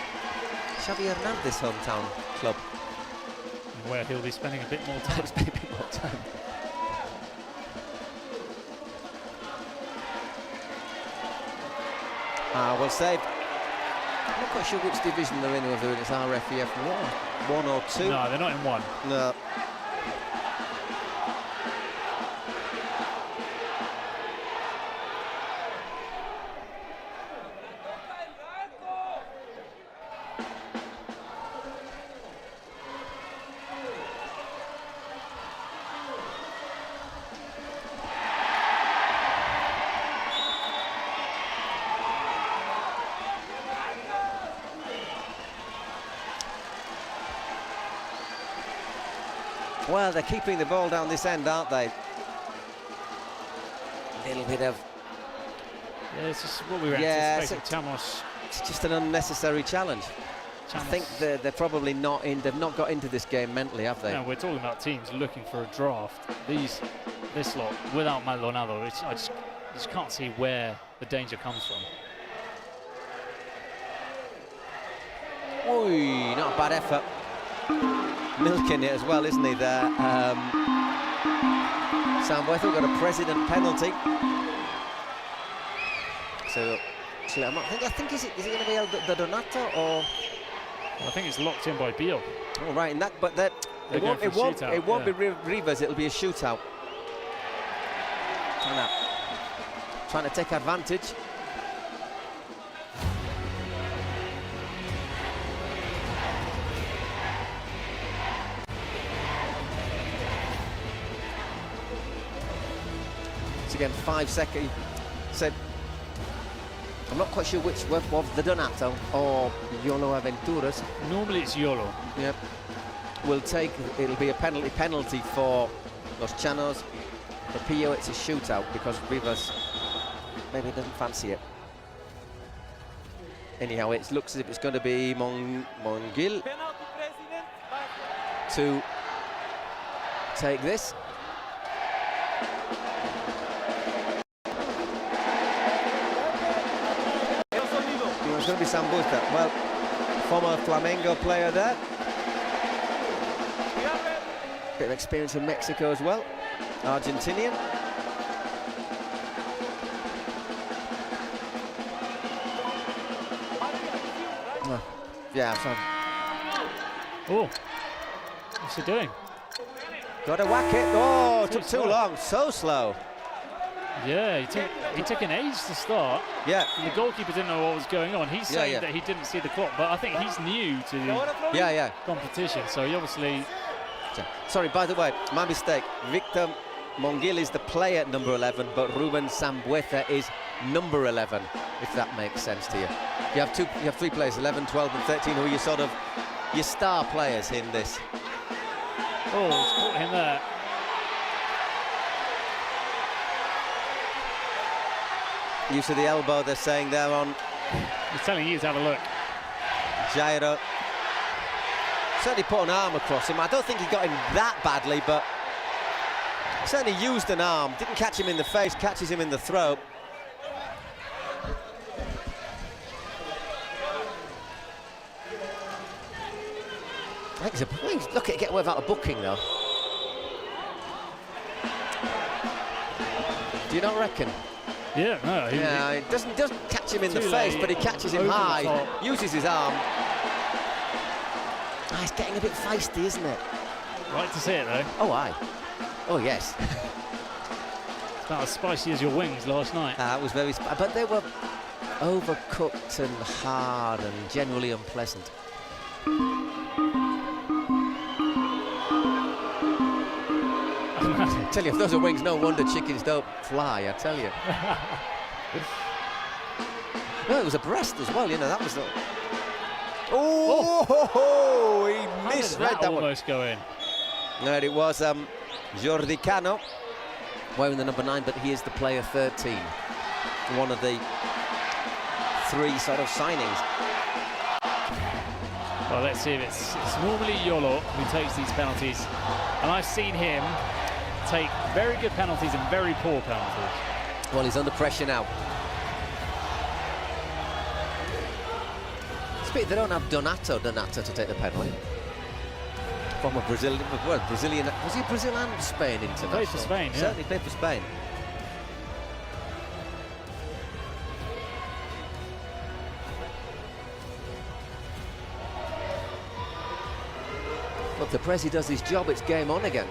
Xavi Hernandez's hometown club. Where he'll be spending a bit more time. Well saved. I'm not quite sure which division they're in, whether it's RFEF 1 or 2. No, they're not in 1. No. Well, they're keeping the ball down this end, aren't they? A little bit of... Yeah, it's just what we were anticipating. Chamos. It's just an unnecessary challenge. I think they're probably not in. They've not got into this game mentally, have they? No, we're talking about teams looking for a draft. This lot, without Maldonado, I just can't see where the danger comes from. Oi, not a bad effort. Milking it as well, isn't he, there? Sambueto got a president penalty. So, I think is it going to be the Donato or? Well, I think it's locked in by Beal. Oh, right, and that, but that it won't be Rivas. It'll be a shootout. Trying to take advantage. Again, 5 seconds. Said, I'm not quite sure which of the Donato or Yolo Aventuras. Normally it's Yolo. Yep. It'll be a penalty for Los Chanos. For Pio, it's a shootout because Rivas maybe doesn't fancy it. Anyhow, it looks as if it's going to be Mongil to take this. It's going to be Sambuca. Well, former Flamengo player there. Bit of experience in Mexico as well. Argentinian. Yeah, fine. Oh, what's he doing? Got to whack it. Oh, took too long. So slow. Yeah, he took an age to start. Yeah. And the goalkeeper didn't know what was going on. He's saying that he didn't see the clock, but I think he's new to the competition, so he obviously... Sorry, by the way, my mistake. Victor Mongil is the player number 11, but Ruben Sambueza is number 11, if that makes sense to you. You have 3 players, 11, 12 and 13, who are your star players in this. Oh, he's caught him there. Use of the elbow, they're saying there on. He's telling you to have a look. Jairo certainly put an arm across him. I don't think he got him that badly, but certainly used an arm. Didn't catch him in the face, catches him in the throat. I think he's lucky to get away without a booking, though. Do you not reckon? Yeah, no. He doesn't catch him in the face, but he catches him high, uses his arm. It's getting a bit feisty, isn't it? Like to see it, though. Oh, aye. Oh, yes. It's about as spicy as your wings last night. That was very spicy, but they were overcooked and hard and generally unpleasant. I tell you, if those are wings, no wonder chickens don't fly, I tell you. No, it was a breast as well, you know, that was the... Oh, he misread that one. Almost go in. No, it was Jordi Cano wearing the number 9, but he is the player 13. One of the 3 sort of signings. Well, let's see if it's normally Yolo who takes these penalties. And I've seen him take very good penalties and very poor penalties. Well, he's under pressure now. They don't have Donato to take the penalty. From a Brazilian, was he Brazil and Spain international? Played for Spain, yeah. Certainly played for Spain. Look, the Prezi does his job, it's game on again.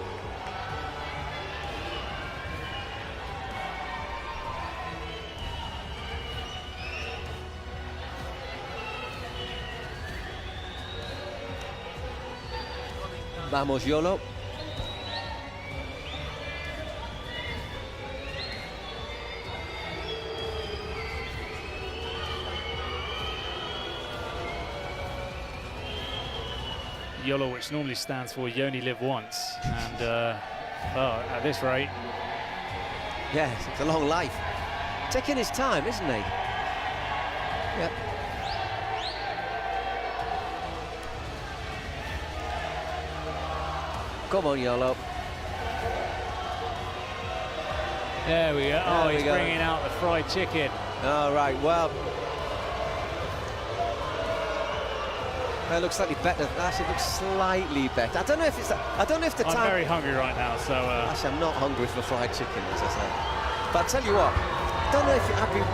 Vamos, Yolo. YOLO, which normally stands for You Only Live Once, and well, at this rate, yes, it's a long life. Taking his time, isn't he? Yep. Come on, YOLO. There we go. Oh, he's bringing out the fried chicken. All right, well. It looks slightly better. Actually, it looks slightly better. I don't know if it's. I don't know if the time. I'm very hungry right now, so. Actually, I'm not hungry for fried chicken, as I said. But I tell you what, I don't know if I've been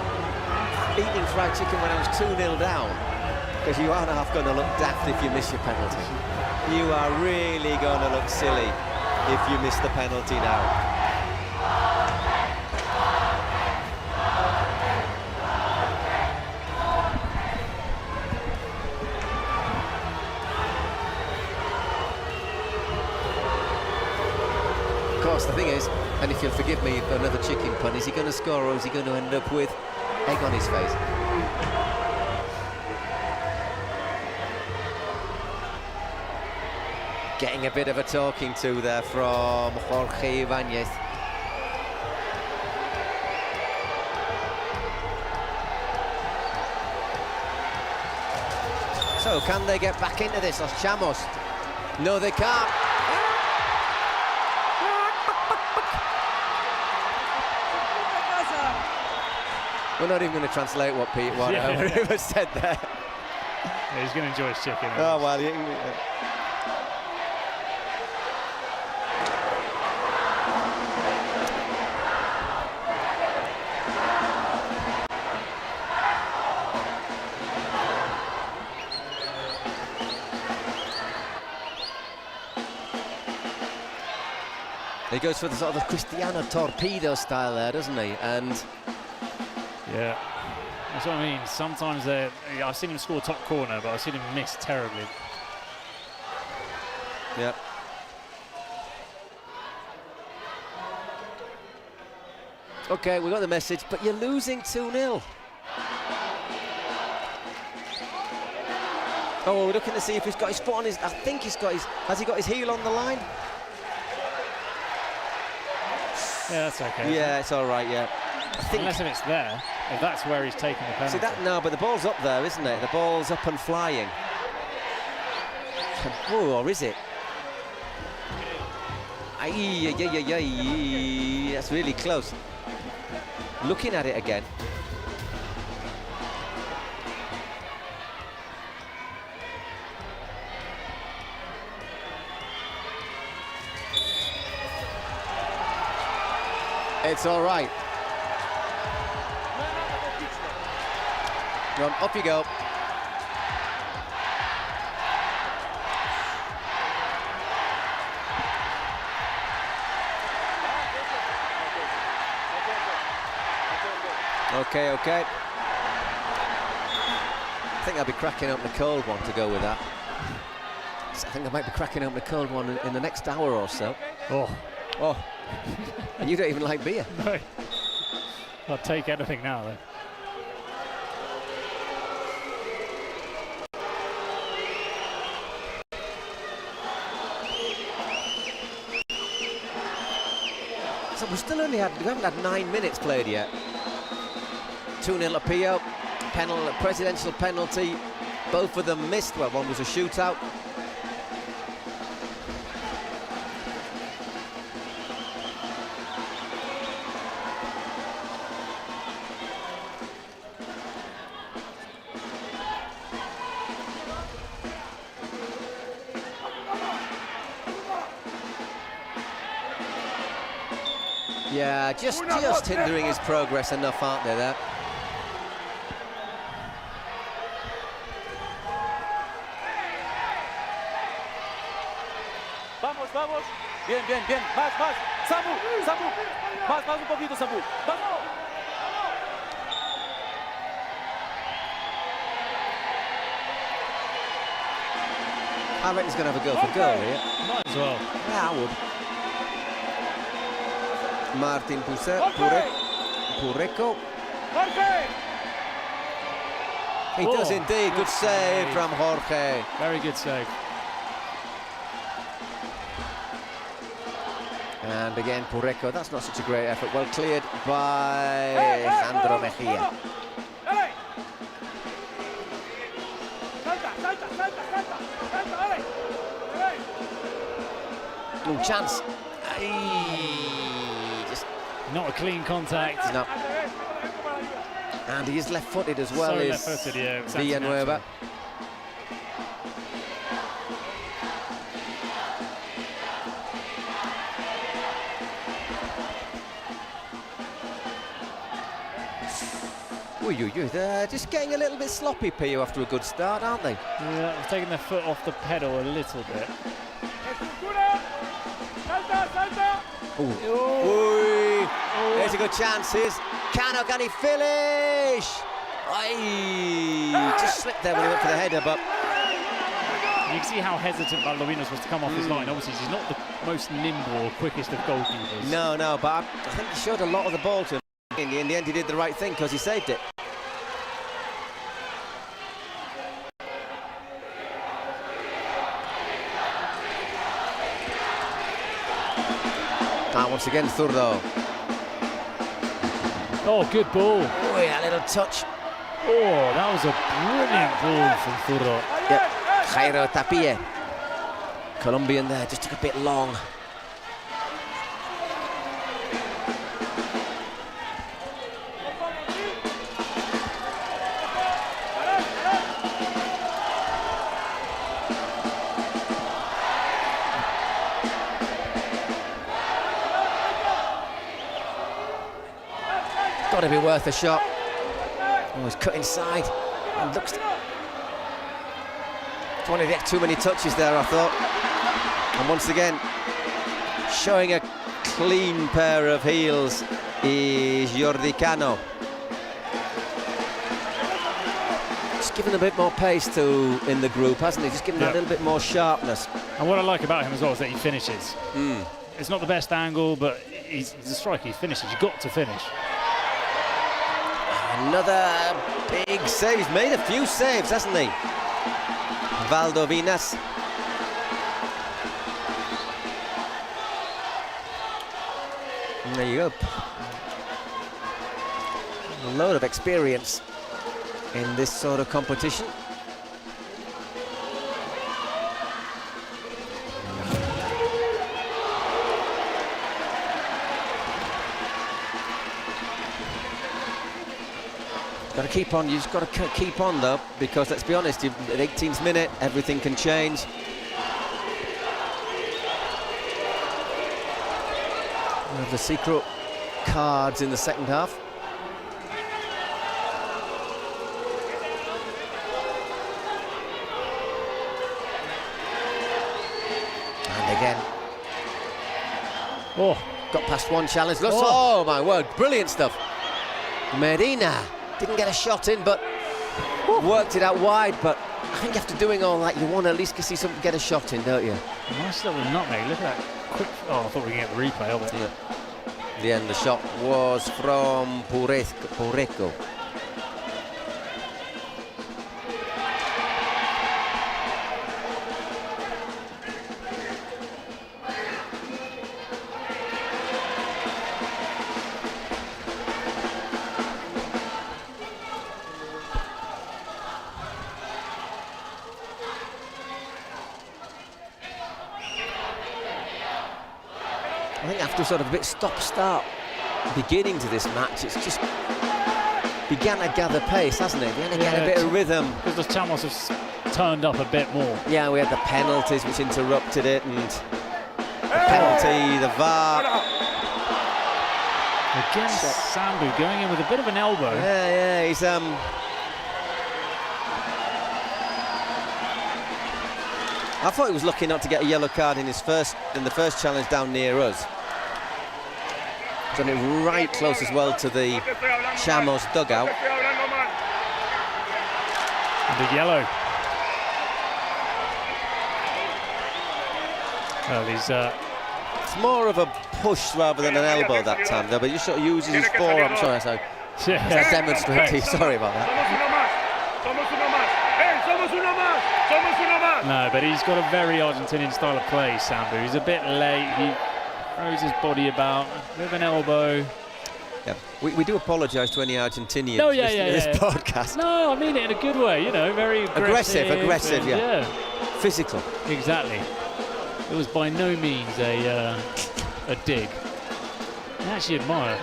eating fried chicken when I was 2-0 down, because you are half going to look daft if you miss your penalty. You are really going to look silly if you miss the penalty now. Of course, the thing is, and if you'll forgive me for another chicken pun, is he going to score or is he going to end up with egg on his face? Getting a bit of a talking to there from Jorge Ibanez. So, can they get back into this, Los Chamos? No, they can't. We're not even going to translate what Pete whatever said there. Yeah, he's going to enjoy his chicken. Oh, well, he goes for the sort of Cristiano torpedo style there, doesn't he? And yeah, that's what I mean. Sometimes I've seen him score top corner, but I've seen him miss terribly. Yeah. Okay, we got the message, but you're losing 2-0. Oh, we're looking to see if he's got his foot on his. I think he's got his. Has he got his heel on the line? Yeah, that's okay. Yeah, it's all right. Yeah. Unless if it's there, if that's where he's taking the penalty. See that? No, but the ball's up there, isn't it? The ball's up and flying. Oh, or is it? Aye, that's really close. Looking at it again. It's all right. Run, up you go. Okay. I think I'll be cracking open a cold one to go with that. I think I might be cracking open a cold one in the next hour or so. Oh. And you don't even like beer. No. I'll take anything now, though. So we haven't had 9 minutes played yet. 2-0 Apio, presidential penalty. Both of them missed. Well, one was a shootout. Yeah, just hindering his progress enough, aren't they, there? Vamos. Bien. Más. Samu. Más un poquito, Samu. Vamos. I reckon he's going to have a go for goal here. Might as well. Yeah, I would. Martin Pureco. He does indeed. Good save from Jorge. Very good save. And again, Pureco. That's not such a great effort. Well cleared by Alejandro Mejia. Oh, chance. Just not a clean contact. No. And he is left-footed as well. So left-footed, yeah. Villanueva. They're just getting a little bit sloppy, Pio, after a good start, aren't they? Yeah, they've taken their foot off the pedal a little bit. Ooh. There's a good chance. Here's Cano, can he finish? Just slipped there when he went for the header, but... You can see how hesitant Valdovinos was to come off his line. Obviously, he's not the most nimble or quickest of goalkeepers. No, but I think he showed a lot of the ball to him. In the end, he did the right thing because he saved it. Once again, Zurdo. Oh, good ball. Oh, yeah, a little touch. Oh, that was a brilliant ball from Zurdo. Yep. Jairo Tapie. Colombian there, just took a bit long. Got to be worth a shot. Oh, he's cut inside. And looks. It's one of the too many touches there, I thought. And once again, showing a clean pair of heels is Jordi Cano. Just giving a bit more pace in the group, hasn't he? Just giving a little bit more sharpness. And what I like about him as well is that he finishes. It's not the best angle, but he's a striker. He finishes. You've got to finish. Another big save. He's made a few saves, hasn't he? Valdovinas. And there you go. A load of experience in this sort of competition. Got to keep on. You've just got to keep on though, because let's be honest, at 18th minute, everything can change. We have the secret cards in the second half. And again. Oh. Got past one challenge. Oh my word, brilliant stuff. Medina didn't get a shot in, but worked it out wide. But I think after doing all that, you want to at least see something get a shot in, don't you? Nice little nutmeg. Look at that quick. Oh, I thought we could get the replay of it. Yeah. In the end, the shot was from Pureco. I think after sort of a bit stop-start beginning to this match, it's just began to gather pace, hasn't it? Began to get a bit of rhythm. Because the Chamos have turned up a bit more. Yeah, we had the penalties which interrupted it, and the penalty, the VAR. Again, Sambu going in with a bit of an elbow. Yeah, he's I thought he was lucky not to get a yellow card in the first challenge down near us. Done it right close as well to the Chamos dugout. The yellow. Oh, these. It's more of a push rather than an elbow that time, though. But he sort of uses his forearm. Sorry, to demonstrate. Sorry about that. No, but he's got a very Argentinian style of play, Sambu. He's a bit late, he throws his body about, with an elbow. Yeah, we do apologise to any Argentinians in this podcast. No, I mean it in a good way, you know, very aggressive, and, yeah. Physical. Exactly. It was by no means a dig. I actually admire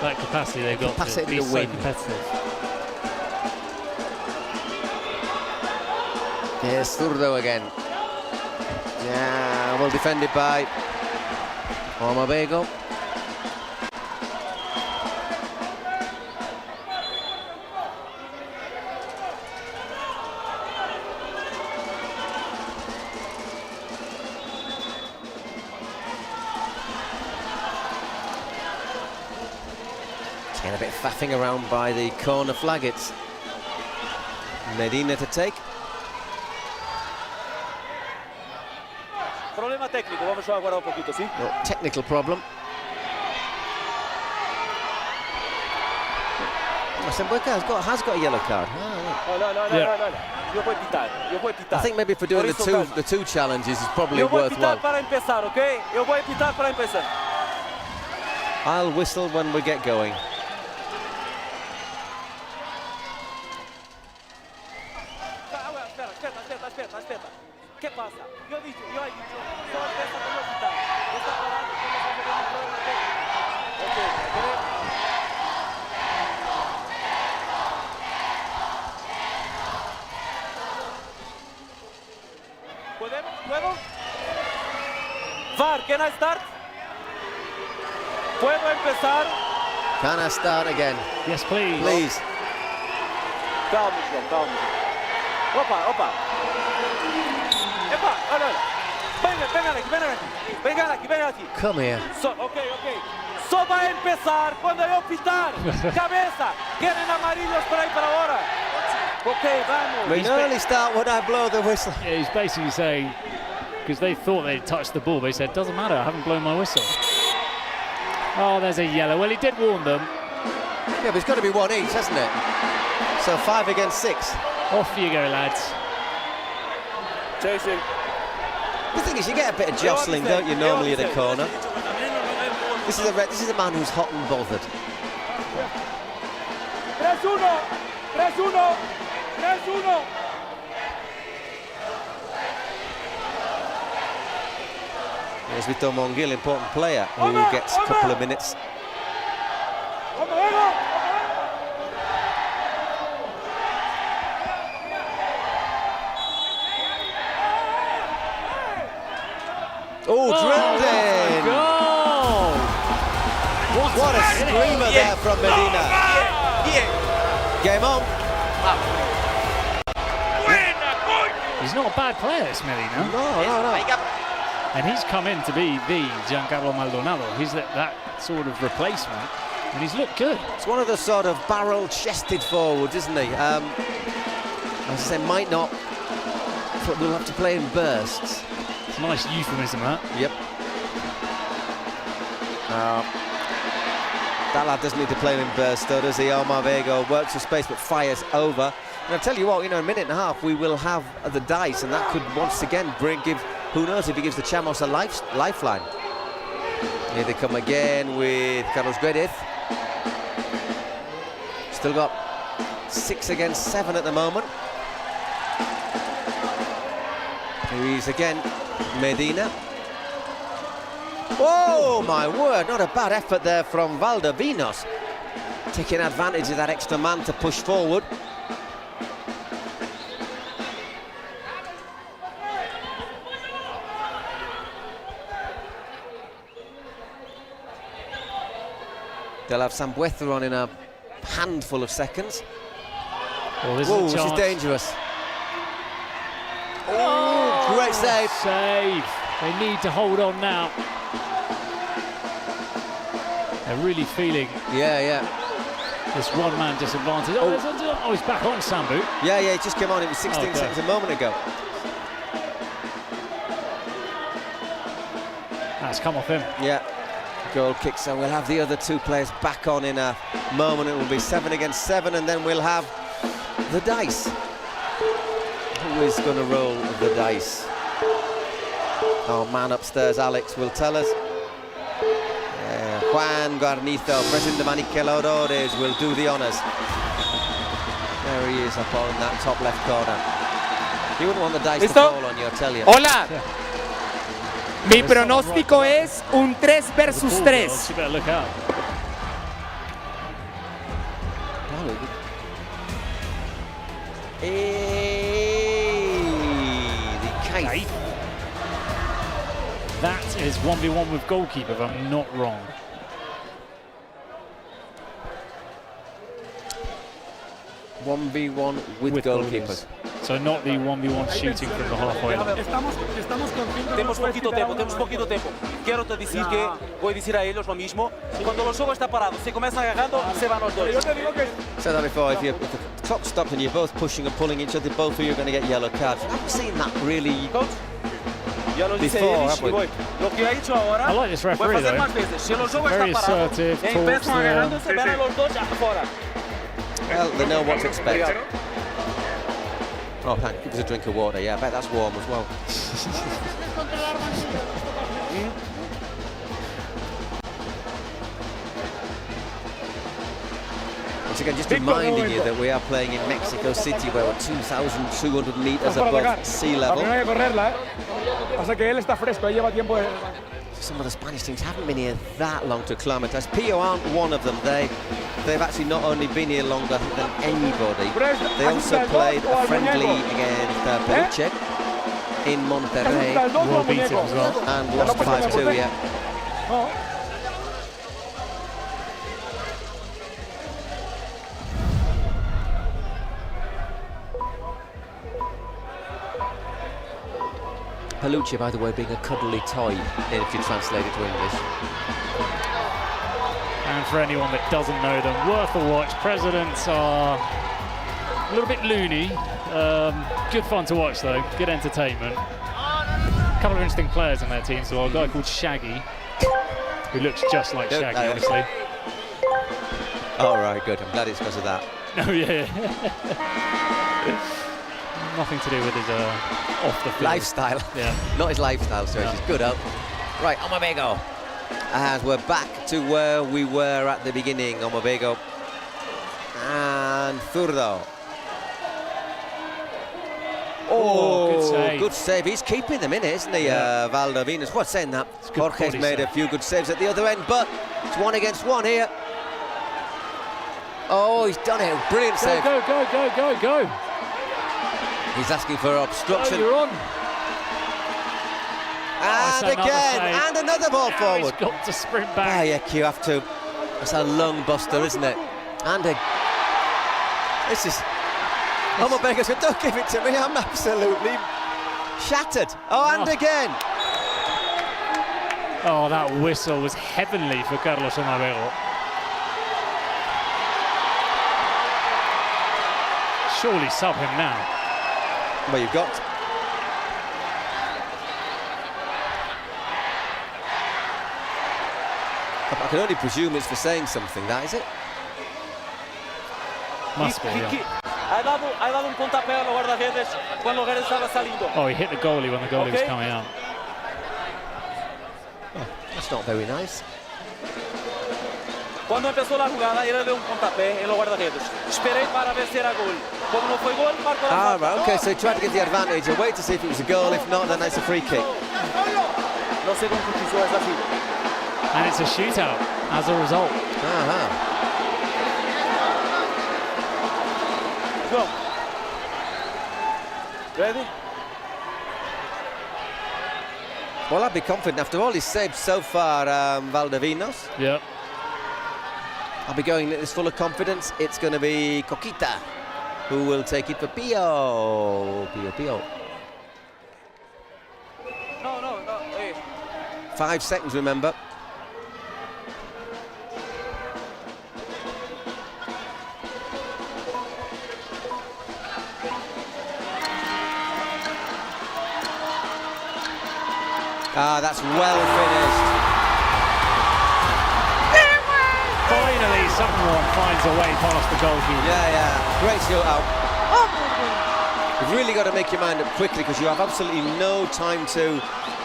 that capacity they've got to be so competitive. Yes, Zurdo again. Yeah, well defended by Omabego. Getting a bit of faffing around by the corner flag. It's Medina to take. Problema técnico, vamos a aguardar un poquito, ¿sí? No, technical problem. Sembueka has got a yellow card. No. Yo voy a pitar. I think maybe for doing the two challenges is probably worthwhile. Yo voy a pitar para empezar, ¿ok? Yo voy a pitar para empezar. I'll whistle when we get going. Espera. ¿Qué pasa? Yo he dicho, solo empieza con yo pitar. Está parado, ¿Puedo? VAR, can I start? ¿Puedo empezar? Can I start again? Yes, please. Please. Calma. Opa. Epa, vengan aquí. Come here. Okay. Só vai empezar cuando yo pitar. Cabeza. Quieren amarillos por ahí para ahora. Okay, vamos. We only start when I blow the whistle. Yeah, he's basically saying, because they thought they'd touched the ball, but he said, doesn't matter, I haven't blown my whistle. Oh, there's a yellow. Well, he did warn them. Yeah, but it's got to be one each, hasn't it? So 5 against 6. Off you go, lads. Chasing. The thing is, you get a bit of jostling, don't you, normally at a corner? This is a man who's hot and bothered. 3-1. There's Vitor Mongiel, important player, who gets a couple of minutes. Drilled in! Goal! What a screamer there from Medina. Game on. He's not a bad player, this Medina. No. And he's come in to be the Giancarlo Maldonado. He's that sort of replacement, and he's looked good. It's one of the sort of barrel-chested forwards, isn't he? As I say, might not, but we'll have to play in bursts. It's a nice euphemism, that. Yep. That lad doesn't need to play in bursts, though, does he? Omar Vega works for space, but fires over. And I'll tell you what, in a minute and a half, we will have the dice, and that could once again give, who knows if he gives the Chamos a lifeline. Here they come again with Carlos Guedes. Still got 6 against 7 at the moment. Here he is again, Medina. Oh my word, not a bad effort there from Valdovinos. Taking advantage of that extra man to push forward. They'll have Sambueza on in a handful of seconds. Well, this Whoa, is this is dangerous. Oh, great save. Save. They need to hold on now. They're really feeling this one-man disadvantage. Oh, he's back on, Sambu. Yeah, he just came on. It was 16 seconds a moment ago. That's come off him. Yeah. Goal kick, so we'll have the other 2 players back on in a moment. It will be 7 against 7, and then we'll have the dice. Who is going to roll the dice? Our man upstairs, Alex, will tell us. Juan Guarnizo, President de Maniqueladores, will do the honours. There he is up on that top left corner. You wouldn't want the dice to fall on you, I tell you. Hola. Mi pronóstico es un 3 versus 3. You better look out. That is 1v1 with goalkeeper, if I'm not wrong. One 1v1 with goalkeepers. So not the 1v1 shooting from the halfway line. Tenemos poquito tiempo. Quiero te decir que voy a decir a ellos lo mismo. Cuando los juegos está parado, si comienzan agarrando, se van los dos. Said that before, if the clock stopped and you're both pushing and pulling each other, both of you are going to get yellow cards. I haven't seen that really before, have we? Lo que ha hecho ahora, I like this referee, though. Si los juegos Very está parado, assertive, empiezan agarrando, se van a los dos afuera. Well, they know what to expect. Oh, thank you. Give us a drink of water. Yeah, I bet that's warm as well. Once again, just reminding you that we are playing in Mexico City, where we're 2,200 meters above sea level. Some of the Spanish teams haven't been here that long to acclimatise. Pio aren't one of them. They've actually not only been here longer than anybody. They also played a friendly against Peluche in Monterrey. Well beaten as well. And lost 5-2, yeah. Peluche, by the way, being a cuddly toy, if you translate it to English. And for anyone that doesn't know them, worth a watch. Presidents are a little bit loony. Good fun to watch, though. Good entertainment. A couple of interesting players in their team. So a guy called Shaggy, who looks just like Shaggy, honestly. All right, good. I'm glad it's because of that. Oh, yeah. Nothing to do with his off the field lifestyle. Yeah, not his lifestyle. So it's good up. Right, Omabego. As we're back to where we were at the beginning, Omabego and Zurdo. Oh, good save. He's keeping them in it, isn't he, Valdovinos? What's saying that? Jorge's made a few good saves at the other end, but it's 1 against 1 here. Oh, he's done it. Brilliant save. Go. He's asking for obstruction. Oh, you're on. And again, and another ball forward. He's got to sprint back. Yeah, you have to. It's a lung buster, isn't it? And this is. Omabego said, don't give it to me, I'm absolutely shattered. Oh, and again. Oh, that whistle was heavenly for Carlos Onavego. Surely sub him now. Well, you've got. I can only presume it's for saying something, that is it? Must be, yeah. Ha dado un pontapé a los guardaredes cuando Guerrero estaba saliendo. Oh, he hit the goalie when the goalie was coming out. Oh, that's not very nice. Cuando empezó la jugada, él le dio un pontapé en los guardaredes. Esperé para ver si era gol. Como no fue gol, marcó la falta. Right, okay, so he tried to get the advantage and wait to see if it was a goal. If not, then it's a free kick. No se concretizó, es así. And it's a shootout as a result. Go. Ready? Well, I'd be confident after all he's saved so far, Valdovinos. Yeah. I'll be going this full of confidence. It's going to be Coquita who will take it for Pio. Pio. No. Hey. 5 seconds, remember. That's well finished. Finally, someone finds a way past the goalkeeper. Yeah. Great shootout. You've really got to make your mind up quickly because you have absolutely no time to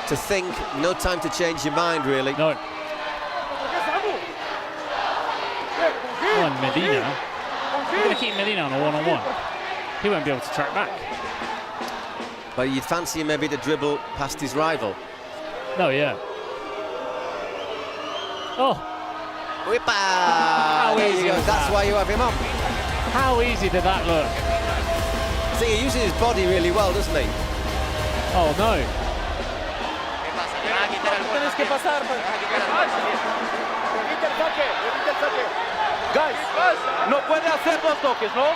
think, no time to change your mind, really. No. On Medina. We're going to keep Medina on a one-on-one. He won't be able to track back. But you'd fancy him maybe to dribble past his rival. No, yeah. Oh. Whippa! How There easy you go. was That's that? why you have him on. How easy did that look? See, he uses his body really well, doesn't he? Oh, no. Tienes que pasar. Guys, no puede hacer dos toques, ¿no?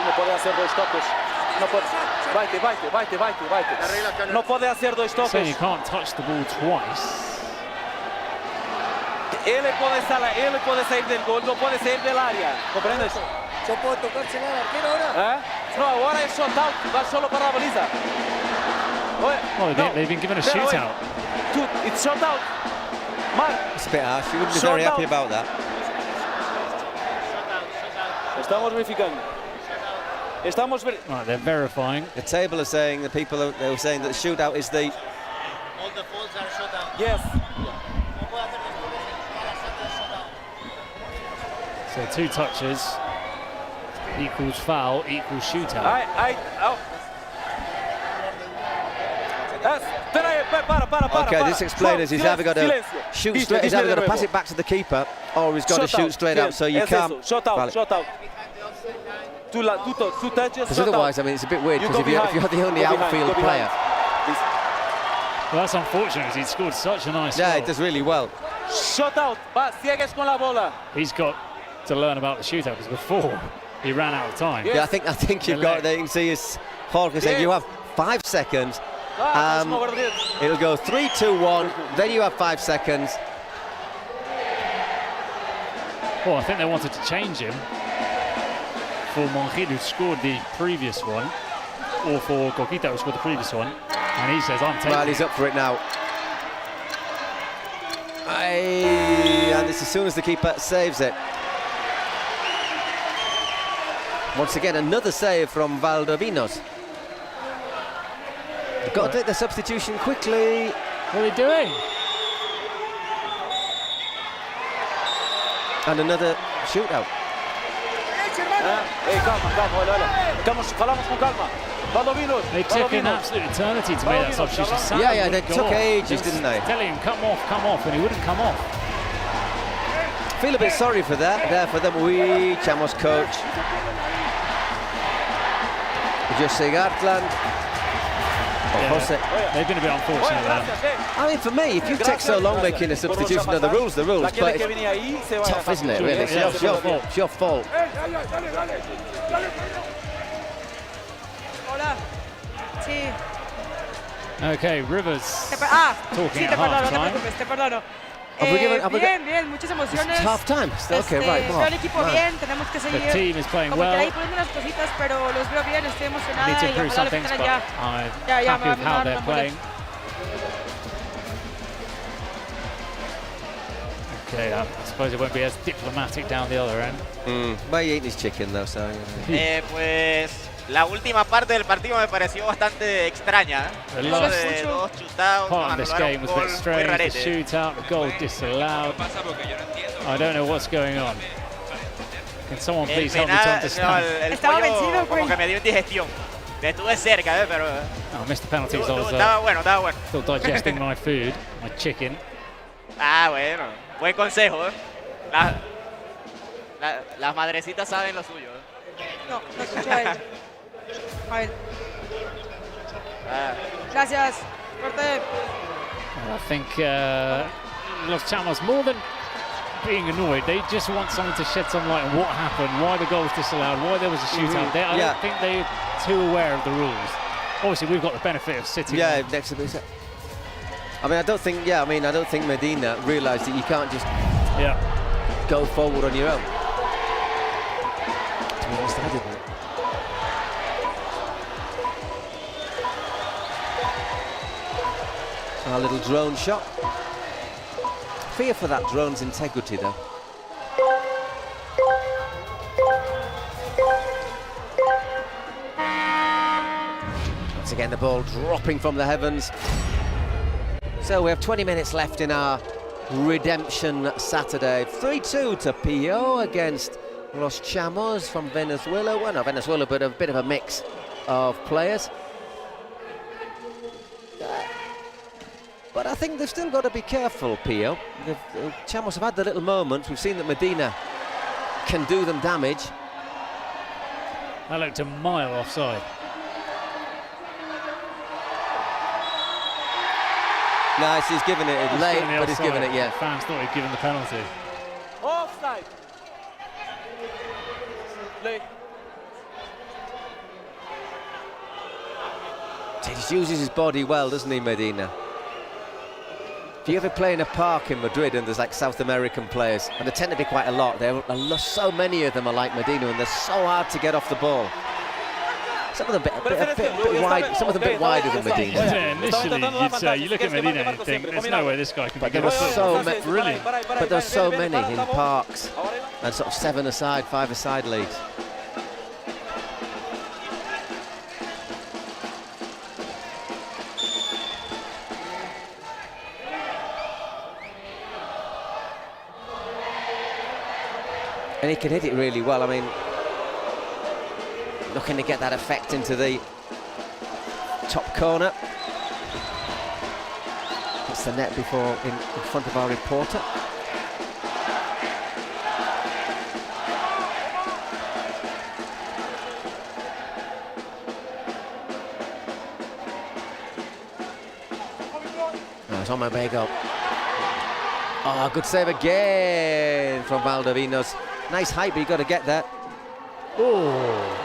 No puede hacer dos toques. No puede. Vaite. No puede hacer dos toques. So you can't touch the ball twice. Él puede salir del gol, no puede salir del área. ¿Comprendes? ¿Yo puedo tocarse al arquero ahora? No, ahora es shot out, va solo para la baliza. Oh, they've been given a shootout. Dude, it's shot out. Mark. It's a bit harsh. You wouldn't be very happy about that. Estamos verificando. Right, they're verifying. The table are saying, they were saying that the shootout is the... All the falls are shut down. Yes. So 2 touches equals foul equals shootout. Para. Okay, this explains he's either got to shoot straight, he's either got to pass it back to the keeper, or he's got to shoot straight out. So you can't. Shot out. Two touches. Because otherwise, I mean, it's a bit weird because if you're the only outfield player. Well, that's unfortunate because he'd scored such a nice goal. Yeah, it does really well. Shot out. Sigues con la bola. He's got to learn about the shootout because before he ran out of time. Yeah, I think you've got there. You can see his Jorge saying you have 5 seconds. It'll go 3, 2, 1. Then you have 5 seconds. Well, I think they wanted to change him for Monjil, who scored the previous one, or for Coquita, who scored the previous one. And he says, I'm taking Well, he's up for it now. And it's as soon as the keeper saves it. Once again, another save from Valdovinos. They've got to take the substitution quickly. What are they doing? And another shootout. They took an absolute eternity to make that substitution. Yeah, they took ages, didn't they? Telling him, come off, and he wouldn't come off. Feel a bit sorry for that, there for them. We, Chamos coach. Jose Gartland. Jose. They've been a bit unfortunate there. I mean, for me, if you take so long making a substitution, the rules, but it's tough, isn't it, really? It's your fault. Hola. Sí. Okay, Rivers. Sí, te talking at perdono, half no te time. preocupes, te perdono. Bien, muchas emociones. Half time. Okay, right. Veo el equipo bien, tenemos que seguir. The team is playing como well. que ahí poniendo unas cositas, pero los veo bien, estoy emocionada Need to y improve ojalá some los things, tengan but ya. I'm happy with how they're playing. Okay, I suppose it won't be as diplomatic down the other end. But he ate his chicken though, so. Pues la última parte del partido me pareció bastante extraña. The Eso last de dos chutados, part of this game was a bit strange. The shootout, the goal disallowed. I don't know what's going on. Can someone please help me to understand? El pollo como que me dio indigestión. Estuve cerca, pero. Oh, I missed the penalties. Estaba bueno, estaba bueno. Still digesting my food, my chicken. Ah, bueno. Buen consejo, ¿eh? Las madrecitas saben lo suyo. No escucho a él. A ver. Gracias. Corte. I think Los Chamos, more than being annoyed, they just want someone to shed some light on what happened, why the goal was disallowed, why there was a shootout. I don't think they're too aware of the rules. Obviously, we've got the benefit of sitting. Yeah, next to me. I mean, I don't think Medina realised that you can't just go forward on your own. To be honest, I didn't. Our little drone shot. Fear for that drone's integrity, though. Once again, the ball dropping from the heavens. So we have 20 minutes left in our redemption Saturday. 3-2 to Pio against Los Chamos from Venezuela. Well, no, Venezuela, but a bit of a mix of players. But I think they've still got to be careful, Pio. The Chamos have had their little moments. We've seen that Medina can do them damage. That looked a mile offside. Nice, he's given it late, but he's given it, yeah. Fans thought he'd given the penalty. Offside. Late. He just uses his body well, doesn't he, Medina? If you ever play in a park in Madrid and there's like South American players, and there tend to be quite a lot, so many of them are like Medina and they're so hard to get off the ball. Some of them a bit wide, some of them a bit wider than Medina. Yeah, initially you'd say, you look at Medina and think, there's no way this guy can be good. But there's so many in parks and sort of 7-a-side, 5-a-side leagues. And he can hit it really well. I mean, looking to get that effect into the top corner. It's the net before in front of our reporter. Oh, it's on my Bego. Oh, good save again from Valdovinos. Nice height, but you got to get that. Oh.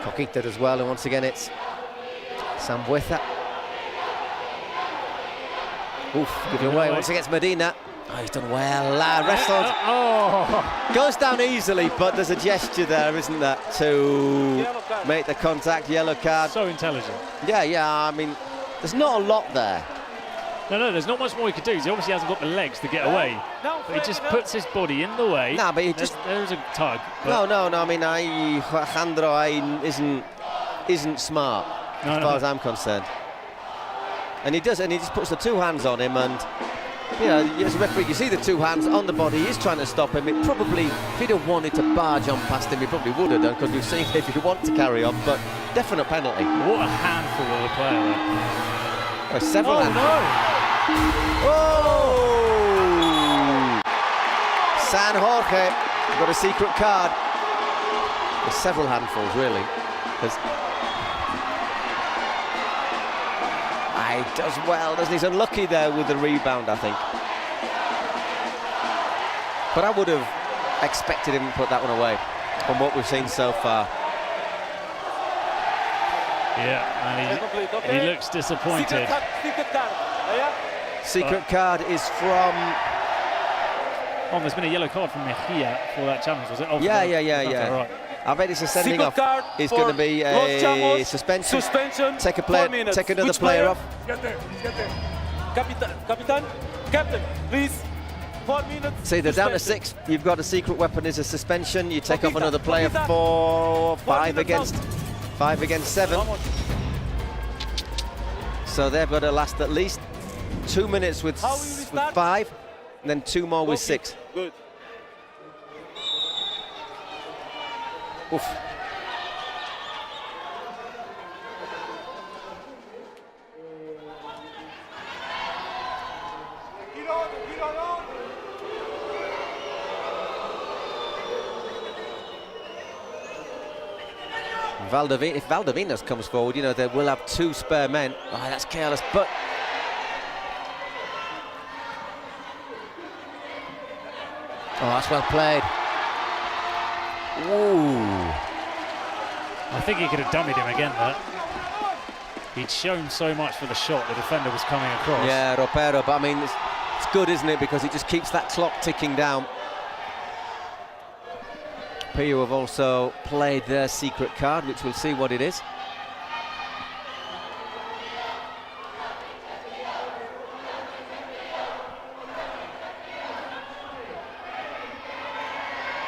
Coquita as well, and once again it's Sambueza. Oof, give it away. Once again it's Medina. Oh, he's done well. Wrestled. Goes down easily, but there's a gesture there, isn't there, to make the contact. Yellow card. So intelligent. Yeah. I mean, there's not a lot there. No, there's not much more he could do. He obviously hasn't got the legs to get away. But he just puts his body in the way. No, but he there's a tug. No. I mean, Alejandro isn't smart as far as I'm concerned. And he does, and he just puts the two hands on him, and you know, as a referee, you see the two hands on the body. He's trying to stop him. It probably, if he'd have wanted to barge on past him, he probably would have done, because we've seen if you want to carry on, but definite penalty. What a handful of a player there. Several Oh! San Jorge got a secret card. There's several handfuls, really. He does well, doesn't he? He's unlucky there with the rebound, I think. But I would have expected him to put that one away from what we've seen so far. Yeah, and he looks disappointed. Secret card is from... Oh, there's been a yellow card from Mejia for that challenge, was it? Oh, yeah. Right. I bet it's a sending off. It's going to be a suspension. Take another player off. Captain, please. 4 minutes. See, they're down to 6. You've got a secret weapon is a suspension. You take off another player for 5 against 7. So they've got to last at least 2 minutes with 5, and then 2 more with 6. Good. Oof. If Valdovinas comes forward, you know, they will have 2 spare men. Oh, that's careless, but... Oh, that's well played. Ooh. I think he could have dummied him again there. He'd shown so much for the shot, the defender was coming across. Yeah, Ropero, but I mean, it's good, isn't it? Because it just keeps that clock ticking down. Pio have also played their secret card, which we'll see what it is.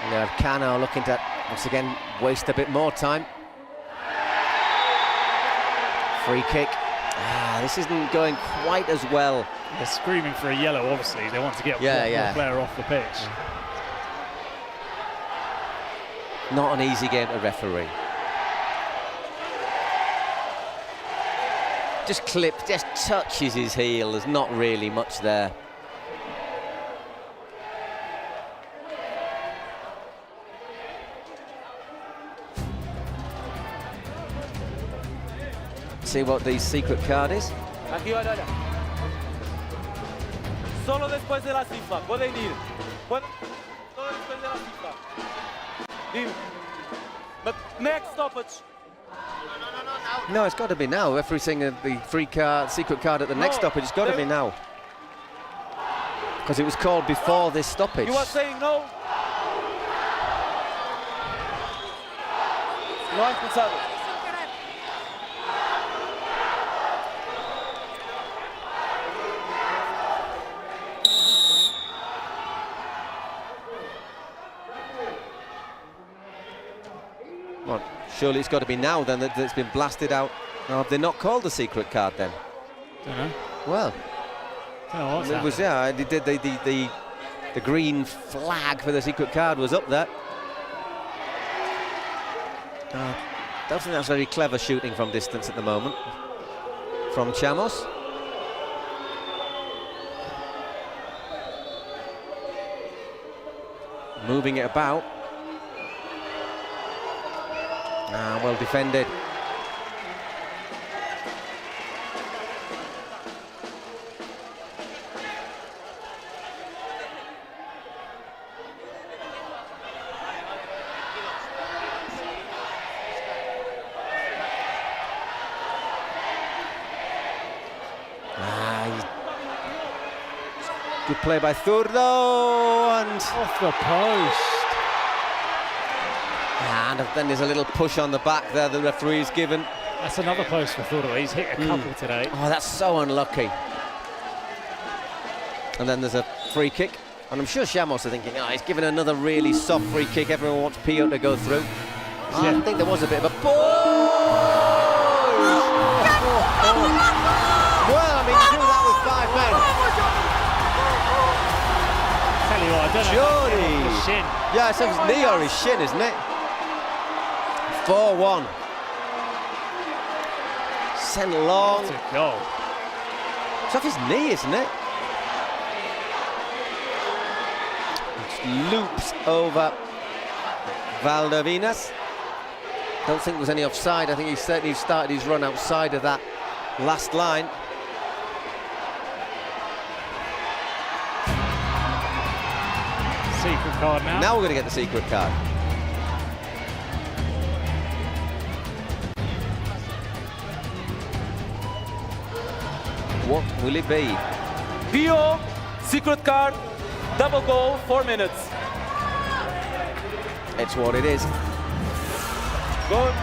Now Cano looking to, once again, waste a bit more time. Free kick. This isn't going quite as well. They're screaming for a yellow, obviously. They want to get one player off the pitch. Not an easy game to referee. Just touches his heel. There's not really much there. See what the secret card is. Solo después de la cifra. Pueden ir. Solo después de la cifra. Next stoppage. No, it's got to be now. Referee saying the free card, secret card at the next stoppage. It's got to be now. Because it was called before this stoppage. You are saying no? No han pensado. Well, surely it's got to be now then that it's been blasted out. Or have they not called the secret card then? Don't know. Well, it was they did the green flag for the secret card was up there. Don't think that's very clever shooting from distance at the moment from Chamos. Moving it about. Well defended. Good play by Zurdo and off the post. And then there's a little push on the back there the referee's given. That's another post for Zurdo. He's hit a couple today. Oh, that's so unlucky. And then there's a free kick. And I'm sure Chamos are thinking, oh, he's given another really soft free kick. Everyone wants Pio to go through. I think there was a bit of a push. Well, I mean, you do that with 5 men. Tell you what, I don't know. His shin. Yeah, it's his knee or his shin, isn't it? 4-1. Sent long. That's a goal. It's off his knee, isn't it? It loops over Valdovinas. Don't think there's any offside. I think he certainly started his run outside of that last line. See secret card now. Now we're going to get the secret card. What will it be? PO, secret card, double goal, 4 minutes. It's what it is. Good.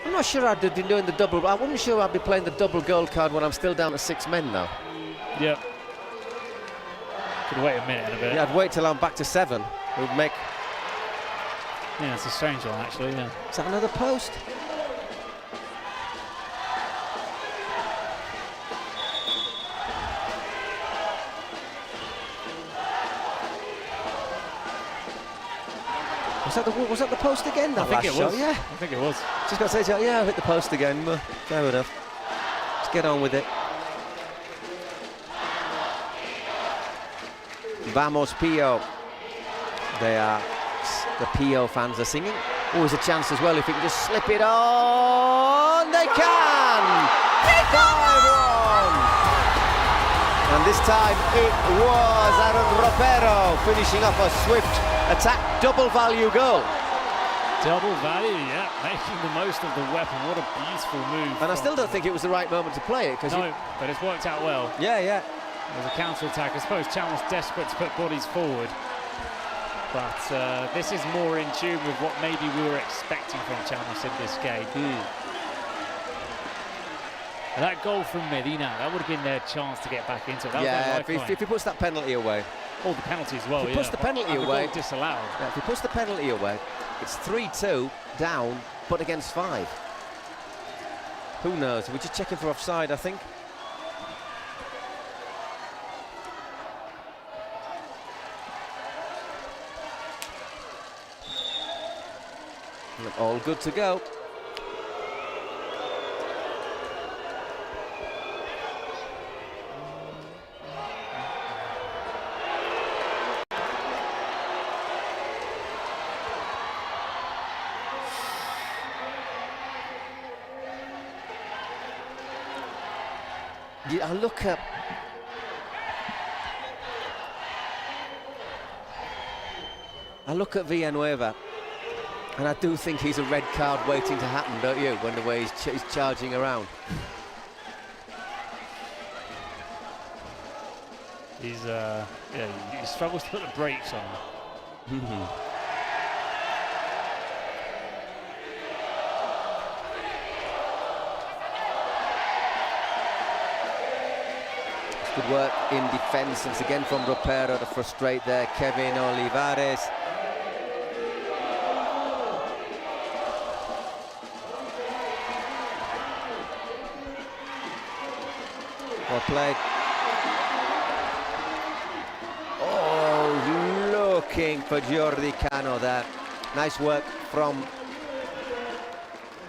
I'm not sure I'd be doing the double. I wasn't sure I'd be playing the double gold card when I'm still down to 6 men now. Yep. Could wait a minute and a bit. Yeah, I'd wait till I'm back to 7. It would make. Yeah, it's a strange one actually. Yeah. Is that another post? Was that the post again? That I think last it was. shot? Yeah. I think it was. Just got to say, yeah, I hit the post again. Fair enough. Let's get on with it. Vamos Pio. The Pio fans are singing. Always a chance as well if we can just slip it on. They can! 5-1! And this time it was Aaron Ropero finishing off a swift attack, double value goal. Double value, yeah, making the most of the weapon. What a beautiful move. And I still don't think it was the right moment to play it. No, but it's worked out well. Yeah, yeah. There's a counter-attack. I suppose Chan was desperate to put bodies forward. But this is more in tune with what maybe we were expecting from Chamos in this game. And that goal from Medina, that would have been their chance to get back into it. That yeah, was if he puts that penalty away. Oh, the penalty as well, If he puts the penalty away. Disallowed. Yeah, if he puts the penalty away, it's 3-2 down, but against 5. Who knows? We're just checking for offside, I think. All good to go. I look at Villanueva, and I do think he's a red card waiting to happen, don't you? When the way he's charging around. He struggles to put the brakes on. Good work in defence, once again from Ropero to frustrate there. Kevin Olivares. Well played. Oh, looking for Jordi Cano there. Nice work from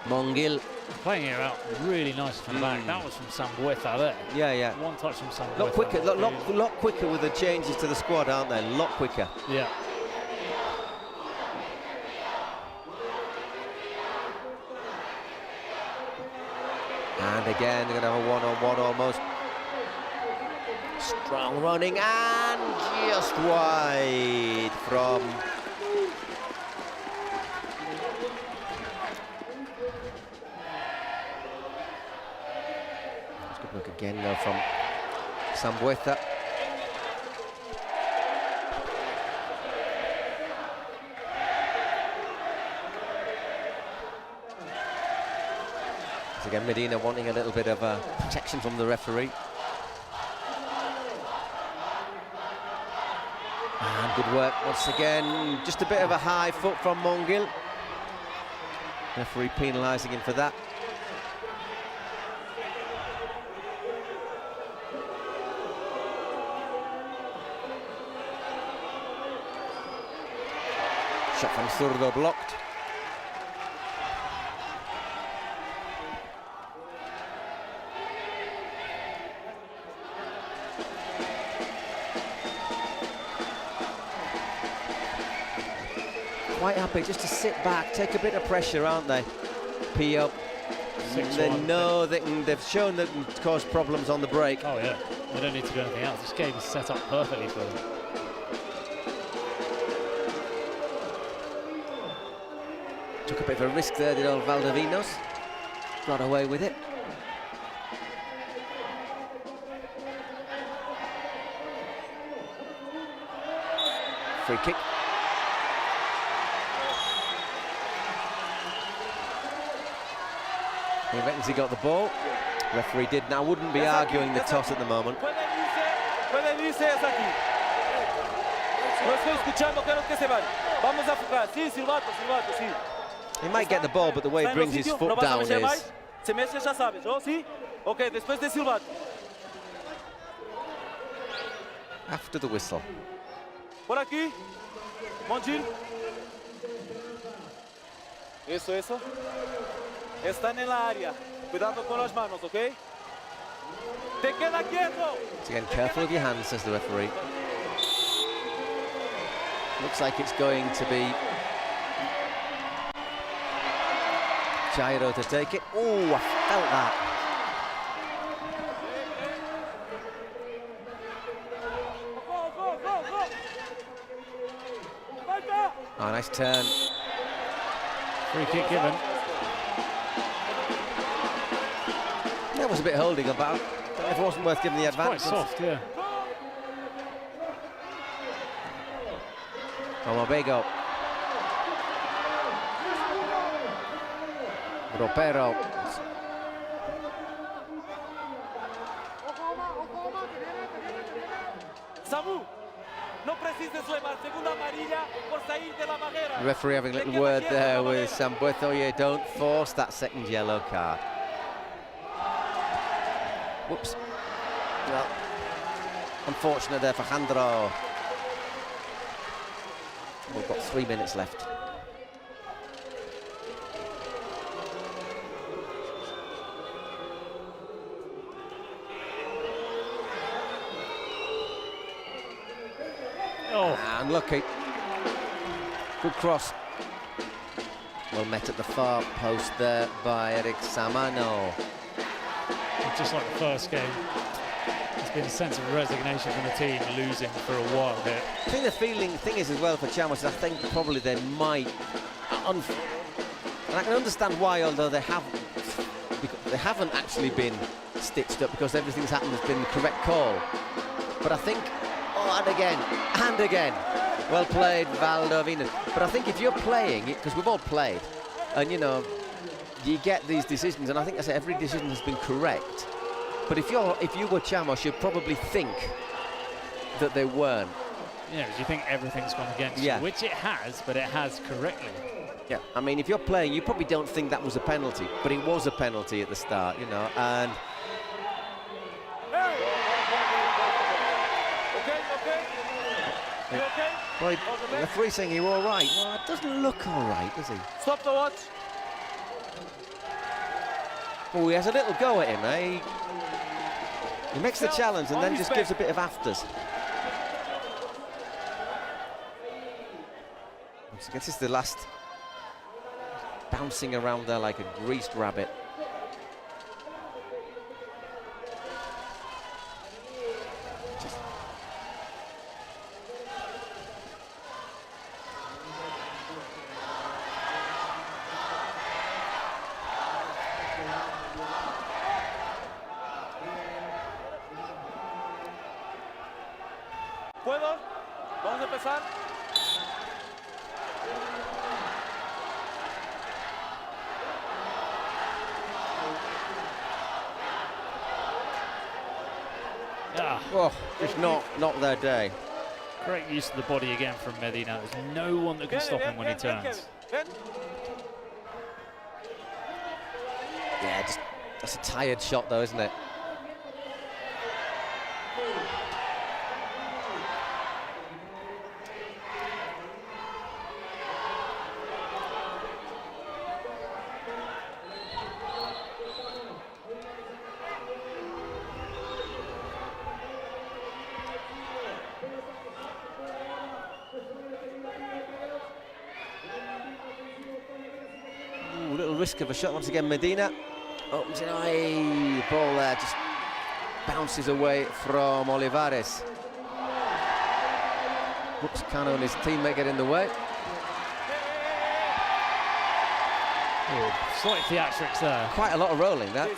Monguil. Playing it out really nice from the back. That was from Sambueza there. Yeah, yeah. One touch from Sambueza. Lot quicker with the changes to the squad, aren't they? A lot quicker. Yeah. And again, they're going to have a one-on-one almost. Strong running and just wide from look again though from Sambueza. So again, Medina wanting a little bit of protection from the referee. And good work once again. Just a bit of a high foot from Monguil. Referee penalising him for that. Shot from Zurdo blocked. Quite happy just to sit back, take a bit of pressure, aren't they? Pio They know they've shown that can cause problems on the break. Oh yeah, they don't need to do anything else. This game is set up perfectly for them. Took a bit of a risk there, did old Valdovinos. Got away with it. Free kick. He reckons he got the ball. Referee did. Now, I wouldn't be arguing the toss at the moment. Pueden irse es aquí. No estoy escuchando, quiero que se van. Vamos a jugar. Sí, silbato, sí. He might get the ball, but the way he brings his foot down is... Se mexe, ya sabes, ¿no? Sí. Ok, después de silbato. After the whistle. Por aquí. Monjil. Eso. Están en la área. Cuidado con las manos, ¿ok? Te queda quieto. So again, careful of your hands, says the referee. Looks like it's going to be Jairo to take it. Oh, I felt that. Oh, nice turn. Free kick given. That was a bit holding about. Don't know if it wasn't worth giving the advantage. Quite soft, yeah. Omobego. Ropero. Samu, no precises levar segunda amarilla por sair de la barrera. The referee having a little word there with Sambueto. Yeah, don't force that second yellow card. Whoops. Well, unfortunate there for Jandro. We've got 3 minutes left. Oh. Unlucky. Good cross. Well met at the far post there by Eric Samano. Just like the first game, there's been a sense of resignation from the team, losing for a while here. I think the thing is as well for Chamos, I think probably they might, and I can understand why, although they haven't actually been stitched up because everything's happened has been the correct call. But I think, and again, well played, Valdovinos. But I think if you're playing it, because we've all played, and you know, you get these decisions, and I think every decision has been correct. But if you were Chamos, you'd probably think that they weren't. Yeah, because you think everything's gone against you, which it has, but it has correctly. Yeah, I mean, if you're playing, you probably don't think that was a penalty, but it was a penalty at the start, you know, and... Well, the referee's saying you're all right. Well, it doesn't look all right, does he? Stop the watch. Oh, he has a little go at him, eh? He makes the challenge and then just gives a bit of afters. So I guess it's the last bouncing around there like a greased rabbit. ¿Puedo? Vamos a empezar. Oh, just not their day. Great use of the body again from Medina. There's no one that can stop him when he turns. Yeah, that's a tired shot though, isn't it? Little risk of a shot once again, Medina. Opens an eye. Ball there just bounces away from Olivares. Whoops, Cano and his teammate get in the way. Slight theatrics there. Quite a lot of rolling, that.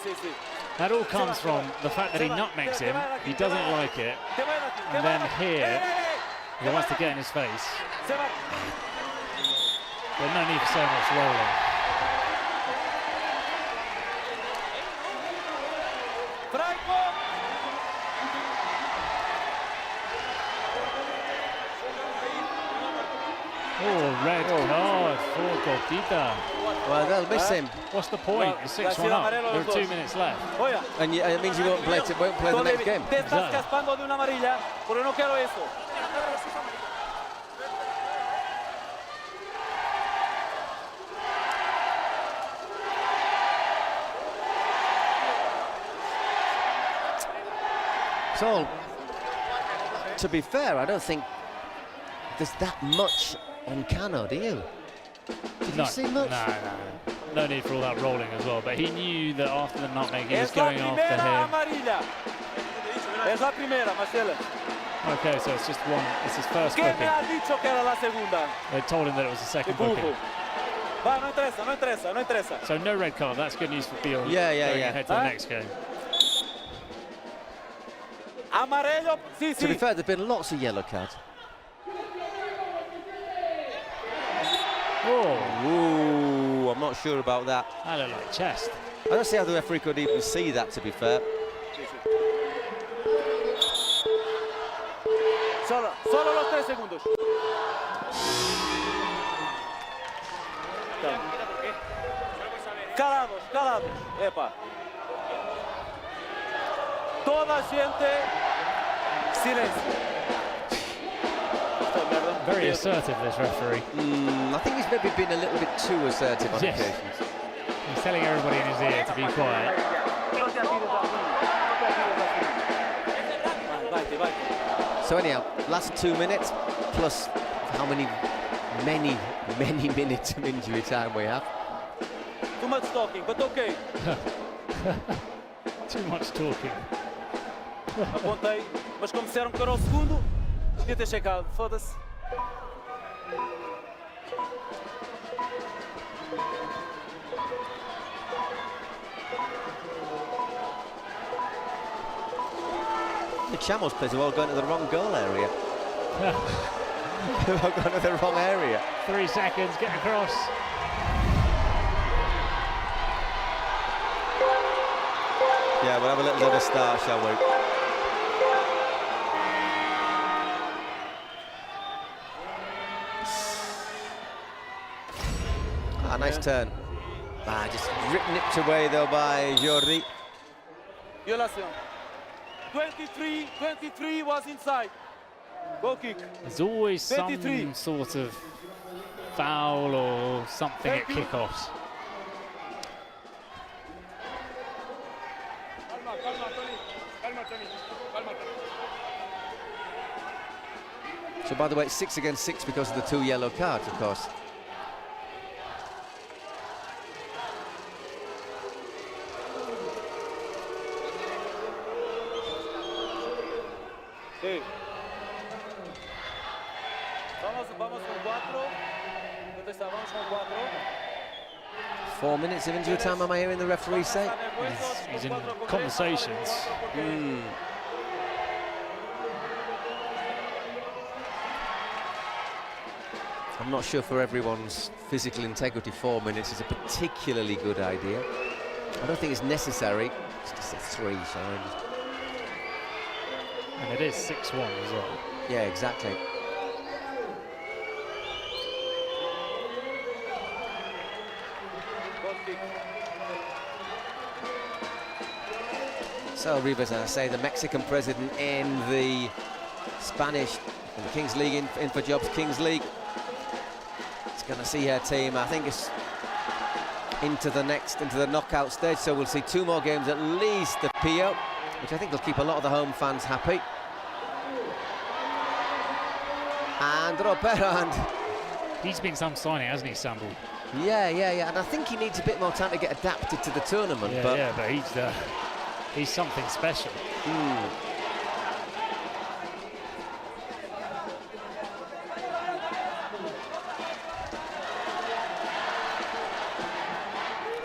That all comes from the fact that he nutmegs him, he doesn't like it, and then here, he wants to get in his face. There's no need for so much rolling. Oh, red card for Gordita. Well, they'll miss him. What's the point? It's 6-1 up. There are 2 minutes left. And it means you won't play the next game. Te estás cascando de una amarilla, porque no quiero eso. So, to be fair, I don't think there's that much on Cano, do you? Did you see much? No need for all that rolling as well, but he knew that after the nutmeg he was going after him. Es la primera, Marcelo. Okay, so it's just one, it's his first booking. They told him that it was the second booking. Va, no interesa, no interesa, no interesa. So no red card, that's good news for Biel. Yeah. Going ahead to the next game. Amarello, sí, To be fair, there've been lots of yellow cards. Ooh, I'm not sure about that. That looked like chest. I don't see how the referee could even see that, to be fair. Solo los 3 segundos. Calados. Epa. Toda gente, silencio. Very assertive, this referee. I think he's maybe been a little bit too assertive on occasions. He's telling everybody in his ear to be quiet. So anyhow, last 2 minutes, plus how many minutes of injury time we have. Too much talking, but okay. Too much talking. Apontei, mas como disseram que era o segundo, devia ter checado, foda-se. The Chamos players are all going to the wrong goal area. They're all going to the wrong area. 3 seconds, get across. Yeah, we'll have a little bit of a start, shall we? Nice turn. Just nipped away though by Jordi. Violación. 23 was inside. Goal kick. There's always 23. some sort of foul or something at kickoffs. So by the way, it's 6 against 6 because of the 2 yellow cards, of course. Sí. Vamos con 4. Vamos con 4. 4 minutes of injury time, am I hearing the referee say? He's in conversations. I'm not sure for everyone's physical integrity 4 minutes is a particularly good idea. I don't think it's necessary. It's just a 3, so and it is 6-1 as well. Yeah, exactly. So Rivas, I say, the Mexican president in the Spanish, in the Kings League, in for Jobs Kings League. It's going to see her team, I think it's into the knockout stage, so we'll see 2 more games at least of PO, which I think will keep a lot of the home fans happy. And Ropero, and He's been some signing, hasn't he, Samble? Yeah. And I think he needs a bit more time to get adapted to the tournament. Yeah, but he's something special.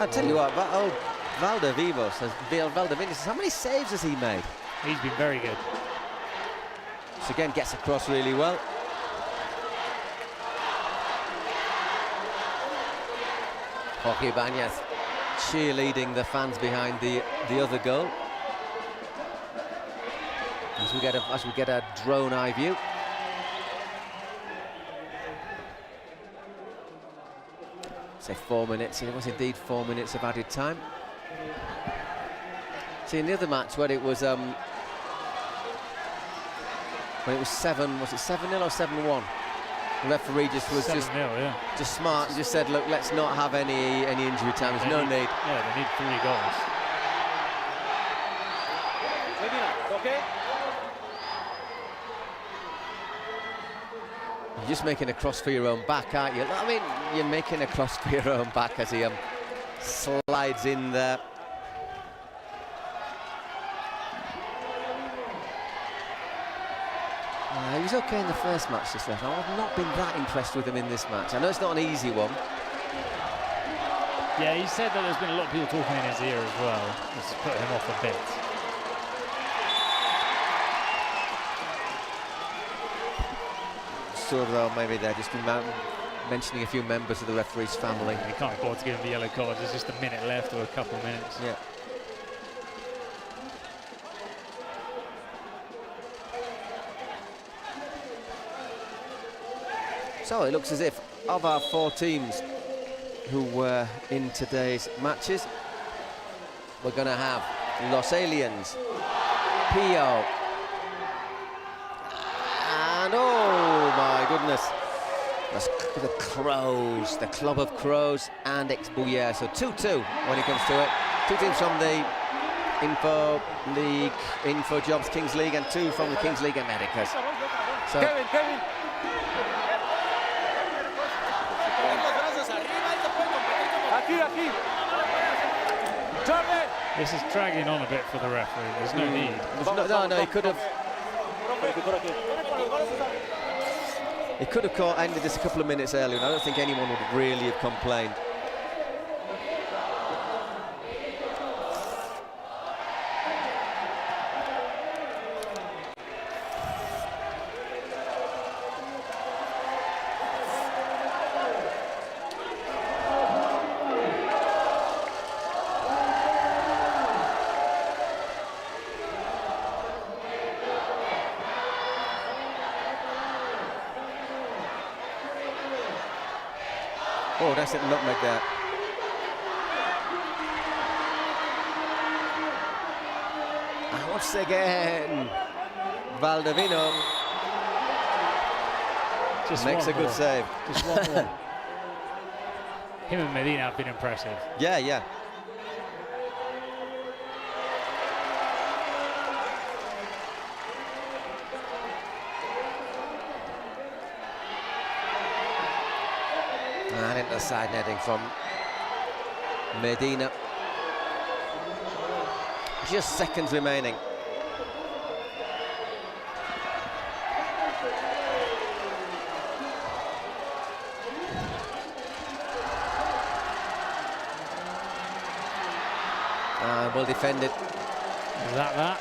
I'll tell you what, Valdevinos, how many saves has he made? He's been very good. So again, gets across really well. Jorge Ibanez cheerleading the fans behind the other goal. As we get a drone eye view. Say 4 minutes, and it was indeed 4 minutes of added time. See, in the other match where it was 7, was it 7-0 or 7-1? The referee just was just smart and just said, look, let's not have any injury time. There's no need. Yeah, they need 3 goals. Okay. You're just making a cross for your own back, aren't you? I mean, you're making a cross for your own back as he slides in there. He was okay in the first match, this left. I've not been that impressed with him in this match. I know it's not an easy one. Yeah, he said that there's been a lot of people talking in his ear as well. It's put him off a bit. Sure, though, maybe they're just mentioning a few members of the referee's family. They can't afford to give him the yellow card. There's just a minute left or a couple of minutes. Yeah. So it looks as if of our 4 teams who were in today's matches, we're going to have Los Aliens, Pio, and oh my goodness, the Crows, the Club of Crows and Ex-Bouillère. So 2-2 when it comes to it. 2 teams from the Info League, Info Jobs Kings League, and 2 from the Kings League Americas. So Kevin. This is dragging on a bit for the referee. There's no need. No, he could have. He could have ended this a couple of minutes earlier, and I don't think anyone would really have complained. Oh, that's it, nutmeg there. And once again, Valdivino just makes a good save. Just one more. Him and Medina have been impressive. Yeah. And into the side netting from Medina. Just seconds remaining. And we'll defend it. Is that?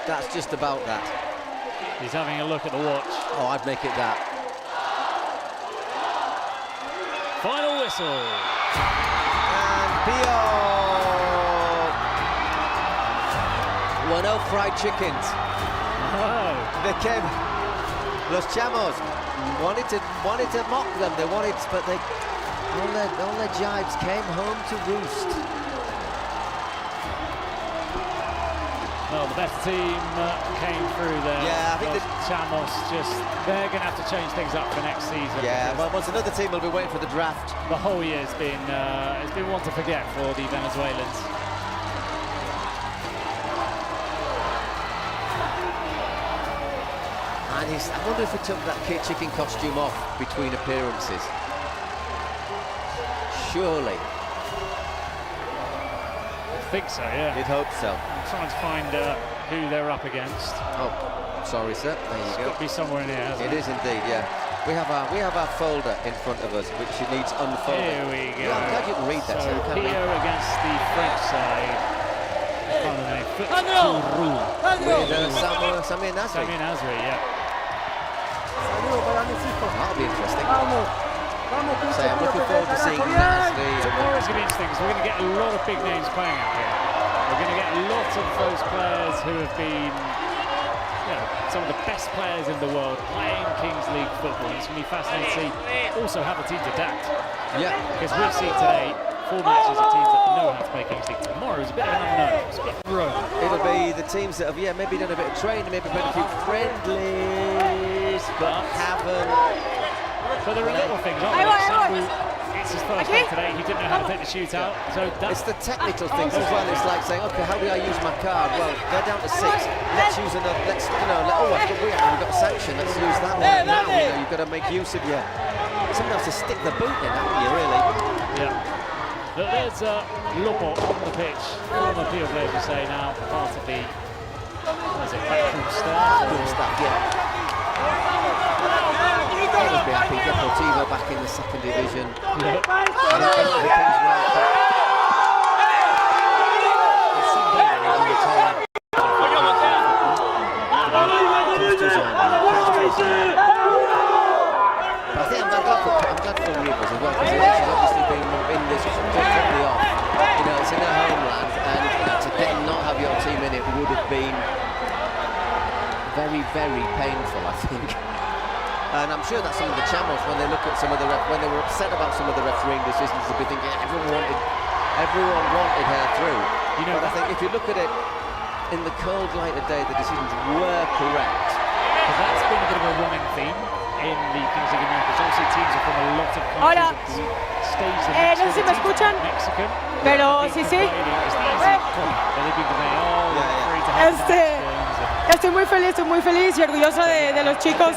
That's just about that. He's having a look at the watch. Oh, I'd make it that. Final whistle. And Pio. 1-0 fried chickens. Oh. They came. Los Chamos wanted to mock them. They wanted, but all their jibes came home to roost. Well, the best team came through there. Yeah, I think Chamos they're going to have to change things up for next season. Yeah, well, once another team will be waiting for the draft. The whole year has been one to forget for the Venezuelans. And And I wonder if he took that chicken costume off between appearances. Surely. I think so, yeah. You'd hope so. I'm trying to find who they're up against. Oh, sorry, sir. There you go. It's got to be somewhere in here, hasn't it? It is indeed, yeah. We have our folder in front of us, which needs unfolding. Here we go. Yeah, I'm glad you can read that. So Pio against the French side. With Samir Nasri. Samir Nasri, yeah. That'll be interesting. So I'm looking forward to seeing Nasri. Tomorrow's going to be interesting because we're going to get a lot of big names playing out here. We're going to get lots of those players who have been, you know, some of the best players in the world playing Kings League football. It's going to be fascinating to see also how the teams adapt. Yeah. Because we've seen today 4 matches of teams that know how to play Kings League. Tomorrow is a bit of an unknown. It's a bit thrown. It'll be the teams that have, maybe done a bit of training, maybe played a few friendlies, but haven't. But there are little things, aren't there? It's his first game today. He didn't know how to take the shootout. So it's the technical things as well. It's like saying, okay, how do I use my card? Well, go down to 6. Let's use another. Let's, we've got a sanction. Let's use that one. Now, you've got to make use of your. Sometimes to stick the boot in, haven't you? Really? Yeah. But there's Lopo on the pitch. Former Pio player, we say now, part of the backroom staff. Yeah. Always be happy. Deportivo back in the 2nd division. But I think I'm glad for Rivers as well, because she's obviously been in this completely off. It's in her homeland, and to then not have your team in it would have been very, very painful, I think. And I'm sure that some of the channels, when they look at some of the when they were upset about some of the refereeing decisions, they'll be thinking everyone wanted her through. But I think if you look at it in the cold light of day, the decisions were correct. But that's been a bit of a running theme in the Kings League Americas. Obviously, teams are from a lot of countries. No sé si me escuchan, pero sí, sí. Estoy muy feliz y orgullosa de los chicos.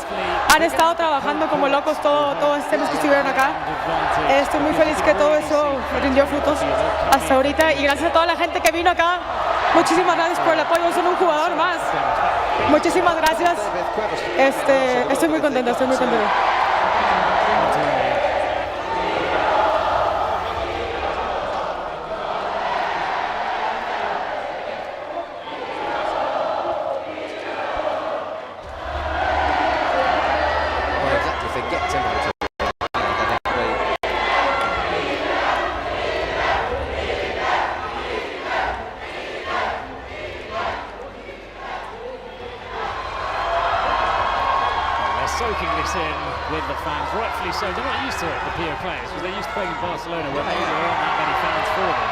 Han estado trabajando como locos todo este mes que estuvieron acá. Estoy muy feliz que todo eso rindió frutos hasta ahorita y gracias a toda la gente que vino acá. Muchísimas gracias por el apoyo, son un jugador más. Muchísimas gracias. Estoy muy contenta, soaking this in with the fans, rightfully so. They're not used to it, the Pio players, because they're used to playing in Barcelona where maybe there aren't that many fans for them.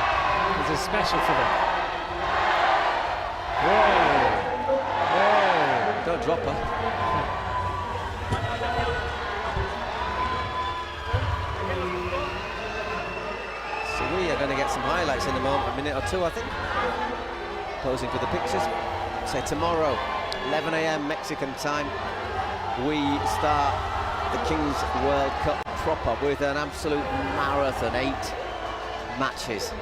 This is special for them. Whoa! Don't drop her. So we are going to get some highlights in a minute or two, I think. Posing for the pictures. Say tomorrow, 11 AM Mexican time. We start the Kings World Cup proper with an absolute marathon, 8 matches.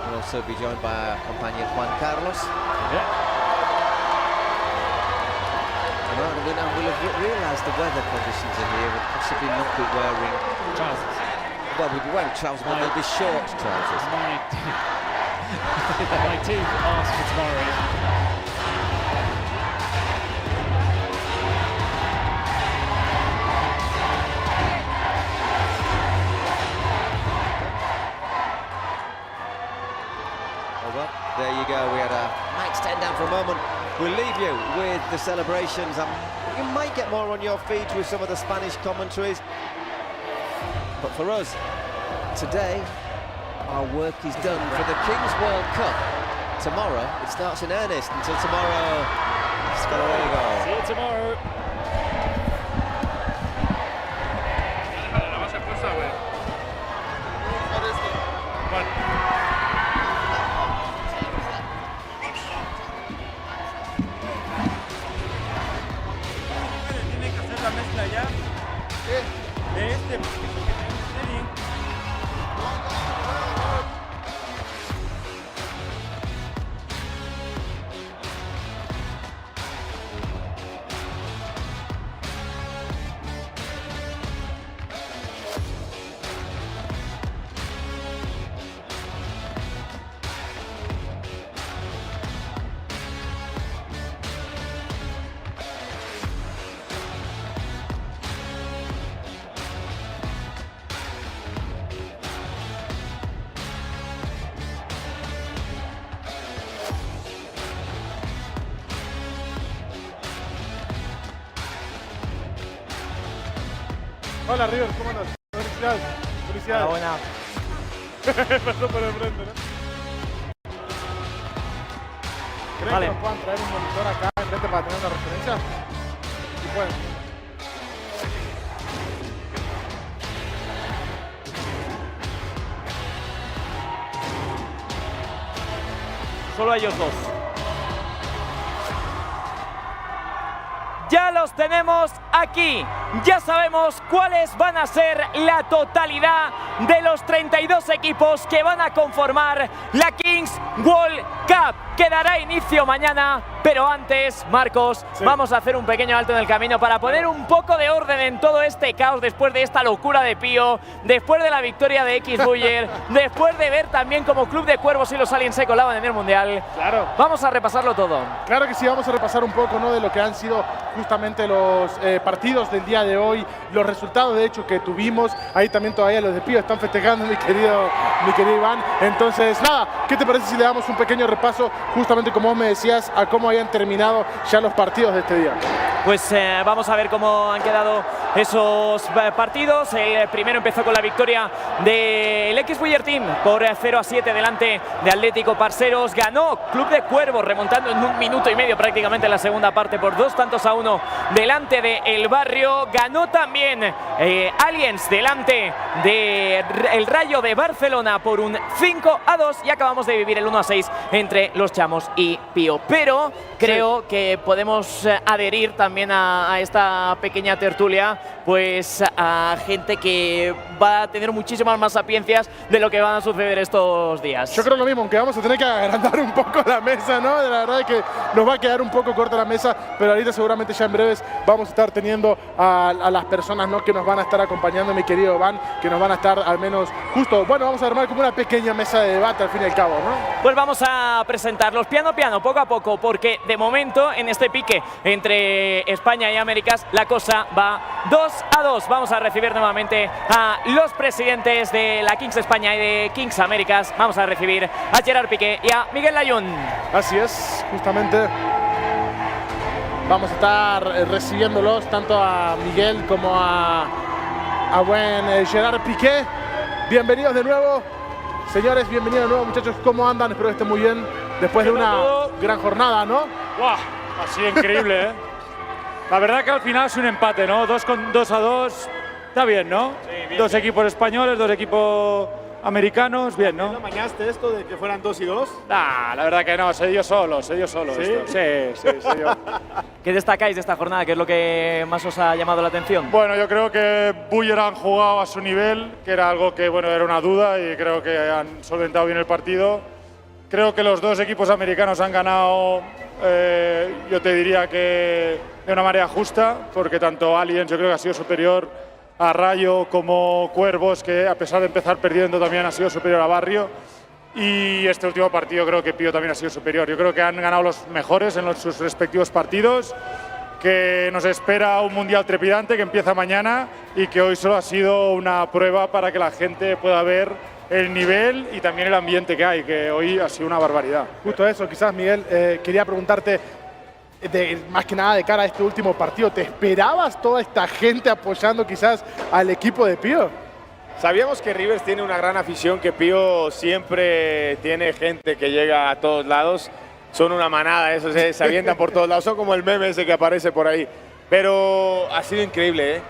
We'll also be joined by our companion Juan Carlos. Yeah. And we'll have realised the weather conditions in here would possibly not be wearing trousers. Well, we'll be wearing trousers, but they'll be short trousers. My team asked for tomorrow. There you go, we had a mic stand down for a moment. We'll leave you with the celebrations. You might get more on your feeds with some of the Spanish commentaries. But for us, today, our work is done for the Kings World Cup. Tomorrow, it starts in earnest. Until tomorrow, hasta luego. See you tomorrow. Hola, River, ¿cómo andas? Felicidades. Felicidades. Buena. Pasó por el frente, ¿no? ¿Creen Vale. que nos puedan traer un monitor acá enfrente para tener una referencia? Si pueden. Solo ellos dos. Ya los tenemos aquí. Ya sabemos cuáles van a ser la totalidad de los 32 equipos que van a conformar la Kings World Cup, que dará inicio mañana. Pero antes, Marcos, vamos a hacer un pequeño alto en el camino para poner un poco de orden en todo este caos después de esta locura de Pío, después de la victoria de X Buller, después de ver también como Club de Cuervos y los Aliens se colaban en el Mundial. Claro. Vamos a repasarlo todo. Claro que sí, vamos a repasar un poco, ¿no?, de lo que han sido justamente los partidos del día de hoy, los resultados de hecho que tuvimos. Ahí también todavía los de Pío están festejando, mi querido Iván. Entonces, nada, ¿qué te parece si le damos un pequeño repaso, justamente como vos me decías, a cómo habían terminado ya los partidos de este día? Pues vamos a ver cómo han quedado esos partidos. El primero empezó con la victoria del X Buller Team por 0-7 delante de Atlético Parceros. Ganó Club de Cuervos remontando en 1 minuto y medio prácticamente la segunda parte por 2-1 delante de El Barrio. Ganó también Aliens delante de el Rayo de Barcelona por un 5-2 y acabamos de vivir el 1-6 entre los Chamos y Pío. Pero creo que podemos adherir también a esta pequeña tertulia, pues a gente que va a tener muchísimas más sapiencias de lo que van a suceder estos días. Yo creo lo mismo, aunque vamos a tener que agrandar un poco la mesa, ¿no? La verdad es que nos va a quedar un poco corta la mesa, pero ahorita seguramente ya en breves vamos a estar teniendo a las personas, ¿no?, que nos van a estar acompañando, mi querido Iván, que nos van a estar al menos justo, bueno, vamos a armar como una pequeña mesa de debate al fin y al cabo, ¿no? Pues vamos a presentarlos piano a piano, poco a poco, porque de momento en este pique entre España y Américas la cosa va 2-2. Vamos a recibir nuevamente a los presidentes de la Kings España y de Kings Américas. Vamos a recibir a Gerard Piqué y a Miguel Layún. Así es, justamente vamos a estar recibiéndolos tanto a Miguel como a buen Gerard Piqué. Bienvenidos de nuevo, señores, bienvenidos de nuevo, muchachos. ¿Cómo andan? Espero que estén muy bien después de una gran jornada, ¿no? ¡Guau! Ha sido increíble, ¿eh? La verdad que al final es un empate, ¿no? 2-2. Está bien, ¿no? Sí, bien, dos equipos españoles, 2 equipos americanos, bien, ¿no? ¿No amañaste esto de que fueran 2 y 2? Nah, la verdad que no, se dio solo. ¿Sí? Esto. Sí, se dio. ¿Qué destacáis de esta jornada? ¿Qué es lo que más os ha llamado la atención? Bueno, yo creo que Buller han jugado a su nivel, que era algo que, bueno, era una duda, y creo que han solventado bien el partido. Creo que los 2 equipos americanos han ganado, yo te diría que de una manera justa, porque tanto Aliens yo creo que ha sido superior a Rayo como Cuervos, que a pesar de empezar perdiendo también ha sido superior a Barrio. Y este último partido creo que Pío también ha sido superior. Yo creo que han ganado los mejores en sus respectivos partidos, que nos espera un mundial trepidante que empieza mañana y que hoy solo ha sido una prueba para que la gente pueda ver el nivel y también el ambiente que hay, que hoy ha sido una barbaridad. Justo eso, quizás Miguel, quería preguntarte, más que nada de cara a este último partido, ¿te esperabas toda esta gente apoyando quizás al equipo de Pío? Sabíamos que Rivers tiene una gran afición, que Pío siempre tiene gente que llega a todos lados. Son una manada, esos se avientan por todos lados, son como el meme ese que aparece por ahí. Pero ha sido increíble, ¿eh?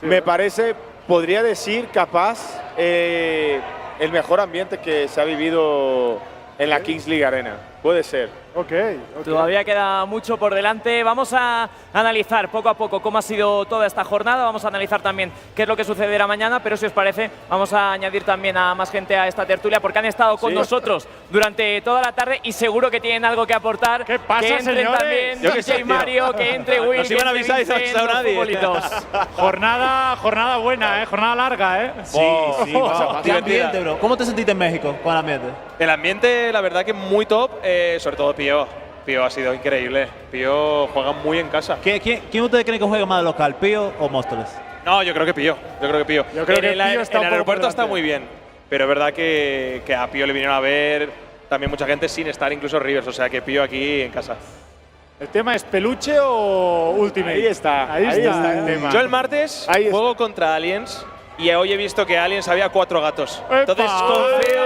Sí, me parece, podría decir, capaz, el mejor ambiente que se ha vivido en la Kings League Arena. Puede ser. Okay. Todavía queda mucho por delante. Vamos a analizar poco a poco cómo ha sido toda esta jornada. Vamos a analizar también qué es lo que sucederá mañana, pero si os parece, vamos a añadir también a más gente a esta tertulia, porque han estado con nosotros durante toda la tarde y seguro que tienen algo que aportar. ¿Qué pasa, que entren señores? también Yo que DJ sé, Mario, que entre Will, nos iban a avisar y no ha avisado nadie. Jornada buena, jornada larga, Sí, ¿Qué ambiente, bro? ¿Cómo te sentiste en México con el ambiente? El ambiente, la verdad que muy top, sobre todo Pío. Pío ha sido increíble. Pío juega muy en casa. ¿Quién ustedes creen que juega más de local, Pío o Móstoles? No, yo creo que Pío. Yo creo que el aeropuerto está muy bien, pero es verdad que a Pío le vinieron a ver también mucha gente sin estar incluso Rivers, o sea que Pío aquí en casa. ¿El tema es peluche o Ultimate? Ahí está el tema. Yo el martes juego contra Aliens y hoy he visto que Aliens había 4 gatos. Entonces confío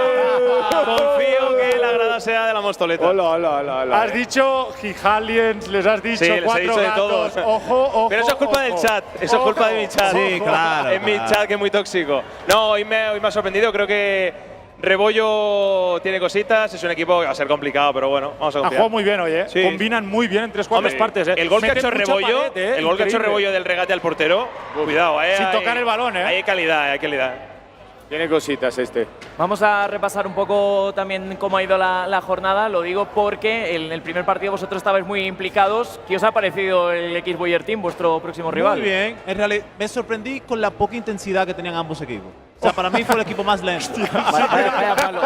que la grada sea de la Mostoleta. Hola. Has dicho Aliens, les has dicho sí, 4 les he dicho gatos. de todo. Ojo. Pero eso es culpa del chat. Eso es culpa de mi chat. Sí, claro. Es mi chat que es muy tóxico. No, hoy me ha sorprendido. Creo que Rebollo tiene cositas, es un equipo que va a ser complicado, pero bueno, vamos a Ha confiar. jugado muy bien hoy, ¿eh? Sí. Combinan muy bien en 3-4 partes, ¿eh? El gol que ha hecho Meten mucha Rebollo, pared, el gol que ha hecho Rebollo del regate al portero, cuidado, sin tocar el balón, ¿eh? Hay calidad, hay calidad. Tiene cositas este. Vamos a repasar un poco también cómo ha ido la jornada. Lo digo porque en el primer partido vosotros estabais muy implicados. ¿Qué os ha parecido el X-Boyer Team, vuestro próximo rival? Muy bien. En realidad, me sorprendí con la poca intensidad que tenían ambos equipos. O sea, para mí fue el equipo más lento. Vaya palo.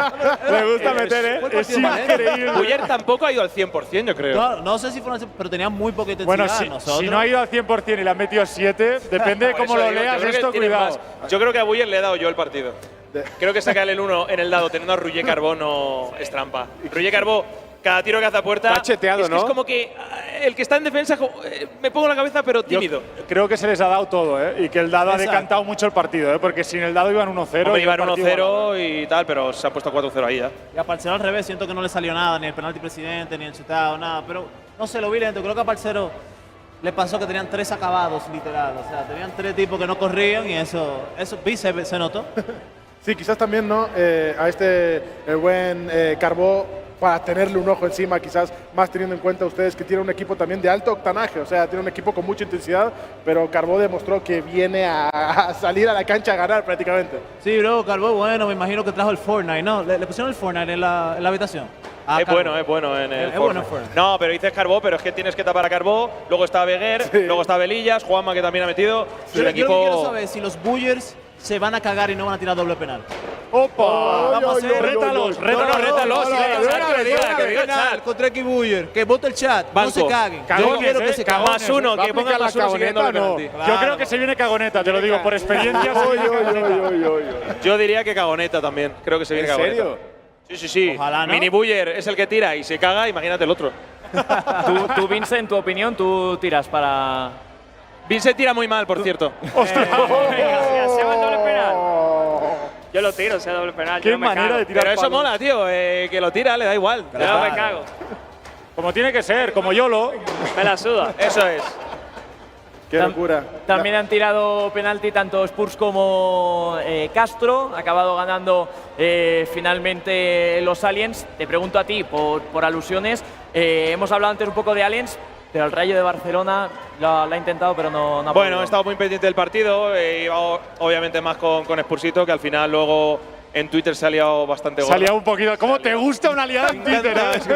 Me gusta meter, Es increíble. Boyer tampoco ha ido al 100%, yo creo. Claro, no sé si fueron, pero tenían muy poca intensidad. Bueno, si no ha ido al 100% y le han metido 7, depende de cómo lo leas esto, cuidado. Yo creo que a Boyer le he dado yo el partido. Creo que sacarle el 1 en el dado teniendo a Roger Carbó no es trampa. Roger Carbó, cada tiro que hace a puerta, está cheteado, es como que el que está en defensa me pongo la cabeza pero tímido. Yo creo que se les ha dado todo, ¿eh? Y que el dado ha decantado mucho el partido, ¿eh? Porque sin el dado iban 1-0. Hombre, iban 1-0 y tal, pero se ha puesto 4-0 ahí ya. Y a Parcero al revés, siento que no le salió nada, ni el penalti presidente, ni el chutado, nada. Pero no sé, lo vi lento. Creo que a Parcero le pasó que tenían 3 acabados, literal. O sea, tenían 3 tipos que no corrían y eso se notó. Sí, quizás también, ¿no? A este buen Carbó, para tenerle un ojo encima, quizás más teniendo en cuenta ustedes que tiene un equipo también de alto octanaje, o sea, tiene un equipo con mucha intensidad, pero Carbó demostró que viene a salir a la cancha a ganar prácticamente. Sí, bro, Carbó, bueno, me imagino que trajo el Fortnite, ¿no? ¿Le pusieron el Fortnite en la habitación? Es bueno en el Fortnite. No, pero dices Carbó, pero es que tienes que tapar a Carbó, luego está Beguer, luego está Belillas, Juanma que también ha metido. Yo lo que quiero saber es si los Bullers se van a cagar y no van a tirar doble penal. ¡Opa! Vamos a hacer. Rétalos. Que diga el chat. Contra X Buller. Que vote el chat. No se caguen. Cagones, Yo quiero que se caguen. Más uno, que ponga más uno siguiendo el penalti. Yo creo que se viene cagoneta, te lo digo, por experiencia. Yo diría que cagoneta también. Creo que se viene cagoneta. ¿En serio? Sí. Ojalá, ¿no? Mini Buller es el que tira y se caga, imagínate el otro. Tú, Vince, en tu opinión, tú tiras para… Vince tira muy mal, por cierto. ¡Ostras! ¿Se va el doble penal? Yo lo tiro, sea doble penal. Qué manera de tirar. Pero eso mola, tío. Que lo tira, le da igual. Yo me cago. Como tiene que ser, como YOLO. Me la suda. Eso es. ¡Qué locura! También han tirado penalti tanto Spurs como Castro. Ha acabado ganando finalmente los Aliens. Te pregunto a ti, por alusiones. Hemos hablado antes un poco de Aliens, pero el Rayo de Barcelona lo ha intentado, pero no ha podido. Bueno, he estado muy pendiente del partido. Obviamente más con Spursito, que al final luego en Twitter se ha liado bastante gorda. Se ha liado un poquito. ¿Cómo te gusta una liada en Twitter? Es que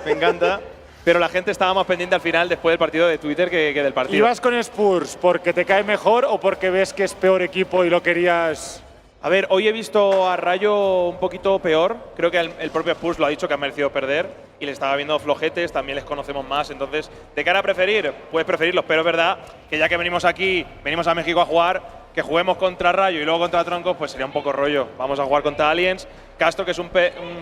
me encanta. Pero la gente estaba más pendiente al final después del partido de Twitter que del partido. ¿Ibas con Spurs porque te cae mejor o porque ves que es peor equipo y lo querías? A ver, hoy he visto a Rayo un poquito peor. Creo que el propio Spurs lo ha dicho que ha merecido perder y le estaba viendo flojetes, también les conocemos más. Entonces, de cara a preferir, puedes preferirlos, pero es verdad que ya que venimos aquí, venimos a México a jugar, que juguemos contra Rayo y luego contra Troncos, pues sería un poco rollo. Vamos a jugar contra Aliens. Castro, que es un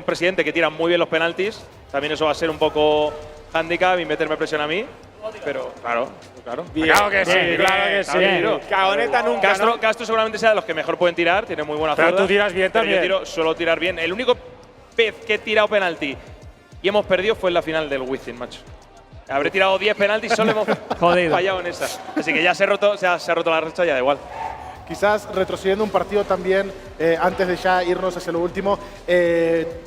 presidente que tira muy bien los penaltis, también eso va a ser un poco handicap y meterme presión a mí. Pero claro. Bien, claro que sí. Cagoneta nunca. Castro seguramente sea de los que mejor pueden tirar, tiene muy buena zurda. Pero tú tiras bien también. Yo suelo tirar bien. El único vez que he tirado penalti y hemos perdido fue en la final del Wizzing, macho. Habré tirado 10 penaltis y solo hemos fallado en esa. Así que ya se ha roto la racha, ya da igual. Quizás retrocediendo un partido también, antes de ya irnos hacia lo último,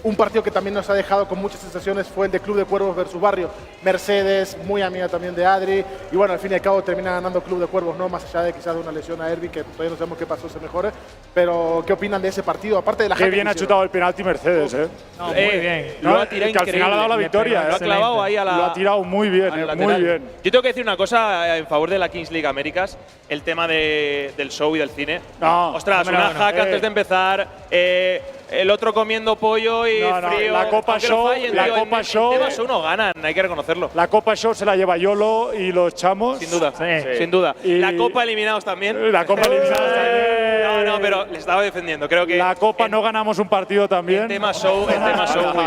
un partido que también nos ha dejado con muchas sensaciones fue el de Club de Cuervos versus Barrio. Mercedes, muy amiga también de Adri, y bueno, al fin y al cabo termina ganando Club de Cuervos, ¿no? Más allá de quizás de una lesión a Ervi, que todavía no sabemos qué pasó, se mejore. Pero, ¿qué opinan de ese partido? Aparte de la Qué bien ha chutado el penalti Mercedes, ¿eh? No, muy bien. Lo ha tirado que al final ha dado la victoria. Lo ha clavado ahí a la… Lo ha tirado muy bien, muy bien. Yo tengo que decir una cosa en favor de la Kings League Américas, el tema del show y del cine. No, ostras, una hack antes de empezar, el otro comiendo pollo y frío. La Copa Show, Tema show no ganan, hay que reconocerlo. La Copa Show se la lleva Yolo y los chamos. Sin duda, sin duda. Y la Copa eliminados también. La Copa eliminados también. No, pero le estaba defendiendo. Creo que la Copa no ganamos un partido también. El tema show muy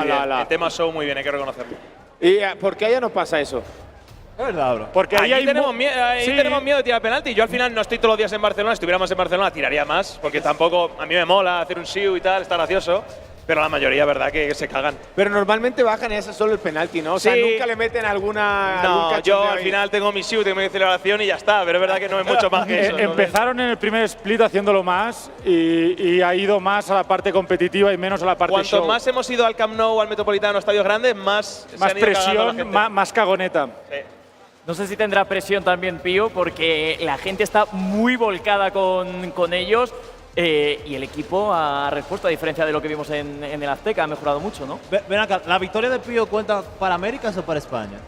bien. El tema show muy bien, hay que reconocerlo. ¿Y por qué allá no pasa eso? Es verdad, bro. Porque ahí tenemos, sí. tenemos miedo de tirar penalti. Yo al final no estoy todos los días en Barcelona. Si estuviéramos en Barcelona tiraría más, porque tampoco a mí me mola hacer un siu y tal, está gracioso. Pero la mayoría, verdad, que se cagan. Pero normalmente bajan y ese es solo el penalti, ¿no? O sea, nunca le meten alguna. No, yo al final tengo mi siu, tengo mi celebración y ya está. Pero es verdad que no es mucho más que eso. Empezaron en el primer split haciéndolo más y ha ido más a la parte competitiva y menos a la parte Cuanto show. más hemos ido al Camp Nou, al Metropolitano, estadios grandes, más presión, más cagoneta. Sí. No sé si tendrá presión también Pío, porque la gente está muy volcada con ellos. Y el equipo ha respuesto, a diferencia de lo que vimos en el Azteca, ha mejorado mucho, ¿no? Ven acá, ¿la victoria de Pío cuenta para Américas o para España?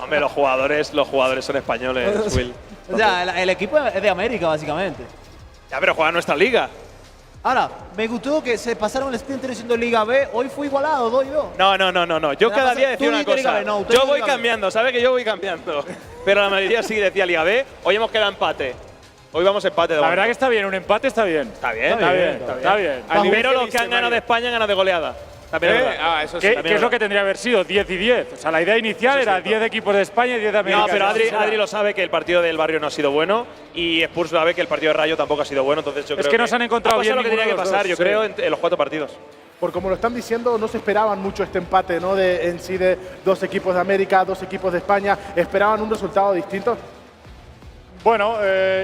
Hombre, los jugadores son españoles, Will. O sea, el equipo es de América, básicamente. Ya, pero juega nuestra liga. Ahora, me gustó que se pasaron el sprint diciendo Liga B, hoy fue igualado, 2 y 2. No. Yo cada día decía una cosa. Yo voy cambiando, ¿sabes? ¿sabes? Que yo voy cambiando. Pero la mayoría sí decía Liga B. Hoy hemos quedado empate. Hoy vamos empate de La verdad que está bien, un empate está bien. Está bien. Pero los que han ganado de España han ganado de goleada. Eso sí. ¿Qué es lo que tendría que haber sido? 10 y 10. O sea, la idea inicial era 10 equipos de España y 10 de América. No, pero Adri lo sabe que el partido del Barrio no ha sido bueno y Spurs sabe que el partido de Rayo tampoco ha sido bueno. Entonces yo creo que nos han encontrado bien lo que tenía que pasar, yo creo, sí. en los 4 partidos. Por como lo están diciendo, no se esperaban mucho este empate, ¿no? En sí de 2 equipos de América, 2 equipos de España. ¿Esperaban un resultado distinto? Bueno,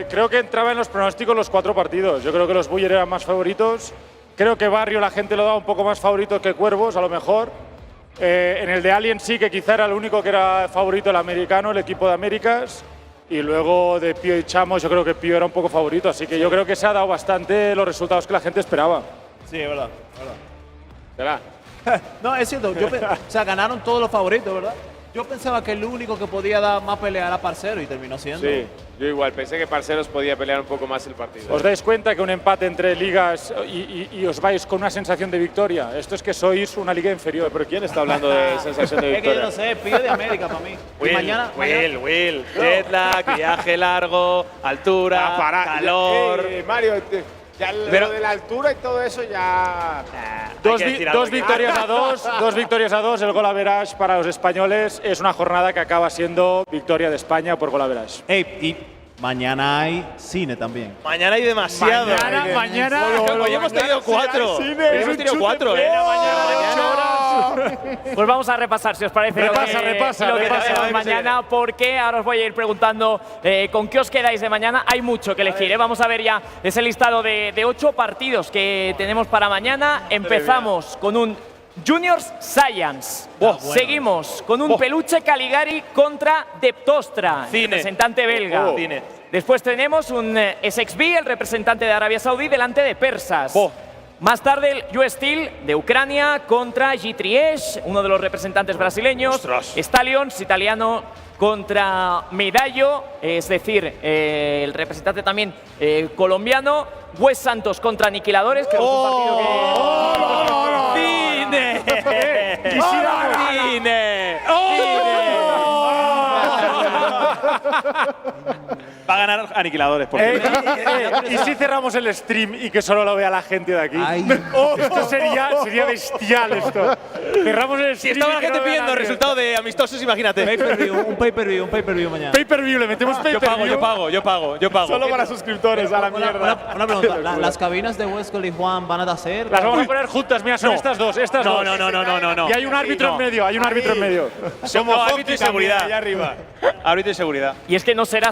creo que entraba en los pronósticos los 4 partidos. Yo creo que los Buller eran más favoritos. Creo que Barrio la gente lo daba un poco más favorito que Cuervos, a lo mejor. En el de Alien sí que quizá era el único que era favorito el americano, el equipo de Américas. Y luego de Pío y Chamos yo creo que Pío era un poco favorito. Así que yo creo que se ha dado bastante los resultados que la gente esperaba. Sí, es verdad. ¿Será? No, es cierto. O sea, ganaron todos los favoritos, ¿verdad? Yo pensaba que el único que podía dar más pelea era Parcero y terminó siendo. Sí, yo igual. Pensé que Parceros podía pelear un poco más el partido. ¿Os dais cuenta que un empate entre ligas y os vais con una sensación de victoria? Esto es que sois una liga inferior. ¿Pero quién está hablando de sensación de victoria? Es que yo no sé, Pío de América para mí. Will. Jet lag, viaje largo, altura, calor. Mario, ya lo de la altura y todo eso ya… Dos victorias a 2, el gol average para los españoles es una jornada que acaba siendo victoria de España por gol average. Y mañana hay cine también. Mañana hay demasiado. Mañana. Hoy hemos tenido 4. Hemos tenido 4, Pues vamos a repasar, si os parece, lo que tenemos mañana, porque ahora os voy a ir preguntando con qué os quedáis de mañana. Hay mucho que elegir, ¿eh? Vamos a ver ya ese listado de 8 partidos que tenemos para mañana. Empezamos con un Juniors Science. Seguimos con un Peluche Caligari contra Deptostra, representante belga. Después tenemos un SXB, el representante de Arabia Saudí, delante de Persas. Más tarde el US Steel de Ucrania contra G3Esh, uno de los representantes brasileños. Stallions, italiano, contra Medallo, es decir, el representante también colombiano. Wes Santos contra Aniquiladores, que es un partido que… ¡Cine! ¡Cine! Va a ganar Aniquiladores, por ¿Y si cerramos el stream y que solo lo vea la gente de aquí? Esto sería bestial esto. Cerramos el stream. Si estaba la gente pidiendo resultado de amistosos, imagínate. Un pay-per-view mañana. Pay-per-view, le metemos pay-per-view. Yo pago. Solo para suscriptores, a la mierda. Una pregunta, ¿las cabinas de Huesco y Juan van a hacer? Las vamos a poner juntas, mira, son estas dos. No. Y hay un árbitro en medio, Somos árbitro y seguridad. Allá arriba. Árbitro y seguridad. Y es que no será…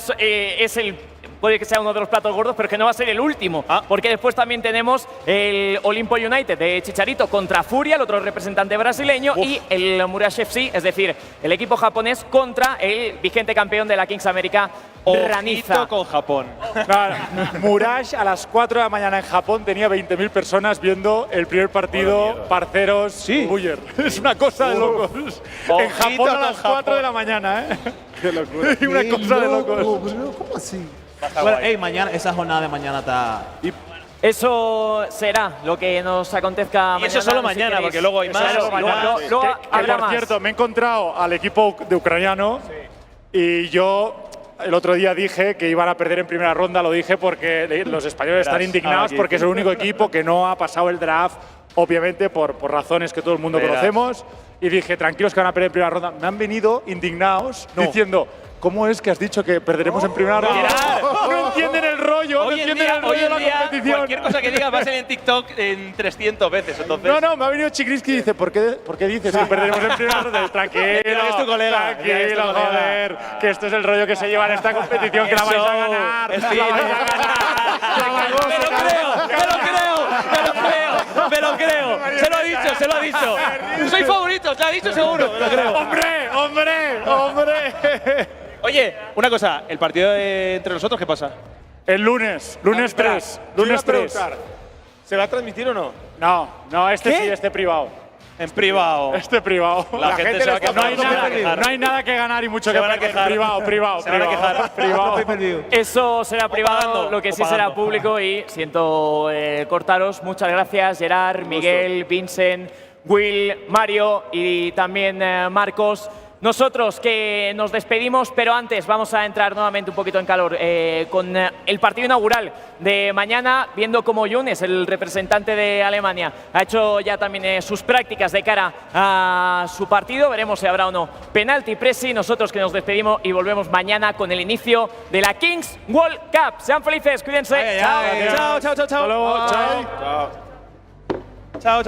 puede que sea uno de los platos gordos, pero que no va a ser el último. Porque después también tenemos el Olimpo United de Chicharito contra Furia, el otro representante brasileño, y el Murash FC, es decir, el equipo japonés contra el vigente campeón de la Kings America, Raniza. con Japón. Murash a las 4 de la mañana en Japón tenía 20.000 personas viendo el primer partido Parceros Buller. Es una cosa de locos. En Japón a las 4 de la mañana, ¿eh? Qué locura. Una cosa de locos. ¿Cómo así? Bueno, mañana, esa jornada de mañana está… Eso será lo que nos acontezca mañana. Y eso solo mañana, porque luego hay más. Por cierto, me he encontrado al equipo de ucraniano y yo el otro día dije que iban a perder en primera ronda, lo dije porque los españoles están indignados porque es el único equipo que no ha pasado el draft, obviamente por razones que todo el mundo conocemos. Y dije, tranquilos que van a perder en primera ronda. Me han venido indignados diciendo, ¿cómo es que has dicho que perderemos en primera ronda? No entienden el rollo, Hoy en día, cualquier cosa que digas va a ser en TikTok en 300 veces, entonces. No, me ha venido Chikriski y dice, ¿por qué dices que perderemos en primera ronda? Tranquilo, es tu colega. Tranquilo, joder, que esto es el rollo que se lleva en esta competición, que la vais a ganar. Me lo creo. Se lo ha dicho. Soy favorito, te lo ha dicho seguro. Me lo creo. ¡Hombre! Oye, una cosa, ¿el partido entre nosotros qué pasa? El lunes 3. Lunes 3. ¿Se va a transmitir o no? No, este privado. En privado. Este privado. La gente se va a quejar. No hay nada que ganar y mucho que perder. Privado. Se van a quejar. Privado. Eso será privado, lo que sí será público y siento cortaros. Muchas gracias, Gerard, Miguel, Vincent, Will, Mario y también Marcos. Nosotros que nos despedimos, pero antes vamos a entrar nuevamente un poquito en calor con el partido inaugural de mañana, viendo cómo Younes, el representante de Alemania, ha hecho ya también sus prácticas de cara a su partido. Veremos si habrá o no penalti presi. Nosotros que nos despedimos y volvemos mañana con el inicio de la Kings World Cup. Sean felices, cuídense. Chao. Hasta luego. Chao.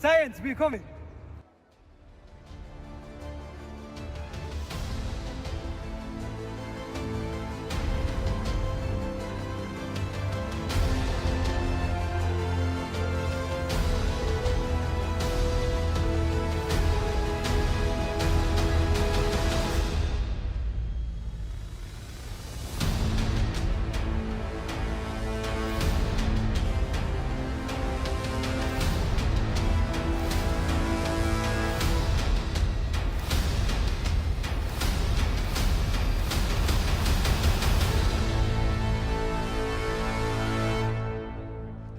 Science, willkommen!